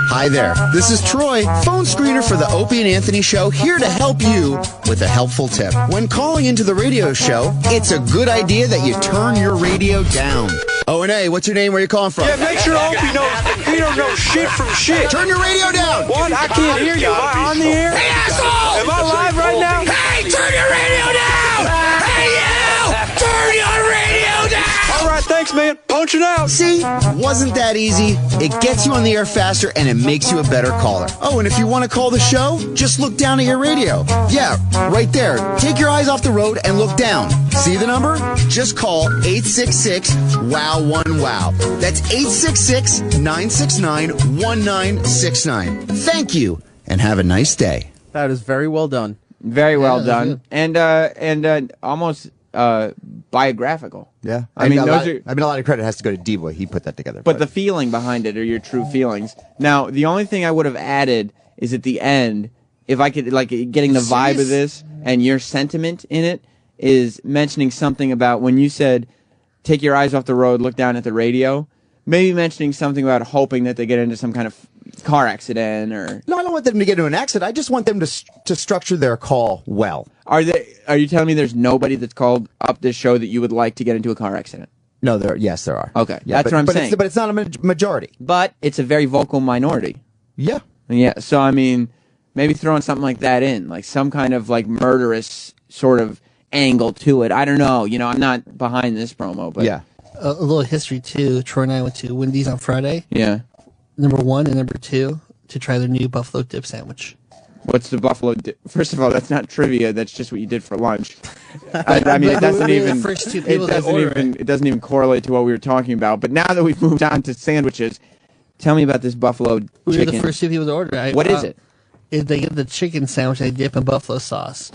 Hi there, this is Troy, phone screener for the Opie and Anthony Show, here to help you with a helpful tip. When calling into the radio show, it's a good idea that you turn your radio down. O&A, what's your name? Where you calling from? Yeah, make sure Opie knows he don't know shit from shit. Turn your radio down! What? I can't hear you. Am I on the air? Hey, asshole! Am I live right now? Hey, turn your radio down! Hey, you! Turn your radio down! All right, thanks, man. Punch it out. See? Wasn't that easy? It gets you on the air faster, and it makes you a better caller. Oh, and if you want to call the show, just look down at your radio. Yeah, right there. Take your eyes off the road and look down. See the number? Just call 866-WOW-1-WOW. That's 866-969-1969. Thank you, and have a nice day. That is very well done. Very well done. And almost biographical. Yeah. I mean, a those lot of credit has to go to Diva. He put that together. But the feeling behind it are your true feelings. Now, the only thing I would have added is at the end, if I could, getting the vibe of this and your sentiment in it, is mentioning something about when you said, take your eyes off the road, look down at the radio, maybe mentioning something about hoping that they get into some kind of car accident or... No, I don't want them to get into an accident. I just want them to structure their call well. Are you telling me there's nobody that's called up this show that you would like to get into a car accident? No, yes, there are. Okay, yeah, that's what I'm saying. But it's not a majority. But it's a very vocal minority. Yeah. Yeah, so I mean, maybe throwing something like that in, like some kind of murderous sort of angle to it. I don't know. I'm not behind this promo, but... Yeah. A little history, too. Troy and I went to Wendy's on Friday. Yeah. Number 1 and number 2 to try their new buffalo dip sandwich. What's the buffalo dip? First of all, that's not trivia. That's just what you did for lunch. I mean, it doesn't even. It doesn't even correlate to what we were talking about. But now that we've moved on to sandwiches, tell me about this buffalo chicken. We were the first 2 people to order. What is it? They get the chicken sandwich and they dip in buffalo sauce.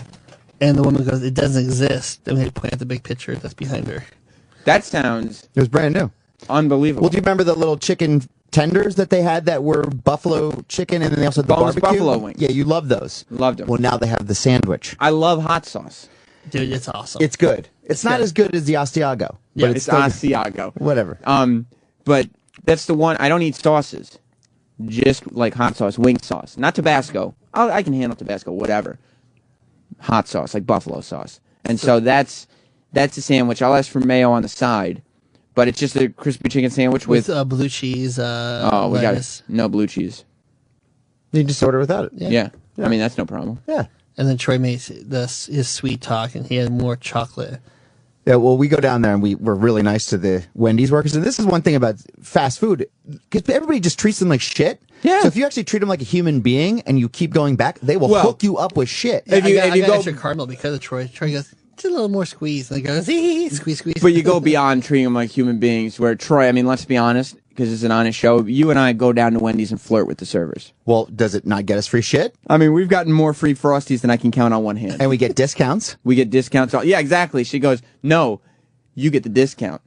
And the woman goes, "It doesn't exist." Then we point at the big picture that's behind her. That sounds. It was brand new. Unbelievable. Well, do you remember the little chicken tenders that they had that were buffalo chicken, and then they also had the boneless barbecue? buffalo wings. Yeah, you loved those. Loved them. Well, now they have the sandwich. I love hot sauce. Dude, it's awesome. It's good. It's not as good as the Asiago. Yeah, but it's Asiago. Whatever. But that's the one. I don't eat sauces. Just like hot sauce, wing sauce, not Tabasco. I can handle Tabasco, whatever. Hot sauce, like buffalo sauce, and so that's a sandwich. I'll ask for mayo on the side, but it's just a crispy chicken sandwich with blue cheese. We got it. No blue cheese. You just order without it. Yeah. I mean that's no problem. Yeah. And then Troy made his sweet talk, and he had more chocolate. Yeah, well, we go down there and we're really nice to the Wendy's workers. And this is one thing about fast food, because everybody just treats them like shit. Yeah. So if you actually treat them like a human being and you keep going back, they will hook you up with shit. Yeah, I got extra caramel because of Troy. Troy goes, "It's a little more squeeze." And he goes, "Squeeze, squeeze." But you go beyond treating them like human beings. Where Troy, I mean, let's be honest, because it's an honest show. You and I go down to Wendy's and flirt with the servers. Well, does it not get us free shit? I mean, we've gotten more free Frosties than I can count on one hand. And we get discounts? We get discounts. Yeah, exactly. She goes, "No, you get the discount."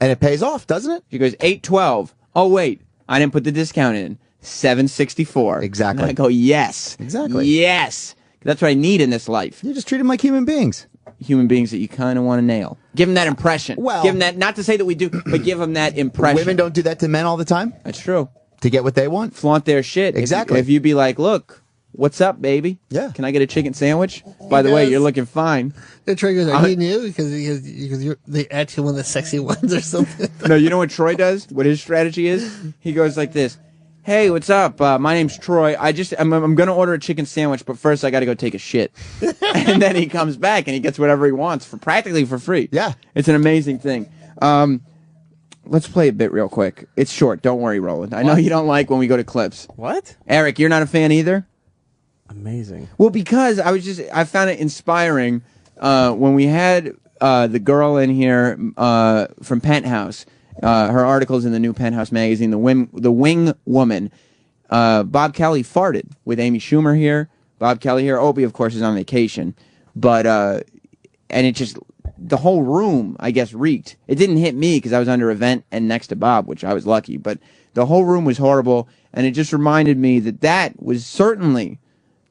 And it pays off, doesn't it? She goes, $8.12. Oh, wait, I didn't put the discount in. $7.64. Exactly. And I go, yes. Exactly. Yes. That's what I need in this life. You just treat them like human beings. Human beings that you kind of want to nail. Give them that impression. Well, give them that, not to say that we do, but give them that impression. Women don't do that to men all the time? That's true. To get what they want? Flaunt their shit. Exactly. If you be like, "Look, what's up, baby? Yeah. Can I get a chicken sandwich? By the way, you're looking fine." And Troy goes, "Are you new?" Because they add to one of the sexy ones or something. No, you know what Troy does? What his strategy is? He goes like this. Hey, what's up? My name's Troy. I'm going to order a chicken sandwich, but first I got to go take a shit. And then he comes back and he gets whatever he wants practically for free. Yeah. It's an amazing thing. Let's play a bit real quick. It's short. Don't worry, Roland. I know you don't like when we go to clips. What? Eric, you're not a fan either? Amazing. Well, because I found it inspiring when we had the girl in here from Penthouse. Her article's in the new Penthouse magazine, the Wing Woman. Bob Kelly farted with Amy Schumer here. Bob Kelly here. Opie, of course, is on vacation. But, and it just, the whole room, I guess, reeked. It didn't hit me because I was under a vent and next to Bob, which I was lucky. But the whole room was horrible. And it just reminded me that was certainly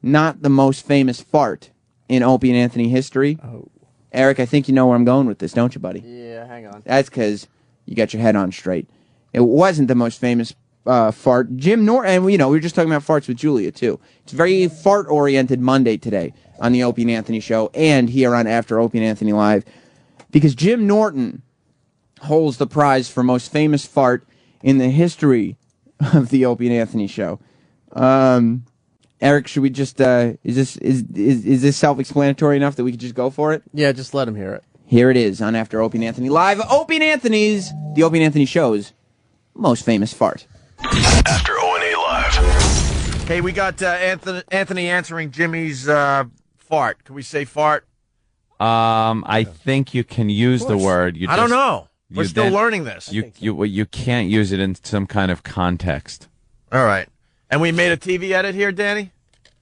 not the most famous fart in Opie and Anthony history. Oh. Eric, I think you know where I'm going with this, don't you, buddy? Yeah, hang on. That's because you got your head on straight. It wasn't the most famous fart. Jim Norton, and we were just talking about farts with Julia, too. It's a very fart-oriented Monday today on the Opie and Anthony Show and here on After Opie and Anthony Live, because Jim Norton holds the prize for most famous fart in the history of the Opie and Anthony Show. Eric, should we just, is this self-explanatory enough that we could just go for it? Yeah, just let him hear it. Here it is on After Opie and Anthony Live. Opie and Anthony's, the Opie and Anthony Show's most famous fart. After O&A Live. Hey, we got Anthony answering Jimmy's fart. Can we say fart? I think you can use the word. I don't know. We're still learning this. You can't use it in some kind of context. All right. And we made a TV edit here, Danny?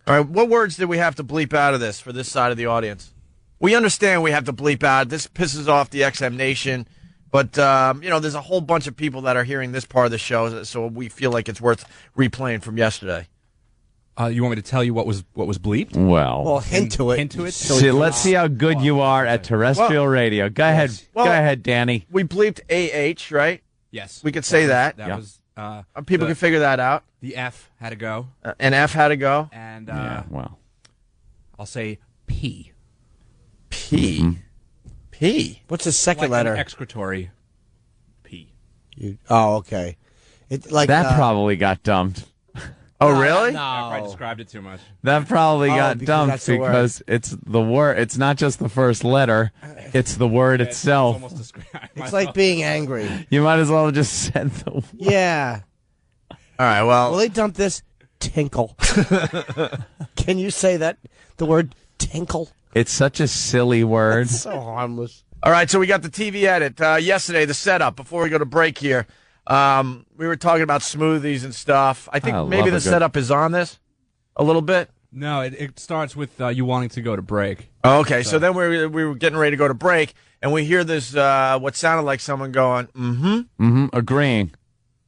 All right, what words did we have to bleep out of this for this side of the audience? We understand we have to bleep out. This pisses off the XM Nation. But, there's a whole bunch of people that are hearing this part of the show, so we feel like it's worth replaying from yesterday. You want me to tell you what was bleeped? Well, hint to it. Hint to it? Let's see how good you are at terrestrial radio. Go ahead. Go ahead, Danny. We bleeped AH, right? Yes. We could say that. That was... people can figure that out. The F had to go. An F had to go. And, I'll say P. P? Mm-hmm. P? What's the second like letter? An excretory P. Okay. That probably got dumped. Oh, really? No. I probably described it too much. That probably got because dumped that's the word. because it's the word. It's not just the first letter. It's the word itself. It's like being angry. You might as well have just said the word. Yeah. All right, well... Will they dump this? Tinkle. Can you say that? The word tinkle? It's such a silly word. It's so harmless. All right, so we got the TV edit. Yesterday, the setup, before we go to break here, we were talking about smoothies and stuff. I think maybe the setup is on this a little bit. No, it starts with you wanting to go to break. Oh, okay, so then we were getting ready to go to break, and we hear this, what sounded like someone going, agreeing.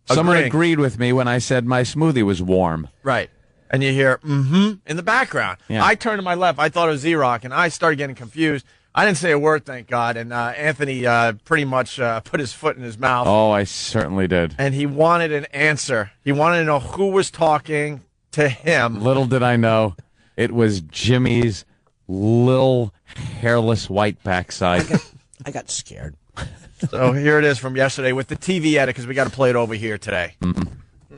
Someone agreed with me when I said my smoothie was warm. Right. And you hear, in the background. Yeah. I turned to my left. I thought it was Z-Rock, and I started getting confused. I didn't say a word, thank God, and Anthony pretty much put his foot in his mouth. Oh, I certainly did. And he wanted an answer. He wanted to know who was talking to him. Little did I know, it was Jimmy's little hairless white backside. I got scared. So here it is from yesterday with the TV edit, because we got to play it over here today.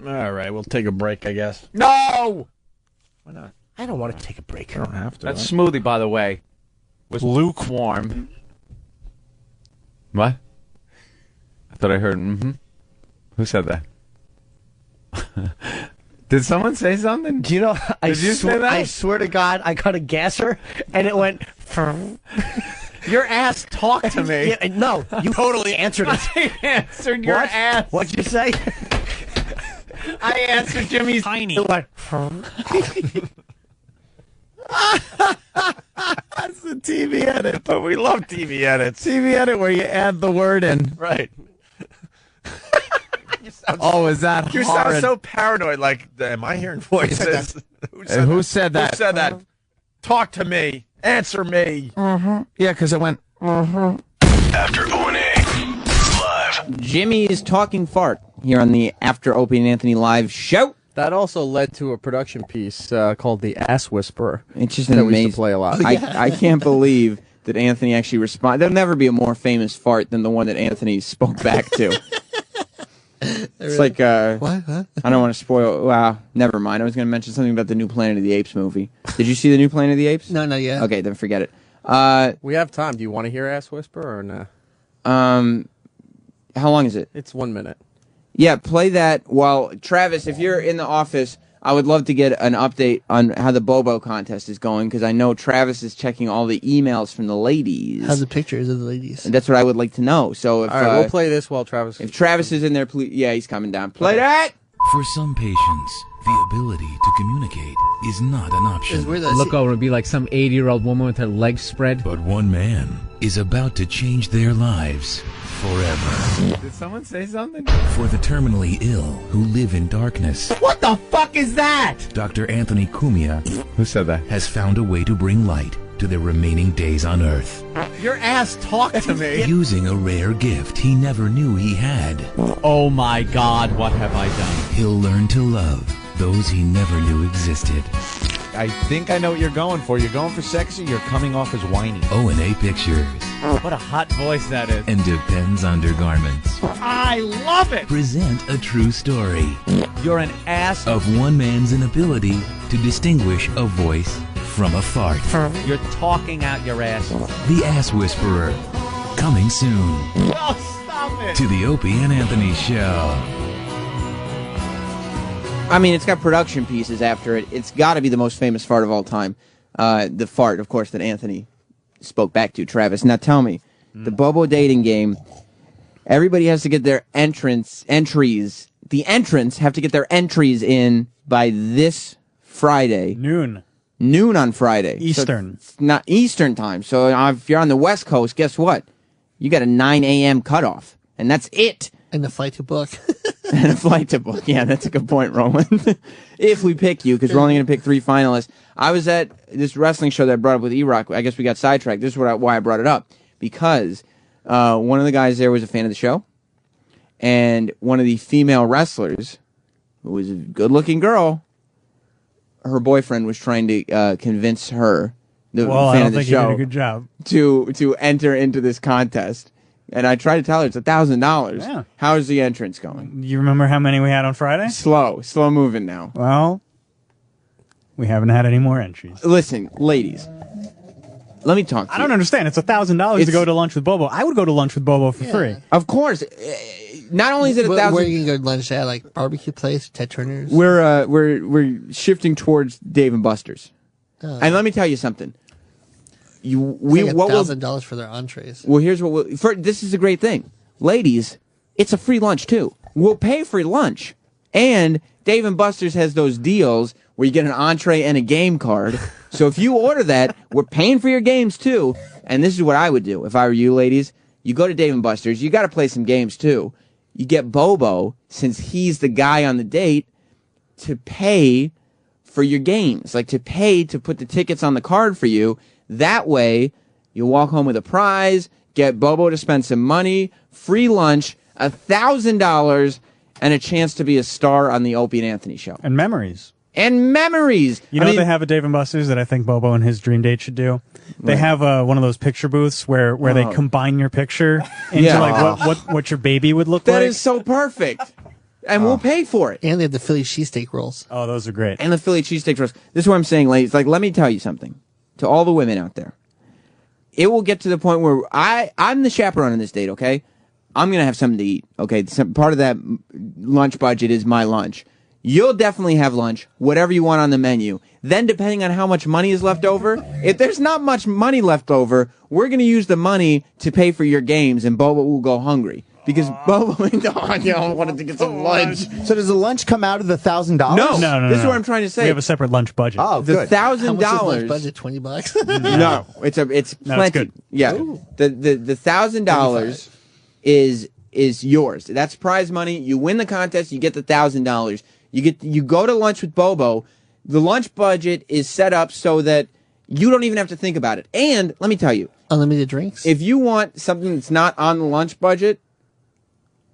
All right, we'll take a break, I guess. No! Why not? I don't want to take a break. I don't have to. That smoothie, by the way, was lukewarm. What? I thought I heard, Who said that? Did someone say something? Do you know, Did you say that? I swear to God, I got a gasser, and it went... Your ass talked to me. Yeah, no, you totally answered it. I answered your What? ass. What'd you say? I answered Jimmy's tiny. It went... That's the TV edit. But we love TV edits. TV edit where you add the word in. Right. Oh, is that You horrid? sound so paranoid, like, am I hearing voices? Who said that? Who said that? Talk to me. Answer me. Yeah, because it went... After O&A Live. Jimmy's talking fart here on the After Opie and Anthony Live show. That also led to a production piece called The Ass Whisperer. It's just that amazing. we used to play a lot. I can't believe that Anthony actually responded. There'll never be a more famous fart than the one that Anthony spoke back to. It's like What? Huh? I don't want to spoil. Wow, never mind. I was going to mention something about the new Planet of the Apes movie. Did you see the new Planet of the Apes? No, not yet. Okay, then forget it. We have time. Do you want to hear Ass Whisper or no? How long is it? It's 1 minute. Yeah, play that while Travis, if you're in the office, I would love to get an update on how the Bobo contest is going because I know Travis is checking all the emails from the ladies. How's the pictures of the ladies? And that's what I would like to know. So if All right, we'll play this while Travis. if Travis is in there, please, yeah, he's coming down. Play that. For some patients, the ability to communicate is not an option. Look over and be like some 80-year-old woman with her legs spread. But one man is about to change their lives forever. Did someone say something? For the terminally ill who live in darkness, What the fuck is that? Dr. Anthony Cumia, Who said that? has found a way to bring light to their remaining days on Earth. Your ass talked to me. Using a rare gift he never knew he had. Oh my God, what have I done? He'll learn to love those he never knew existed. I think I know what you're going for. You're going for sexy. You're coming off as whiny. O&A Pictures What a hot voice that is. and Depends Undergarments I love it. present a true story You're an ass. of one man's inability to distinguish a voice from a fart. You're talking out your ass. The Ass Whisperer, coming soon Oh, stop it. to the Opie and Anthony Show. I mean, it's got production pieces after it. It's got to be the most famous fart of all time. The fart, of course, that Anthony spoke back to, Travis. Now tell me, the Bobo dating game, everybody has to get their entries. The entrants have to get their entries in by this Friday. Noon on Friday. Eastern. So it's not Eastern time. So if you're on the West Coast, guess what? You got a 9 a.m. cutoff. And that's it. And the flight to book. And a flight to book. Yeah, that's a good point, Roland. If we pick you, because we're only going to pick 3 finalists. I was at this wrestling show that I brought up with E-Rock. I guess we got sidetracked. This is why I brought it up. Because one of the guys there was a fan of the show. And one of the female wrestlers, who was a good-looking girl, her boyfriend was trying to convince her, the fan of the show, you did a good job. to enter into this contest. And I tried to tell her it's $1,000. Yeah. How's the entrance going? You remember how many we had on Friday? Slow moving now. Well, we haven't had any more entries. Listen, ladies, let me talk to you. I don't understand. It's $1,000 to go to lunch with Bobo. I would go to lunch with Bobo for free. Of course. Not only is it $1,000. Where are you going to go to lunch at? Like barbecue place, Ted Turner's? We're shifting towards Dave and Buster's. Oh. And let me tell you something. It's like $1,000 for their entrees. Well, here's what this is a great thing. Ladies, it's a free lunch too. We'll pay for lunch. And Dave and Buster's has those deals where you get an entree and a game card. So if you order that, we're paying for your games too. And this is what I would do if I were you ladies. You go to Dave and Buster's, you got to play some games too. You get Bobo, since he's the guy on the date, to pay for your games. Like to pay to put the tickets on the card for you. That way, you walk home with a prize, get Bobo to spend some money, free lunch, $1,000, and a chance to be a star on the Opie and Anthony show. And memories. And memories. You know what they have at Dave & Buster's that I think Bobo and his dream date should do? They have one of those picture booths where they combine your picture into like what your baby would look like. That is so perfect. And we'll pay for it. And they have the Philly cheesesteak rolls. Oh, those are great. And the Philly cheesesteak rolls. This is what I'm saying, ladies. Like, let me tell you something. To all the women out there. It will get to the point where I'm the chaperone on this date, okay? I'm going to have something to eat, okay? Part of that lunch budget is my lunch. You'll definitely have lunch, whatever you want on the menu. Then, depending on how much money is left over, if there's not much money left over, we're going to use the money to pay for your games, and Bobo will go hungry. Because Bobo wanted to get some lunch. So does the lunch come out of the $1,000? No. This is what I'm trying to say. We have a separate lunch budget. Oh, the good. $1,000 lunch budget, $20? No, it's plenty. It's good. Yeah, the $1,000 is yours. That's prize money. You win the contest, you get the $1,000. You go to lunch with Bobo. The lunch budget is set up so that you don't even have to think about it. And let me tell you, unlimited drinks. If you want something that's not on the lunch budget,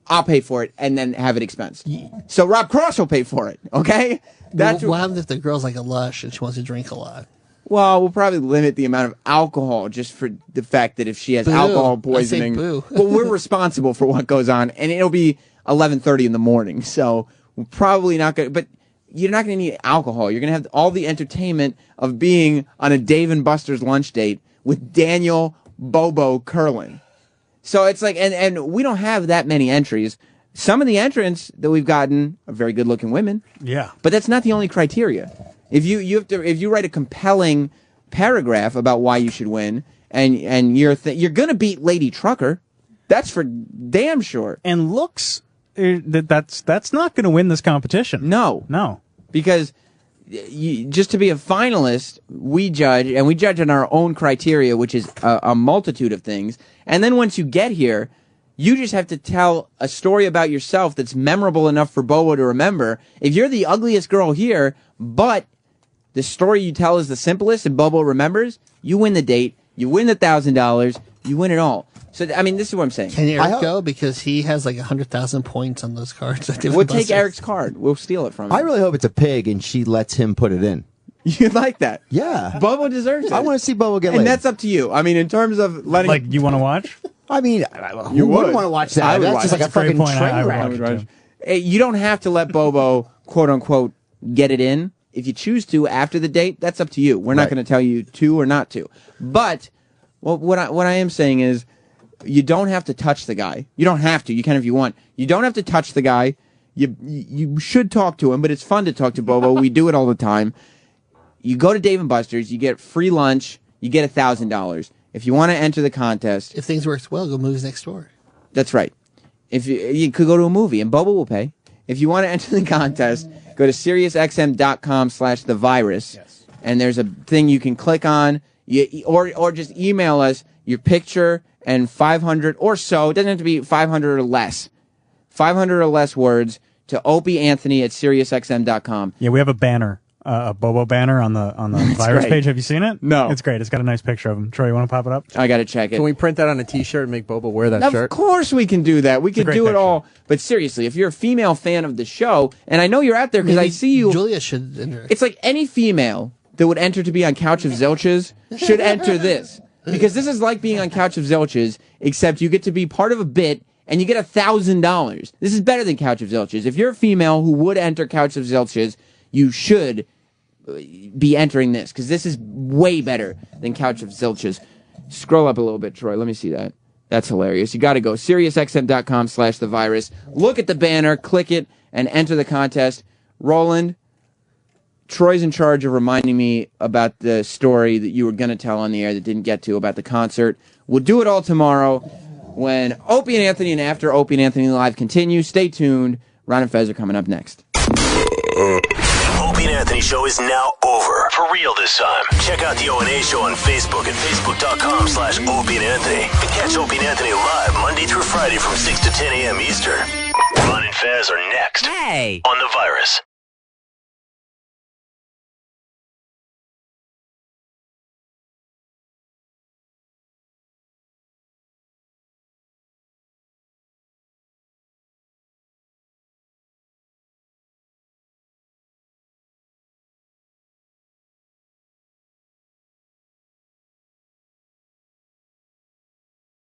I'll pay for it and then have it expensed. So Rob Cross will pay for it, okay? What happens if the girl's like a lush and she wants to drink a lot? Well, we'll probably limit the amount of alcohol just for the fact that if she has alcohol poisoning, well, we're responsible for what goes on. And it'll be 11:30 in the morning. So we're probably not going to, but you're not going to need alcohol. You're going to have all the entertainment of being on a Dave & Buster's lunch date with Daniel Bobo Curlin. So it's like, and we don't have that many entries. Some of the entrants that we've gotten are very good looking women. Yeah. But that's not the only criteria. If you write a compelling paragraph about why you should win, and you're going to beat Lady Trucker, that's for damn sure. And looks, that's not going to win this competition. No. Because just to be a finalist, we judge, and we judge on our own criteria, which is a multitude of things. And then once you get here, you just have to tell a story about yourself that's memorable enough for Bobo to remember. If you're the ugliest girl here, but the story you tell is the simplest and Bobo remembers, you win the date, you win the $1,000, you win it all. So, I mean, this is what I'm saying. Can Eric go? Because he has like 100,000 points on those cards. We'll take Eric's card. We'll steal it from him. I really hope it's a pig and she lets him put it in. You like that? Yeah. Bobo deserves it. I want to see Bobo get laid. And that's up to you. I mean, in terms of letting... Like, you want to watch? I mean, You who wouldn't would. want to watch that? I would That's watch just it. like a fucking train I would wreck. watch it too. Hey, you don't have to let Bobo, quote unquote, get it in. If you choose to after the date, that's up to you. We're not going to tell you to or not to. But what I am saying is, you don't have to touch the guy. You don't have to. You can if you want. You don't have to touch the guy. You should talk to him, but it's fun to talk to Bobo. We do it all the time. You go to Dave & Buster's. You get free lunch. You get $1,000. If you want to enter the contest, If things work well, go movies next door. that's right. If you could go to a movie, and Bobo will pay. If you want to enter the contest, go to SiriusXM.com/thevirus, and there's a thing you can click on, or just email us your picture and 500 or so. It doesn't have to be 500 or less. 500 or less words to opieanthony@SiriusXM.com. Yeah, we have a banner, a Bobo banner on the virus great. page. Have you seen it? No. It's great. It's got a nice picture of him. Troy, you want to pop it up? I got to check it. Can we print that on a T-shirt and make Bobo wear that Of shirt? course we can do that. We It's a can great do it picture. all. But seriously, if you're a female fan of the show, and I know you're out there because I Maybe see you. Julia should enter. It's like any female that would enter to be on Couch of Zilches should enter this. Because this is like being on Couch of Zilches, except you get to be part of a bit and you get $1,000. This is better than Couch of Zilches. If you're a female who would enter Couch of Zilches, you should be entering this, because this is way better than Couch of Zilches. Scroll up a little bit, Troy. Let me see that. That's hilarious. You got to go. SiriusXM.com/thevirus. Look at the banner, click it, and enter the contest. Roland, Troy's in charge of reminding me about the story that you were going to tell on the air that didn't get to about the concert. We'll do it all tomorrow when Opie and Anthony and After Opie and Anthony Live continue. Stay tuned. Ron and Fez are coming up next. Opie and Anthony show is now over. For real this time. Check out the O&A show on Facebook at facebook.com/Opie and Anthony. And catch Opie and Anthony live Monday through Friday from 6 to 10 a.m. Eastern. Ron and Fez are next. Hey! On The Virus.